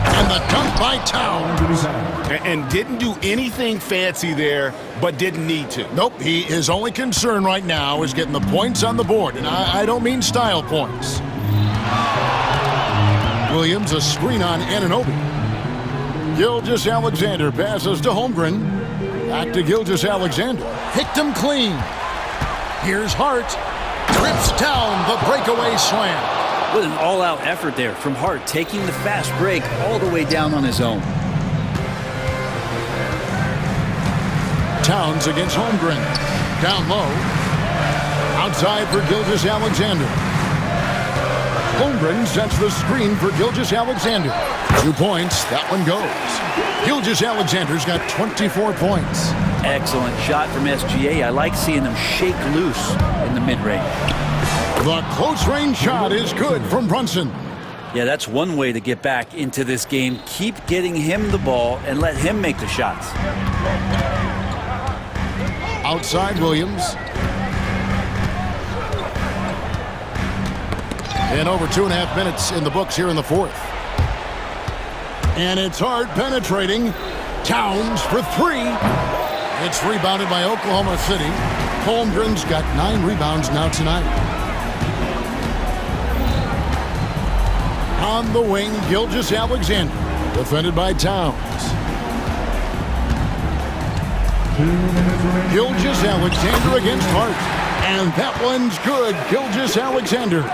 And the dunk by Towns. And didn't do anything fancy there, but didn't need to. Nope, his only concern right now is getting the points on the board. And I don't mean style points. Williams, a screen on Anunoby. Gilgeous-Alexander passes to Holmgren. Back to Gilgeous-Alexander. Picked him clean. Here's Hart. Trips down the breakaway slam. What an all-out effort there from Hart, taking the fast break all the way down on his own. Towns against Holmgren. Down low. Outside for Gilgeous-Alexander. Holmgren sets the screen for Gilgeous-Alexander. 2 points. That one goes. Gilgeous-Alexander's got 24 points. Excellent shot from SGA. I like seeing them shake loose in the mid-range. The close-range shot is good from Brunson. Yeah, that's one way to get back into this game. Keep getting him the ball and let him make the shots. Outside Williams. And over 2.5 minutes in the books here in the 4th. And it's Hart penetrating. Towns for 3. It's rebounded by Oklahoma City. Holmgren's got 9 rebounds now tonight. On the wing, Gilgeous-Alexander, defended by Towns. Gilgeous-Alexander against Hart. And that one's good. Gilgeous-Alexander.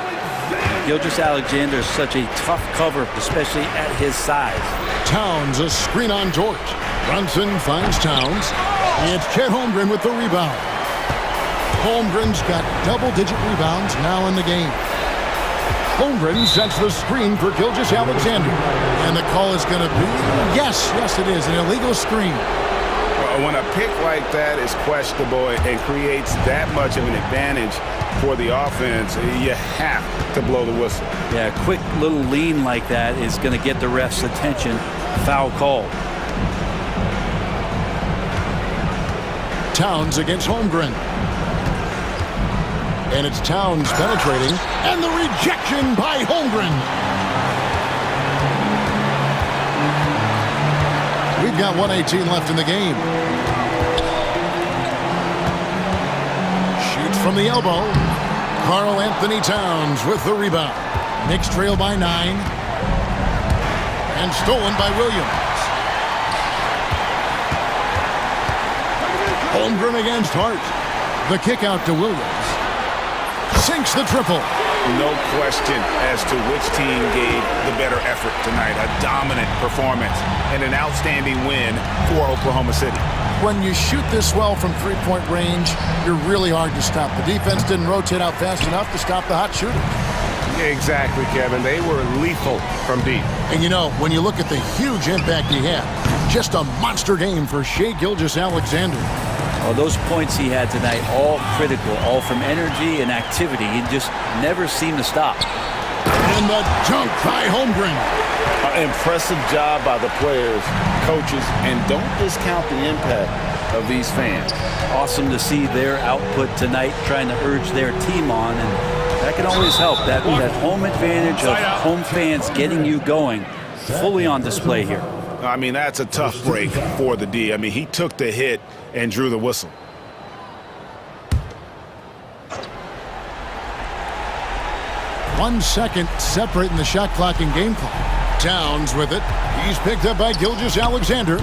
Gilgeous-Alexander is such a tough cover, especially at his size. Towns, a screen on George. Brunson finds Towns. It's Chet Holmgren with the rebound. Holmgren's got double-digit rebounds now in the game. Holmgren sets the screen for Gilgeous-Alexander. And the call is going to be, yes, it is, an illegal screen. When a pick like that is questionable and creates that much of an advantage for the offense, you have to blow the whistle. Yeah, a quick little lean like that is going to get the ref's attention. Foul call. Towns against Holmgren. And it's Towns penetrating, and the rejection by Holmgren. We've got 1:18 left in the game. Shoots from the elbow. Karl Anthony Towns with the rebound. Knicks trail by 9. And stolen by Williams. Holmgren against Hart. The kick out to Williams. Sinks the triple. No question as to which team gave the better effort tonight. A dominant performance and an outstanding win for Oklahoma City. When you shoot this well from three-point range, you're really hard to stop. The defense didn't rotate out fast enough to stop the hot shooter. Exactly, Kevin. They were lethal from deep. And you know, when you look at the huge impact he had, just a monster game for Shai Gilgeous-Alexander. Well, those points he had tonight, all critical, all from energy and activity. He just never seemed to stop. And the dunk by Holmgren. Impressive job by the players, coaches, and don't discount the impact of these fans. Awesome to see their output tonight, trying to urge their team on, and that can always help. That home advantage of home fans getting you going, fully on display here. I mean, that's a tough break for the D. I mean, he took the hit and drew the whistle. One second separating the shot clock and game clock. Towns with it. He's picked up by Gilgeous-Alexander.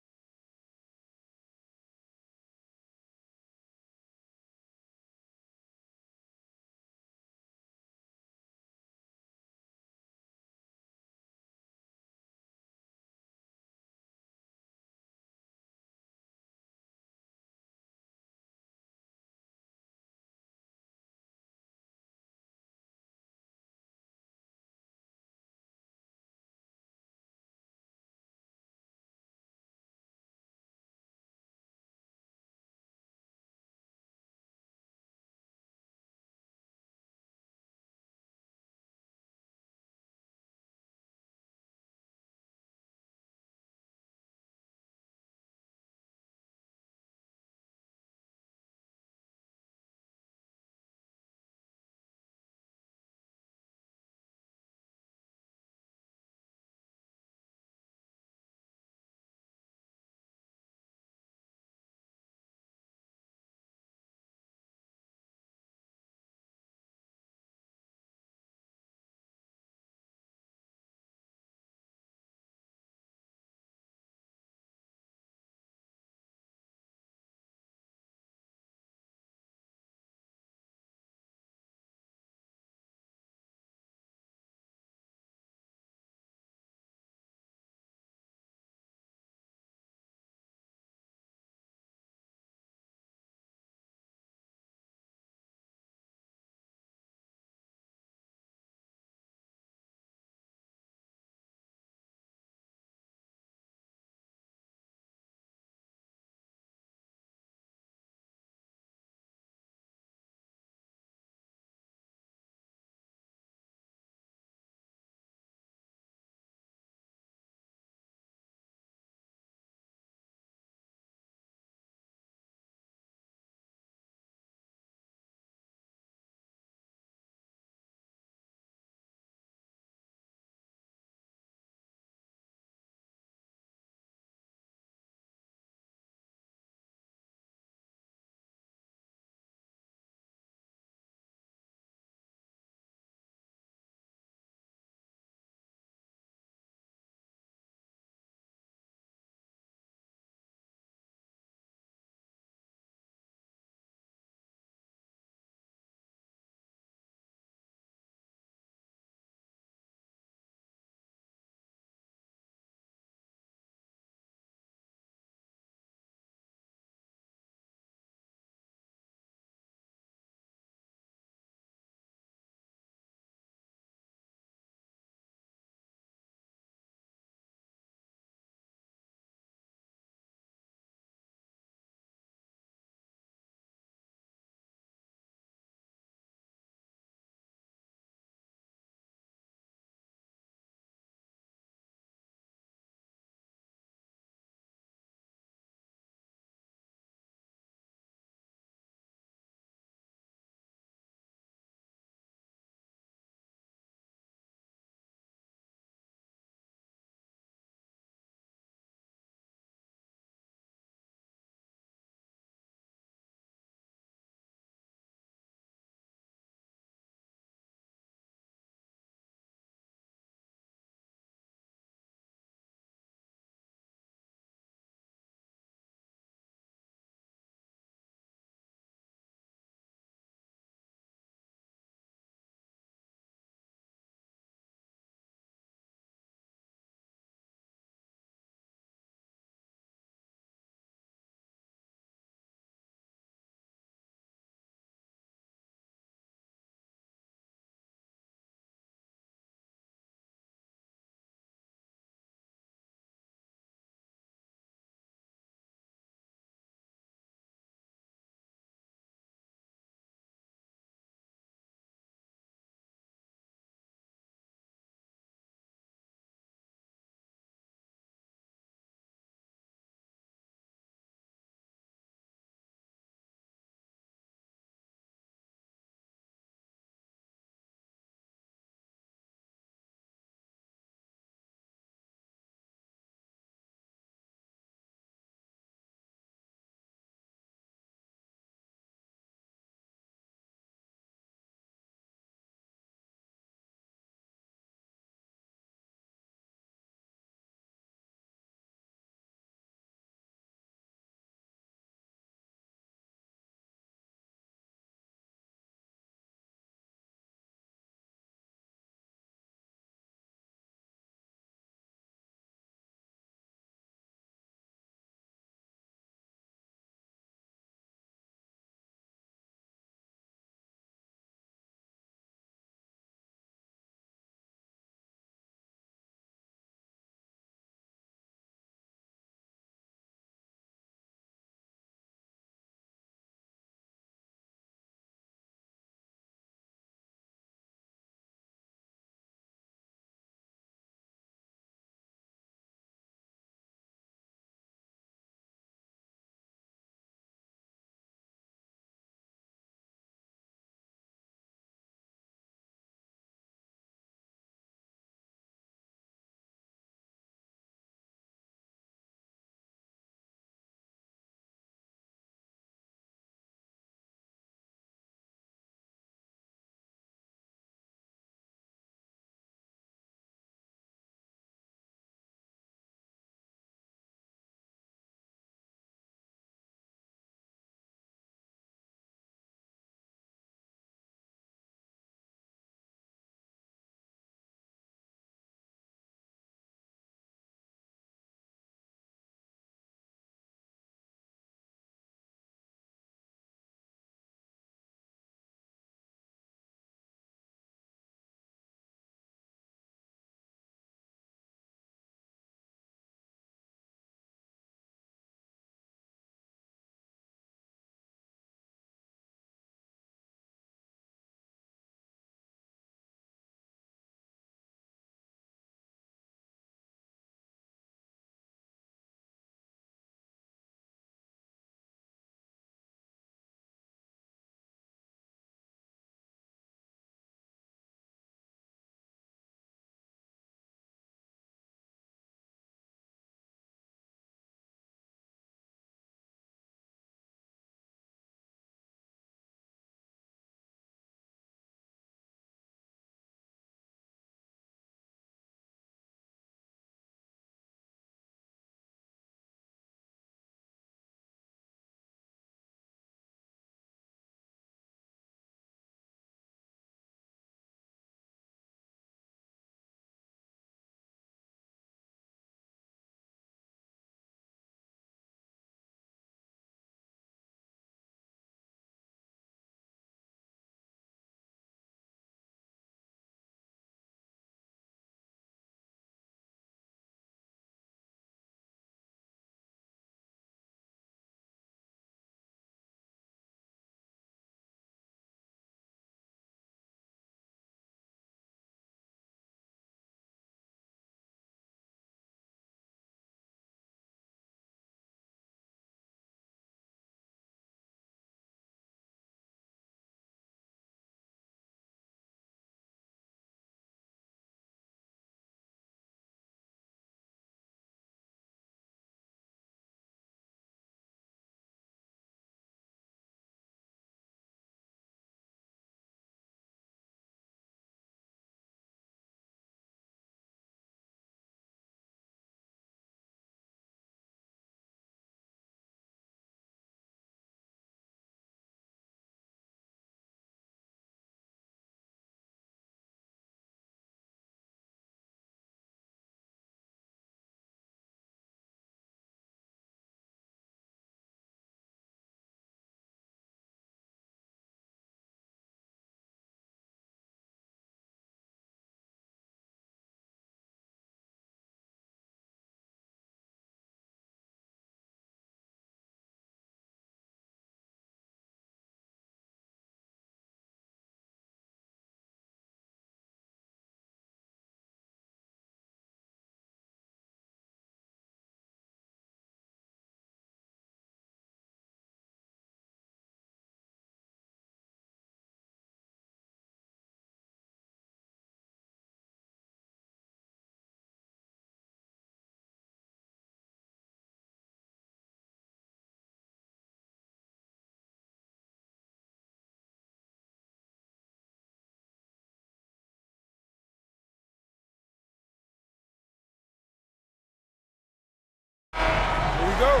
go.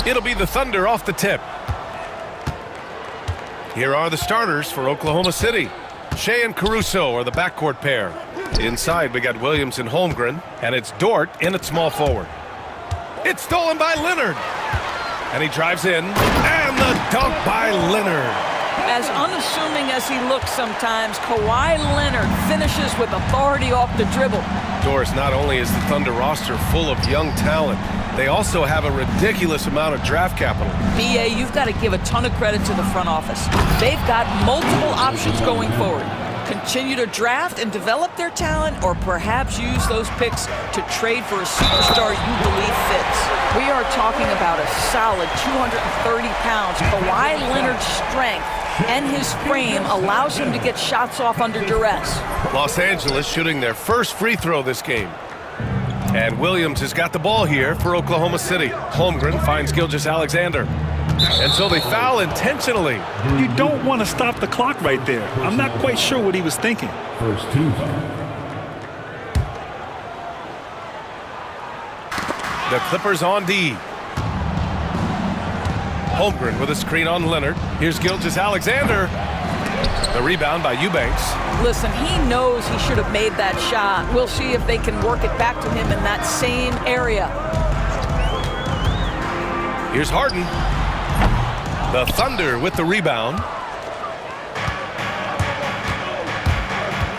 It'll be the Thunder off the tip. Here are the starters for Oklahoma City. Shea and Caruso are the backcourt pair. Inside, we got Williams and Holmgren, and it's Dort in at small forward. It's stolen by Leonard. And he drives in, and the dunk by Leonard. As unassuming as he looks sometimes, Kawhi Leonard finishes with authority off the dribble. Doris, not only is the Thunder roster full of young talent, they also have a ridiculous amount of draft capital. BA, you've got to give a ton of credit to the front office. They've got multiple options going forward. Continue to draft and develop their talent, or perhaps use those picks to trade for a superstar you believe fits. We are talking about a solid 230 pounds. Kawhi Leonard's strength and his frame allows him to get shots off under duress. Los Angeles shooting their first free throw this game. And Williams has got the ball here for Oklahoma City. Holmgren finds Gilgeous-Alexander. And so they foul intentionally. You don't want to stop the clock right there. I'm not quite sure what he was thinking. First two. The Clippers on D. Holmgren with a screen on Leonard. Here's Gilgeous-Alexander. The rebound by Eubanks. Listen, he knows he should have made that shot. We'll see if they can work it back to him in that same area. Here's Harden. The Thunder with the rebound.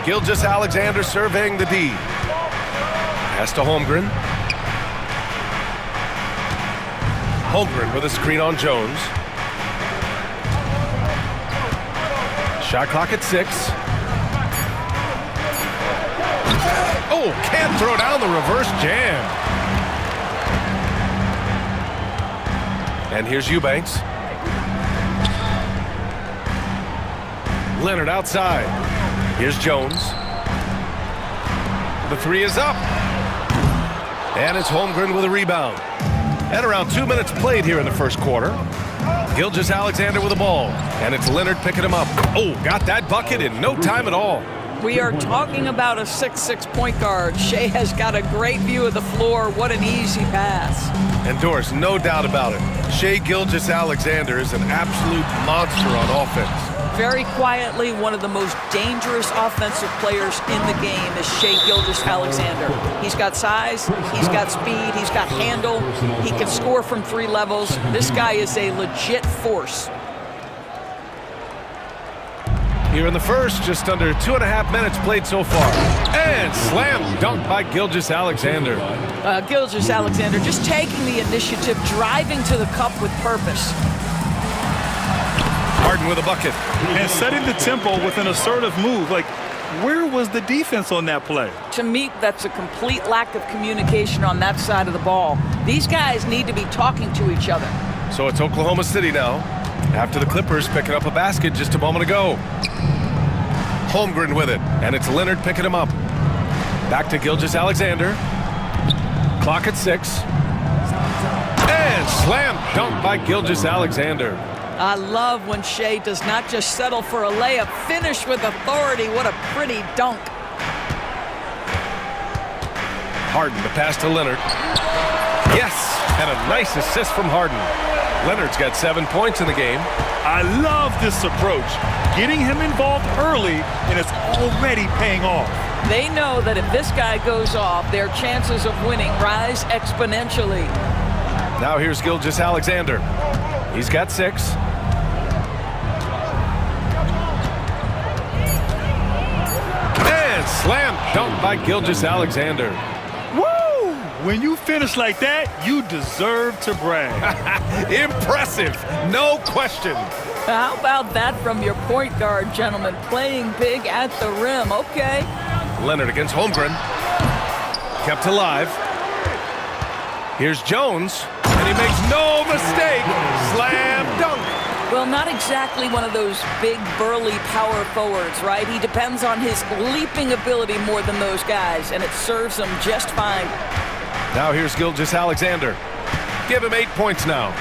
Gilgeous-Alexander surveying the D. Pass to Holmgren. Holmgren with a screen on Jones. Shot clock at 6. Oh, can't throw down the reverse jam. And here's Eubanks. Leonard outside. Here's Jones. The three is up. And it's Holmgren with a rebound. At around 2 minutes played here in the first quarter. Gilgeous-Alexander with the ball. And it's Leonard picking him up. Oh, got that bucket in no time at all. We are talking about a 6'6" point guard. Shea has got a great view of the floor. What an easy pass. And Doris, no doubt about it. Shea Gilgeous-Alexander is an absolute monster on offense. Very quietly, one of the most dangerous offensive players in the game is Shea Gilgeous-Alexander. He's got size, he's got speed, he's got handle, he can score from 3 levels. This guy is a legit force. Here in the first, just under 2.5 minutes played so far. And slam dunk by Gilgeous-Alexander. Gilgeous-Alexander just taking the initiative, driving to the cup with purpose. Harden with a bucket. And setting the tempo with an assertive move. Like, where was the defense on that play? To me, that's a complete lack of communication on that side of the ball. These guys need to be talking to each other. So it's Oklahoma City now, after the Clippers picking up a basket just a moment ago. Holmgren with it, and it's Leonard picking him up. Back to Gilgeous-Alexander. Clock at 6. And slam dunk by Gilgeous-Alexander. I love when Shea does not just settle for a layup, finish with authority. What a pretty dunk. Harden, the pass to Leonard. Yes, and a nice assist from Harden. Leonard's got 7 points in the game. I love this approach. Getting him involved early, and it's already paying off. They know that if this guy goes off, their chances of winning rise exponentially. Now here's Gilgeous-Alexander. He's got 6. And slam dunk by Gilgeous-Alexander. Woo! When you finish like that, you deserve to brag. Impressive, no question. How about that from your point guard, gentlemen? Playing big at the rim, okay. Leonard against Holmgren. Kept alive. Here's Jones, and he makes no mistake. Slam dunk. Well, not exactly one of those big, burly power forwards, right? He depends on his leaping ability more than those guys, and it serves him just fine. Now here's Gilgeous-Alexander. Give him 8 points now.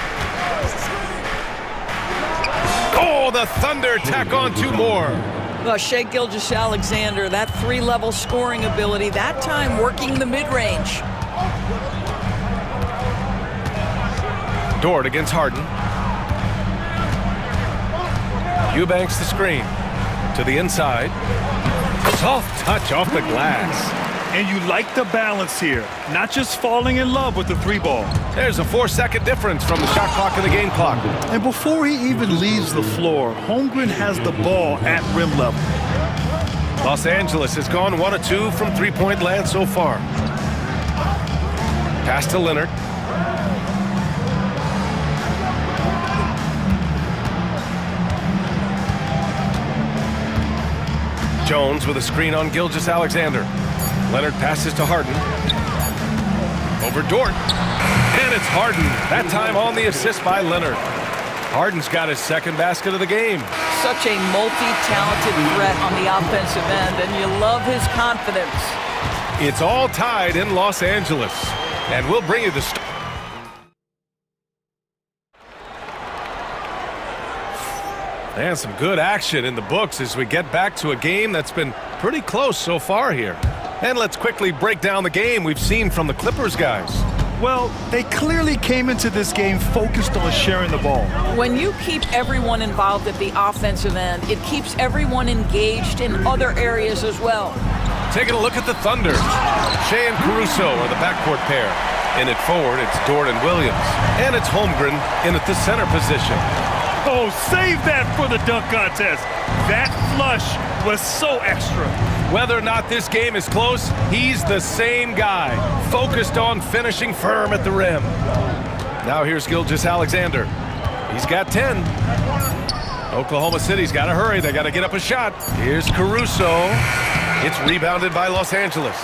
Oh, the Thunder tack on 2 more. Well, Shea Gilgeous-Alexander, that 3-level scoring ability, that time working the mid-range. Dort against Harden. Eubanks the screen. To the inside. Soft touch off the glass. And you like the balance here, not just falling in love with the three ball. There's a 4-second difference from the shot clock and the game clock. And before he even leaves the floor, Holmgren has the ball at rim level. Los Angeles has gone 1 of 2 from three-point land so far. Pass to Leonard. Jones with a screen on Gilgeous-Alexander. Leonard passes to Harden. Over Dort. And it's Harden. That time on the assist by Leonard. Harden's got his second basket of the game. Such a multi-talented threat on the offensive end, and you love his confidence. It's all tied in Los Angeles. And we'll bring you the... And some good action in the books as we get back to a game that's been pretty close so far here. And let's quickly break down the game we've seen from the Clippers guys. Well, they clearly came into this game focused on sharing the ball. When you keep everyone involved at the offensive end, it keeps everyone engaged in other areas as well. Taking a look at the Thunder. Shea and Caruso are the backcourt pair. In it forward, it's Dort and Williams. And it's Holmgren in at the center position. Oh, save that for the dunk contest. That flush was so extra. Whether or not this game is close, he's the same guy, focused on finishing firm at the rim. Now here's Gilgeous-Alexander. He's got 10. Oklahoma City's got to hurry. They got to get up a shot. Here's Caruso. It's rebounded by Los Angeles.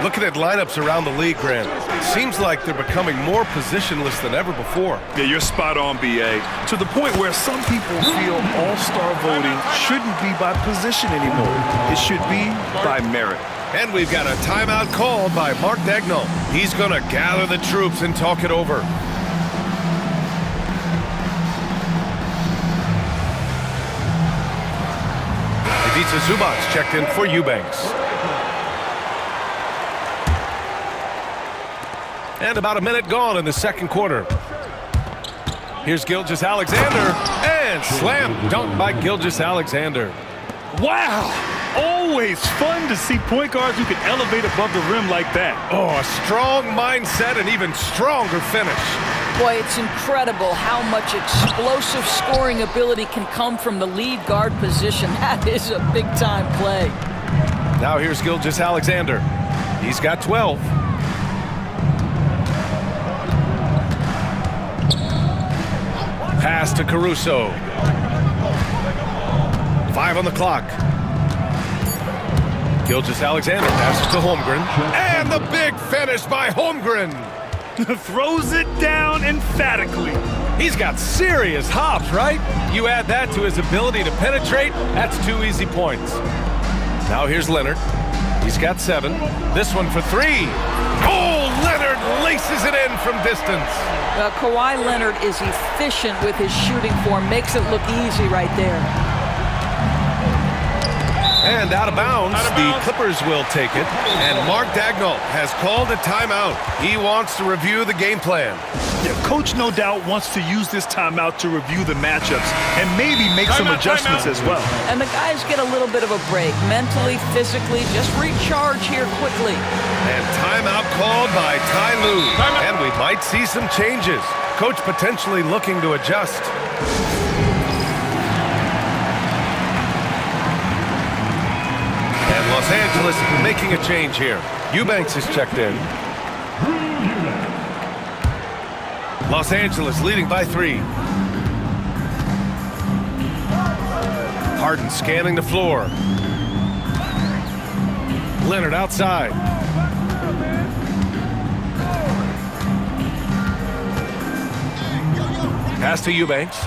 Looking at lineups around the league, Grant, seems like they're becoming more positionless than ever before. Yeah, you're spot on, BA. To the point where some people feel all-star voting shouldn't be by position anymore. It should be by merit. And we've got a timeout called by Mark Dagnall. He's going to gather the troops and talk it over. Ivica Zubac checked in for Eubanks. And about a minute gone in the second quarter. Here's Gilgeous-Alexander. And slam dunk by Gilgeous-Alexander. Wow! Always fun to see point guards who can elevate above the rim like that. Oh, a strong mindset and even stronger finish. Boy, it's incredible how much explosive scoring ability can come from the lead guard position. That is a big-time play. Now here's Gilgeous-Alexander. He's got 12. Pass to Caruso. 5 on the clock. Gilgeous-Alexander passes to Holmgren. And the big finish by Holmgren. Throws it down emphatically. He's got serious hops, right? You add that to his ability to penetrate, that's 2 easy points. Now here's Leonard. He's got 7. This one for 3. Oh, Leonard laces it in from distance. Kawhi Leonard is efficient with his shooting form, makes it look easy right there. And out of bounds, the Clippers will take it. And Mark Dagnall has called a timeout. He wants to review the game plan. Yeah, Coach no doubt wants to use this timeout to review the matchups and maybe make some adjustments as well. And the guys get a little bit of a break, mentally, physically, just recharge here quickly. And timeout called by Ty Lue. And we might see some changes. Coach potentially looking to adjust. And Los Angeles making a change here. Eubanks is checked in. Los Angeles leading by 3. Harden scanning the floor. Leonard outside. Pass to Eubanks.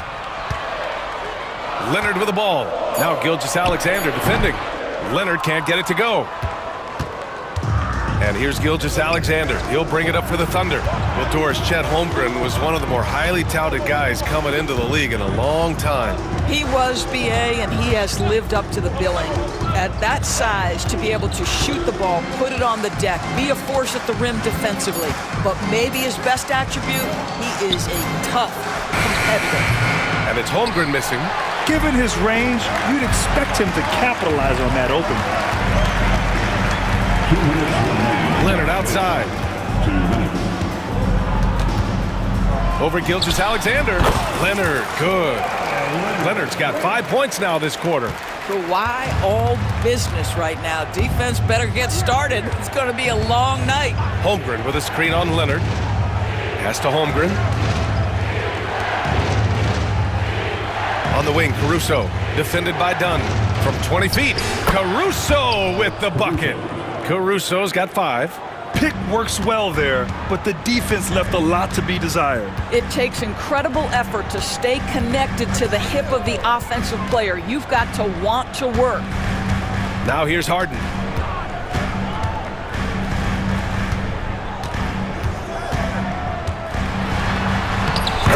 Leonard with the ball. Now Gilgeous-Alexander defending. Leonard can't get it to go. And here's Gilgeous-Alexander. He'll bring it up for the Thunder. Well, Doris, Chet Holmgren was one of the more highly touted guys coming into the league in a long time. He was, BA, and he has lived up to the billing. at that size to be able to shoot the ball, put it on the deck, be a force at the rim defensively. But maybe his best attribute, he is a tough competitor. And it's Holmgren missing. Given his range, you'd expect him to capitalize on that open. Leonard outside. Over Gilgeous-Alexander. Leonard, good. Leonard's got 5 points now this quarter. Kawhi all business right now. Defense better get started. It's going to be a long night. Holmgren with a screen on Leonard. Pass to Holmgren. On the wing, Caruso, defended by Dunn. From 20 feet, Caruso with the bucket. Caruso's got 5. Pick works well there, but the defense left a lot to be desired. It takes incredible effort to stay connected to the hip of the offensive player. You've got to want to work. Now here's Harden.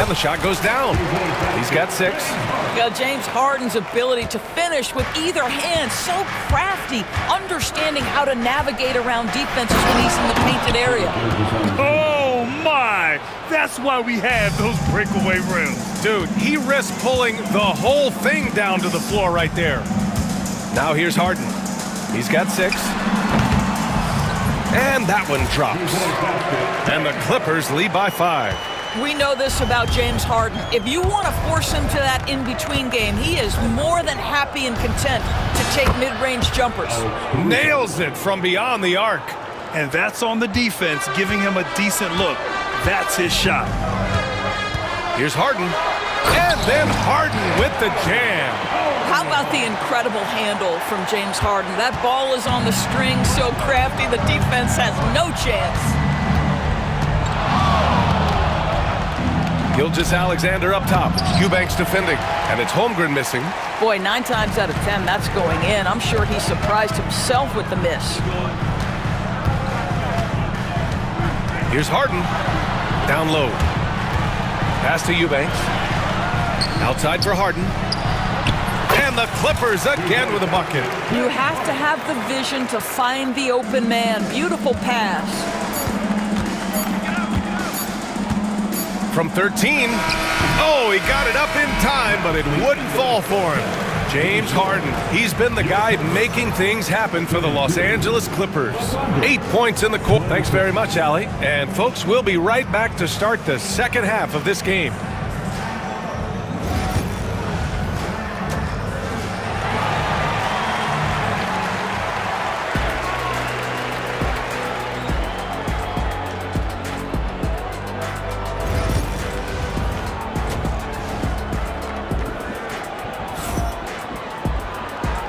And the shot goes down. He's got 6. James Harden's ability to finish with either hand, so crafty, understanding how to navigate around defenses when he's in the painted area. Oh my! That's why we have those breakaway rims. Dude, he risked pulling the whole thing down to the floor right there. Now here's Harden. He's got 6. And that one drops. And the Clippers lead by 5. We know this about James Harden. If you want to force him to that in-between game, he is more than happy and content to take mid-range jumpers. Nails it from beyond the arc. And that's on the defense, giving him a decent look. That's his shot. Here's Harden. And then Harden with the jam. How about the incredible handle from James Harden? That ball is on the string, so crafty, the defense has no chance. Gilgeous-Alexander up top. Eubanks defending. And it's Holmgren missing. Boy, 9 times out of 10, that's going in. I'm sure he surprised himself with the miss. Here's Harden. Down low. Pass to Eubanks. Outside for Harden. And the Clippers again with a bucket. You have to have the vision to find the open man. Beautiful pass. From 13. Oh, he got it up in time, but it wouldn't fall for him. James Harden, he's been the guy making things happen for the Los Angeles Clippers. 8 points in the court. Thanks very much, Allie. And folks, we'll be right back to start the second half of this game.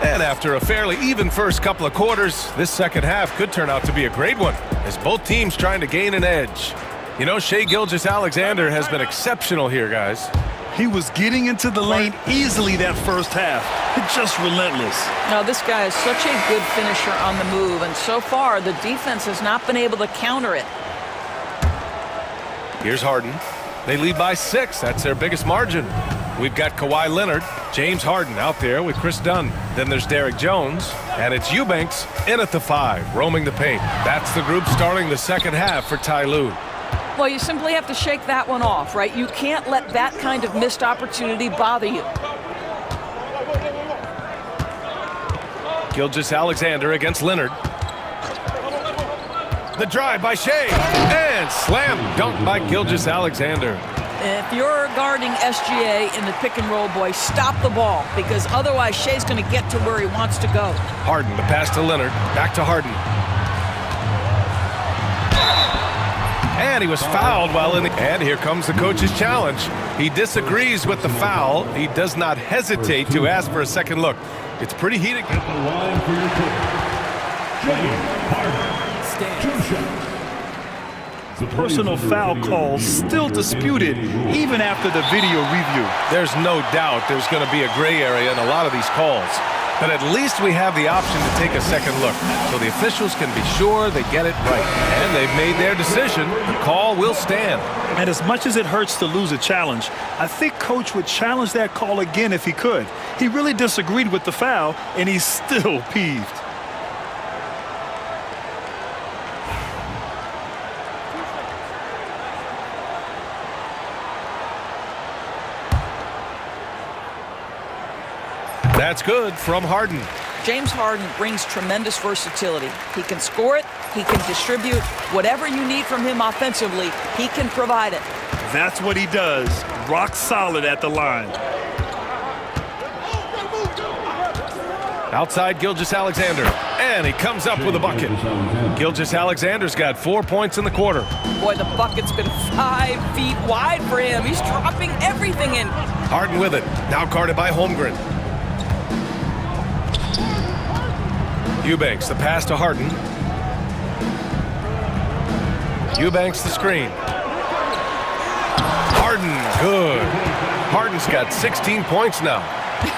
And after a fairly even first couple of quarters, this second half could turn out to be a great one, as both teams trying to gain an edge. You know, Shai Gilgeous-Alexander has been exceptional here, guys. He was getting into the lane easily that first half. Just relentless. Now, this guy is such a good finisher on the move, and so far, the defense has not been able to counter it. Here's Harden. They lead by 6. That's their biggest margin. We've got Kawhi Leonard, James Harden out there with Chris Dunn. Then there's Derrick Jones, and it's Eubanks in at the 5, roaming the paint. That's the group starting the second half for Ty Lue. Well, you simply have to shake that one off, right? You can't let that kind of missed opportunity bother you. Gilgeous-Alexander against Leonard. The drive by Shai, and slam dunk by Gilgeous-Alexander. If you're guarding SGA in the pick and roll, boy, stop the ball, because otherwise Shai's going to get to where he wants to go. Harden, the pass to Leonard, back to Harden. And he was fouled while in the... And here comes the coach's challenge. He disagrees with the foul. He does not hesitate to ask for a second look. It's pretty heated. At the line for your pick, James Harden. 2 shots. The personal foul calls still disputed even after the video review. There's no doubt there's going to be a gray area in a lot of these calls. but at least we have the option to take a second look, so the officials can be sure they get it right. And they've made their decision. The call will stand. And as much as it hurts to lose a challenge, I think Coach would challenge that call again if he could. He really disagreed with the foul, and he's still peeved. That's good from Harden. James Harden brings tremendous versatility. He can score it, he can distribute. Whatever you need from him offensively, he can provide it. That's what he does. Rock solid at the line. Outside Gilgeous-Alexander, and he comes up with a bucket. Gilgeous-Alexander's got 4 points in the quarter. Boy, the bucket's been 5 feet wide for him. He's dropping everything in. Harden with it, now guarded by Holmgren. Eubanks, the pass to Harden. Eubanks, the screen. Harden, good. Harden's got 16 points now.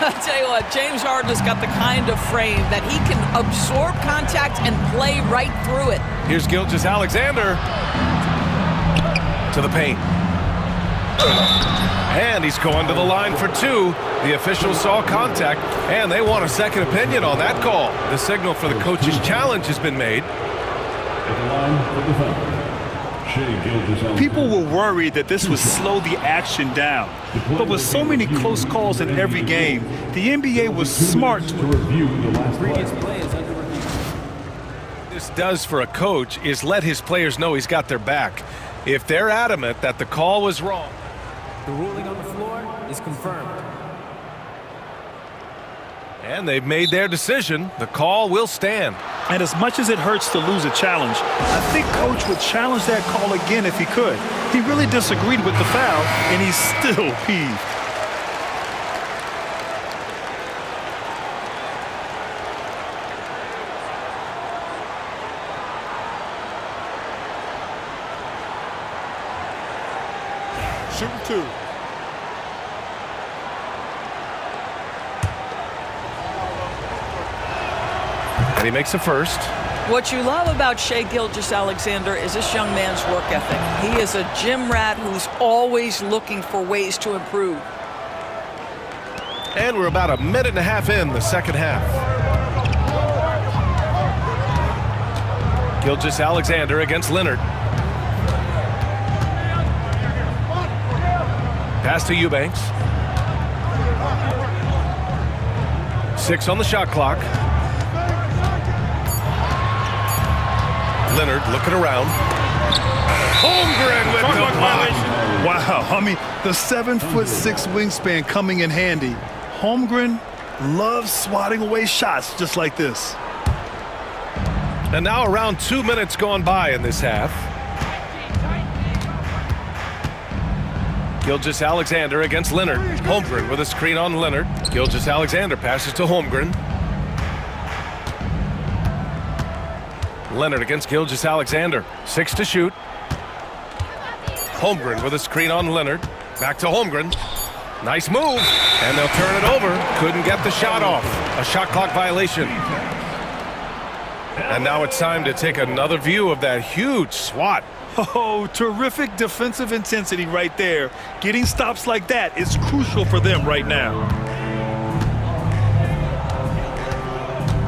I'll tell you what, James Harden has got the kind of frame that he can absorb contact and play right through it. Here's Gilgeous-Alexander to the paint. And he's going to the line for two. The officials saw contact, and they want a second opinion on that call. The signal for the coach's challenge has been made. People were worried that this would slow the action down. But with so many close calls in every game, the NBA was smart to review the last previous play. This does for a coach is let his players know he's got their back. If they're adamant that the call was wrong, the ruling on the floor is confirmed. And they've made their decision. The call will stand. And as much as it hurts to lose a challenge, I think Coach would challenge that call again if he could. He really disagreed with the foul, and he's still peeved. Shooting two. And he makes a first. What you love about Shai Gilgeous-Alexander is this young man's work ethic. He is a gym rat who's always looking for ways to improve. And we're about a minute and a half in the second half. Gilgeous-Alexander against Leonard. Pass to Eubanks. 6 on the shot clock. Leonard looking around. Holmgren with the block. Wow, I mean, the 7'6" wingspan coming in handy. Holmgren loves swatting away shots just like this. And now around 2 minutes gone by in this half. Gilgeous-Alexander against Leonard. Holmgren with a screen on Leonard. Gilgeous-Alexander passes to Holmgren. Leonard against Gilgeous-Alexander. 6 to shoot. Holmgren with a screen on Leonard. Back to Holmgren. Nice move. And they'll turn it over. Couldn't get the shot off. A shot clock violation. And now it's time to take another view of that huge swat. Oh, terrific defensive intensity right there. Getting stops like that is crucial for them right now.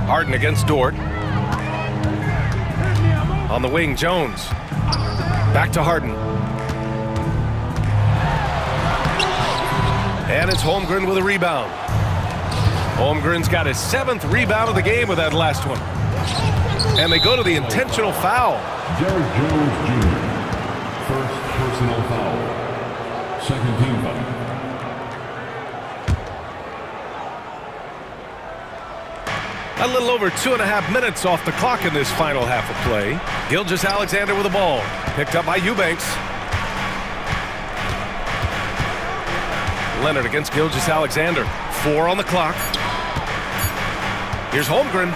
Harden against Dort. On the wing, Jones. Back to Harden. And it's Holmgren with a rebound. Holmgren's got his 7th rebound of the game with that last one. And they go to the intentional foul. Derek Jones Jr. First personal foul. Second team foul. A little over 2.5 minutes off the clock in this final half of play. Gilgeous-Alexander with the ball. Picked up by Eubanks. Leonard against Gilgeous-Alexander. 4 on the clock. Here's Holmgren.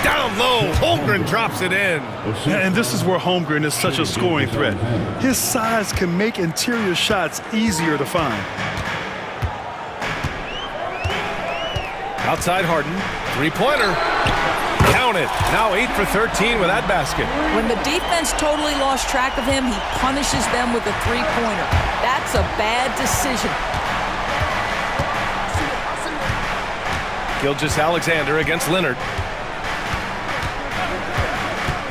Down low. Holmgren drops it in. And this is where Holmgren is such a scoring threat. His size can make interior shots easier to find. Outside Harden. Three-pointer. Count it. Now 8 for 13 with that basket. When the defense totally lost track of him, he punishes them with a three-pointer. That's a bad decision. Gilgeous-Alexander against Leonard.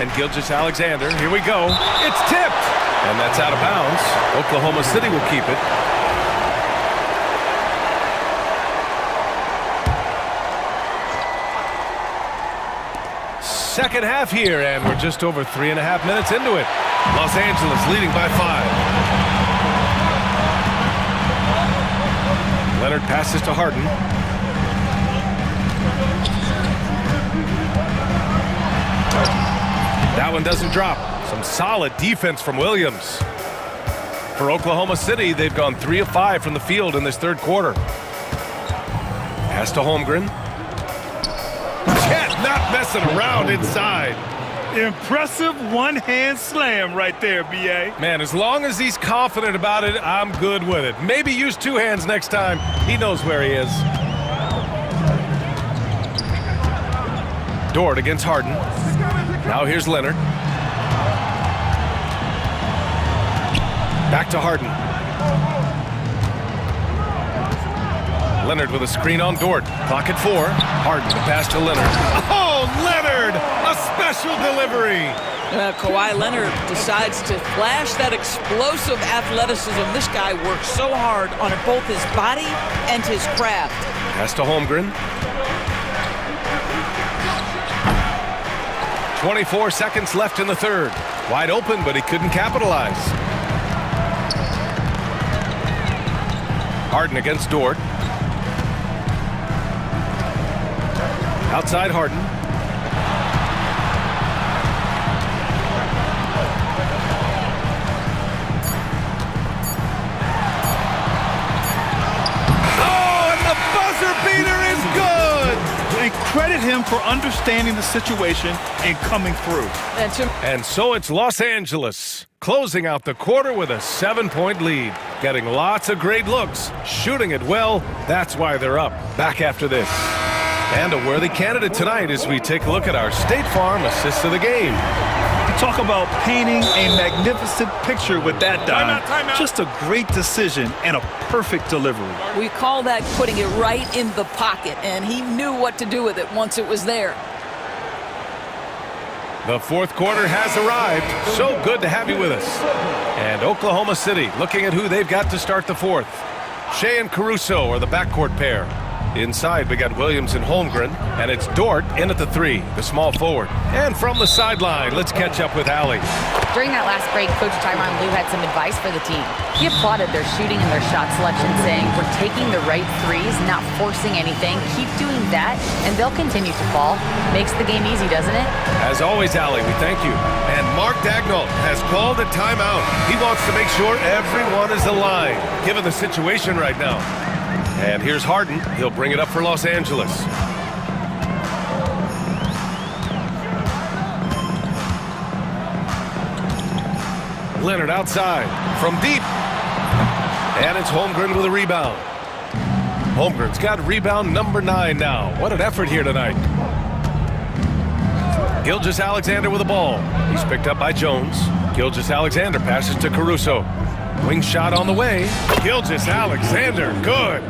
And Gilgeous-Alexander, here we go. It's tipped. And that's out of bounds. Oklahoma City will keep it. Second half here, and we're just over 3.5 minutes into it. Los Angeles leading by 5. Leonard passes to Harden. That one doesn't drop. Some solid defense from Williams. For Oklahoma City, they've gone 3 of 5 from the field in this third quarter. Pass to Holmgren. Chet not messing around inside. Impressive one-hand slam right there, B.A. Man, as long as he's confident about it, I'm good with it. Maybe use 2 hands next time. He knows where he is. Dort against Harden. Now here's Leonard. Back to Harden. Leonard with a screen on Dort. Clock at 4. Harden to pass to Leonard. Oh, Leonard! A special delivery! Kawhi Leonard decides to flash that explosive athleticism. This guy works so hard on both his body and his craft. Pass to Holmgren. 24 seconds left in the third. Wide open, but he couldn't capitalize. Harden against Dort. Outside Harden. Oh, and the buzzer beater is good! And credit him for understanding the situation and coming through. And so it's Los Angeles closing out the quarter with a 7-point lead. Getting lots of great looks, shooting it well. That's why they're up. Back after this. And a worthy candidate tonight as we take a look at our State Farm assist of the game. Talk about painting a magnificent picture with that dime. Timeout. Just a great decision and a perfect delivery. We call that putting it right in the pocket, and he knew what to do with it once it was there. The fourth quarter has arrived. So good to have you with us. And Oklahoma City looking at who they've got to start the fourth. Shea and Caruso are the backcourt pair. Inside, we got Williams and Holmgren, and it's Dort in at the 3, the small forward. And from the sideline, let's catch up with Allie. During that last break, Coach Tyronn Lue had some advice for the team. He applauded their shooting and their shot selection, saying, we're taking the right threes, not forcing anything. Keep doing that, and they'll continue to fall. Makes the game easy, doesn't it? As always, Allie, we thank you. And Mark Dagnall has called a timeout. He wants to make sure everyone is aligned, given the situation right now. And here's Harden. He'll bring it up for Los Angeles. Leonard outside from deep. And it's Holmgren with a rebound. Holmgren's got rebound number 9 now. What an effort here tonight. Gilgeous-Alexander with the ball. He's picked up by Jones. Gilgeous-Alexander passes to Caruso. Wing shot on the way. Gilgeous-Alexander, good.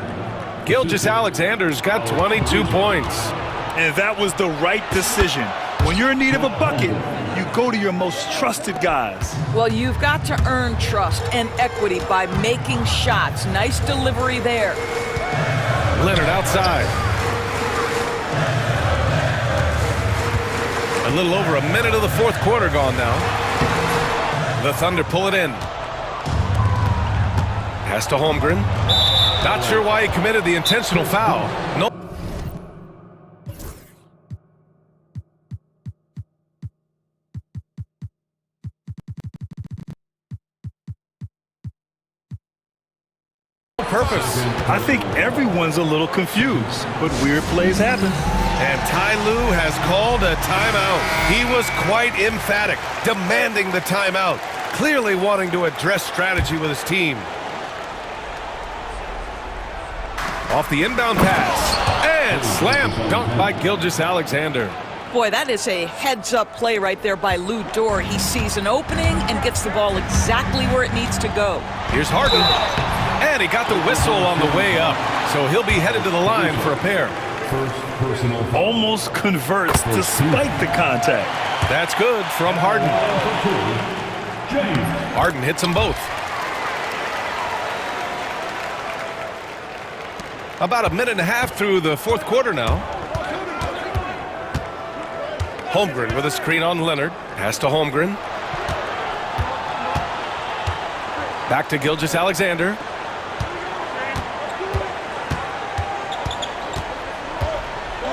Gilgeous-Alexander's got 22 points. And that was the right decision. When you're in need of a bucket, you go to your most trusted guys. Well, you've got to earn trust and equity by making shots. Nice delivery there. Leonard outside. A little over a minute of the fourth quarter gone now. The Thunder pull it in. Pass to Holmgren. Not sure why he committed the intentional foul. No. Purpose. I think everyone's a little confused, but weird plays happen. And Ty Lue has called a timeout. He was quite emphatic, demanding the timeout, clearly wanting to address strategy with his team. Off the inbound pass. And slam dunk by Gilgeous-Alexander. Boy, that is a heads-up play right there by Lou Dort. He sees an opening and gets the ball exactly where it needs to go. Here's Harden. And he got the whistle on the way up. So he'll be headed to the line for a pair. Almost converts despite the contact. That's good from Harden. Harden hits them both. About a minute and a half through the fourth quarter now. Holmgren with a screen on Leonard. Pass to Holmgren. Back to Gilgeous-Alexander.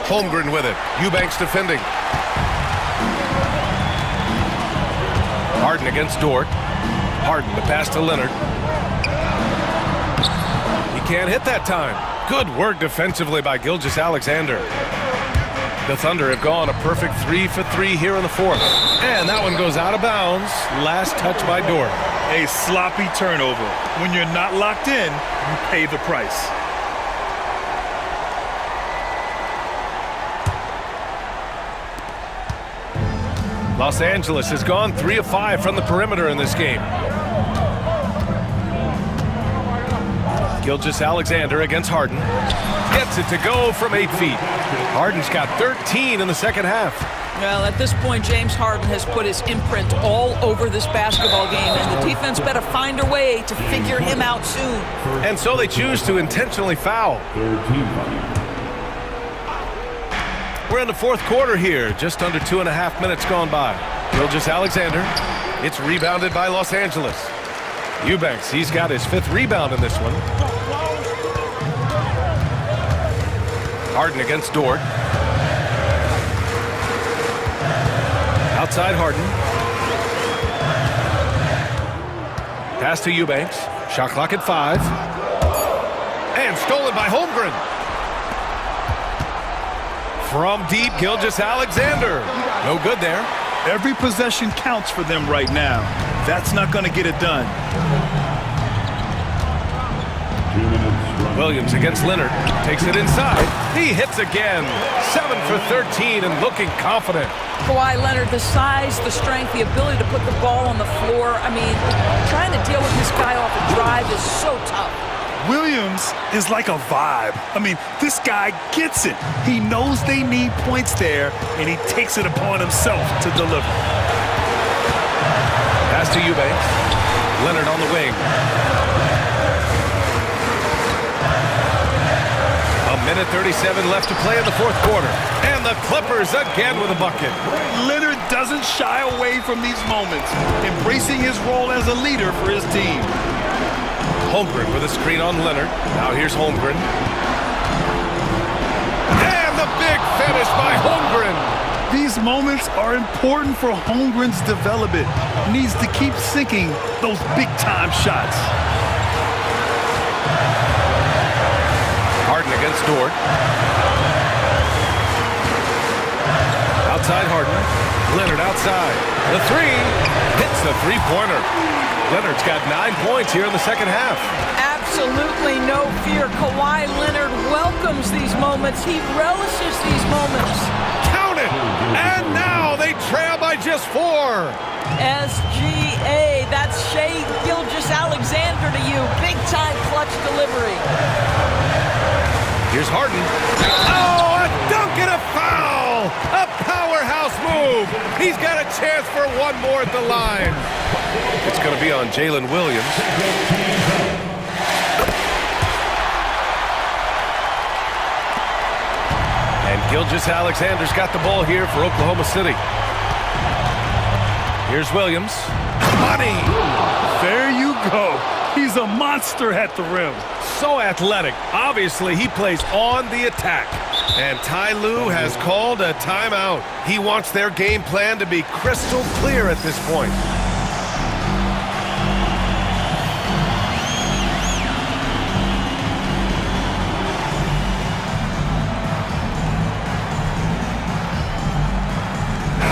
Holmgren with it. Eubanks defending. Harden against Dort. Harden the pass to Leonard. He can't hit that time. Good work defensively by Gilgeous-Alexander. The Thunder have gone a perfect 3 for 3 here in the fourth. And that one goes out of bounds. Last touch by Dort. A sloppy turnover. When you're not locked in, you pay the price. Los Angeles has gone 3 of 5 from the perimeter in this game. Gilgeous-Alexander against Harden. Gets it to go from 8 feet. Harden's got 13 in the second half. Well, at this point, James Harden has put his imprint all over this basketball game, and the defense better find a way to figure him out soon. And so they choose to intentionally foul. We're in the fourth quarter here, just under 2.5 minutes gone by. Gilgeous-Alexander. It's rebounded by Los Angeles. Eubanks, he's got his 5th rebound in this one. Harden against Dort. Outside Harden. Pass to Eubanks. Shot clock at 5. And stolen by Holmgren. From deep, Gilgeous-Alexander. No good there. Every possession counts for them right now. That's not going to get it done. Williams against Leonard. Takes it inside. He hits again. 7 for 13 and looking confident. Kawhi Leonard, the size, the strength, the ability to put the ball on the floor. I mean, trying to deal with this guy off a drive is so tough. Williams is like a vibe. I mean, this guy gets it. He knows they need points there, and he takes it upon himself to deliver. Pass to Eubanks. Leonard on the wing. A minute 37 left to play in the fourth quarter. And the Clippers again with a bucket. Leonard doesn't shy away from these moments, embracing his role as a leader for his team. Holmgren with a screen on Leonard. Now here's Holmgren. And the big finish by Holmgren. These moments are important for Holmgren's development. He needs to keep sinking those big-time shots. Harden against Dort. Outside Harden. Leonard outside. The 3 hits the three-pointer. Leonard's got 9 points here in the second half. Absolutely no fear. Kawhi Leonard welcomes these moments. He relishes these moments. Count it! And now they trail by just 4. SGA, that's Shai Gilgeous-Alexander to you. Big-time clutch delivery. Here's Harden. Oh, a dunk and a foul! A powerhouse move. He's got a chance for one more at the line. It's going to be on Jalen Williams. And Gilgeous-Alexander's got the ball here for Oklahoma City. Here's Williams. Money! There you go. He's a monster at the rim. So athletic. Obviously, he plays on the attack. And Ty Lue has called a timeout. He wants their game plan to be crystal clear at this point.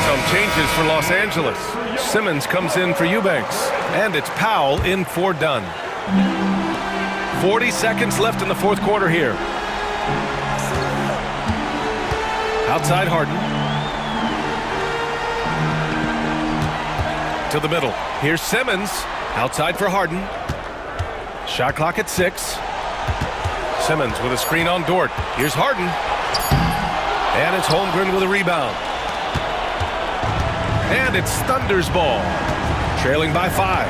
Some changes for Los Angeles. Simmons comes in for Eubanks. And it's Powell in for Dunn. 40 seconds left in the fourth quarter here. Outside Harden. To the middle. Here's Simmons. Outside for Harden. Shot clock at 6. Simmons with a screen on Dort. Here's Harden. And it's Holmgren with a rebound. And it's Thunder's ball. Trailing by 5.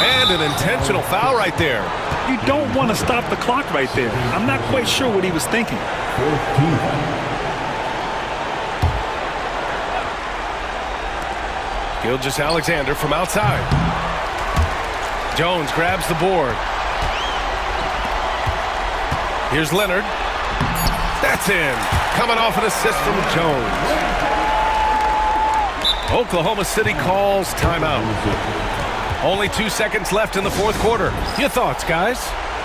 And an intentional foul right there. You don't want to stop the clock right there. I'm not quite sure what he was thinking. Gilgeous-Alexander from outside. Jones grabs the board. Here's Leonard. That's in. Coming off an assist from Jones. Oklahoma City calls timeout. Only 2 seconds left in the fourth quarter. Your thoughts, guys?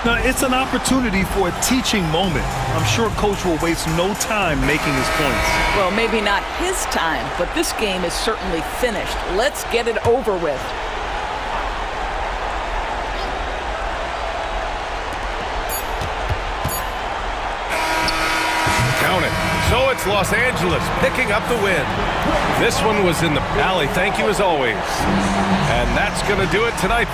Now, it's an opportunity for a teaching moment. I'm sure Coach will waste no time making his points. Well, maybe not his time, but this game is certainly finished. Let's get it over with. Count it. So it's Los Angeles picking up the win. This one was in the alley. Thank you as always. And that's going to do it tonight.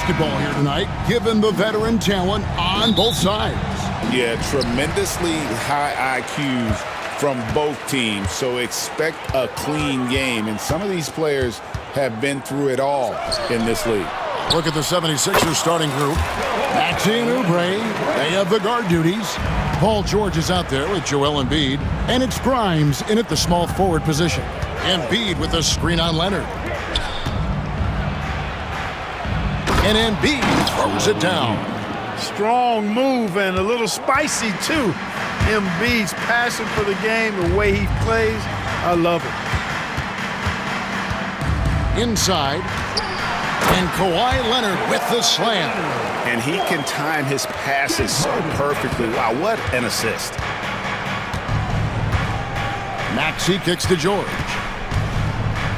basketball here tonight, given the veteran talent on both sides. Yeah, tremendously high IQs from both teams, so expect a clean game. And some of these players have been through it all in this league. Look at the 76ers starting group. Maxey and Oubre, they have the guard duties. Paul George is out there with Joel Embiid, and it's Grimes in at the small forward position. Embiid with a screen on Leonard. And Embiid throws it down. Strong move and a little spicy, too. Embiid's passion for the game, the way he plays, I love it. Inside. And Kawhi Leonard with the slam. And he can time his passes so perfectly. Wow, what an assist. Maxey kicks to George.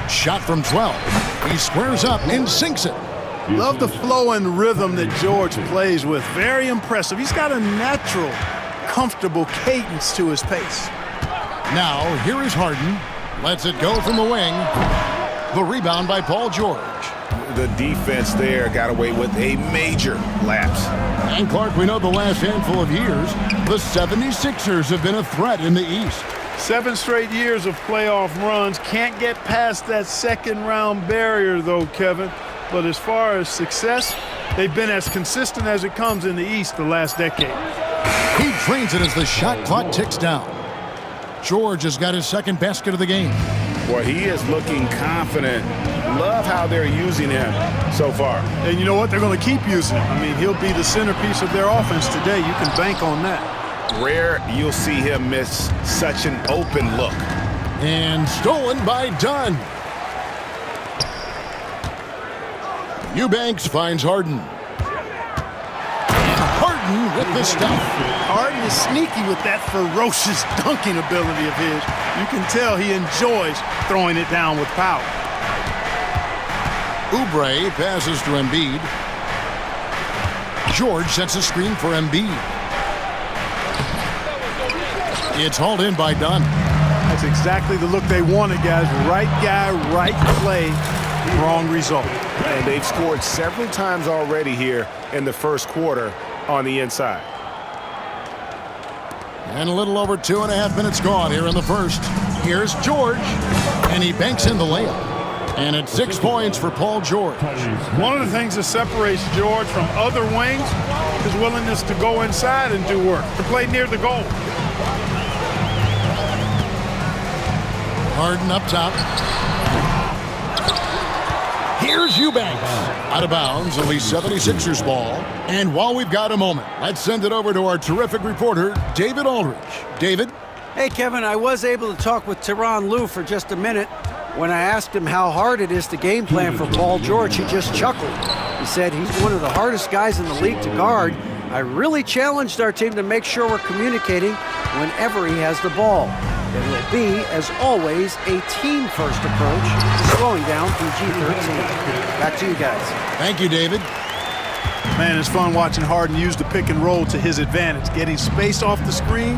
Shot from 12. He squares up and sinks it. Love the flow and rhythm that George plays with. Very impressive. He's got a natural, comfortable cadence to his pace. Now, here is Harden. Lets it go from the wing. The rebound by Paul George. The defense there got away with a major lapse. And Clark, we know the last handful of years, the 76ers have been a threat in the East. 7 straight years of playoff runs. Can't get past that second-round barrier, though, Kevin. But as far as success, they've been as consistent as it comes in the East the last decade. He drains it as the shot clock ticks down. George has got his second basket of the game. Boy, he is looking confident. Love how they're using him so far. And you know what? They're going to keep using him. I mean, he'll be the centerpiece of their offense today. You can bank on that. Rare you'll see him miss such an open look. And stolen by Dunn. Eubanks finds Harden. And Harden with the stuff. Harden is sneaky with that ferocious dunking ability of his. You can tell he enjoys throwing it down with power. Oubre passes to Embiid. George sets a screen for Embiid. It's hauled in by Dunn. That's exactly the look they wanted, guys. Right guy, right play, wrong result. And they've scored several times already here in the first quarter on the inside. And a little over 2.5 minutes gone here in the first. Here's George, and he banks in the layup. And it's 6 points for Paul George. One of the things that separates George from other wings is willingness to go inside and do work, to play near the goal. Harden up top. Here's Eubanks. Out of bounds, only 76ers ball. And while we've got a moment, let's send it over to our terrific reporter, David Aldridge. David? Hey, Kevin, I was able to talk with Tyronn Lue for just a minute. When I asked him how hard it is to game plan for Paul George, he just chuckled. He said he's one of the hardest guys in the league to guard. I really challenged our team to make sure we're communicating whenever he has the ball. It will be, as always, a team-first approach to slowing down PG-13. Back to you guys. Thank you, David. Man, it's fun watching Harden use the pick and roll to his advantage, getting space off the screen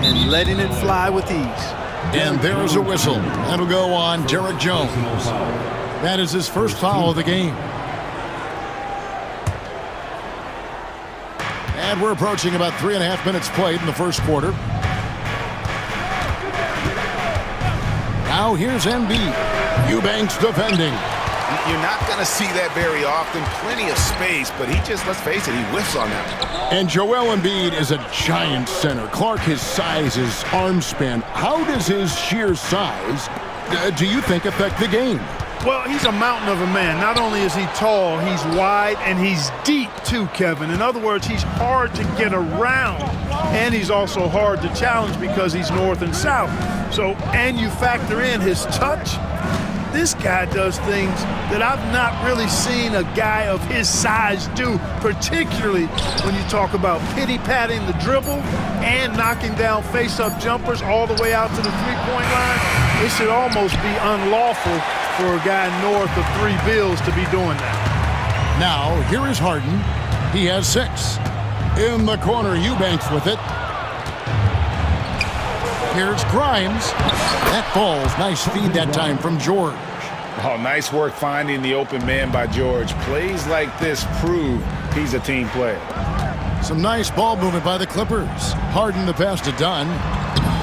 and letting it fly with ease. And there's a whistle. That'll go on Derek Jones. That is his first foul of the game. And we're approaching about 3.5 minutes played in the first quarter. Now here's Embiid. Eubanks defending. You're not going to see that very often. Plenty of space, but he just, let's face it, he whiffs on that. And Joel Embiid is a giant center. Clark, his size, his arm span. How does his sheer size, do you think, affect the game? Well, he's a mountain of a man. Not only is he tall, he's wide, and he's deep too, Kevin. In other words, he's hard to get around, and he's also hard to challenge because he's north and south. So, and you factor in his touch, this guy does things that I've not really seen a guy of his size do, particularly when you talk about pity-patting the dribble and knocking down face-up jumpers all the way out to the three-point line. It should almost be unlawful for a guy north of 3 bills to be doing that. Now, here is Harden. He has 6. In the corner, Eubanks with it. Here's Grimes. That falls. Nice feed that time from George. Oh, nice work finding the open man by George. Plays like this prove he's a team player. Some nice ball movement by the Clippers. Harden the pass to Dunn.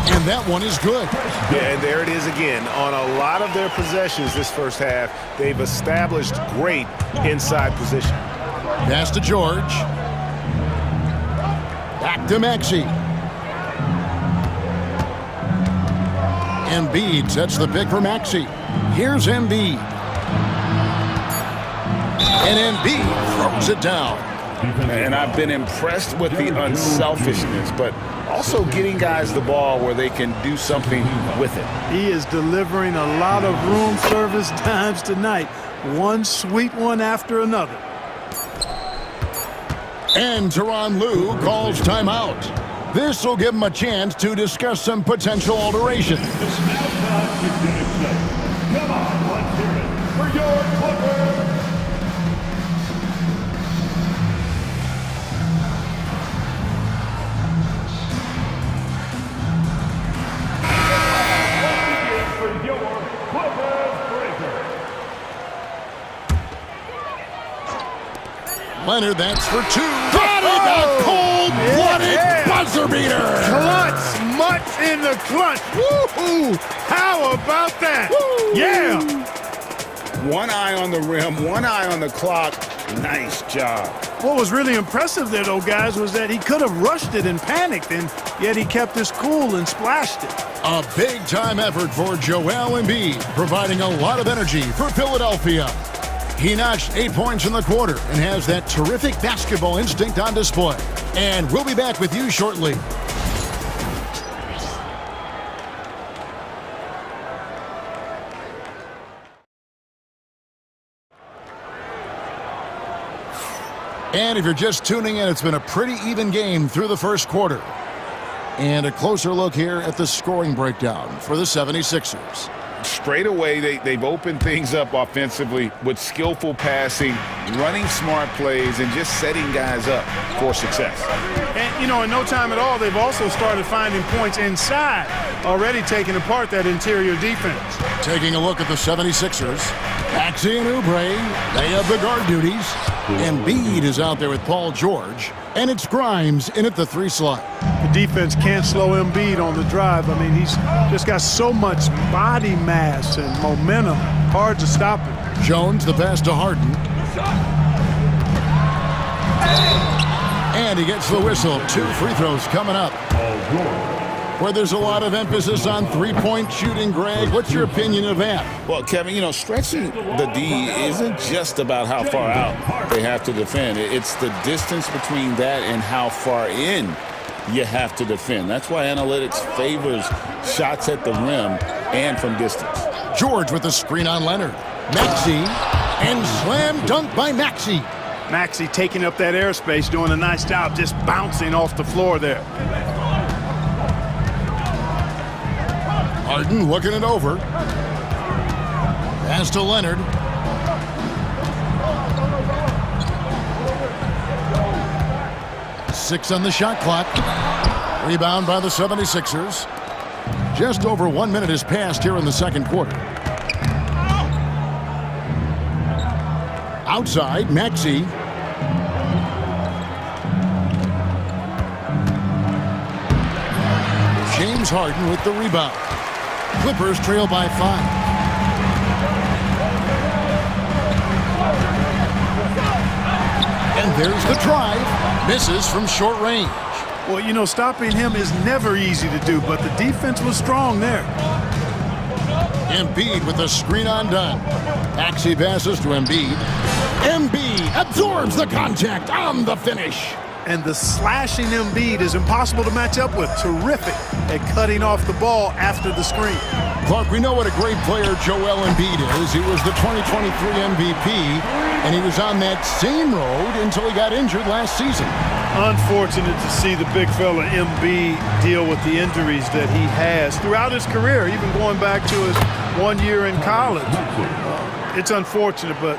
And that one is good. Yeah, and there it is again. On a lot of their possessions this first half, they've established great inside position. Pass to George. Back to Maxey. Embiid sets the pick for Maxey. Here's Embiid. And Embiid throws it down. And I've been impressed with the unselfishness, but also getting guys the ball where they can do something with it. He is delivering a lot of room service times tonight. One sweet one after another. And Tyronn Lue calls timeout. This will give him a chance to discuss some potential alterations. Come on, let's hear it for your Clippers. Leonard, that's for two. Got it! A cold-blooded buzzer beater! Clutch, much in the clutch. Woo-hoo! How about that? Woo. Yeah! One eye on the rim, one eye on the clock. Nice job. What was really impressive there, though, guys, was that he could have rushed it and panicked, and yet he kept his cool and splashed it. A big-time effort for Joel Embiid, providing a lot of energy for Philadelphia. He notched 8 points in the quarter and has that terrific basketball instinct on display. And we'll be back with you shortly. And if you're just tuning in, it's been a pretty even game through the first quarter. And a closer look here at the scoring breakdown for the 76ers. Straight away, they've opened things up offensively with skillful passing, running smart plays, and just setting guys up for success. And, you know, in no time at all, they've also started finding points inside, already taking apart that interior defense. Taking a look at the 76ers, Maxey and Oubre, they have the guard duties. Embiid is out there with Paul George, and it's Grimes in at the 3 slot. The defense can't slow Embiid on the drive. I mean, he's just got so much body mass and momentum. Hard to stop him. Jones, the pass to Harden. And he gets the whistle. 2 free throws coming up. Where there's a lot of emphasis on three-point shooting, Greg. What's your opinion of that? Well, Kevin, you know, stretching the D isn't just about how far out they have to defend. It's the distance between that and how far in you have to defend. That's why analytics favors shots at the rim and from distance. George with the screen on Leonard. Maxey, and slam dunk by Maxey. Maxey taking up that airspace, doing a nice job just bouncing off the floor there. Harden looking it over. Pass to Leonard. Six on the shot clock. Rebound by the 76ers. Just over 1 minute has passed here in the second quarter. Outside, Maxey. James Harden with the rebound. Clippers trail by 5. And there's the drive. Misses from short range. Well, you know, stopping him is never easy to do, but the defense was strong there. Embiid with the screen on Dunn. Maxey passes to Embiid. Embiid absorbs the contact on the finish. And the slashing Embiid is impossible to match up with. Terrific at cutting off the ball after the screen. Clark, we know what a great player Joel Embiid is. He was the 2023 MVP, and he was on that same road until he got injured last season. Unfortunate to see the big fella Embiid deal with the injuries that he has throughout his career, even going back to his 1 year in college. It's unfortunate, but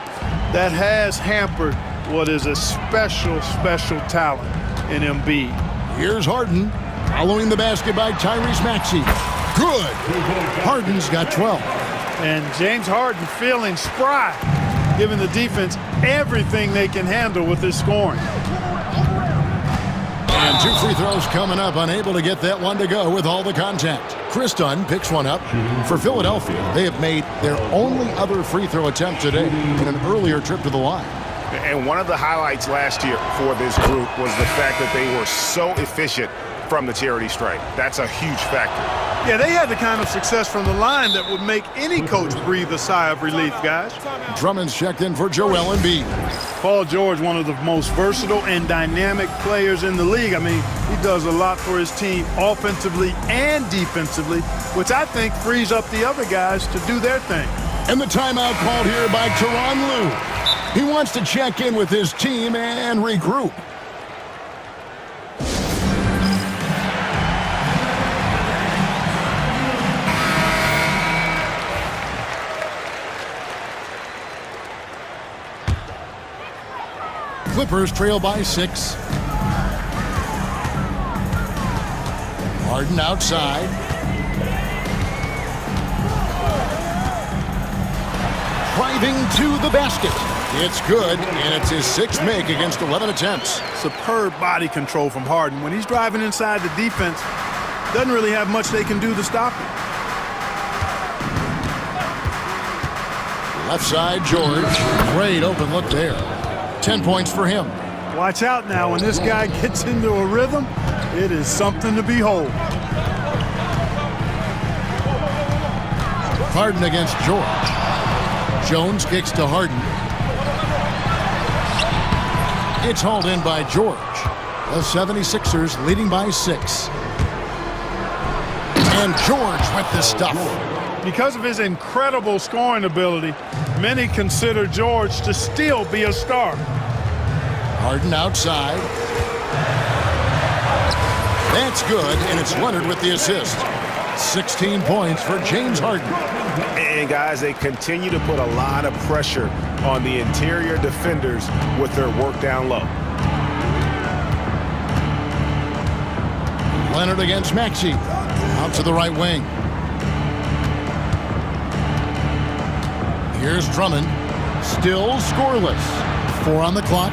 that has hampered what is a special, special talent in Embiid. Here's Harden, following the basket by Tyrese Maxey. Good. Harden's got 12. And James Harden feeling spry, giving the defense everything they can handle with his scoring. And 2 free throws coming up, unable to get that one to go with all the contact. Chris Dunn picks one up for Philadelphia. They have made their only other free throw attempt today in an earlier trip to the line. And one of the highlights last year for this group was the fact that they were so efficient from the charity stripe. That's a huge factor. Yeah, they had the kind of success from the line that would make any coach breathe a sigh of relief, guys. Drummond's checked in for Joel Embiid. Paul George, one of the most versatile and dynamic players in the league. I mean, he does a lot for his team offensively and defensively, which I think frees up the other guys to do their thing. And the timeout called here by Tyronn Lue. He wants to check in with his team and regroup. Clippers trail by 6. Harden outside. Driving to the basket. It's good, and it's his 6th make against 11 attempts. Superb body control from Harden. When he's driving inside the defense, doesn't really have much they can do to stop him. Left side, George. Great open look there. 10 points for him. Watch out now. When this guy gets into a rhythm, it is something to behold. Harden against George. Jones kicks to Harden. It's hauled in by George. The 76ers leading by 6. And George with the stuff. Because of his incredible scoring ability, many consider George to still be a star. Harden outside. That's good, and it's Leonard with the assist. 16 points for James Harden. And guys, they continue to put a lot of pressure on the interior defenders with their work down low. Leonard against Maxey. Out to the right wing. Here's Drummond. Still scoreless. 4 on the clock.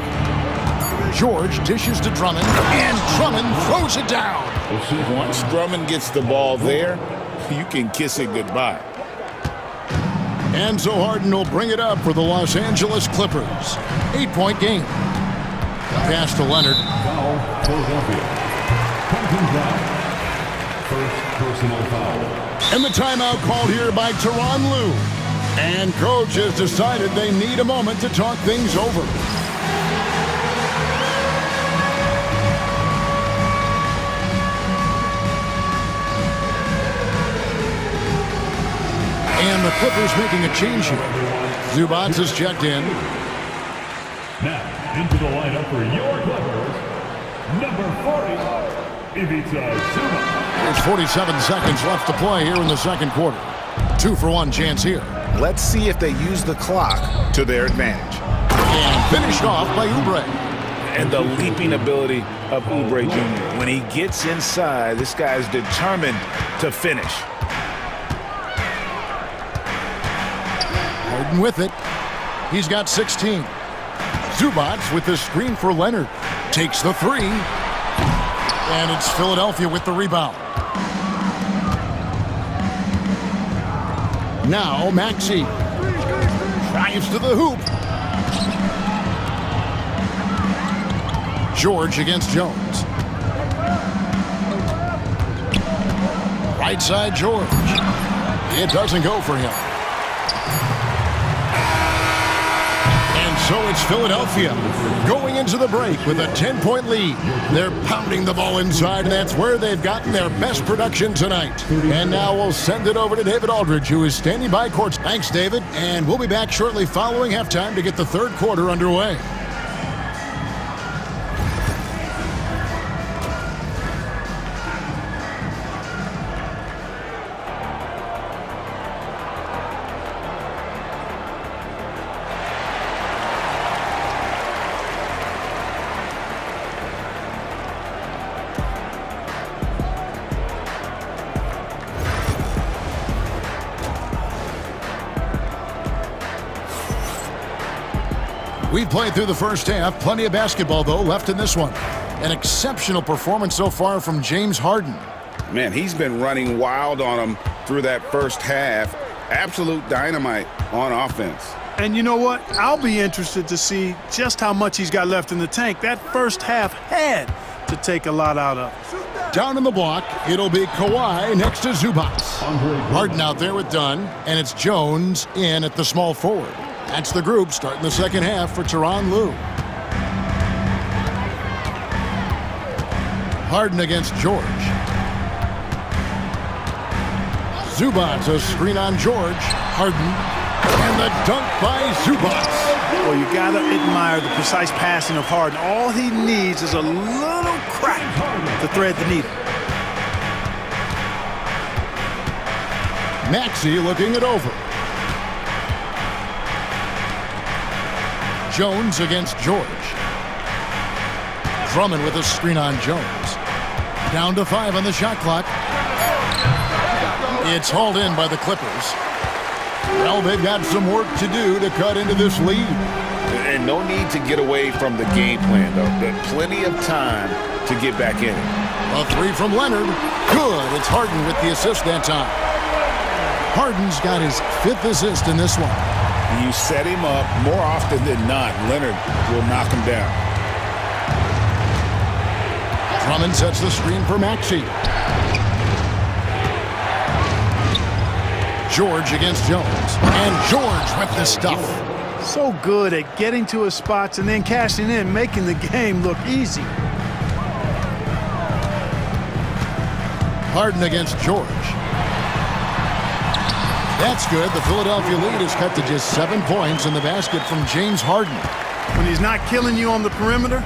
George dishes to Drummond, and Drummond throws it down. Once Drummond gets the ball there, you can kiss it goodbye. And so Harden will bring it up for the Los Angeles Clippers. 8-point game. Pass to Leonard. Foul, Philadelphia. First personal foul. And the timeout called here by Tyronn Lue. And coach has decided they need a moment to talk things over. And the Clippers making a change here. Zubats is checked in. Now, into the lineup for your Clippers, number 40, Ivica Zubac. There's 47 seconds left to play here in the second quarter. 2-for-1 chance here. Let's see if they use the clock to their advantage. And finished off by Oubre. And the leaping ability of Oubre Jr. When he gets inside, this guy's determined to finish. Harden with it. He's got 16. Zubats with the screen for Leonard. Takes the 3. And it's Philadelphia with the rebound. Now Maxey drives to the hoop. George against Jones. Right side George. It doesn't go for him. And so it's Philadelphia going into the break with a 10-point lead. They're pounding the ball inside, and that's where they've gotten their best production tonight. And now we'll send it over to David Aldridge, who is standing by court. Thanks, David. And we'll be back shortly following halftime to get the third quarter underway. We've played through the first half. Plenty of basketball, though, left in this one. An exceptional performance so far from James Harden. Man, he's been running wild on him through that first half. Absolute dynamite on offense. And you know what? I'll be interested to see just how much he's got left in the tank. That first half had to take a lot out of it. Down in the block, it'll be Kawhi next to Zubac. Harden out there with Dunn, and it's Jones in at the small forward. That's the group starting the second half for Tyronn Lue. Harden against George. Zubac, a screen on George. Harden. And the dunk by Zubac. Well, you got to admire the precise passing of Harden. All he needs is a little crack to thread the needle. Maxey looking it over. Jones against George. Drummond with a screen on Jones. Down to 5 on the shot clock. It's hauled in by the Clippers. Well, they've got some work to do to cut into this lead. And no need to get away from the game plan, though. There's plenty of time to get back in it. A 3 from Leonard. Good. It's Harden with the assist that time. Harden's got his 5th assist in this one. You set him up more often than not. Leonard will knock him down. Drummond sets the screen for Maxey. George against Jones. And George with the stuff. So good at getting to his spots and then cashing in, making the game look easy. Harden against George. That's good. The Philadelphia lead is cut to just 7 points in the basket from James Harden. When he's not killing you on the perimeter,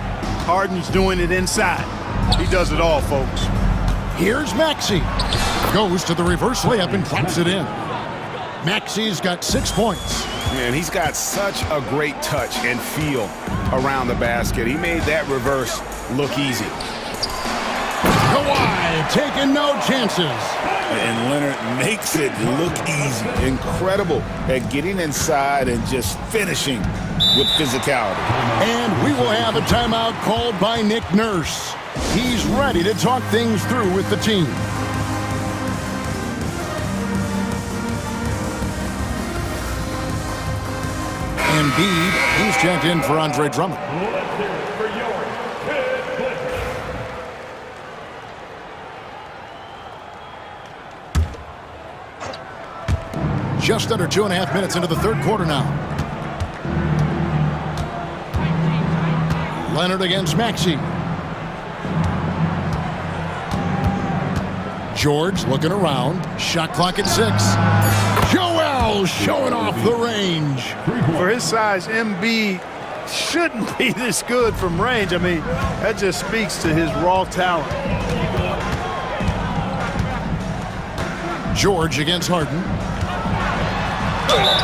Harden's doing it inside. He does it all, folks. Here's Maxey. Goes to the reverse layup and claps it in. Maxey's got 6 points. Man, he's got such a great touch and feel around the basket. He made that reverse look easy. Kawhi taking no chances. And Leonard makes it look easy. Incredible at getting inside and just finishing with physicality. And we will have a timeout called by Nick Nurse. He's ready to talk things through with the team. Embiid, he's checked in for Andre Drummond. Just under 2.5 minutes into the third quarter now. Leonard against Maxey. George looking around. Shot clock at 6. Joel showing off the range. For his size, Embiid shouldn't be this good from range. I mean, that just speaks to his raw talent. George against Harden.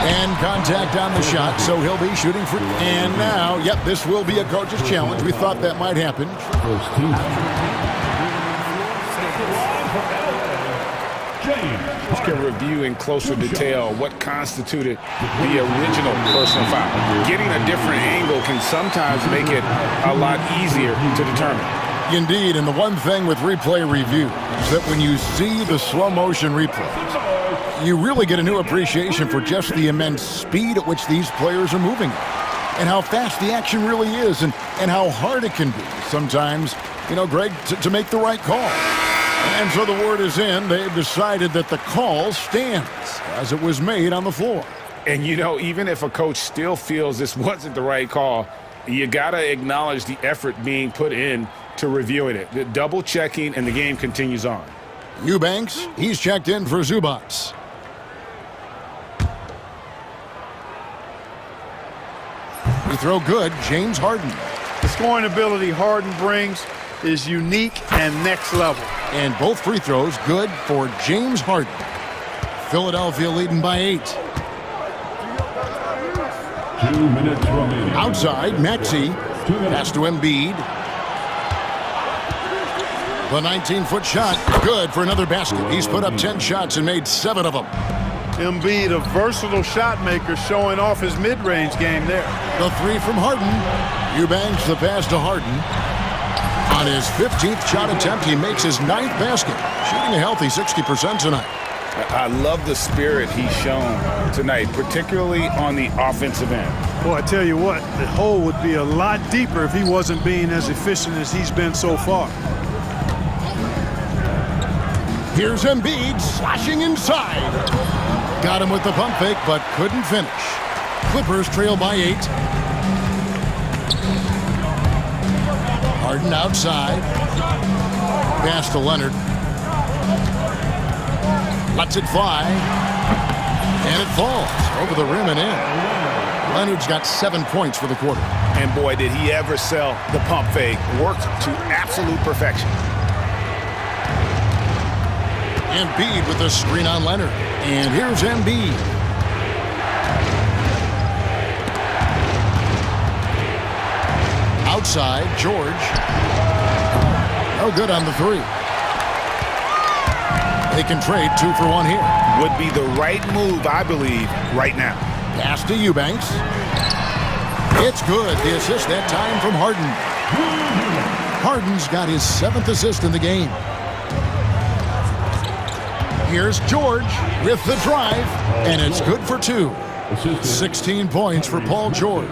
And contact on the shot, so he'll be shooting for... And now, yep, this will be a coach's challenge. We thought that might happen. Just can review in closer detail what constituted the original personal foul. Getting a different angle can sometimes make it a lot easier to determine. Indeed, and the one thing with replay review is that when you see the slow motion replays, you really get a new appreciation for just the immense speed at which these players are moving and how fast the action really is and how hard it can be sometimes, you know, Greg, to make the right call. And so the word is in. They've decided that the call stands as it was made on the floor. And, you know, even if a coach still feels this wasn't the right call, you got to acknowledge the effort being put in to reviewing it. The double checking, and the game continues on. Eubanks, he's checked in for Zubac. We throw good, James Harden. The scoring ability Harden brings is unique and next level. And both free throws good for James Harden. Philadelphia leading by 8. 2 minutes remaining. Outside, Maxey. Pass to Embiid. The 19-foot shot, good for another basket. He's put up 10 shots and made 7 of them. Embiid, a versatile shot maker, showing off his mid-range game there. The three from Harden. Eubanks the pass to Harden. On his 15th shot attempt, he makes his 9th basket, shooting a healthy 60% tonight. I love the spirit he's shown tonight, particularly on the offensive end. Well, I tell you what, the hole would be a lot deeper if he wasn't being as efficient as he's been so far. Here's Embiid slashing inside. Got him with the pump fake, but couldn't finish. Clippers trail by 8. Harden outside. Pass to Leonard. Lets it fly. And it falls over the rim and in. Leonard's got 7 points for the quarter. And boy, did he ever sell the pump fake. Worked to absolute perfection. Embiid with the screen on Leonard. And here's Embiid. Outside, George. No good on the 3. They can trade 2 for 1 here. Would be the right move, I believe, right now. Pass to Eubanks. It's good. The assist that time from Harden. Harden's got his 7th assist in the game. Here's George with the drive, and it's good for 2. 16 points for Paul George.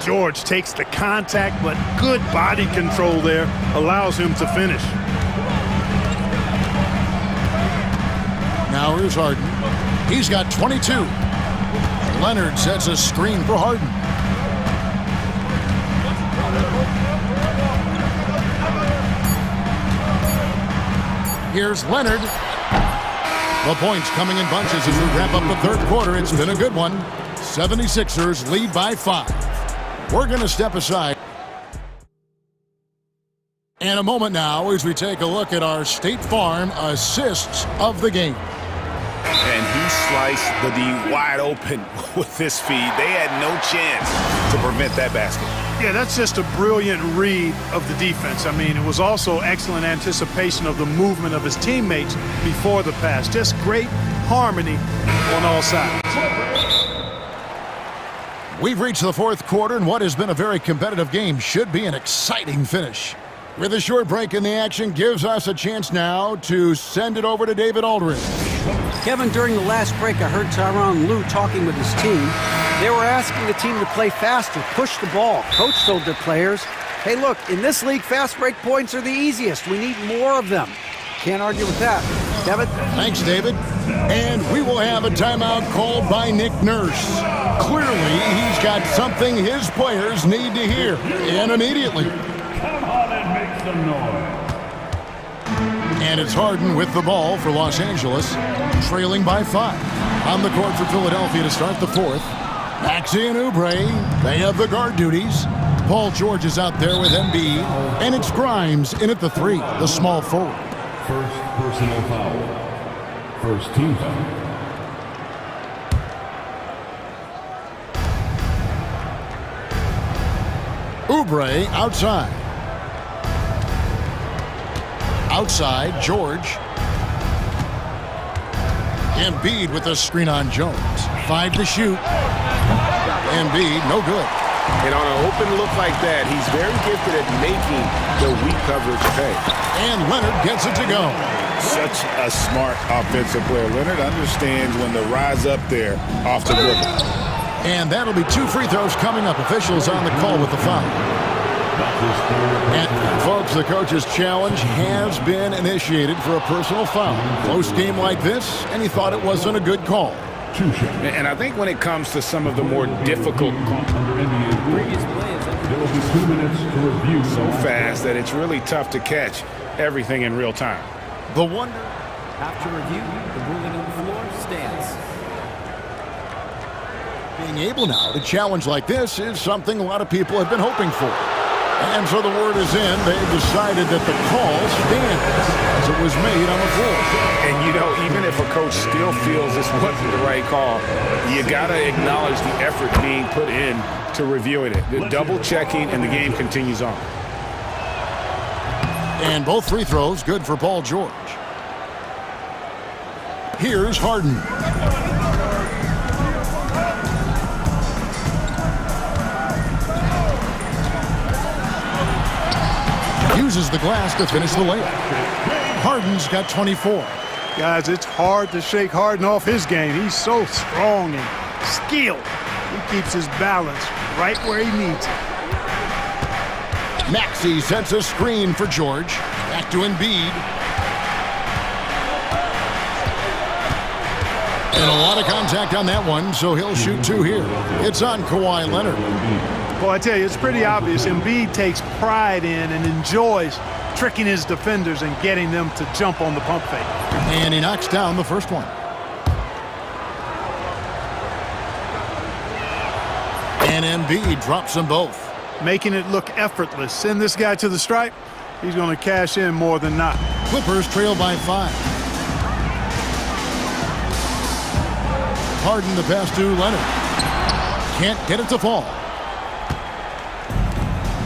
George takes the contact, but good body control there allows him to finish. Now here's Harden. He's got 22. Leonard sets a screen for Harden. Here's Leonard. The points coming in bunches as we wrap up the 3rd quarter. It's been a good one. 76ers lead by 5. We're going to step aside. And a moment now as we take a look at our State Farm assists of the game. And he sliced the D wide open with this feed. They had no chance to prevent that basket. Yeah, that's just a brilliant read of the defense. I mean, it was also excellent anticipation of the movement of his teammates before the pass. Just great harmony on all sides. We've reached the 4th quarter, and what has been a very competitive game should be an exciting finish. With a short break in the action, gives us a chance now to send it over to David Aldridge. Kevin, during the last break, I heard Tyronn Lue talking with his team. They were asking the team to play faster, push the ball. Coach told their players, hey, look, in this league, fast break points are the easiest. We need more of them. Can't argue with that. David? Thanks, David. And we will have a timeout called by Nick Nurse. Clearly, he's got something his players need to hear, and immediately. Come on and make some noise. And it's Harden with the ball for Los Angeles, trailing by 5. On the court for Philadelphia to start the 4th. Maxey and Oubre, they have the guard duties. Paul George is out there with Embiid, and it's Grimes in at the 3, the small forward. First personal foul. First team foul. Oubre outside. Outside, George. Embiid with the screen on Jones. 5 to shoot. Embiid, no good. And on an open look like that, he's very gifted at making the weak coverage pay. And Leonard gets it to go. Such a smart offensive player. Leonard understands when to rise up there off the dribble. And that'll be 2 free throws coming up. Officials on the call with the foul. And folks, the coach's challenge has been initiated for a personal foul. Close game like this, and he thought it wasn't a good call. And I think when it comes to some of the more difficult There will be 2 minutes to review. so fast that it's really tough to catch everything in real time. The wonder. After review, the ruling on the floor stands. Being able now to challenge like this is something a lot of people have been hoping for. And so the word is in. They've decided that the call stands as it was made on the floor. And, you know, even if a coach still feels this wasn't the right call, you got to acknowledge the effort being put in to reviewing it. The double checking, and the game continues on. And both free throws good for Paul George. Here's Harden. uses the glass to finish the layup. Harden's got 24. Guys, it's hard to shake Harden off his game. He's so strong and skilled. He keeps his balance right where he needs it. Maxey sets a screen for George. Back to Embiid. And a lot of contact on that one, so he'll shoot 2 here. It's on Kawhi Leonard. Well, I tell you, it's pretty obvious. Embiid takes pride in and enjoys tricking his defenders and getting them to jump on the pump fake. And he knocks down the first one. And Embiid drops them both. Making it look effortless. Send this guy to the stripe. He's going to cash in more than not. Clippers trail by 5. Harden the pass to Leonard. Can't get it to fall.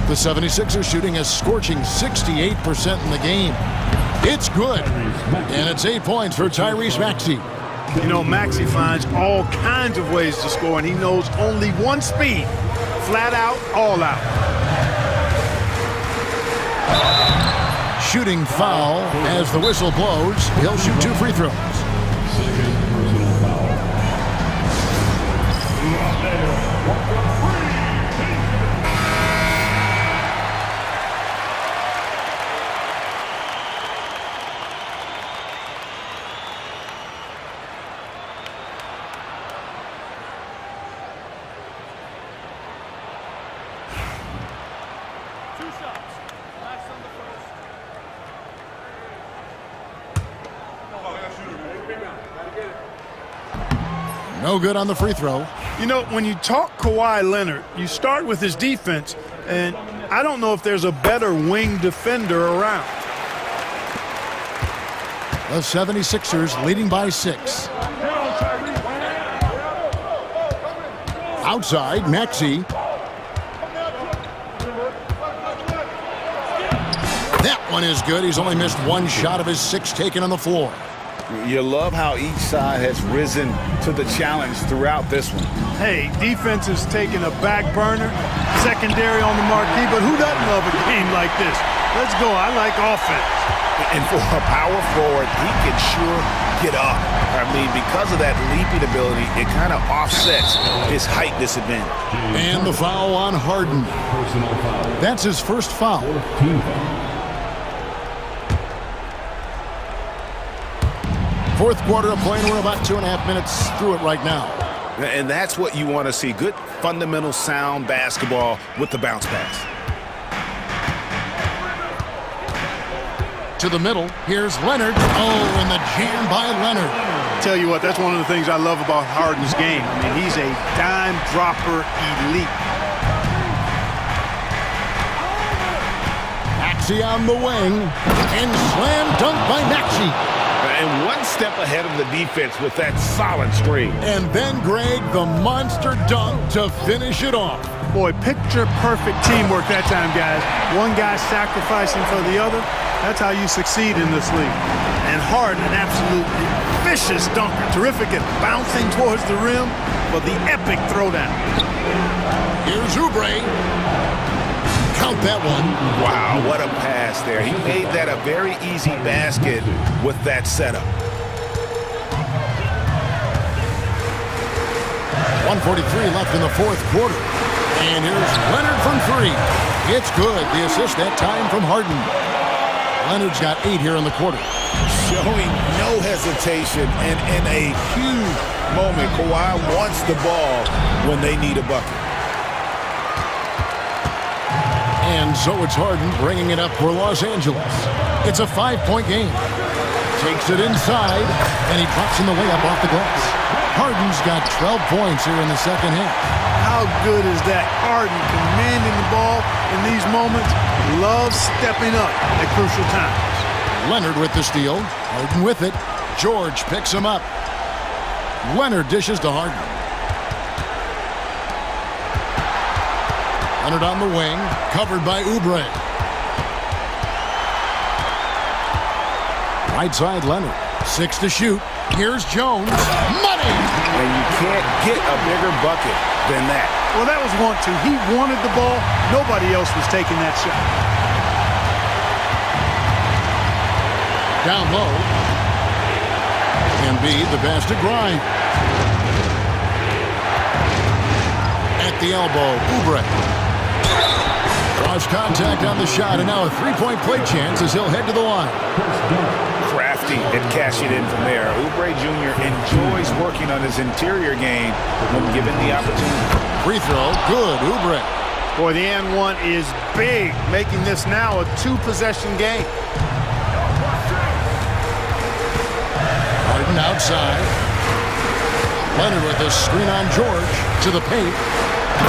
The 76ers shooting a scorching 68% in the game. It's good. And it's 8 points for Tyrese Maxey. You know, Maxey finds all kinds of ways to score, and he knows only one speed. Flat out, all out. Shooting foul as the whistle blows. He'll shoot 2 free throws. No good on the free throw. You know, when you talk Kawhi Leonard, you start with his defense, and I don't know if there's a better wing defender around. The 76ers leading by 6. Outside, Maxey. That one is good. He's only missed 1 shot of his 6 taken on the floor. You love how each side has risen to the challenge throughout this one. Hey, defense is taking a back burner, secondary on the marquee, but who doesn't love a game like this? Let's go. I like offense. And for a power forward, he can sure get up. I mean, because of that leaping ability, it kind of offsets his height disadvantage. And the foul on Harden. That's his first foul. Fourth quarter of play, and we're about 2.5 minutes through it right now. And that's what you want to see. Good, fundamental, sound basketball with the bounce pass. To the middle, here's Leonard. Oh, and the jam by Leonard. Tell you what, that's one of the things I love about Harden's game. I mean, he's a dime dropper elite. Maxey on the wing, and slam dunk by Maxey. And 1 step ahead of the defense with that solid screen. And then, Greg, the monster dunk to finish it off. Boy, picture perfect teamwork that time, guys. One guy sacrificing for the other. That's how you succeed in this league. And Harden, an absolutely vicious dunker. Terrific at bouncing towards the rim for the epic throwdown. Here's Oubre. Count that one. Wow, what a pass there. He made that a very easy basket with that setup. 1:43 left in the fourth quarter. And here's Leonard from 3. It's good. The assist that time from Harden. Leonard's got 8 here in the quarter. Showing no hesitation, and in a huge moment, Kawhi wants the ball when they need a bucket. And so it's Harden bringing it up for Los Angeles. It's a 5-point game. Takes it inside, and he drops in the layup off the glass. Harden's got 12 points here in the second half. How good is that? Harden commanding the ball in these moments. Loves stepping up at crucial times. Leonard with the steal. Harden with it. George picks him up. Leonard dishes to Harden. Leonard on the wing, covered by Oubre. Right side, Leonard. 6 to shoot. Here's Jones. Money! And you can't get a bigger bucket than that. Well, that was want to. He wanted the ball. Nobody else was taking that shot. Down low. Embiid, the pass to Grind. At the elbow, Oubre. Cross contact on the shot, and now a three-point play chance as he'll head to the line. Crafty at cashing in from there. Oubre Jr. enjoys working on his interior game when given the opportunity. Free throw, good, Oubre. Boy, the and one is big, making this now a two-possession game. Harden outside. Leonard with a screen on George to the paint.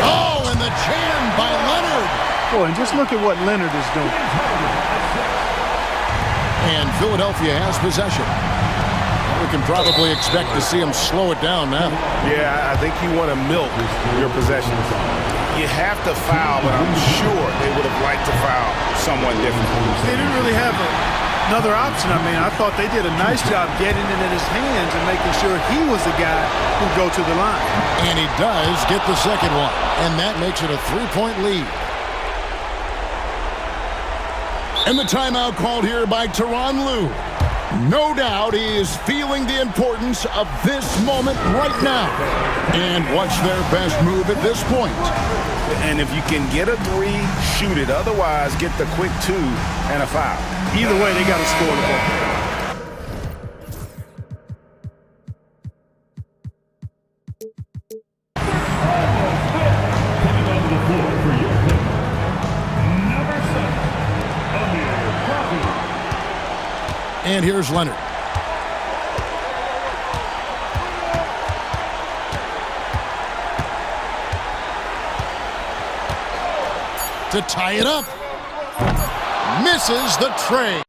Oh, and the jam by Leonard. Boy, and just look at what Leonard is doing. And Philadelphia has possession. We can probably expect to see him slow it down now. Yeah, I think you want to milk your possessions. You have to foul, but I'm sure they would have liked to foul someone different. They didn't really have another option. I mean, I thought they did a nice job getting it in his hands and making sure he was the guy who'd go to the line. And he does get the second one, and that makes it a three-point lead. And the timeout called here by Tyronn Lue. No doubt he is feeling the importance of this moment right now. And what's their best move at this point? And if you can get a three, shoot it. Otherwise, get the quick two and a foul. Either way, they got to score the ball. And here's Leonard. To tie it up. Misses the tray.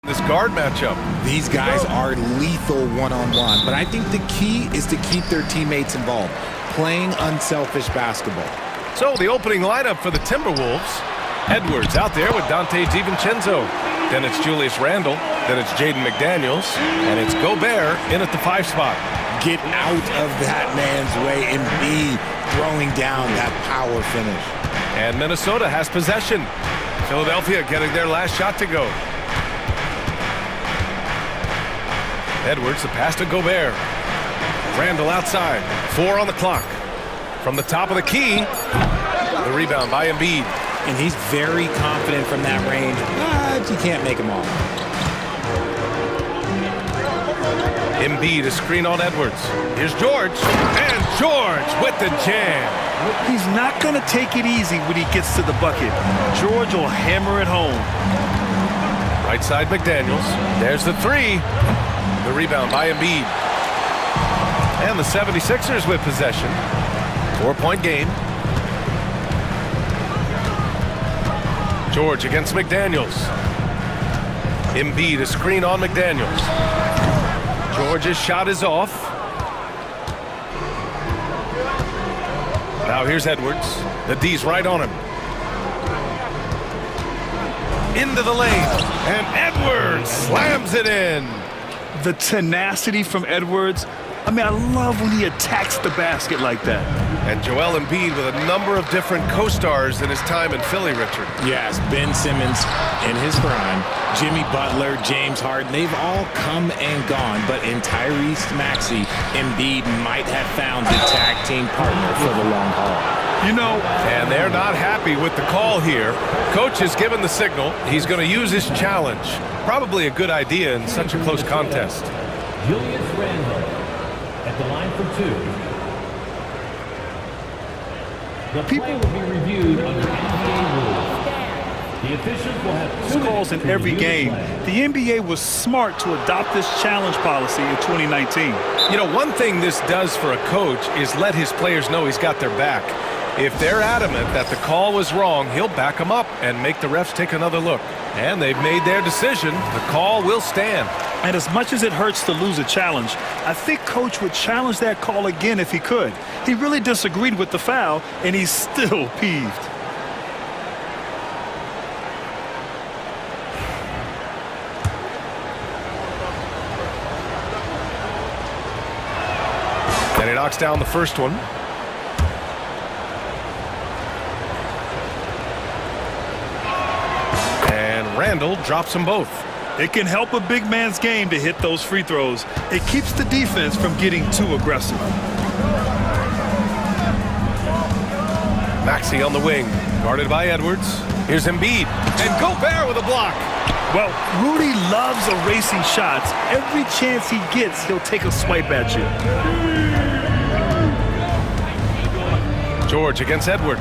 This guard matchup. These guys are lethal one-on-one, but I think the key is to keep their teammates involved, playing unselfish basketball. So the opening lineup for the Timberwolves. Edwards out there with Dante DiVincenzo. Then it's Julius Randle. Then it's Jaden McDaniels. And it's Gobert in at the 5 spot. Get out of that man's way and be throwing down that power finish. And Minnesota has possession. Philadelphia getting their last shot to go. Edwards, the pass to Gobert. Randle outside. 4 on the clock. From the top of the key, the rebound by Embiid. And he's very confident from that range, but you can't make him off. Embiid, a screen on Edwards. Here's George. And George with the jam. He's not going to take it easy when he gets to the bucket. George will hammer it home. Right side McDaniels. There's the 3. The rebound by Embiid. And the 76ers with possession. 4-point game. George against McDaniels. Embiid a screen on McDaniels. George's shot is off. Now here's Edwards. The D's right on him. Into the lane. And Edwards slams it in. The tenacity from Edwards. I mean, I love when he attacks the basket like that. And Joel Embiid with a number of different co-stars in his time in Philly, Richard. Yes, Ben Simmons in his prime, Jimmy Butler, James Harden, they've all come and gone. But in Tyrese Maxey, Embiid might have found the tag team partner for the long haul. You know, and they're not happy with the call here. Coach has given the signal. He's going to use his challenge. Probably a good idea in such a close contest. Julius Randle at the line for 2. The play will be reviewed under NBA rules. The officials will have 2 calls in every game. The NBA was smart to adopt this challenge policy in 2019. You know, one thing this does for a coach is let his players know he's got their back. If they're adamant that the call was wrong, he'll back them up and make the refs take another look. And they've made their decision. The call will stand. And as much as it hurts to lose a challenge, I think Coach would challenge that call again if he could. He really disagreed with the foul, and he's still peeved. And he knocks down the first one. And Randle drops them both. It can help a big man's game to hit those free throws. It keeps the defense from getting too aggressive. Maxey on the wing, guarded by Edwards. Here's Embiid, and Gobert with a block. Well, Rudy loves erasing shots. Every chance he gets, he'll take a swipe at you. George against Edwards.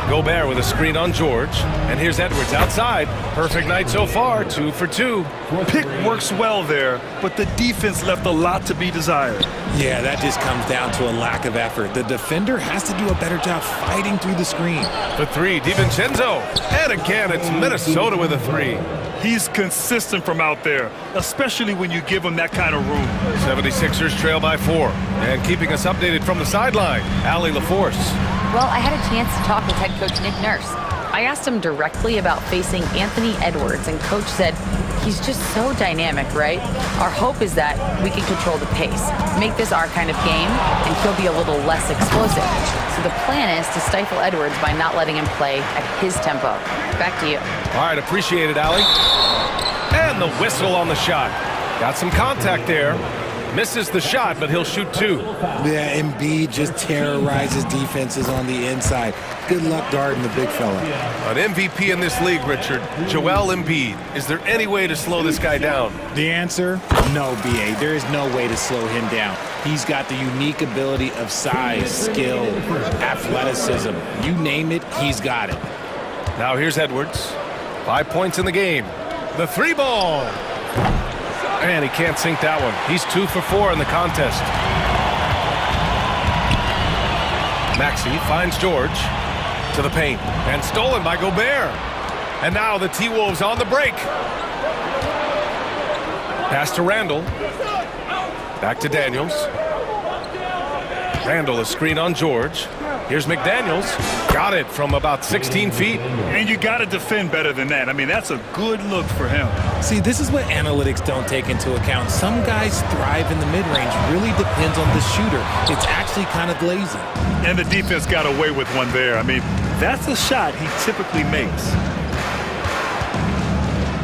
Gobert with a screen on George. And here's Edwards outside. Perfect night so far, 2 for 2. Pick works well there, but the defense left a lot to be desired. Yeah, that just comes down to a lack of effort. The defender has to do a better job fighting through the screen. The 3, DiVincenzo. And again, it's Minnesota with a 3. He's consistent from out there, especially when you give him that kind of room. 76ers trail by 4. And keeping us updated from the sideline, Allie LaForce. Well, I had a chance to talk with head coach Nick Nurse. I asked him directly about facing Anthony Edwards, and coach said, he's just so dynamic, right? Our hope is that we can control the pace, make this our kind of game, and he'll be a little less explosive. So the plan is to stifle Edwards by not letting him play at his tempo. Back to you. All right, appreciate it, Allie. And the whistle on the shot. Got some contact there. Misses the shot, but he'll shoot 2. Yeah, Embiid just terrorizes defenses on the inside. Good luck guarding the big fella. An MVP in this league, Richard. Joel Embiid. Is there any way to slow this guy down? The answer? No, B.A. There is no way to slow him down. He's got the unique ability of size, skill, athleticism. You name it, he's got it. Now here's Edwards. 5 points in the game. The 3 ball. And he can't sink that one. He's 2 for 4 in the contest. Maxey finds George to the paint. And stolen by Gobert. And now the T-Wolves on the break. Pass to Randle. Back to Daniels. Randle, a screen on George. Here's McDaniels. Got it from about 16 feet. And you got to defend better than that. I mean, that's a good look for him. See, this is what analytics don't take into account. Some guys thrive in the mid-range. Really depends on the shooter. It's actually kind of glazing. And the defense got away with one there. I mean, that's a shot he typically makes.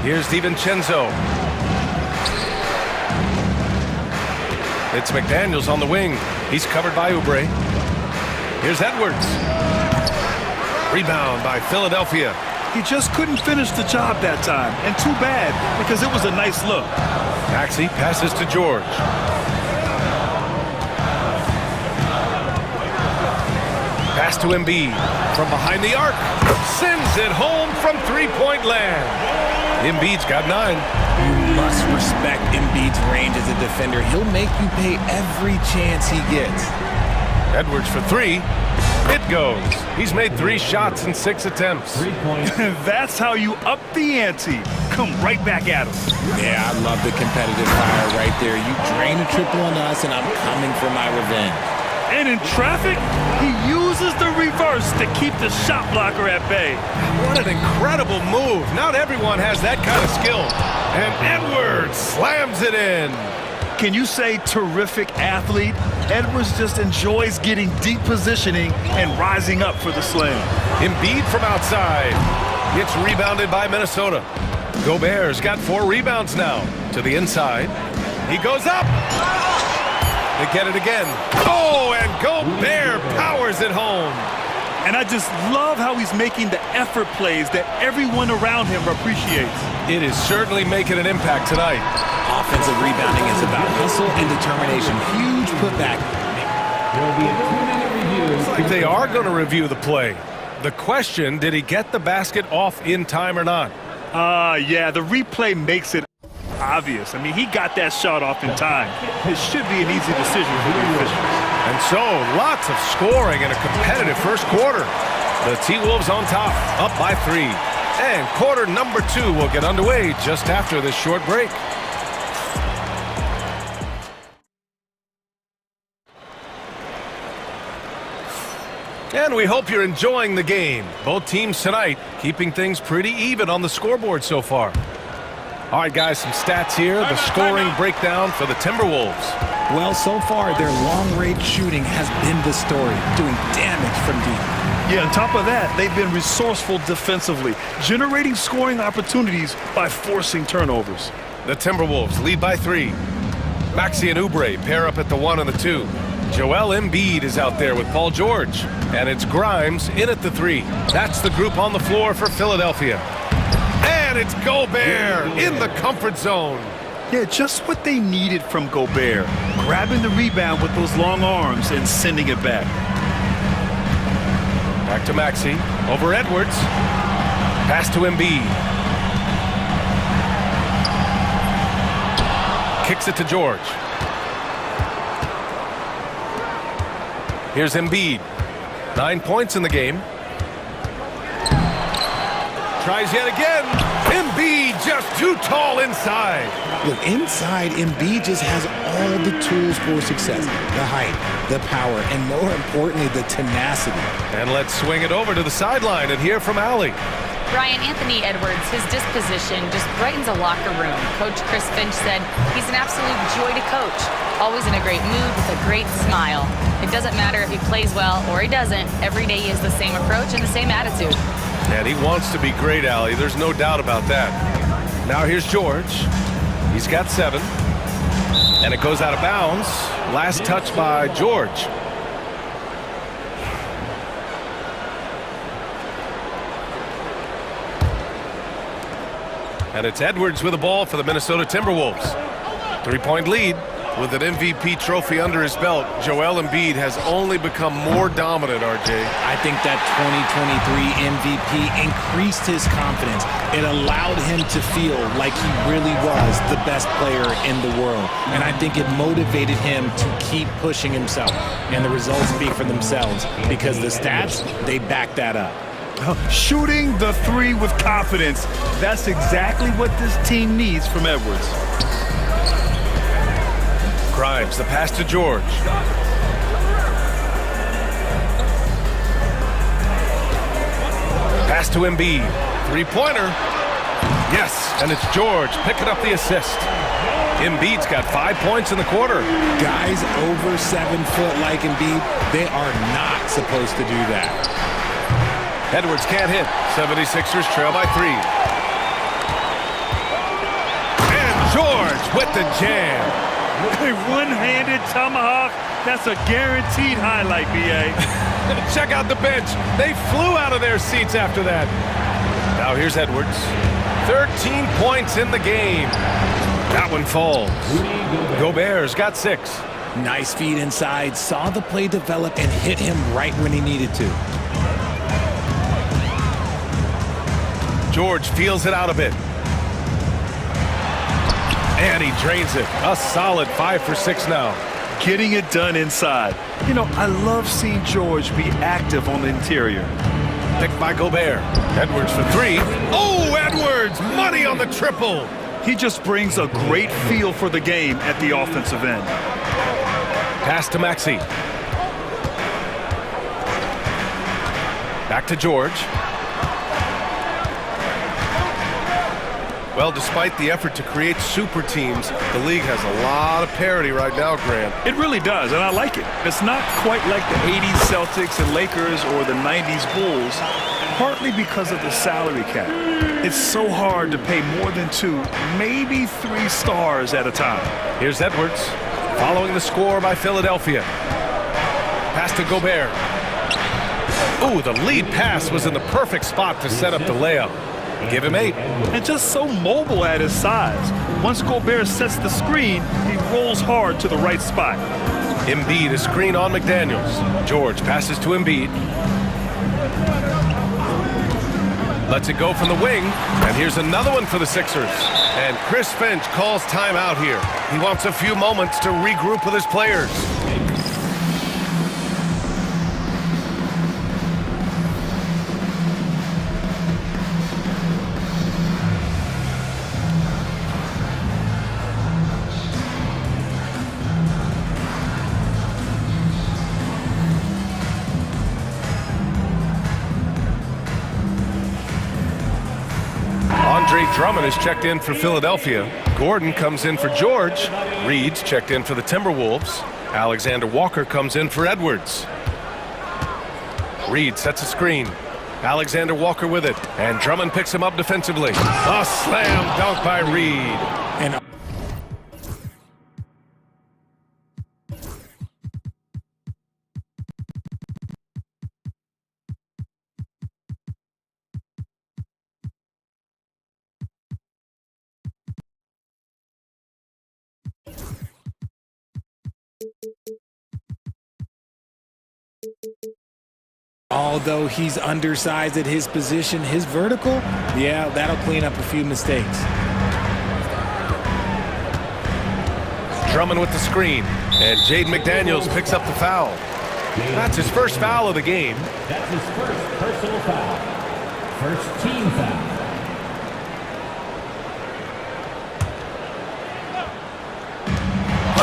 Here's DiVincenzo. It's McDaniels on the wing. He's covered by Oubre. Here's Edwards. Rebound by Philadelphia. He just couldn't finish the job that time. And too bad, because it was a nice look. Maxey passes to George. Pass to Embiid. From behind the arc. Sends it home from three-point land. Embiid's got 9. You must respect Embiid's range as a defender. He'll make you pay every chance he gets. Edwards for 3. It goes. He's made 3 shots in 6 attempts. That's how you up the ante. Come right back at him. Yeah, I love the competitive fire right there. You drain a triple on us, and I'm coming for my revenge. And in traffic, he uses the reverse to keep the shot blocker at bay. What an incredible move. Not everyone has that kind of skill. And Edwards slams it in. Can you say terrific athlete? Edwards just enjoys getting deep positioning and rising up for the slam. Embiid from outside. It's rebounded by Minnesota. Gobert's got 4 rebounds now. To the inside. He goes up. They get it again. Oh, and Gobert powers it home. And I just love how he's making the effort plays that everyone around him appreciates. It is certainly making an impact tonight. Offensive rebounding is about hustle and determination. Huge putback. There will be a 2-minute review. It's like they are going to review the play. The question, did he get the basket off in time or not? Yeah, the replay makes it obvious. I mean, he got that shot off in time. It should be an easy decision for the officials. And so, lots of scoring in a competitive first quarter. The T-Wolves on top, up by 3. And quarter number 2 will get underway just after this short break. And we hope you're enjoying the game. Both teams tonight keeping things pretty even on the scoreboard so far. All right, guys, some stats here. The scoring breakdown for the Timberwolves. Well, so far, their long-range shooting has been the story, doing damage from deep. Yeah, on top of that, they've been resourceful defensively, generating scoring opportunities by forcing turnovers. The Timberwolves lead by 3. Maxey and Oubre pair up at the 1 and the 2. Joel Embiid is out there with Paul George. And it's Grimes in at the 3. That's the group on the floor for Philadelphia. And it's Gobert in the comfort zone. Yeah, just what they needed from Gobert. Grabbing the rebound with those long arms and sending it back. Back to Maxey. Over Edwards. Pass to Embiid. Kicks it to George. Here's Embiid. 9 points in the game. Tries yet again. Embiid just too tall inside. Look, inside, Embiid just has all the tools for success. The height, the power, and more importantly, the tenacity. And let's swing it over to the sideline and hear from Allie. Brian, Anthony Edwards, his disposition just brightens a locker room. Coach Chris Finch said he's an absolute joy to coach. Always in a great mood with a great smile. It doesn't matter if he plays well or he doesn't. Every day he has the same approach and the same attitude. And he wants to be great, Allie. There's no doubt about that. Now here's George. He's got 7. And it goes out of bounds. Last touch by George. And it's Edwards with the ball for the Minnesota Timberwolves. 3-point lead. With an MVP trophy under his belt, Joel Embiid has only become more dominant, RJ. I think that 2023 MVP increased his confidence. It allowed him to feel like he really was the best player in the world. And I think it motivated him to keep pushing himself. And the results speak for themselves because the stats, they back that up. Shooting the 3 with confidence. That's exactly what this team needs from Edwards. Grimes, the pass to George. Pass to Embiid. 3-pointer. Yes, and it's George picking up the assist. Embiid's got 5 points in the quarter. Guys over 7 foot like Embiid, they are not supposed to do that. Edwards can't hit. 76ers trail by 3. And George with the jam. A one-handed tomahawk. That's a guaranteed highlight, B.A. Check out the bench. They flew out of their seats after that. Now here's Edwards. 13 points in the game. That one falls. Gobert's got 6. Nice feed inside. Saw the play develop and hit him right when he needed to. George feels it out a bit. And he drains it. A solid 5 for 6 now. Getting it done inside. You know, I love seeing George be active on the interior. Picked by Gobert. Edwards for 3. Oh, Edwards! Money on the triple! He just brings a great feel for the game at the offensive end. Pass to Maxey. Back to George. Well, despite the effort to create super teams, the league has a lot of parity right now, Grant. It really does, and I like it. It's not quite like the 80s Celtics and Lakers or the 90s Bulls, partly because of the salary cap. It's so hard to pay more than 2, maybe 3 stars at a time. Here's Edwards, following the score by Philadelphia. Pass to Gobert. Ooh, the lead pass was in the perfect spot to set up the layup. Give him 8. And just so mobile at his size. Once Gobert sets the screen, he rolls hard to the right spot. Embiid is screen on McDaniels. George passes to Embiid. Lets it go from the wing. And here's another one for the Sixers. And Chris Finch calls timeout here. He wants a few moments to regroup with his players. Drummond is checked in for Philadelphia. Gordon comes in for George. Reed's checked in for the Timberwolves. Alexander Walker comes in for Edwards. Reed sets a screen. Alexander Walker with it. And Drummond picks him up defensively. A slam dunk by Reed. And although he's undersized at his position, his vertical, yeah, that'll clean up a few mistakes. Drummond with the screen, and Jaden McDaniels picks up the foul. That's his first foul of the game. That's his first personal foul. First team foul.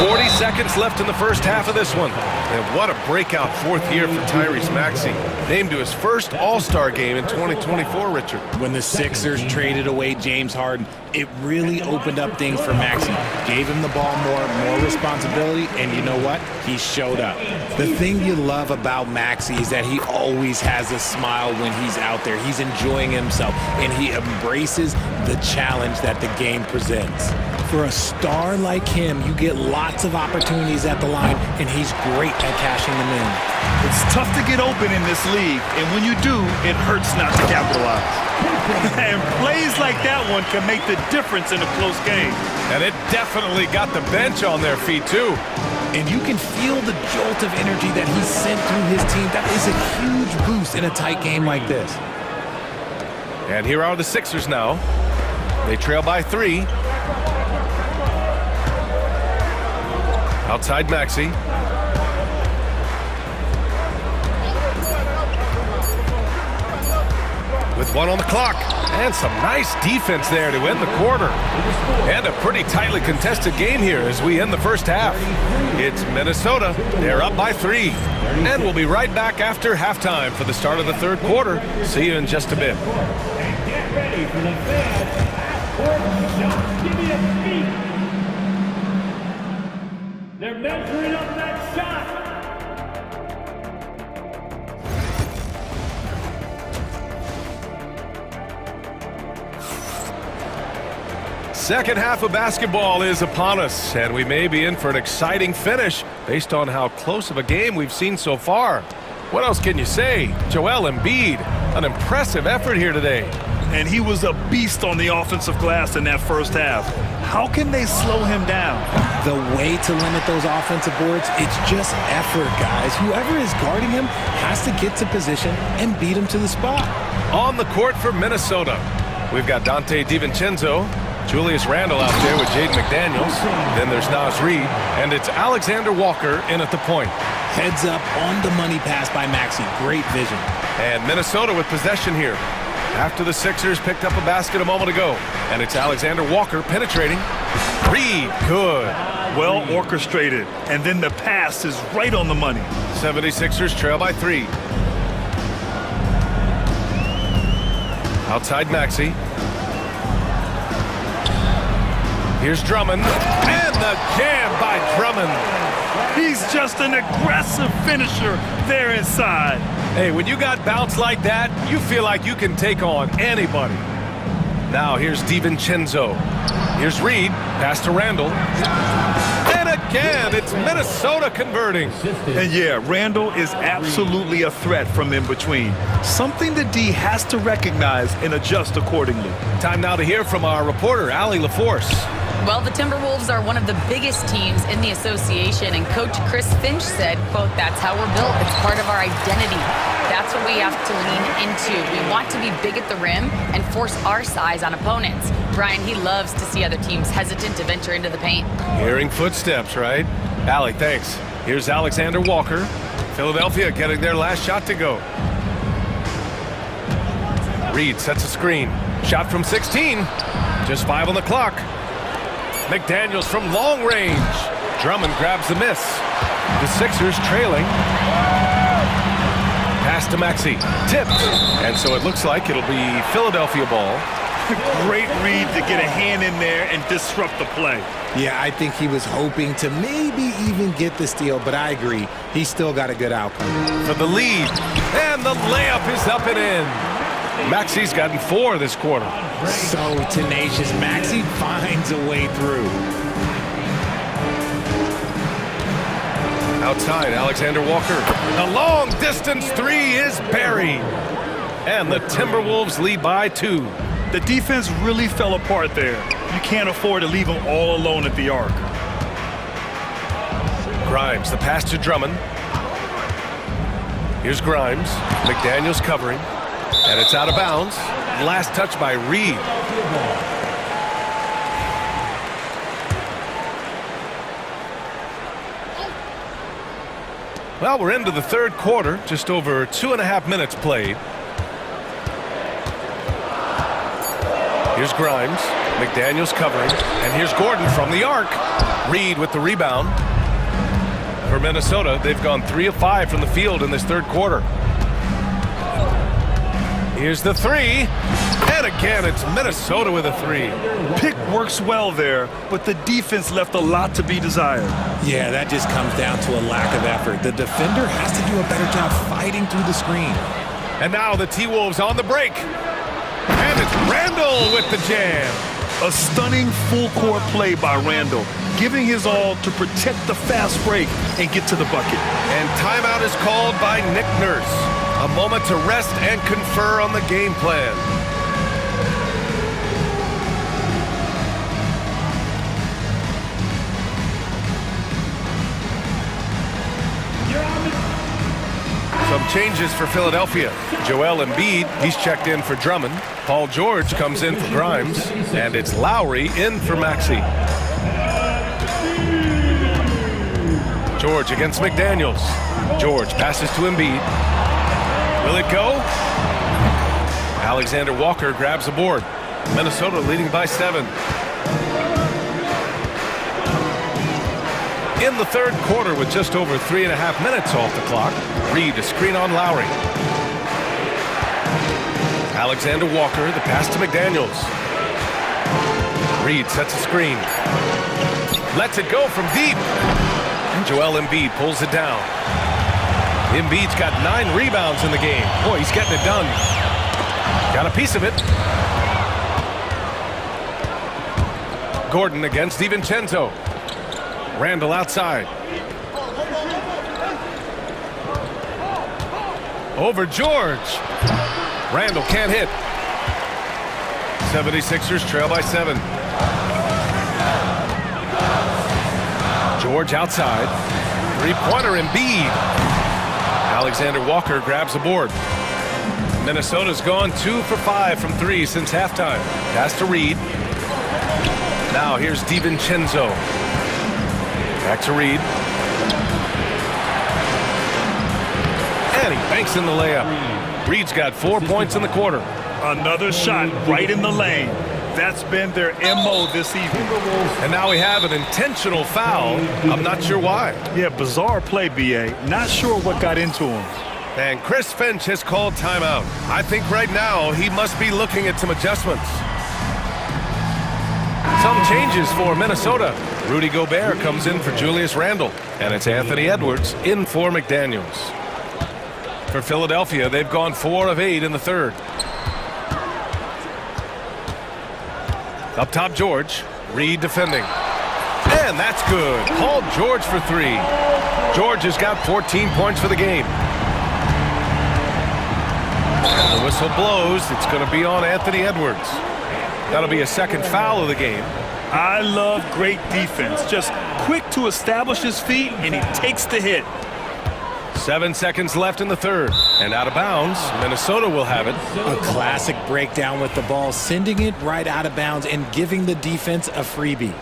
40 seconds left in the first half of this one. And what a breakout 4th year for Tyrese Maxey. Named to his first All-Star game in 2024, Richard. When the Sixers traded away James Harden, it really opened up things for Maxey. Gave him the ball more responsibility, and you know what? He showed up. The thing you love about Maxey is that he always has a smile when he's out there. He's enjoying himself, and he embraces the challenge that the game presents. For a star like him, you get lots of opportunities at the line, and he's great at cashing them in. It's tough to get open in this league, and when you do, it hurts not to capitalize. And plays like that one can make the difference in a close game. And it definitely got the bench on their feet, too. And you can feel the jolt of energy that he sent through his team. That is a huge boost in a tight game like this. And here are the Sixers now. They trail by 3. Outside Maxey. With 1 on the clock. And some nice defense there to end the quarter. And a pretty tightly contested game here as we end the first half. It's Minnesota. They're up by 3. And we'll be right back after halftime for the start of the 3rd quarter. See you in just a bit. And get ready for the fans. Half-court shot. Give me a beat. They're measuring up that shot. Second half of basketball is upon us, and we may be in for an exciting finish based on how close of a game we've seen so far. What else can you say? Joel Embiid, an impressive effort here today. And he was a beast on the offensive glass in that first half. How can they slow him down? The way to limit those offensive boards, it's just effort, guys. Whoever is guarding him has to get to position and beat him to the spot. On the court for Minnesota, we've got Dante DiVincenzo, Julius Randle out there with Jaden McDaniels. Then there's Naz Reid, and it's Alexander Walker in at the point. Heads up on the money pass by Maxey. Great vision. And Minnesota with possession here. After the Sixers picked up a basket a moment ago. And it's Alexander Walker penetrating. Reid, good. Well orchestrated. And then the pass is right on the money. 76ers trail by 3. Outside Maxey. Here's Drummond. And the jam by Drummond. He's just an aggressive finisher there inside. Hey, when you got bounce like that, you feel like you can take on anybody. Now here's DiVincenzo. Here's Reid. Pass to Randle. And again, it's Minnesota converting. And yeah, Randle is absolutely a threat from in between. Something the D has to recognize and adjust accordingly. Time now to hear from our reporter, Allie LaForce. Well, the Timberwolves are one of the biggest teams in the association, and Coach Chris Finch said, quote, "That's how we're built. It's part of our identity. That's what we have to lean into. We want to be big at the rim and force our size on opponents." Brian, he loves to see other teams hesitant to venture into the paint. Hearing footsteps, right? Allie, thanks. Here's Alexander Walker. Philadelphia getting their last shot to go. Reid sets a screen. Shot from 16. Just 5 on the clock. McDaniels from long range. Drummond grabs the miss. The Sixers trailing. Pass to Maxey. Tipped. And so it looks like it'll be Philadelphia ball. Great read to get a hand in there and disrupt the play. Yeah, I think he was hoping to maybe even get the steal, but I agree. He still got a good outcome. For the lead. And the layup is up and in. Maxey's gotten 4 this quarter. So tenacious. Maxey finds a way through. Outside, Alexander Walker. The long distance 3 is buried. And the Timberwolves lead by 2. The defense really fell apart there. You can't afford to leave them all alone at the arc. Grimes, the pass to Drummond. Here's Grimes. McDaniels covering. And it's out of bounds. Last touch by Reid. Well, we're into the third quarter. Just over 2.5 minutes played. Here's Grimes. McDaniels covering. And here's Gordon from the arc. Reid with the rebound. For Minnesota, they've gone 3 of 5 from the field in this third quarter. Here's the 3. And again, it's Minnesota with a 3. Pick works well there, but the defense left a lot to be desired. Yeah, that just comes down to a lack of effort. The defender has to do a better job fighting through the screen. And now the T-Wolves on the break. And it's Randle with the jam. A stunning full-court play by Randle, giving his all to protect the fast break and get to the bucket. And timeout is called by Nick Nurse. A moment to rest and confer on the game plan. Some changes for Philadelphia. Joel Embiid, he's checked in for Drummond. Paul George comes in for Grimes. And it's Lowry in for Maxey. George against McDaniels. George passes to Embiid. Will it go? Alexander Walker grabs the board. Minnesota leading by 7. In the third quarter with just over 3.5 minutes off the clock, Reid a screen on Lowry. Alexander Walker, the pass to McDaniels. Reid sets a screen. Lets it go from deep. Joel Embiid pulls it down. Embiid's got 9 rebounds in the game. Boy, he's getting it done. Got a piece of it. Gordon against DiVincenzo. Randle outside. Over George. Randle can't hit. 76ers trail by 7. George outside. Three-pointer Embiid. Alexander Walker grabs the board. Minnesota's gone 2 for 5 from 3 since halftime. Pass to Reid. Now here's DiVincenzo. Back to Reed. And he banks in the layup. Reed's got 4 points in the quarter. Another shot right in the lane. That's been their MO this evening. And now we have an intentional foul. I'm not sure why. Yeah, bizarre play, B.A. Not sure what got into him. And Chris Finch has called timeout. I think right now he must be looking at some adjustments. Some changes for Minnesota. Rudy Gobert comes in for Julius Randle. And it's Anthony Edwards in for McDaniels. For Philadelphia, they've gone 4 of 8 in the third. Up top, George. Reed defending. And that's good. Paul George for 3. George has got 14 points for the game. And the whistle blows. It's going to be on Anthony Edwards. That'll be a second foul of the game. I love great defense. Just quick to establish his feet, and he takes the hit. 7 seconds left in the third. And out of bounds, Minnesota will have it. A classic breakdown with the ball, sending it right out of bounds and giving the defense a freebie.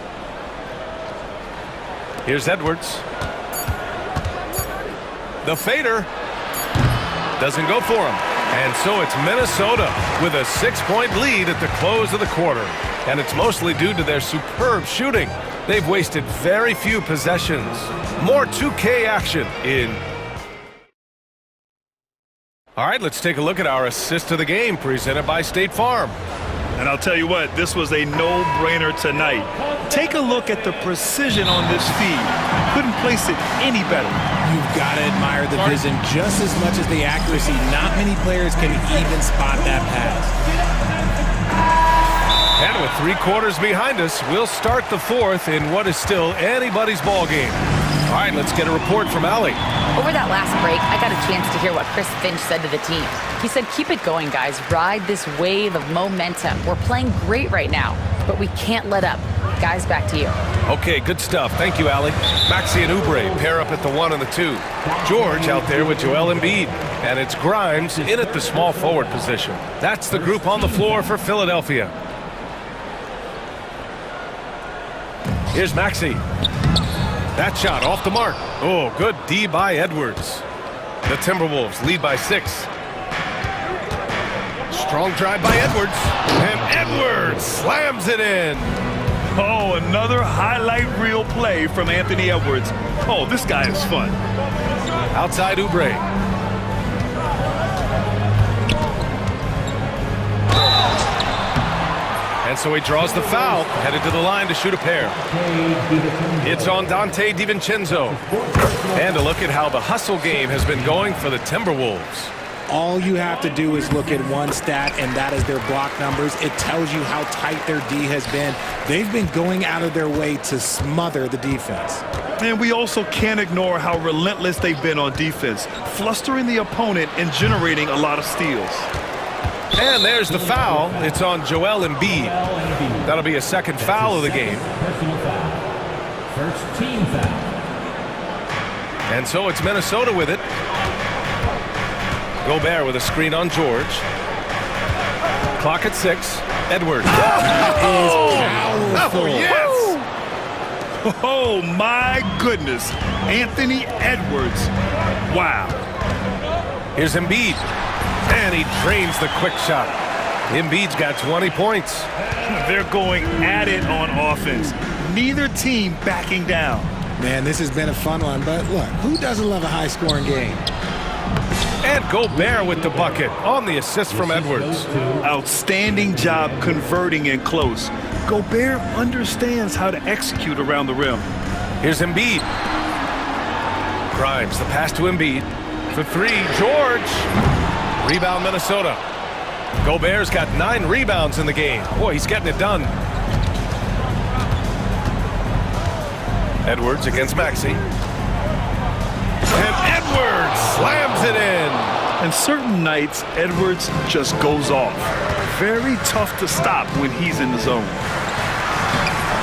Here's Edwards. The fader doesn't go for him. And so it's Minnesota with a 6-point lead at the close of the quarter. And it's mostly due to their superb shooting. They've wasted very few possessions. More 2K action in. All right, let's take a look at our assist of the game presented by State Farm. And I'll tell you what, this was a no-brainer tonight. Take a look at the precision on this feed. Couldn't place it any better. You've got to admire the vision just as much as the accuracy. Not many players can even spot that pass. And with 3 quarters behind us, we'll start the fourth in what is still anybody's ball game. All right, let's get a report from Allie. Over that last break, I got a chance to hear what Chris Finch said to the team. He said, keep it going, guys. Ride this wave of momentum. We're playing great right now, but we can't let up. Guys, back to you. Okay, good stuff. Thank you, Allie. Maxey and Oubre pair up at the 1 and the 2. George out there with Joel Embiid. And it's Grimes in at the small forward position. That's the group on the floor for Philadelphia. Here's Maxey. That shot off the mark. Oh, good D by Edwards. The Timberwolves lead by 6. Strong drive by Edwards. And Edwards slams it in. Oh, another highlight reel play from Anthony Edwards. Oh, this guy is fun. Outside Oubre. And so he draws the foul, headed to the line to shoot a pair. It's on Dante DiVincenzo. And a look at how the hustle game has been going for the Timberwolves. All you have to do is look at one stat, and that is their block numbers. It tells you how tight their D has been. They've been going out of their way to smother the defense. And we also can't ignore how relentless they've been on defense, flustering the opponent and generating a lot of steals. And there's the foul. It's on Joel Embiid. That'll be a second foul of the game. First team foul. And so it's Minnesota with it. Gobert with a screen on George. Clock at 6. Edwards. Oh, yes! Oh, my goodness. Anthony Edwards. Wow. Here's Embiid. And he drains the quick shot. Embiid's got 20 points. They're going at it on offense. Neither team backing down. Man, this has been a fun one, but look, who doesn't love a high-scoring game? And Gobert with the bucket on the assist from Edwards. Outstanding job converting in close. Gobert understands how to execute around the rim. Here's Embiid. Grimes, the pass to Embiid. For 3, George. Rebound, Minnesota. Gobert's got 9 rebounds in the game. Boy, he's getting it done. Edwards against Maxey. And Edwards slams it in. And certain nights, Edwards just goes off. Very tough to stop when he's in the zone.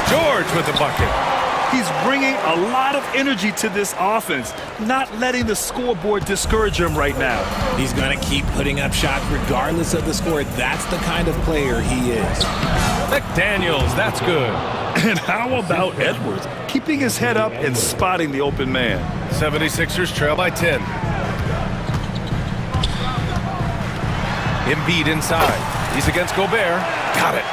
George with the bucket. He's bringing a lot of energy to this offense, not letting the scoreboard discourage him right now. He's going to keep putting up shots regardless of the score. That's the kind of player he is. McDaniels, that's good. And how about Edwards? Keeping his head up and spotting the open man. 76ers trail by 10. Embiid inside. He's against Gobert. Got it.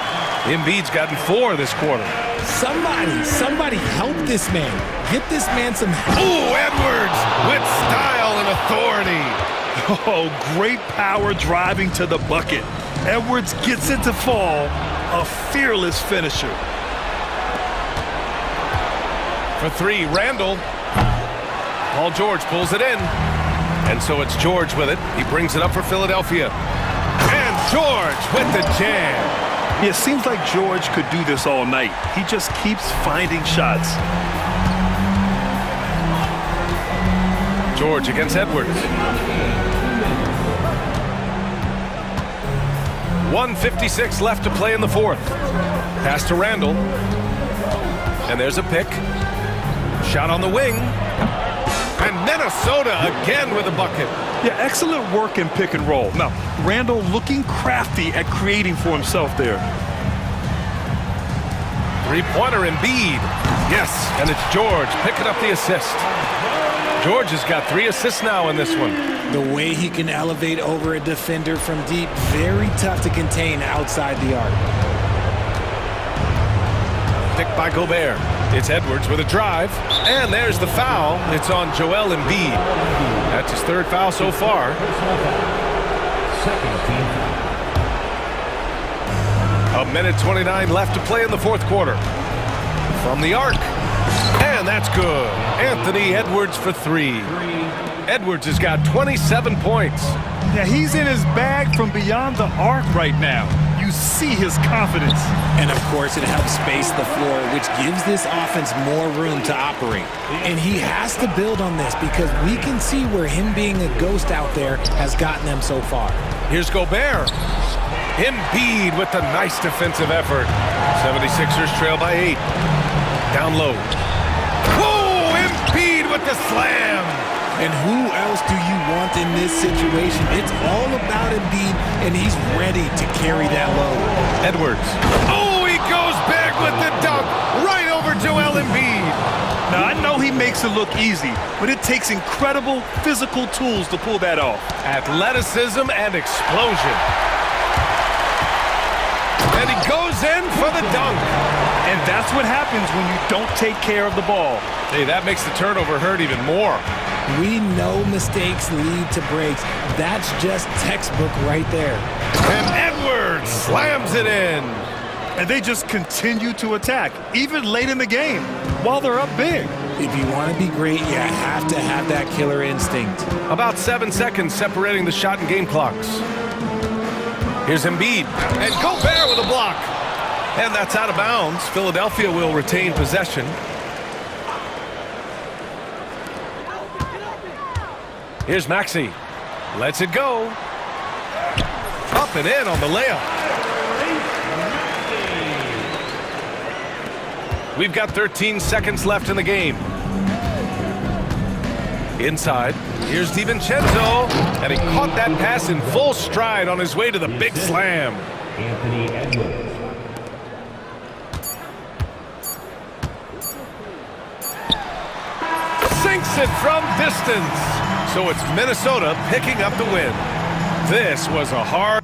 Embiid's gotten 4 this quarter. Somebody help this man. Get this man some help. Ooh, Edwards with style and authority. Oh, great power driving to the bucket. Edwards gets it to fall. A fearless finisher. For 3, Randall. Paul George pulls it in. And so it's George with it. He brings it up for Philadelphia. And George with the jam. Yeah, it seems like George could do this all night. He just keeps finding shots. George against Edwards. 1:56 left to play in the fourth. Pass to Randall. And there's a pick. Shot on the wing. And Minnesota again with a bucket. Yeah, excellent work in pick and roll. Now, Randall looking crafty at creating for himself there. 3-pointer Embiid. Yes, and it's George picking up the assist. George has got 3 assists now in this one. The way he can elevate over a defender from deep, very tough to contain outside the arc. Picked by Gobert. It's Edwards with a drive. And there's the foul. It's on Joel Embiid. That's his 3rd foul so far. A minute 29 left to play in the fourth quarter. From the arc. And that's good. Anthony Edwards for 3. Edwards has got 27 points. Yeah, he's in his bag from beyond the arc right now. You see his confidence. And of course, it helps space the floor, which gives this offense more room to operate. And he has to build on this because we can see where him being a ghost out there has gotten them so far. Here's Gobert. Embiid with the nice defensive effort. 76ers trail by 8. Down low. Whoa! Embiid with the slam. And who else do you want in this situation? It's all about Embiid, and he's ready to carry that load. Edwards. Oh, he goes back with the dunk right over Joel Embiid. Now, I know he makes it look easy, but it takes incredible physical tools to pull that off. Athleticism and explosion. And he goes in for the dunk. And that's what happens when you don't take care of the ball. Hey, that makes the turnover hurt even more. We know mistakes lead to breaks. That's just textbook right there. And Edwards slams it in. And they just continue to attack, even late in the game, while they're up big. If you want to be great, you have to have that killer instinct. About 7 seconds separating the shot and game clocks. Here's Embiid. And Gobert with a block. And that's out of bounds. Philadelphia will retain possession. Here's Maxey. Lets it go. Up and in on the layup. We've got 13 seconds left in the game. Inside. Here's DiVincenzo. And he caught that pass in full stride on his way to the big slam. Anthony Edwards. Sinks it from distance. So it's Minnesota picking up the win. This was a hard